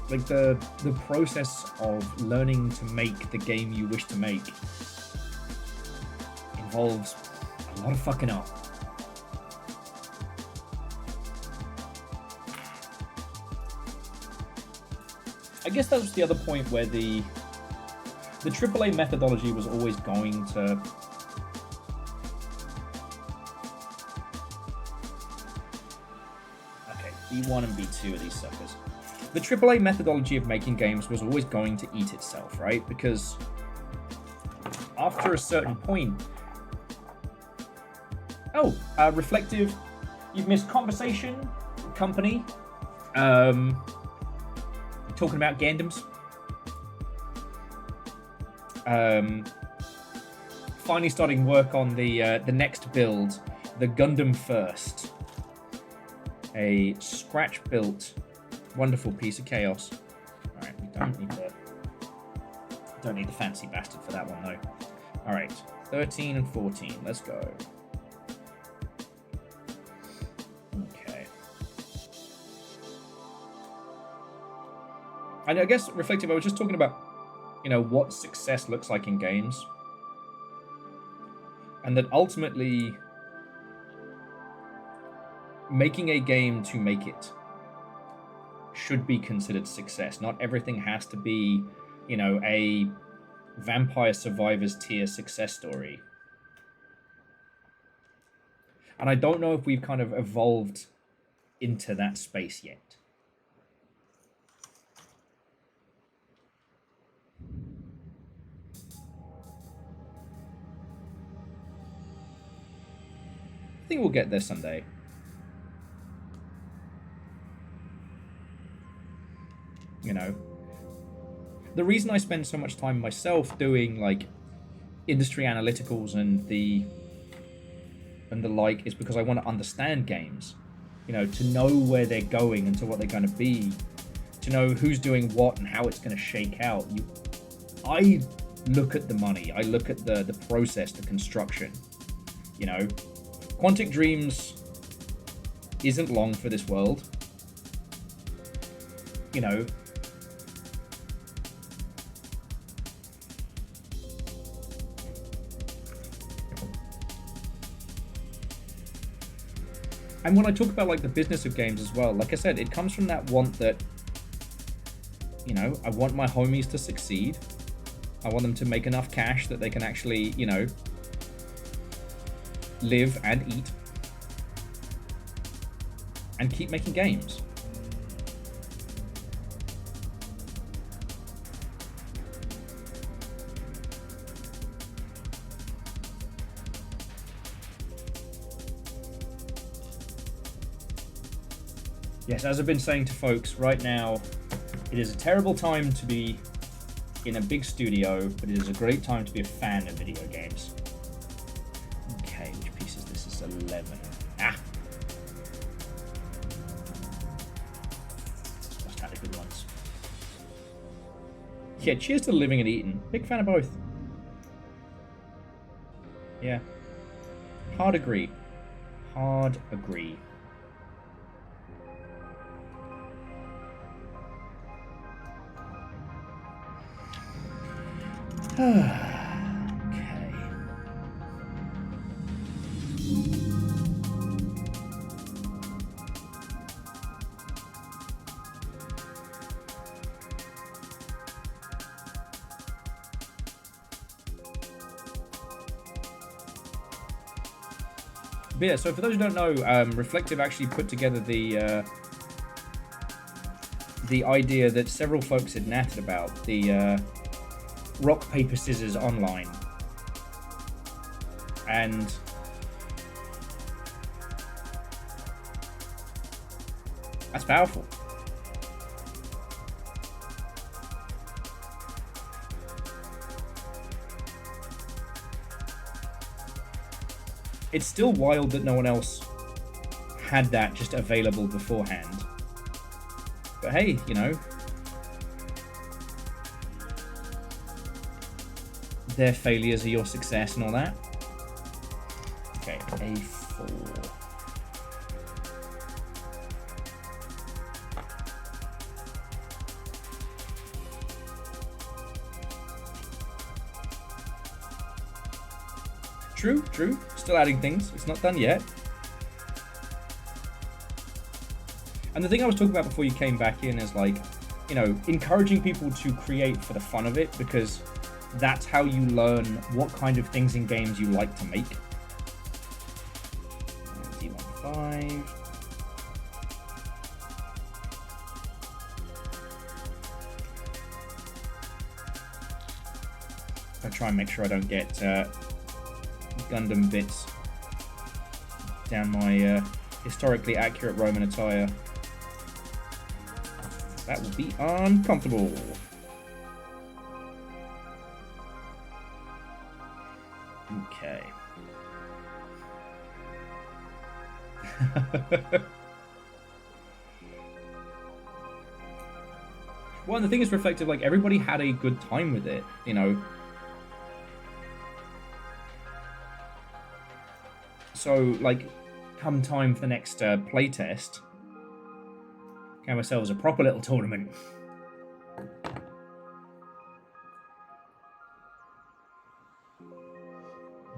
Like, the process of learning to make the game you wish to make involves a lot of fucking up. I guess that was the other point where the AAA methodology was always going to B1 and B2 are these suckers. The AAA methodology of making games was always going to eat itself, right? Because after a certain point... Oh, Reflective, you've missed Conversation, Company, talking about Gundams. Finally starting work on the next build, the Gundam². A scratch-built, wonderful piece of chaos. All right, we don't need the fancy bastard for that one though. All right, 13 and 14. Let's go. Okay. And I guess Reflective, I was just talking about, you know, what success looks like in games, and that ultimately, making a game to make it should be considered success. Not everything has to be, you know, a Vampire Survivors tier success story. And I don't know if we've kind of evolved into that space yet. I think we'll get there someday. You know, the reason I spend so much time myself doing like industry analyticals and the like is because I want to understand games, you know, to know where they're going and to what they're going to be, to know who's doing what and how it's going to shake out. I look at the money, I look at the process, the construction. You know, Quantic Dreams isn't long for this world. You know, and when I talk about like the business of games as well, like I said, it comes from that want that, you know, I want my homies to succeed. I want them to make enough cash that they can actually, you know, live and eat and keep making games. Yes, as I've been saying to folks, right now, it is a terrible time to be in a big studio, but it is a great time to be a fan of video games. Okay, which piece is this? It's 11. Ah! Must have the good ones. Yeah, cheers to living and eating. Big fan of both. Yeah. Hard agree. Hard agree. Okay. But yeah, so for those who don't know, Reflective actually put together the idea that several folks had natted about, the rock, paper, scissors online. And that's powerful. It's still wild that no one else had that just available beforehand. But hey, you know, their failures are your success and all that. Okay, A4. True, true. Still adding things. It's not done yet. And the thing I was talking about before you came back in is like, you know, encouraging people to create for the fun of it, because that's how you learn what kind of things in games you like to make. D15. I try and make sure I don't get Gundam bits down my historically accurate Roman attire. That would be uncomfortable. Okay. Well, and the thing is, Reflective, like, everybody had a good time with it, you know. So, like, come time for the next playtest, have ourselves a proper little tournament.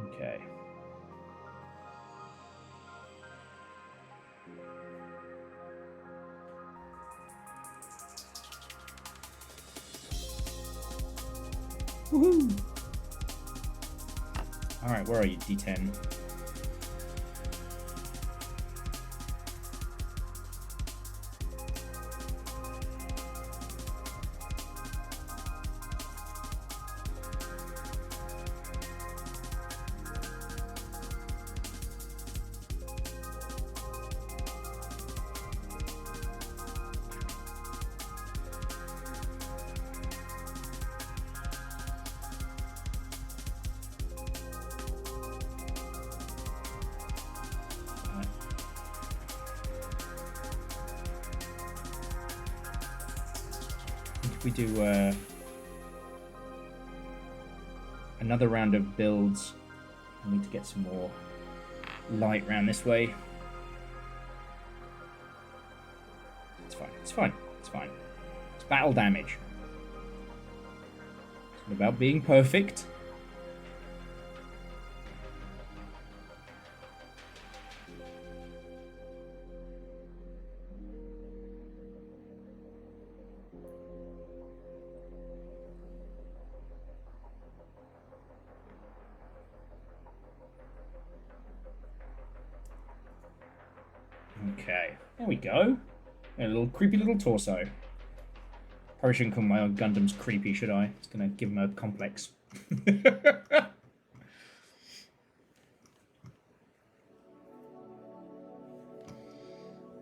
Okay. Woohoo! Alright, where are you, D10? We do another round of builds. I need to get some more light around this way. It's fine, it's fine, it's fine. It's battle damage. It's not about being perfect. Okay, there we go. A little creepy little torso. Probably shouldn't call my own Gundams creepy, should I? It's gonna give him a complex.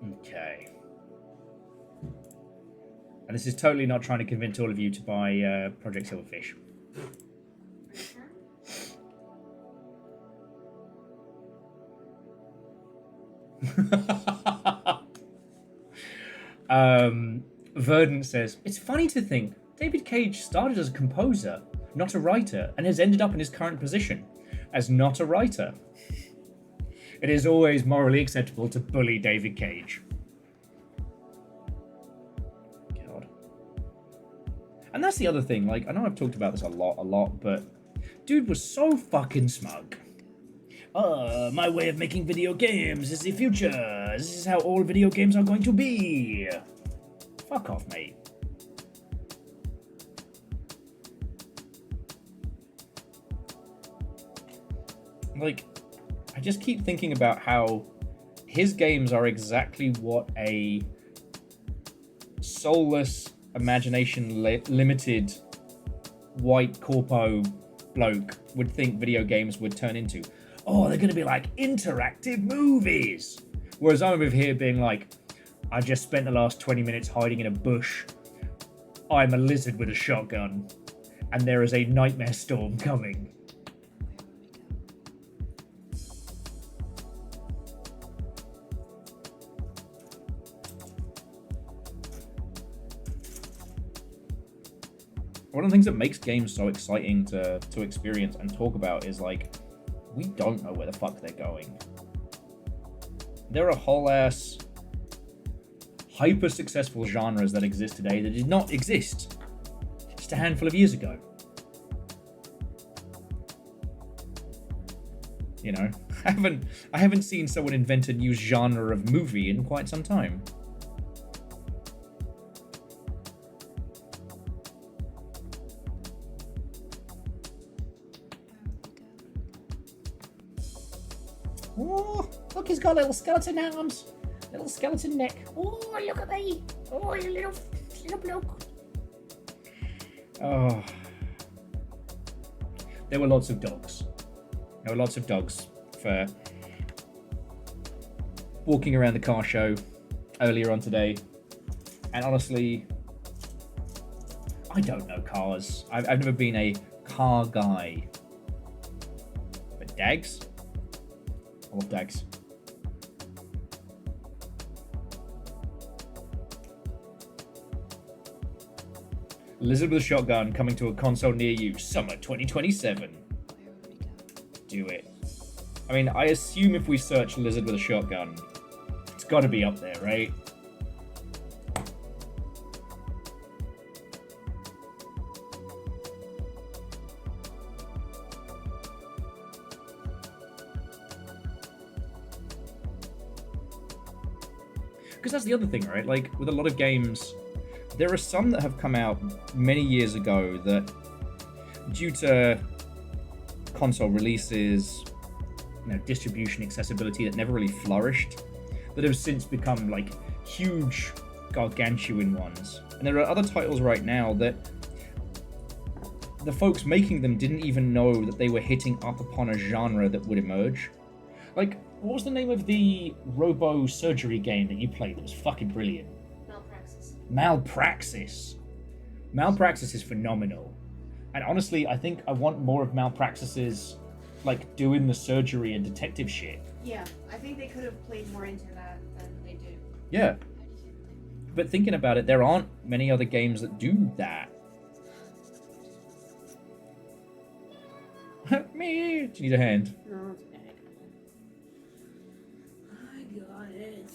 Okay. And this is totally not trying to convince all of you to buy Project Silverfish. Verdant says, it's funny to think David Cage started as a composer, not a writer, and has ended up in his current position as not a writer. It is always morally acceptable to bully David Cage. God. And that's the other thing, like, I know I've talked about this a lot, but dude was so fucking smug. My way of making video games is the future. This is how all video games are going to be. Fuck off, mate. Like, I just keep thinking about how his games are exactly what a soulless, imagination-limited white corpo bloke would think video games would turn into. Oh, they're going to be like interactive movies. Whereas I'm over here being like, I just spent the last 20 minutes hiding in a bush. I'm a lizard with a shotgun. And there is a nightmare storm coming. One of the things that makes games so exciting to experience and talk about is like, we don't know where the fuck they're going. There are whole ass hyper successful genres that exist today that did not exist just a handful of years ago. You know, I haven't seen someone invent a new genre of movie in quite some time. Oh, look, he's got little skeleton arms, little skeleton neck. Oh, look at me. Oh, you little bloke. Oh. There were lots of dogs. There were lots of dogs for walking around the car show earlier on today. And honestly, I don't know cars. I've never been a car guy. But dags? I love dags. Lizard with a shotgun coming to a console near you, summer 2027. Do it. I mean, I assume if we search lizard with a shotgun, it's got to be up there, right? Because that's the other thing, right? Like, with a lot of games, there are some that have come out many years ago that, due to console releases, you know, distribution accessibility that never really flourished, that have since become, like, huge, gargantuan ones. And there are other titles right now that the folks making them didn't even know that they were hitting up upon a genre that would emerge. Like, what was the name of the robo-surgery game that you played that was fucking brilliant? Malpraxis. Malpraxis is phenomenal. And honestly, I think I want more of Malpraxis's, like, doing the surgery and detective shit. Yeah, I think they could have played more into that than they do. Yeah. But thinking about it, there aren't many other games that do that. Me! Do you need a hand? No, it's bad. I got it.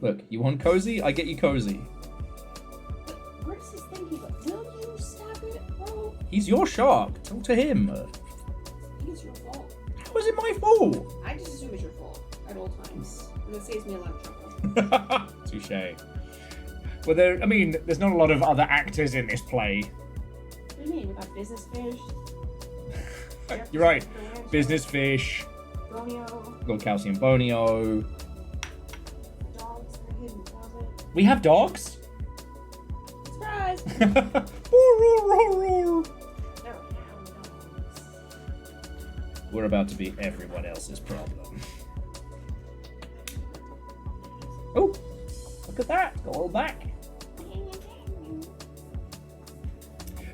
Look, you want cozy? I get you cozy. Where's this thing? Will you stop it, bro? He's your shark. Talk to him. It's your fault. How is it my fault? I just assume it's your fault at all times. And that saves me a lot of trouble. Touche. Well, there's not a lot of other actors in this play. What do you mean? We got Business Fish. You're right. Business Fish. Romeo. Little Calcium Bonio. Dogs in the hidden closet. We have dogs? Surprise! Roar, roar, roar, roar. They're hound dogs. We're about to be everyone else's problem. Oh, look at that. Go all back.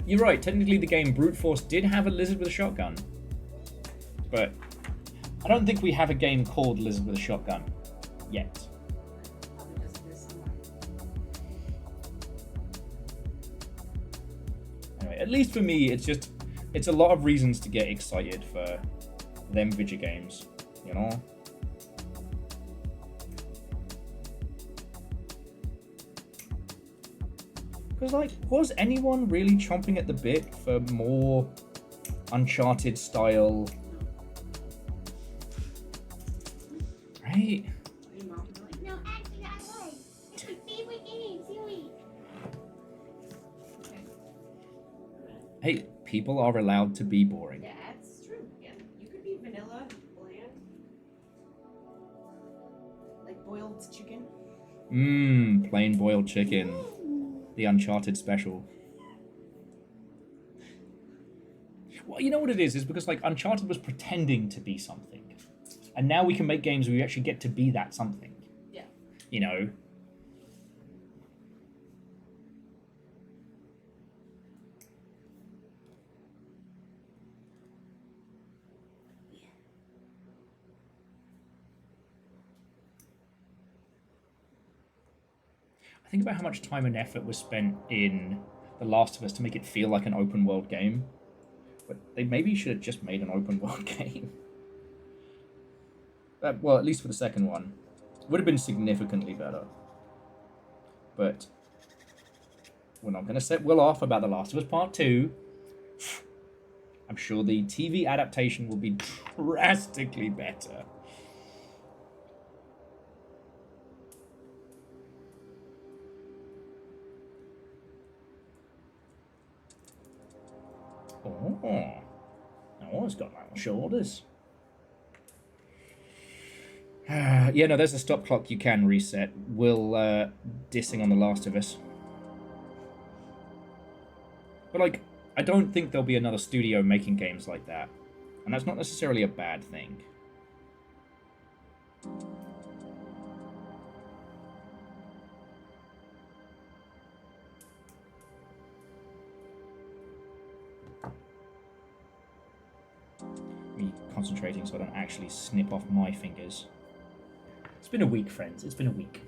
You're right. Technically, the game Brute Force did have a lizard with a shotgun. But I don't think we have a game called Lizard with a Shotgun yet. Probably does this somewhere. Anyway, at least for me, it's a lot of reasons to get excited for them video games, you know? Because, like, was anyone really chomping at the bit for more Uncharted style? Right? Your mom be like, no, actually, I like. It's my favorite game, silly. People are allowed to be boring. That's true. Yeah, you could be vanilla, bland, like boiled chicken. Mmm, plain boiled chicken. The Uncharted special. Well, you know what it is? It's because, like, Uncharted was pretending to be something. And now we can make games where we actually get to be that something. Yeah. You know? I think about how much time and effort was spent in The Last of Us to make it feel like an open world game. But they maybe should have just made an open world game. Well, at least for the second one. Would have been significantly better. But we're not going to set Will off about The Last of Us Part 2. I'm sure the TV adaptation will be drastically better. Oh, it's got long shoulders. Yeah, no, there's a stop clock you can reset. Will dissing on The Last of Us. But, like, I don't think there'll be another studio making games like that. And that's not necessarily a bad thing. Me concentrating so I don't actually snip off my fingers. It's been a week, friends. It's been a week.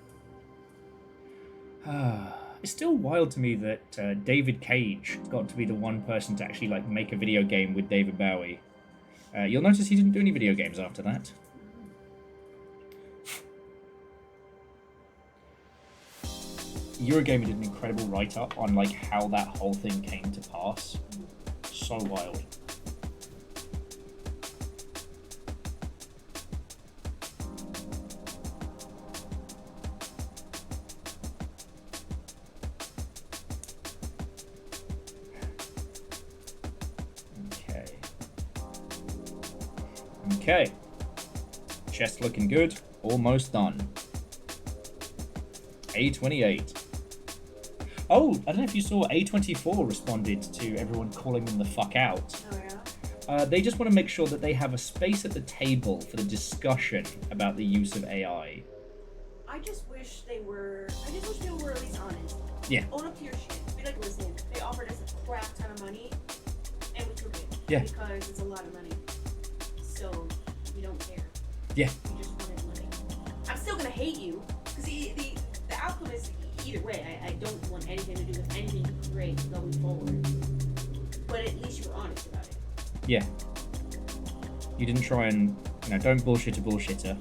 It's still wild to me that David Cage got to be the one person to actually like make a video game with David Bowie. You'll notice he didn't do any video games after that. Eurogamer did an incredible write-up on like how that whole thing came to pass. So wild. Okay. Chest looking good. Almost done. A28. Oh, I don't know if you saw A24 responded to everyone calling them the fuck out. Oh, yeah? They just want to make sure that they have a space at the table for the discussion about the use of AI. I just wish they were at least honest. Yeah. Own up to your shit. Be like, listen, they offered us a crap ton of money, and we took it. Yeah. Because it's a lot of money. So, we don't care. Yeah. We just wanted money. I'm still gonna hate you, because the outcome is either way. I don't want anything to do with anything you create going forward. But at least you were honest about it. Yeah. You didn't try and, don't bullshit a bullshitter.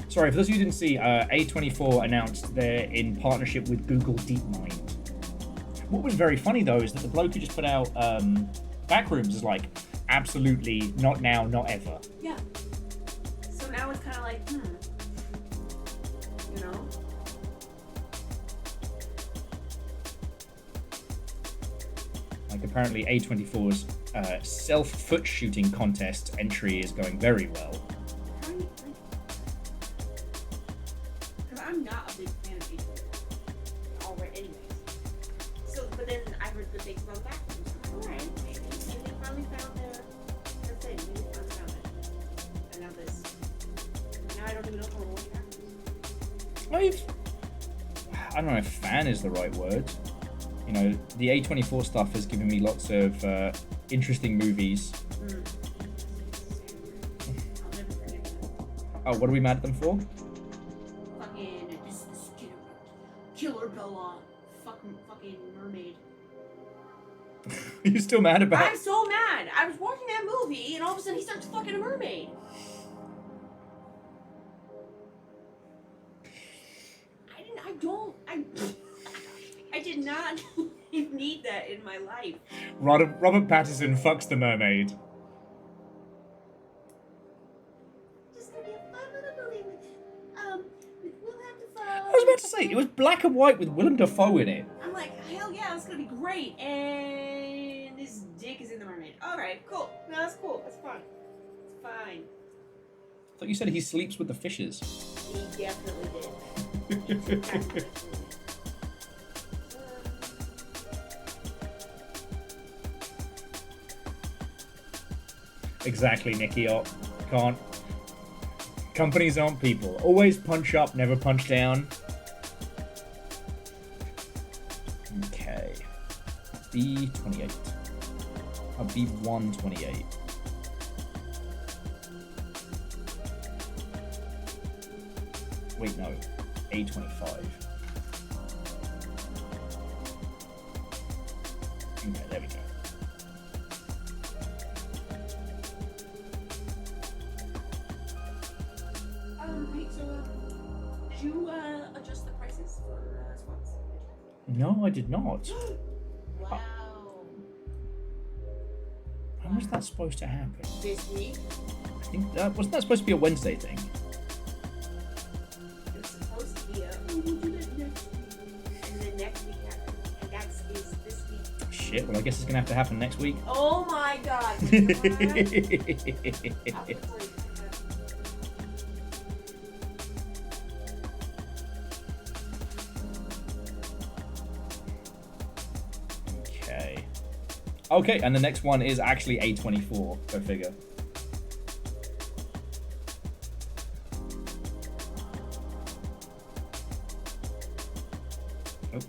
Sorry, for those of you who didn't see, A24 announced they're in partnership with Google DeepMind. What was very funny, though, is that the bloke who just put out Backrooms is like, absolutely, not now, not ever. Yeah. So now it's kind of like, you know? Like, apparently A24's self-foot shooting contest entry is going very well. How do you, because I'm not a big fan of Facebook already anyways. So, but then I heard good things about Backrooms. I'm like, alright, maybe they finally found their thing. Maybe they finally found it. And now this. Now I don't even know if I want to watch Backrooms. I don't know if fan is the right word. The A24 stuff has given me lots of interesting movies. I'll never forget that. Oh, what are we mad at them for? Fucking, this killer Bella. Fucking mermaid. You're still mad about I'm so mad. I was watching that movie, and all of a sudden he starts fucking a mermaid. I did not need that in my life. Robert Pattinson fucks the mermaid. Just gonna be a fun little movie with Will have to fall. I was about to say, it was black and white with Willem Dafoe in it. I'm like, hell yeah, it's gonna gonna be great. And this dick is in the mermaid. Alright, cool. No, that's cool. That's fine. It's fine. I thought you said he sleeps with the fishes. He definitely did. Exactly, Nicky. Oh, can't. Companies aren't people. Always punch up, never punch down. Okay. B28. B128. Wait, no. A25. Okay, there we go. Hey, so, did you adjust the prices for swaps? No, I did not. Wow. When was that supposed to happen? This week? I think wasn't that supposed to be a Wednesday thing? It was supposed to be we'll do that next week. And then next week happened. And that is this week. Shit, well I guess it's gonna have to happen next week. Oh my god. You know what? I'll put it. Okay, and the next one is actually A24, go figure. Oh.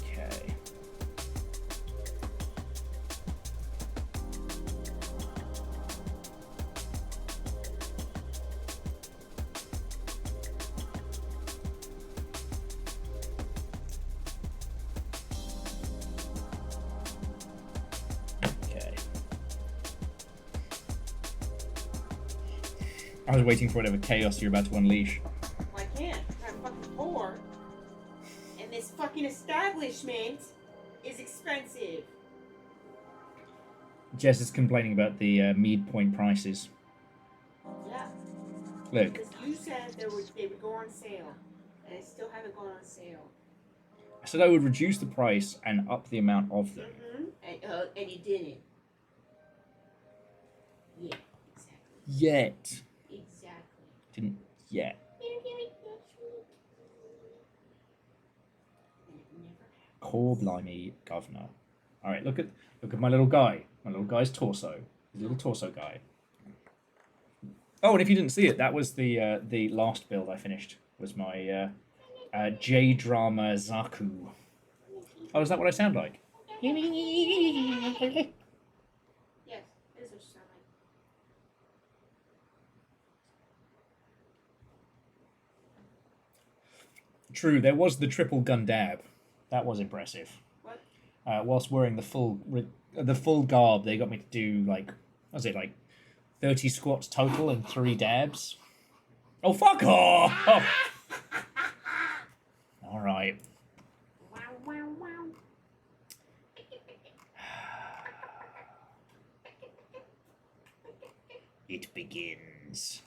Okay. I was waiting for whatever chaos you're about to unleash. Well, I can't. I'm fucking poor. And this fucking establishment is expensive. Jess is complaining about the mead point prices. Yeah. Look, Because you said they would go on sale. And they still haven't gone on sale. I said I would reduce the price and up the amount of them. Mm-hmm. And you didn't. Yeah, exactly. Yet. Exactly. Didn't yet. Core blimey, governor. Alright, look at my little guy. My little guy's torso. His little torso guy. Oh, and if you didn't see it, that was the last build I finished. Was my J-drama Zaku. Oh, is that what I sound like? Yes, it is what you sound like. True, there was the triple gun dab. That was impressive. What? Whilst wearing the full garb, they got me to do like, what was it, like 30 squats total and 3 dabs. Oh, fuck off! All right. Wow, wow, wow. It begins.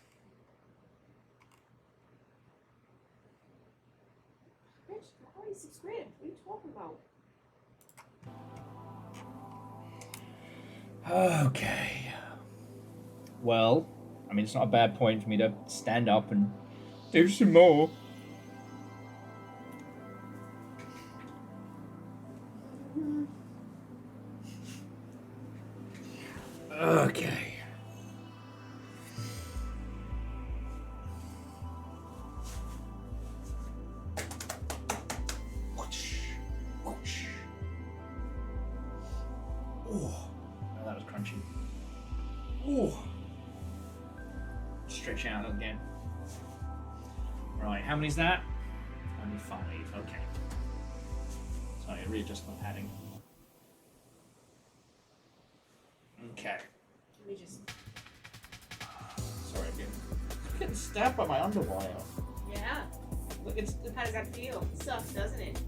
Bitch, already $6 grand. What are you talking about? Okay. Well, I mean, it's not a bad point for me to stand up and do some more. Okay. Oh, that was crunchy. Oh. Stretch out again. Right, how many's that? Only 5. Okay. Sorry, readjust my padding. Okay. Let me just. Sorry, I'm getting stabbed by my underwire. Yeah. Look, how does that feel? It sucks, doesn't it?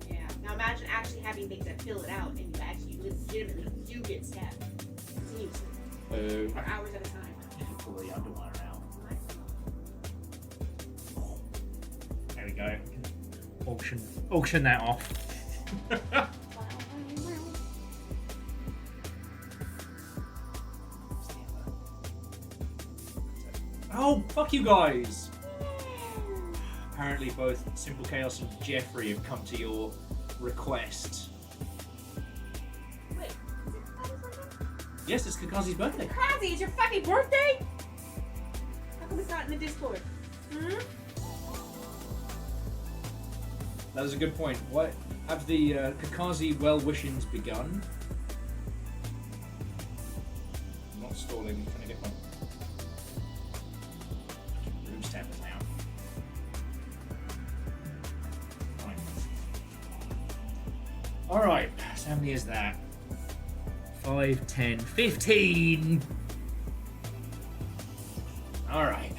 Yeah. Now imagine actually having things that fill it out and you actually legitimately, you get stabbed. Continuously. For hours at a time. Pull the underwire out. There we go. Auction that off. Oh, fuck you guys! Apparently both Simple Chaos and Jeffrey have come to your request. Wait, is it Kakazi's birthday? Yes, it's Kakazi's birthday. Kakazi, it's your fucking birthday? How come it's not in the Discord? Hmm? That was a good point. What have the Kakazi well-wishings begun? I'm not stalling. I'm trying to get my room standards now. Fine. All right. So how many is that? 5, 10, 15. All right.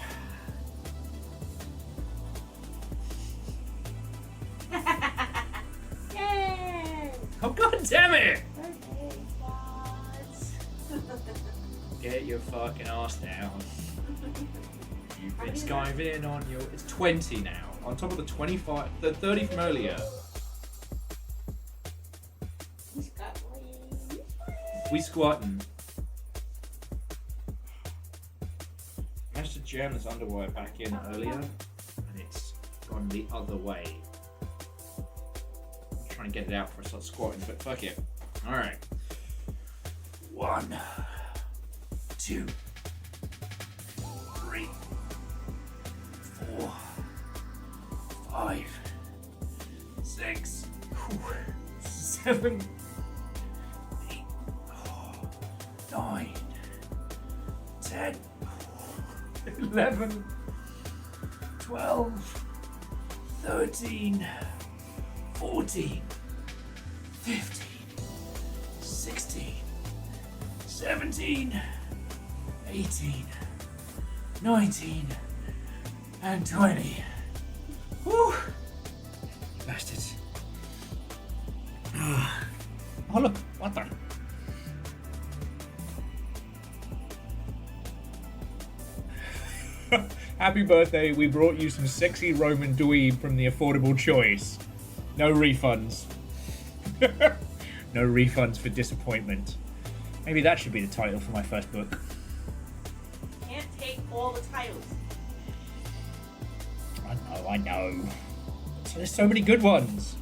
Yay! Oh, god damn it! Birthday squads. Get your fucking ass down. You've How been many is skiving on your... It's 20 now. On top of the 25... The 30 from earlier. He's got wings. We squatting. Managed to jam this underwire back in earlier, and it's gone the other way. I'm trying to get it out before I start squatting, but fuck it. Alright. 1, 2, 3, 4, 5, 6, 7, 8, 9, 10, 11, 12, 13, 14, 15, 16, 17, 18, 19, and 20. Whew! Bastards. Oh, look, what the? Happy birthday, we brought you some sexy Roman dweeb from the affordable choice. No refunds. No refunds for disappointment. Maybe that should be the title for my first book. Can't take all the titles. I know. There's so many good ones.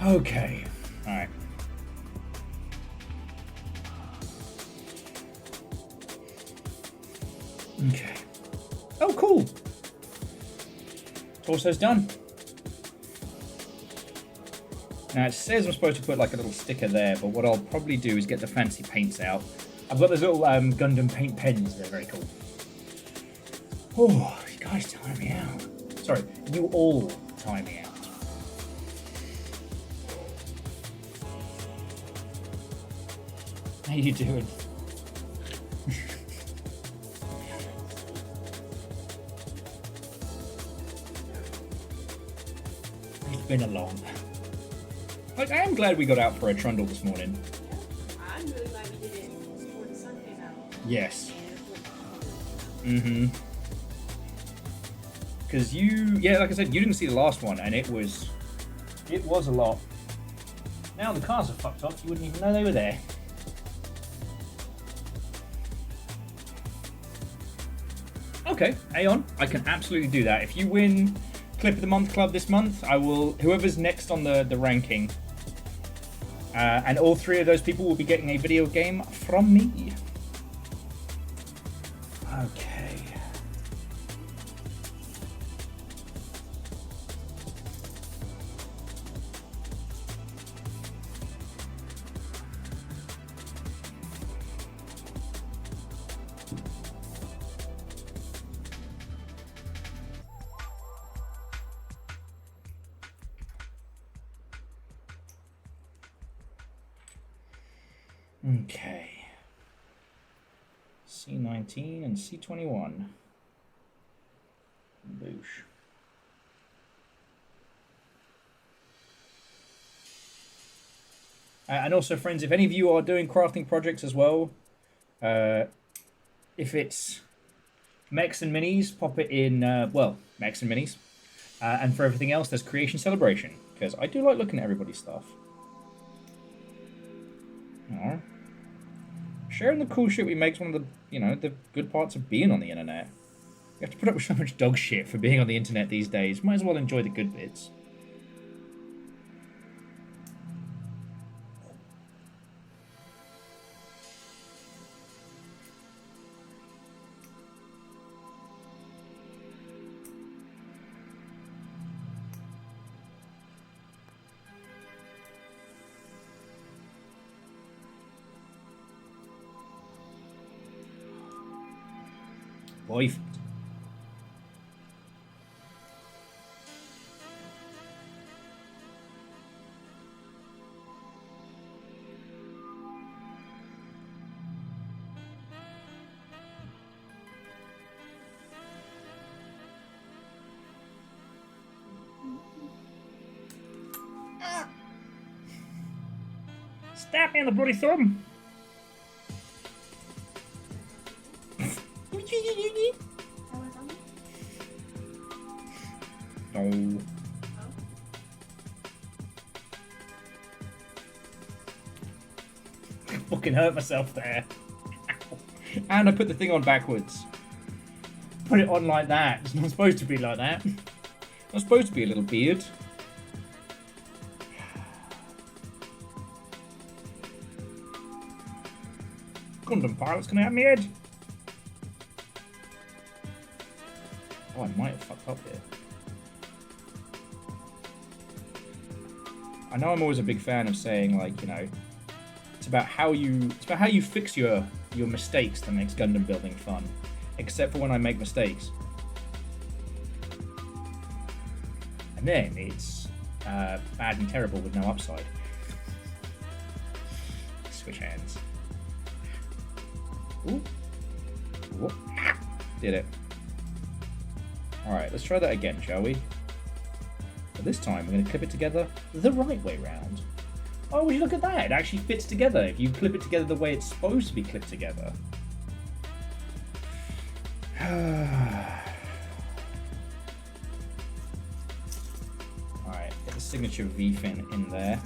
Okay. Alright. Okay. Oh, cool. Torso's done. Now it says I'm supposed to put like a little sticker there, but what I'll probably do is get the fancy paints out. I've got those little Gundam paint pens. They're very cool. Oh, you guys tire me out. Sorry, you all tire me out. How you doing? It's been a long. Like, I am glad we got out for a trundle this morning. Yeah. I'm really glad we did it before the sun came out. Yes. And it was Because yeah, like I said, you didn't see the last one, and it was a lot. Now the cars are fucked up, you wouldn't even know they were there. Okay, Aeon, I can absolutely do that. If you win Clip of the Month Club this month, I will, whoever's next on the ranking, and all 3 of those people will be getting a video game from me. Okay. Okay. C19 and C21. Boosh. And also, friends, if any of you are doing crafting projects as well, if it's mechs and minis, pop it in, mechs and minis. And for everything else, there's Creation Celebration, because I do like looking at everybody's stuff. Aww. Sharing the cool shit we make is one of the, the good parts of being on the internet. You have to put up with so much dog shit for being on the internet these days. Might as well enjoy the good bits. Life. Stab me in the bloody thumb. No. I fucking hurt myself there. And I put the thing on backwards. Put it on like that. It's not supposed to be like that. It's not supposed to be a little beard. Gundam pilots coming out of my head. Oh, I might have fucked up here. I know I'm always a big fan of saying, like, it's about how you fix your mistakes that makes Gundam building fun. Except for when I make mistakes. And then it's bad and terrible with no upside. Switch hands. Ooh. Ooh. Did it. Alright, let's try that again, shall we? But this time we're going to clip it together the right way round. Oh, would you look at that? It actually fits together if you clip it together the way it's supposed to be clipped together. Alright, get the signature V-fin in there.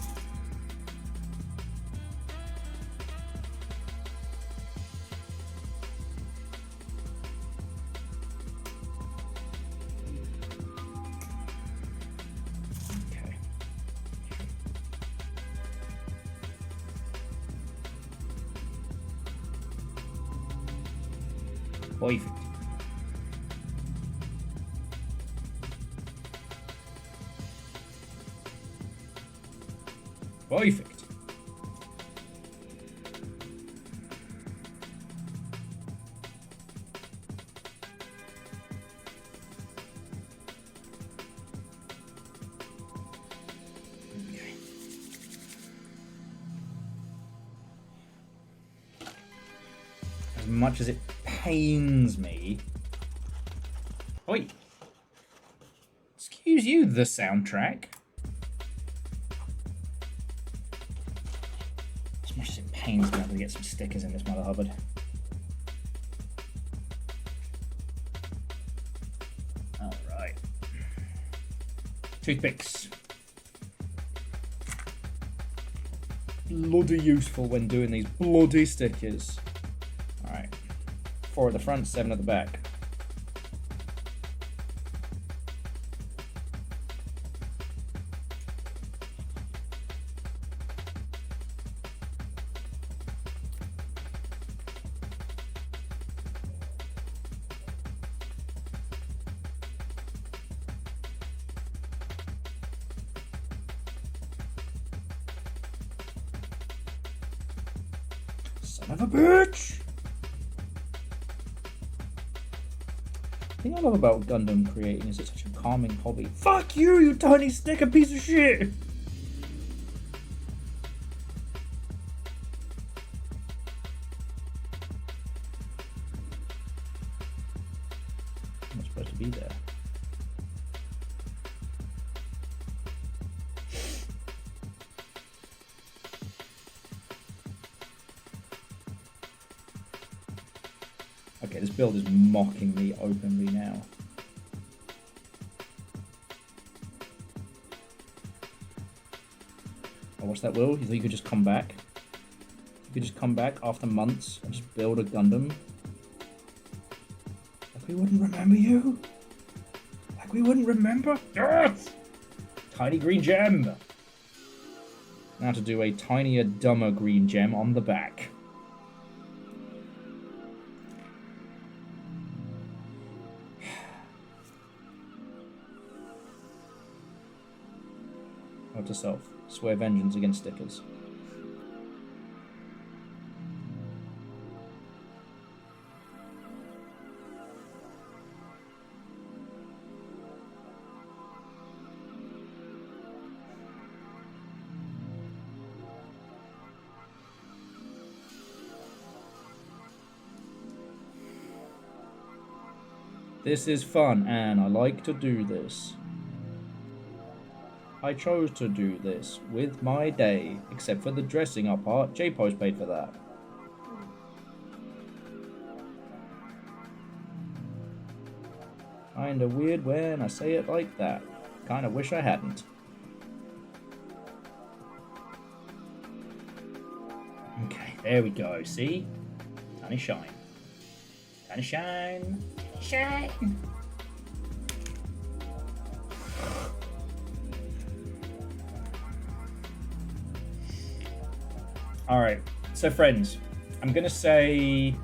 Perfect. Perfect. Okay. As much as it pains me. Oi! Excuse you, the soundtrack. As much as it pains me, I'm gonna get some stickers in this mother hubbard. Alright. Toothpicks. Bloody useful when doing these bloody stickers. 4 at the front, 7 at the back. Son of a bitch! The thing I love about Gundam creating is it's such a calming hobby. Fuck you, you tiny sticker piece of shit! I'm not supposed to be there. this build is mocking me openly now. Oh, what's that, Will? You thought you could just come back? You could just come back after months and just build a Gundam? Like we wouldn't remember you? Like we wouldn't remember? Yes! Tiny green gem! Now to do a tinier, dumber green gem on the back. Note to self. Swear vengeance against stickers. This is fun, and I like to do this. I chose to do this with my day, except for the dressing up part. J-Post paid for that. Kinda weird when I say it like that. Kinda wish I hadn't. Okay, there we go. See? Tiny shine. Tiny shine. Shine. Alright, so friends, I'm gonna do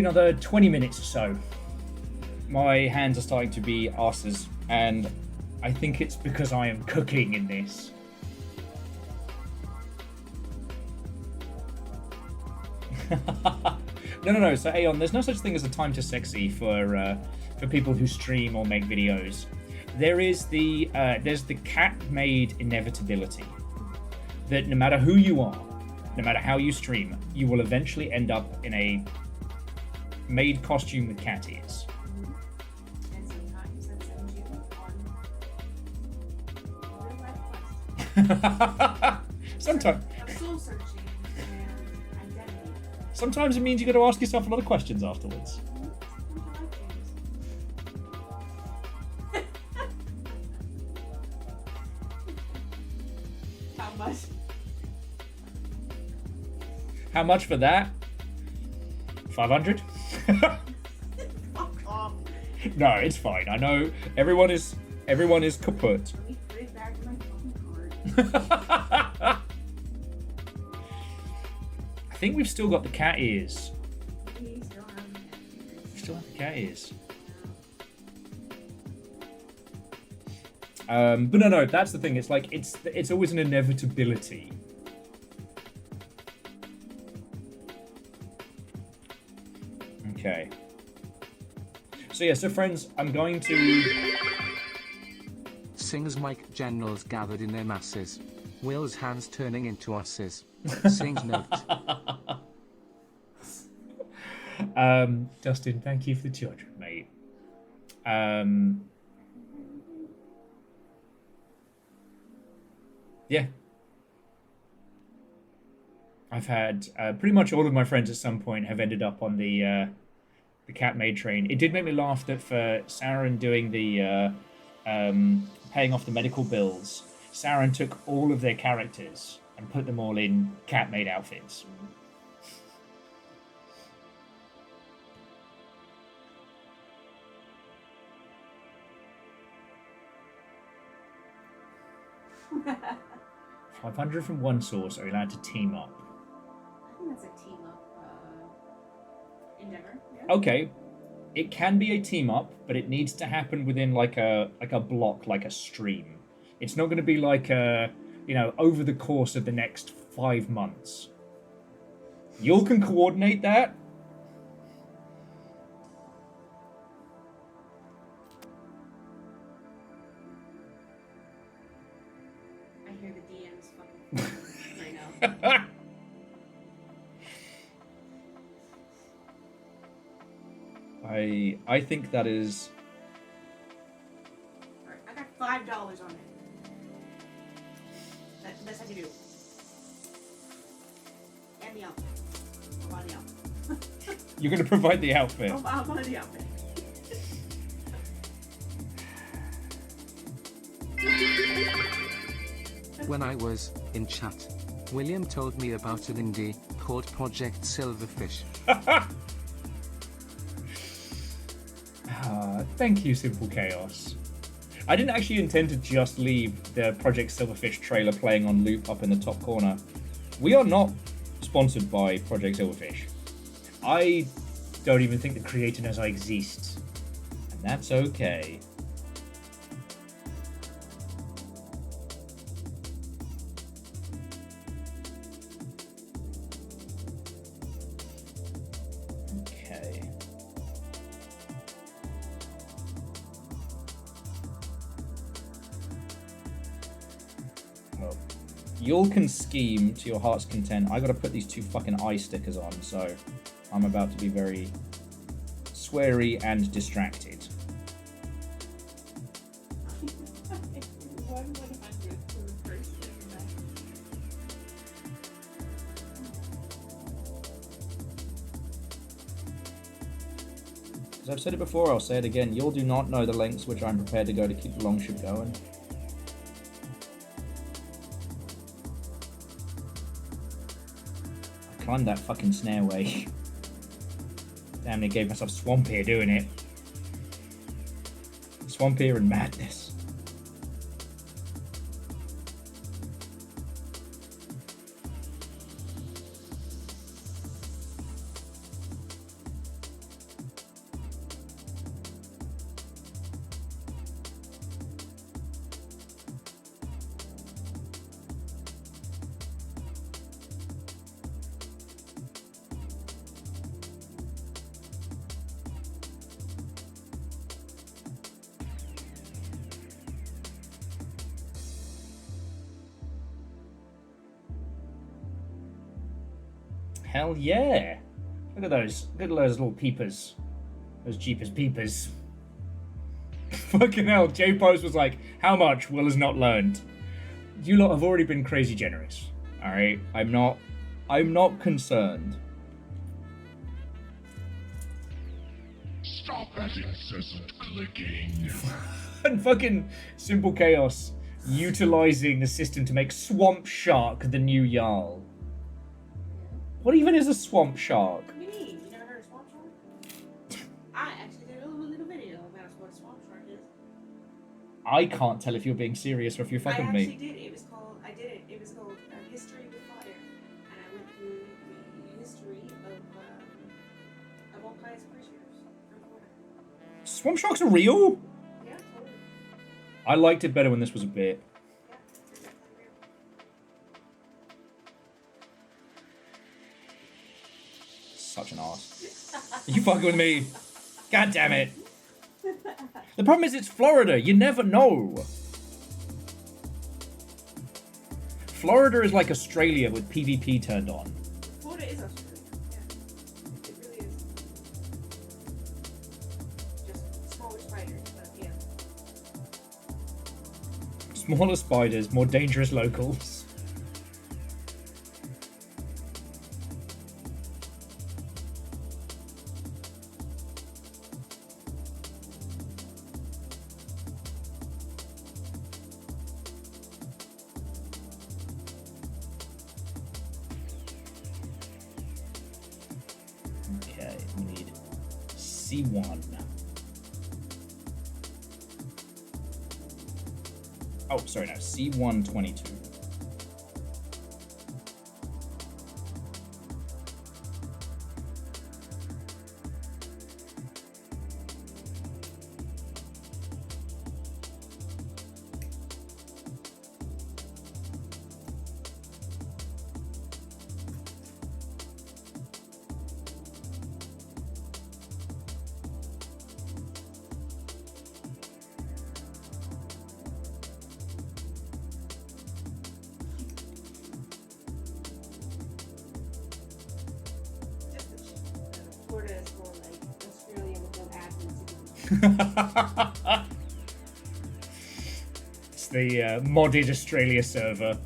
another 20 minutes or so. My hands are starting to be arses, and I think it's because I am cooking in this. No. So Aeon, there's no such thing as a time to sexy for people who stream or make videos. There's the cat-made inevitability that no matter who you are, no matter how you stream, you will eventually end up in a made costume with cat ears. And sometimes that sends you on real life quest. Sometimes. Of soul searching and identity. Sometimes it means you got to ask yourself a lot of questions afterwards. How much? How much for that? 500? Fuck off. No, it's fine. I know everyone is kaput. Let me put it back in my fucking card. I think we've still got the cat ears. We still have the cat ears. We still have the cat ears. But no, that's the thing. It's like it's always an inevitability. Okay. So yeah, so friends, I'm going to. Sings Mike generals gathered in their masses. Will's hands turning into us's. Sings note. Dustin, thank you for the 200, mate. Yeah. I've had pretty much all of my friends at some point have ended up on the cat maid train. It did make me laugh that for Saren doing the paying off the medical bills, Saren took all of their characters and put them all in cat maid outfits. $500 from one source are allowed to team up. I think that's a team up endeavor. Yeah. Okay, it can be a team up, but it needs to happen within like a block, like a stream. It's not going to be like over the course of the next 5 months. You can coordinate that. I hear the DMs fucking right now. I think that is. Alright, I got $5 on it. That's the best I can do. And the outfit. I'll buy the outfit. You're going to provide the outfit. I'll buy the outfit. When I was in chat, William told me about an indie called Project Silverfish. Thank you, Simple Chaos. I didn't actually intend to just leave the Project Silverfish trailer playing on loop up in the top corner. We are not sponsored by Project Silverfish. I don't even think the creator knows I exist. And that's okay. Okay. Well, y'all can scheme to your heart's content. I gotta put these 2 fucking eye stickers on, so I'm about to be very sweary and distracted. 1/100 for the first thing. As I've said it before, I'll say it again. You'll do not know the lengths which I'm prepared to go to keep the longship going. I climbed that fucking snailway. Damn, it gave myself swamp here doing it. Swamp here and madness. Hell yeah! Look at those little peepers. Those jeepers peepers. Fucking hell, J-Pose was like, how much Will has not learned? You lot have already been crazy generous. Alright? I'm not concerned. Stop that incessant clicking. And fucking Simple Chaos utilizing the system to make Swamp Shark the new Jarl. What even is a swamp shark? What do you mean? You never heard of swamp shark? I actually did a little video about what a swamp shark is. I can't tell if you're being serious or if you're fucking I me. actually did. It was called History with Fire, and I went through the history of all kinds of creatures from the water. Swamp sharks are real? Yeah, totally. I liked it better when this was a bit. Yeah, they're definitely real. Such an ass. You fucking with me. God damn it. The problem is it's Florida. You never know. Florida is like Australia with PvP turned on. Florida is Australia. Yeah, it really is. Just smaller spiders, but yeah. Smaller spiders, more dangerous locals. Okay, we need C1. Oh, sorry, no, C122. Florida is more like Australia with no admin. It's the modded Australia server.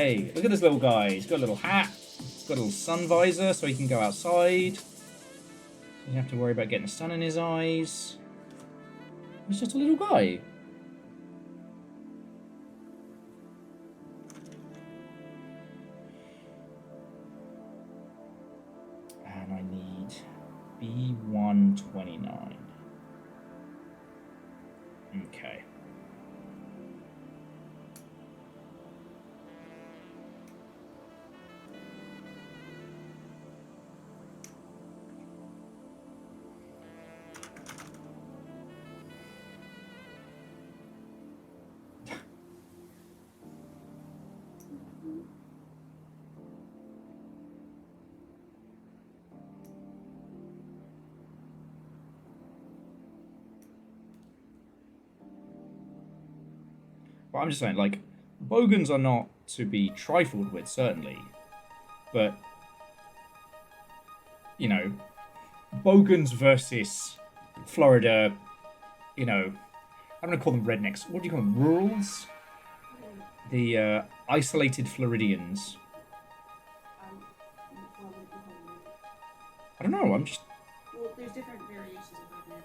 Hey, look at this little guy. He's got a little hat. He's got a little sun visor so he can go outside. You don't have to worry about getting the sun in his eyes. He's just a little guy. And I need B129. Okay. But I'm just saying, like, bogans are not to be trifled with, certainly. But, you know, bogans versus Florida, you know, I'm going to call them rednecks. What do you call them? Rurals? The isolated Floridians. I don't know, I'm just... Well, there's different variations of redneck.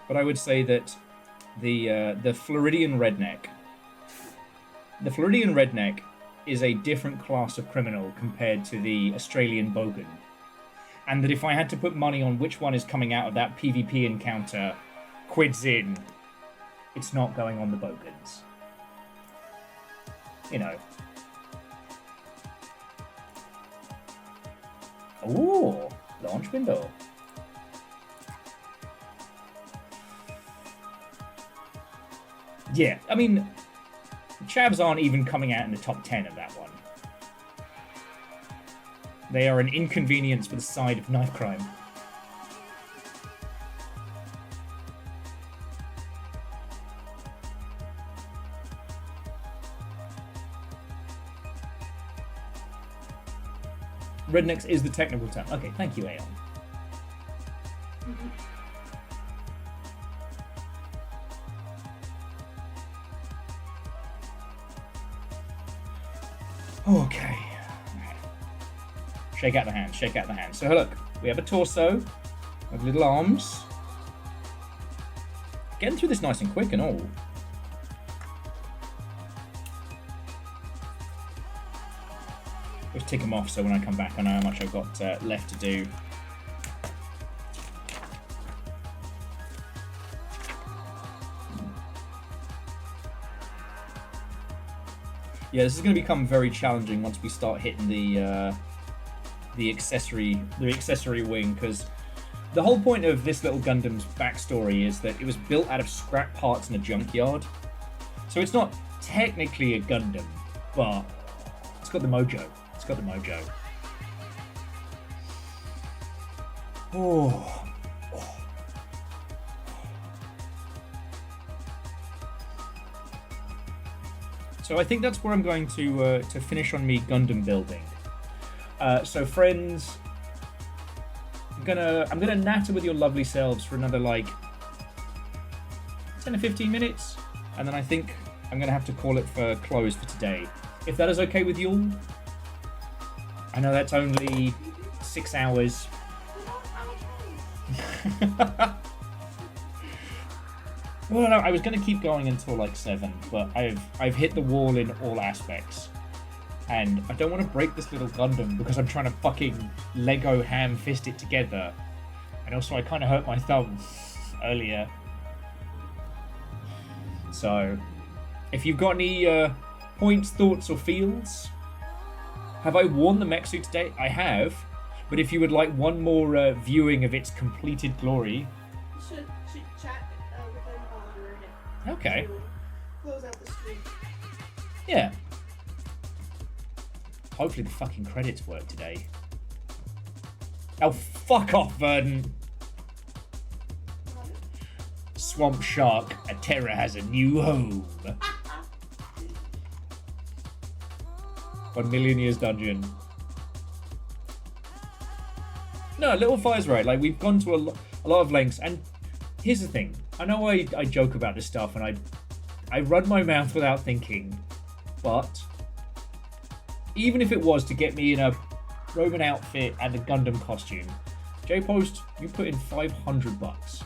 But I would say that the Floridian redneck is a different class of criminal compared to the Australian bogan. And that if I had to put money on which one is coming out of that PvP encounter quids in, it's not going on the bogans. You know. Ooh, launch window. Yeah, I mean, chavs aren't even coming out in the top 10 of that one. They are an inconvenience for the side of knife crime. Rednecks is the technical term. Okay, thank you, Aeon. Okay. Shake out the hands, shake out the hands. So look, we have a torso, we have little arms. Getting through this nice and quick and all. Let's tick them off so when I come back I know how much I've got left to do. Yeah, this is going to become very challenging once we start hitting the accessory wing, because the whole point of this little Gundam's backstory is that it was built out of scrap parts in a junkyard. So it's not technically a Gundam, but it's got the mojo. It's got the mojo. Oh. So I think that's where I'm going to finish on me Gundam building. So friends, I'm gonna natter with your lovely selves for another like 10 to 15 minutes, and then I think I'm gonna have to call it for close for today. If that is okay with you all. I know that's only 6 hours. Well, no, I was going to keep going until like 7, but I've hit the wall in all aspects. And I don't want to break this little Gundam because I'm trying to fucking Lego ham fist it together. And also I kind of hurt my thumb earlier. So, if you've got any points, thoughts, or feels... Have I worn the mech suit today? I have. But if you would like one more viewing of its completed glory... Should chat with them while we're in it. Okay. Close out the stream. Yeah. Hopefully the fucking credits work today. Oh, fuck off, Verdon. Swamp Shark, a terror has a new home. 1 million years dungeon. No, Little Fire's right. Like, we've gone to a lot of lengths, and here's the thing. I know I joke about this stuff, and I run my mouth without thinking, but even if it was to get me in a Roman outfit and a Gundam costume, J-Post, you put in $500.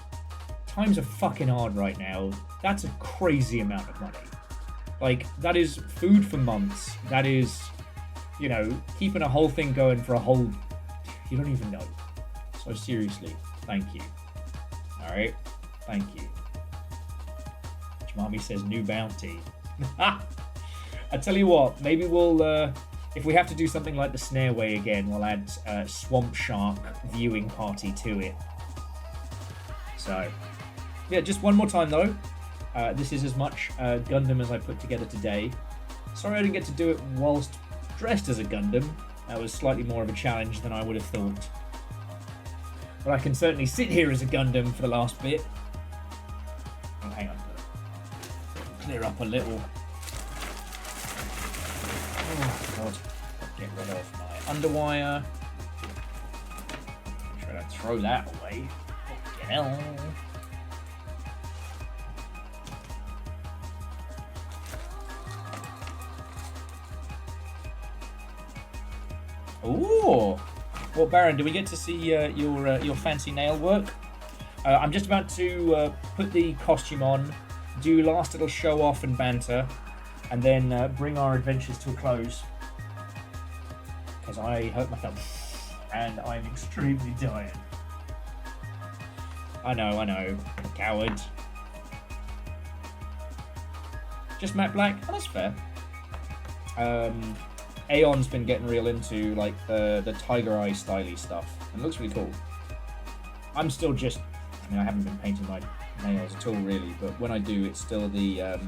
Times are fucking hard right now. That's a crazy amount of money. Like, that is food for months. That is, you know, keeping a whole thing going for a whole... You don't even know. So seriously, thank you. Alright? Thank you. Mommy says new bounty. I tell you what, maybe we'll, if we have to do something like the Snare Way again, we'll add Swamp Shark viewing party to it. So, yeah, just one more time though. This is as much Gundam as I put together today. Sorry I didn't get to do it whilst dressed as a Gundam. That was slightly more of a challenge than I would have thought. But I can certainly sit here as a Gundam for the last bit. Oh, hang on. Clear up a little. Oh god. Get rid of my underwire. Try to throw that away. Fucking hell. Ooh. Well, Baron, do we get to see your fancy nail work? I'm just about to put the costume on, do last little show off and banter, and then bring our adventures to a close. Because I hurt my thumb, and I'm extremely tired. I know, coward. Just matte black? Oh, that's fair. Aeon's been getting real into like the tiger eye styly stuff, and it looks really cool. I'm still just, I mean, I haven't been painting my nails at all really, but when I do, it's still the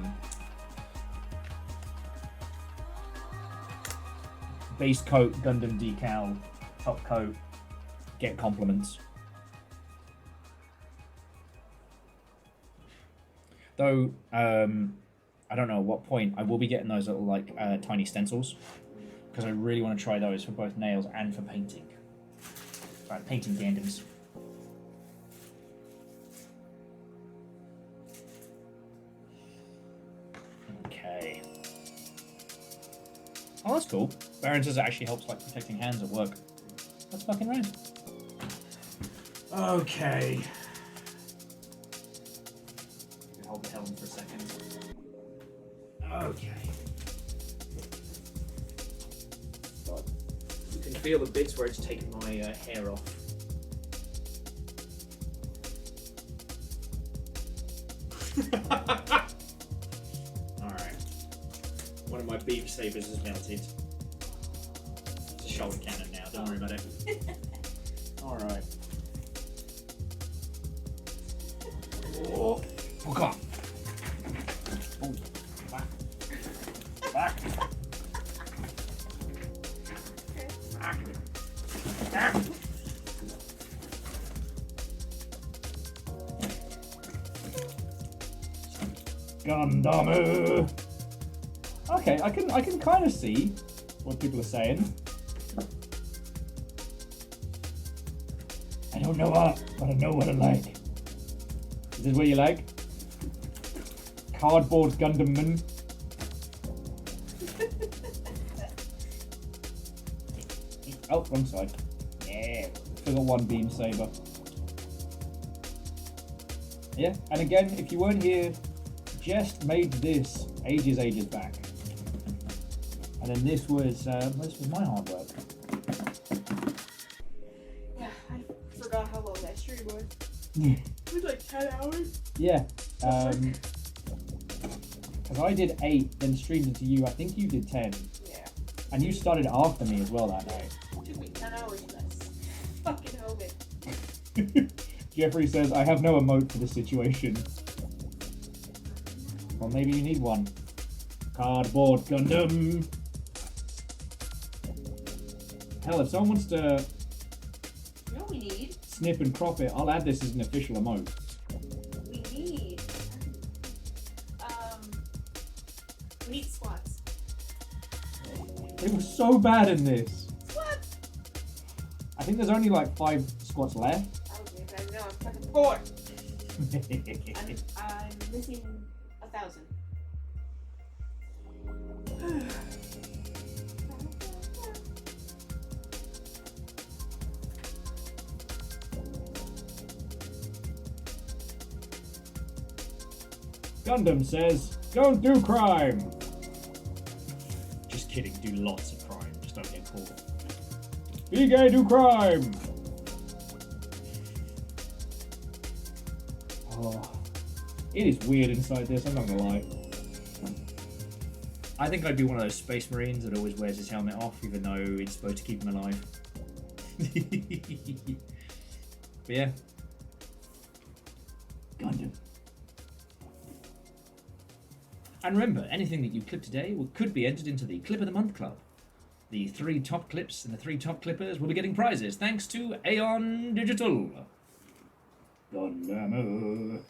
base coat Gundam decal, top coat, get compliments. Though I don't know at what point I will be getting those little like tiny stencils, because I really want to try those for both nails and for painting. Right, painting Gundams. Okay. Oh, that's cool. Baron says it actually helps like protecting hands at work. That's fucking rad. Okay. Hold the helm for a second. Okay. God. You can feel the bits where it's taken my hair off. Alright. One of my beam sabers has melted. It's a shoulder cannon now, don't worry about it. Alright. Oh, God. Oh, back. Back. Back. Gundam. Okay, I can kind of see what people are saying. I don't know art, but I know what I like. Is this what you like? Cardboard Gundam man. Oh, wrong side. Yeah, forgot one beam saber. Yeah, and again, if you weren't here, Jest made this ages back, and then this was my hard work. Yeah, I forgot how long that stream was. Yeah. It was like 10 hours. Yeah. Because I did 8, then streamed it to you. I think you did 10. Yeah. And you started after me as well that night. It took me 10 hours less. Fucking Hogan. Jeffrey says, I have no emote for this situation. Well, maybe you need one. Cardboard Gundam. Hell, if someone wants to You know what we need? snip and crop it, I'll add this as an official emote. We need... we need squats. It was so bad in this. Squats! I think there's only like 5 squats left. Okay, I know, I'm fucking 4. I'm missing 1,000. Gundam says, don't do crime. Just kidding, do lots of crime. Just don't get caught. Be gay, do crime. Oh, it is weird inside this, I'm not gonna lie. I think I'd be one of those space marines that always wears his helmet off, even though it's supposed to keep him alive. But yeah. Gundam. And remember, anything that you clip today could be entered into the Clip of the Month Club. The 3 top clips and the 3 top clippers will be getting prizes thanks to Aeon Digital. Gundam.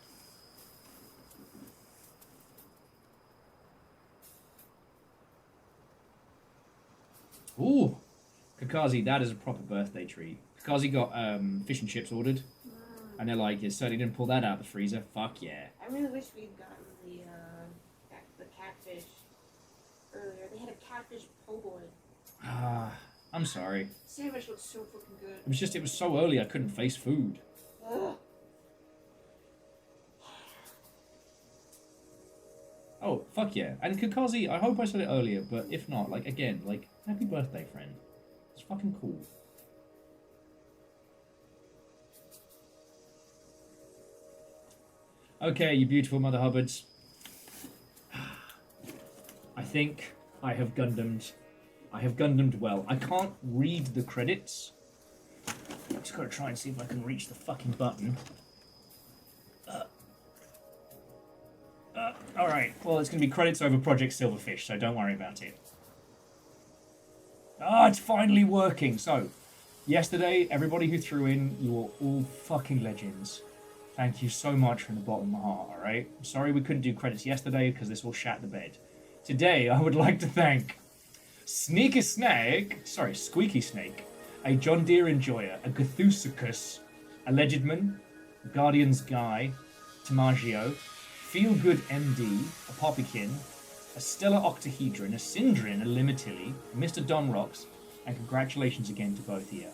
Ooh, Kakazi, that is a proper birthday treat. Kakazi got fish and chips ordered, and they're like, you certainly didn't pull that out of the freezer. Fuck yeah. I really wish we'd gotten the catfish earlier. They had a catfish po' boy. Ah, I'm sorry. Sandwich looked so fucking good. It was so early I couldn't face food. Ugh. Oh, fuck yeah. And Kakazi, I hope I said it earlier, but if not, like, again, like, happy birthday, friend. It's fucking cool. Okay, you beautiful Mother Hubbards. I think I have Gundammed. I have Gundammed well. I can't read the credits. I'm just gotta try and see if I can reach the fucking button. Alright, well, it's going to be credits over Project Silverfish, so don't worry about it. Ah, it's finally working. So, yesterday, everybody who threw in, you were all fucking legends. Thank you so much from the bottom of my heart, alright? I'm sorry we couldn't do credits yesterday because this all shat the bed. Today, I would like to thank Squeaky Snake, a John Deere Enjoyer, a Gathusicus, a Legidman, a Guardian's Guy, Tamaggio, Feel Good MD, a Poppykin, a Stellar Octahedron, a Syndrin, a Limitilli, Mr. Domrox, and congratulations again to both here.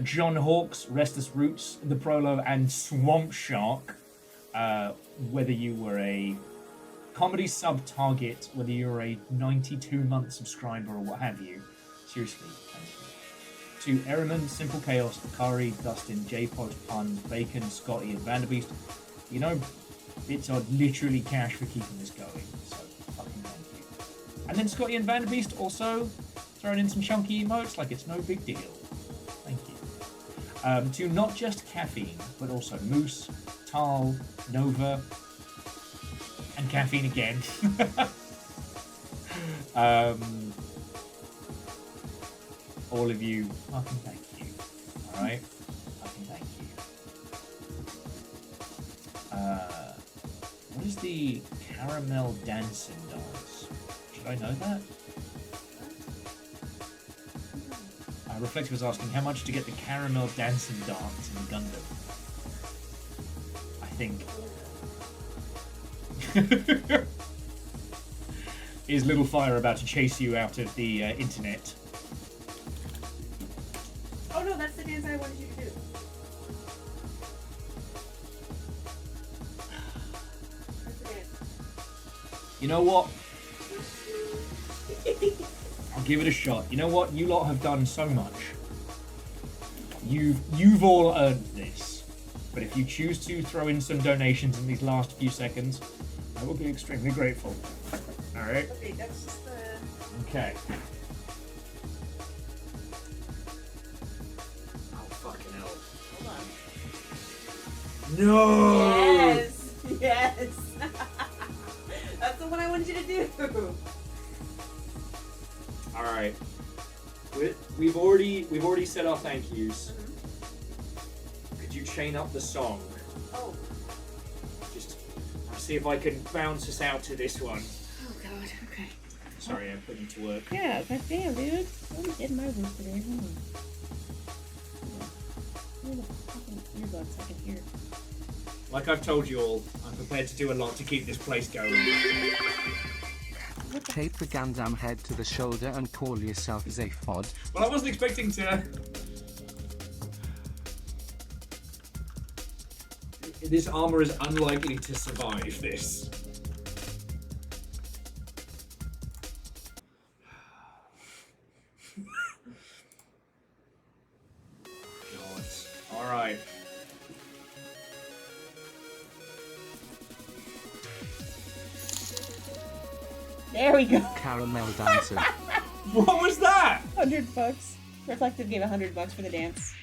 John Hawks, Restless Roots, The Prolo, and Swamp Shark, whether you were a comedy sub-target, whether you're a 92-month subscriber or what have you, seriously, thank you. To Eriman, Simple Chaos, Akari, Dustin, J-Pod, Puns, Bacon, Scotty, and Vanderbeast, you know, bits are literally cash for keeping this going, so fucking thank you. And then Scotty and Vanderbeast also throwing in some chunky emotes like it's no big deal. Thank you. To not just Caffeine, but also Moose, Tal, Nova, and Caffeine again. All of you, fucking thank you. Alright? Fucking thank you. What is the caramel dancing dance? Should I know that? Reflective was asking how much to get the caramel dancing dance in the Gundam. I think. Is Little Fire about to chase you out of the internet? Oh no, that's the dance I wanted you to do. That's the dance. You know what? I'll give it a shot. You know what? You lot have done so much. You've all earned this. But if you choose to throw in some donations in these last few seconds, I will be extremely grateful. Alright? Okay, that's just the... Okay. Oh, fucking hell. Hold on. No! Yes! Yes! That's the one I wanted you to do! Alright. We've already said our thank yous. Mm-hmm. Could you chain up the song? Oh. Just see if I can bounce us out to this one. Oh god, okay. Sorry, I put you to work. Yeah, that's damn, dude. I'm getting my voice today. Hold on. Where the fucking earbuds I can hear? Like I've told you all, I'm prepared to do a lot to keep this place going. Tape the Gundam head to the shoulder and call yourself Zaphod. Well, I wasn't expecting to... This armor is unlikely to survive this. God. Alright. There we go. Caramel dancer. What was that? $100. Reflective gave $100 for the dance.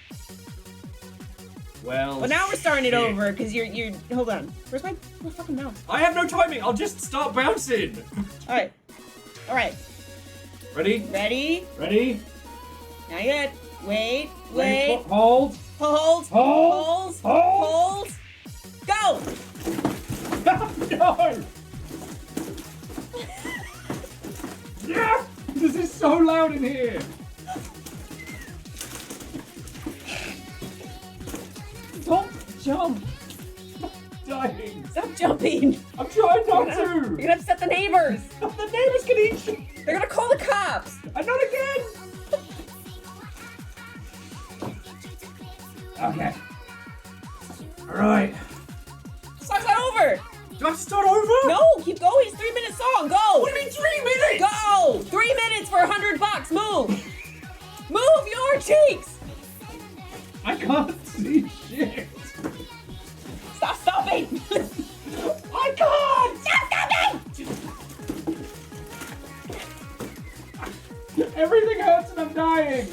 Well, Now we're starting it shit. over because you're. Hold on. Where's my fucking mouse? I have no timing. I'll just start bouncing. All right. Ready? Ready? Ready? Not yet. Wait. Hold. Hold. Hold. Hold. Go. No! Yeah! This is so loud in here. Don't jump. I'm dying. Stop jumping. I'm trying not You're to. gonna upset the neighbors. The neighbors can eat you. They're gonna call the cops. And not again. Okay. Alright. Song's not over. Do I have to start over? No, keep going. It's a 3-minute song. Go. What do you mean 3 minutes? Go. 3 minutes for $100. Move. Move your cheeks. I can't see shit. Stop stopping. I can't! Stop stopping. Everything hurts and I'm dying.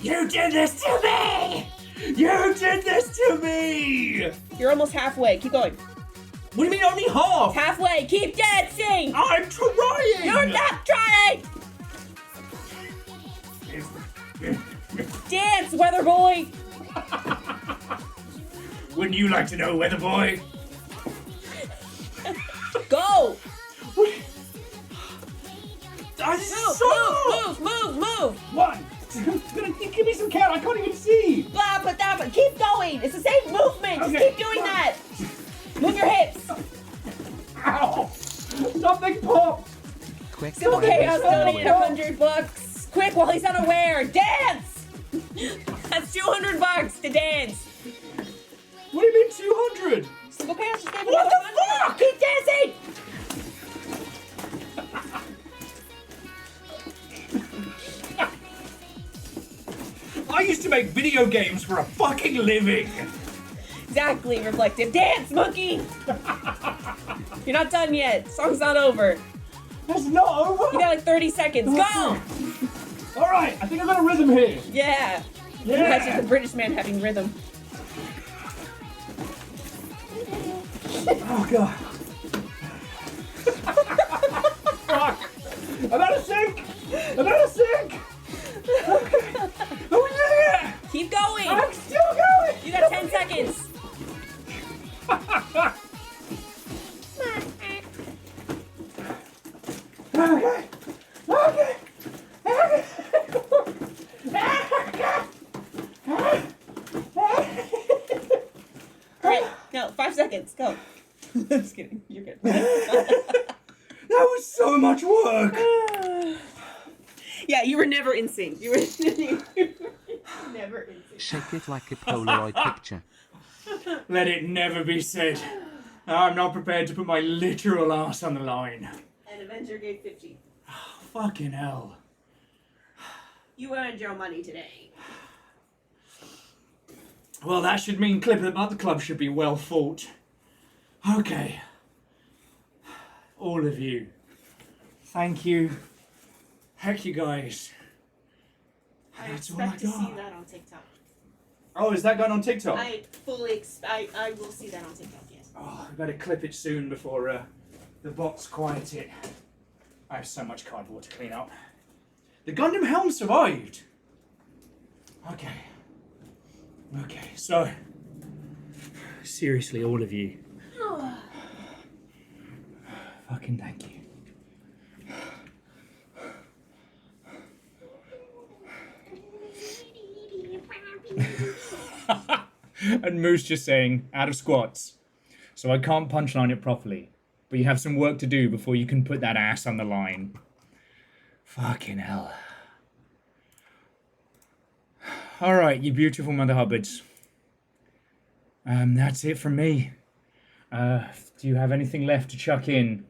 You did this to me! You did this to me! You're almost halfway. Keep going. What do you mean only half? Halfway. Keep dancing. I'm trying! You're not trying. Dance, weather boy. Wouldn't you like to know, weather boy? Go. Move! Move. 1, 2, give me some count, I can't even see! Blah, blah, blah, blah. Keep going. It's the same movement. Just Okay. keep doing that. Move your hips. Ow! Something popped! Quick Civil Chaos donated $100. $100. Quick, while he's unaware. Dance. That's $200 to dance. What do you mean 200? Civil Chaos just gave What another the 100. fuck? Keep dancing. I used to make video games for a fucking living! Exactly, Reflective. Dance, monkey. You're not done yet. Song's not over. That's not over! You got like 30 seconds. Go. Alright, I think I got a rhythm here. Yeah. Yeah. That's just a British man having rhythm. Oh god. Fuck! I'm out of sync! I'm out of sync! Oh yeah! Keep going. I'm still going! You got 10 seconds. Okay. Okay. Alright, no, 5 seconds. Go. Just kidding. You're good. That was so much work. Yeah, you were never in sync. You were never in sync. Shake it like a Polaroid picture. Let it never be said. I'm not prepared to put my literal ass on the line. And Avenger gave 50. Fucking hell. You earned your money today. Well, that should mean Clipper at the club should be well fought. Okay. All of you. Thank you. Heck, you guys. I That's all I expect to see got. that on TikTok. Oh, is that going on TikTok? I fully I will see that on TikTok, yes. Oh, I better clip it soon before the bots quiet it. I have so much cardboard to clean up. The Gundam helm survived. Okay. Okay, so seriously, all of you. Fucking thank you. And Moose just saying, out of squats. So I can't punchline it properly. But you have some work to do before you can put that ass on the line. Fucking hell. Alright, you beautiful mother hubbards. That's it from me. Do you have anything left to chuck in?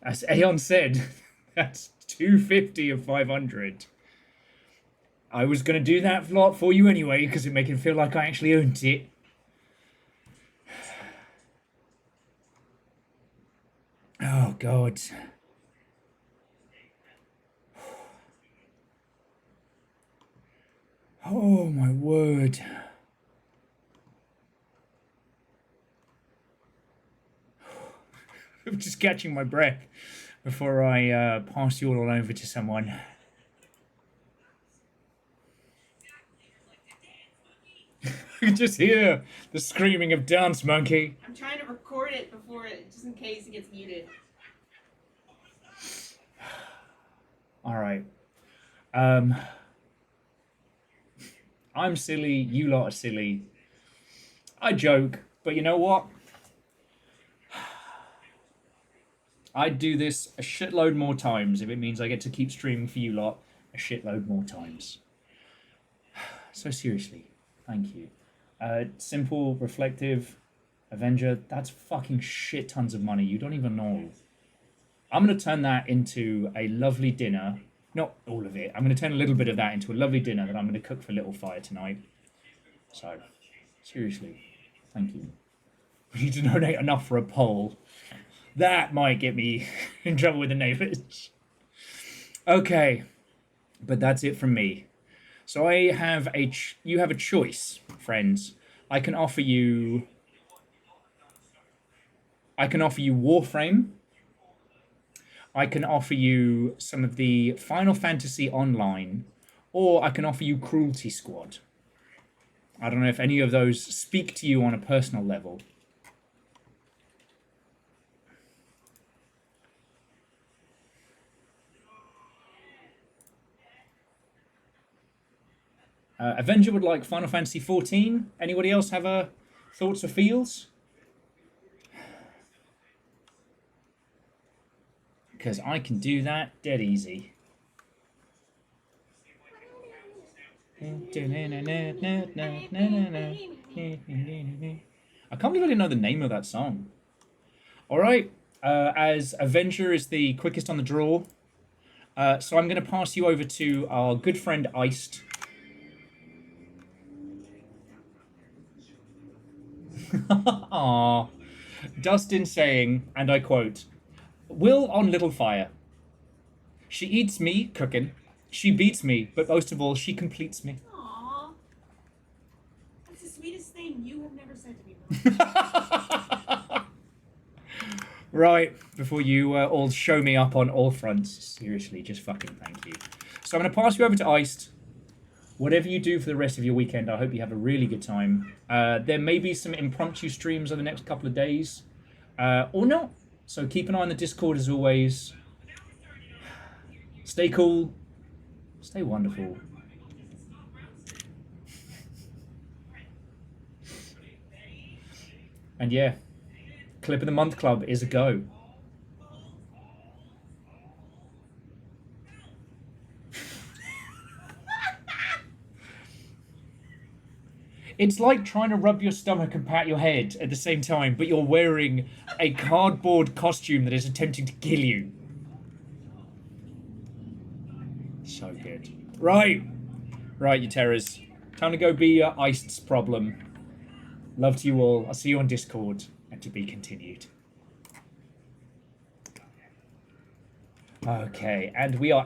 As Aeon said, that's 250 of 500. I was going to do that lot for you anyway, because it make it feel like I actually owned it. Oh, God. Oh, my word. I'm just catching my breath before I pass you all on over to someone. You can just hear the screaming of Dance Monkey. I'm trying to record it before it, just in case it gets muted. All right. I'm silly. You lot are silly. I joke, but you know what? I'd do this a shitload more times if it means I get to keep streaming for you lot a shitload more times. So seriously, thank you. Simple, reflective, Avenger, that's fucking shit tons of money. You don't even know. I'm going to turn that into a lovely dinner. Not all of it. I'm going to turn a little bit of that into a lovely dinner that I'm going to cook for Little Fire tonight. So, seriously, thank you. We need to donate enough for a poll. That might get me in trouble with the neighbors. Okay, but that's it from me. So I have you have a choice, friends. I can offer you Warframe. I can offer you some of the Final Fantasy Online, or I can offer you Cruelty Squad. I don't know if any of those speak to you on a personal level. Avenger would like Final Fantasy 14. Anybody else have thoughts or feels? Because I can do that dead easy. I can't believe I didn't know the name of that song. Alright, as Avenger is the quickest on the draw, so I'm going to pass you over to our good friend Iced. Aww. Dustin saying, and I quote, "Will on Little Fire. She eats me, cooking. She beats me, but most of all, she completes me." Aww. That's the sweetest thing you have never said to me. Right, before you all show me up on all fronts, seriously, just fucking thank you. So I'm going to pass you over to Iced. Whatever you do for the rest of your weekend, I hope you have a really good time. There may be some impromptu streams over the next couple of days, or not. So keep an eye on the Discord as always. Stay cool. Stay wonderful. And yeah, Clip of the Month Club is a go. It's like trying to rub your stomach and pat your head at the same time, but you're wearing a cardboard costume that is attempting to kill you. So good. Right, you terrors. Time to go be Iced's problem. Love to you all. I'll see you on Discord, and to be continued. Okay, and we are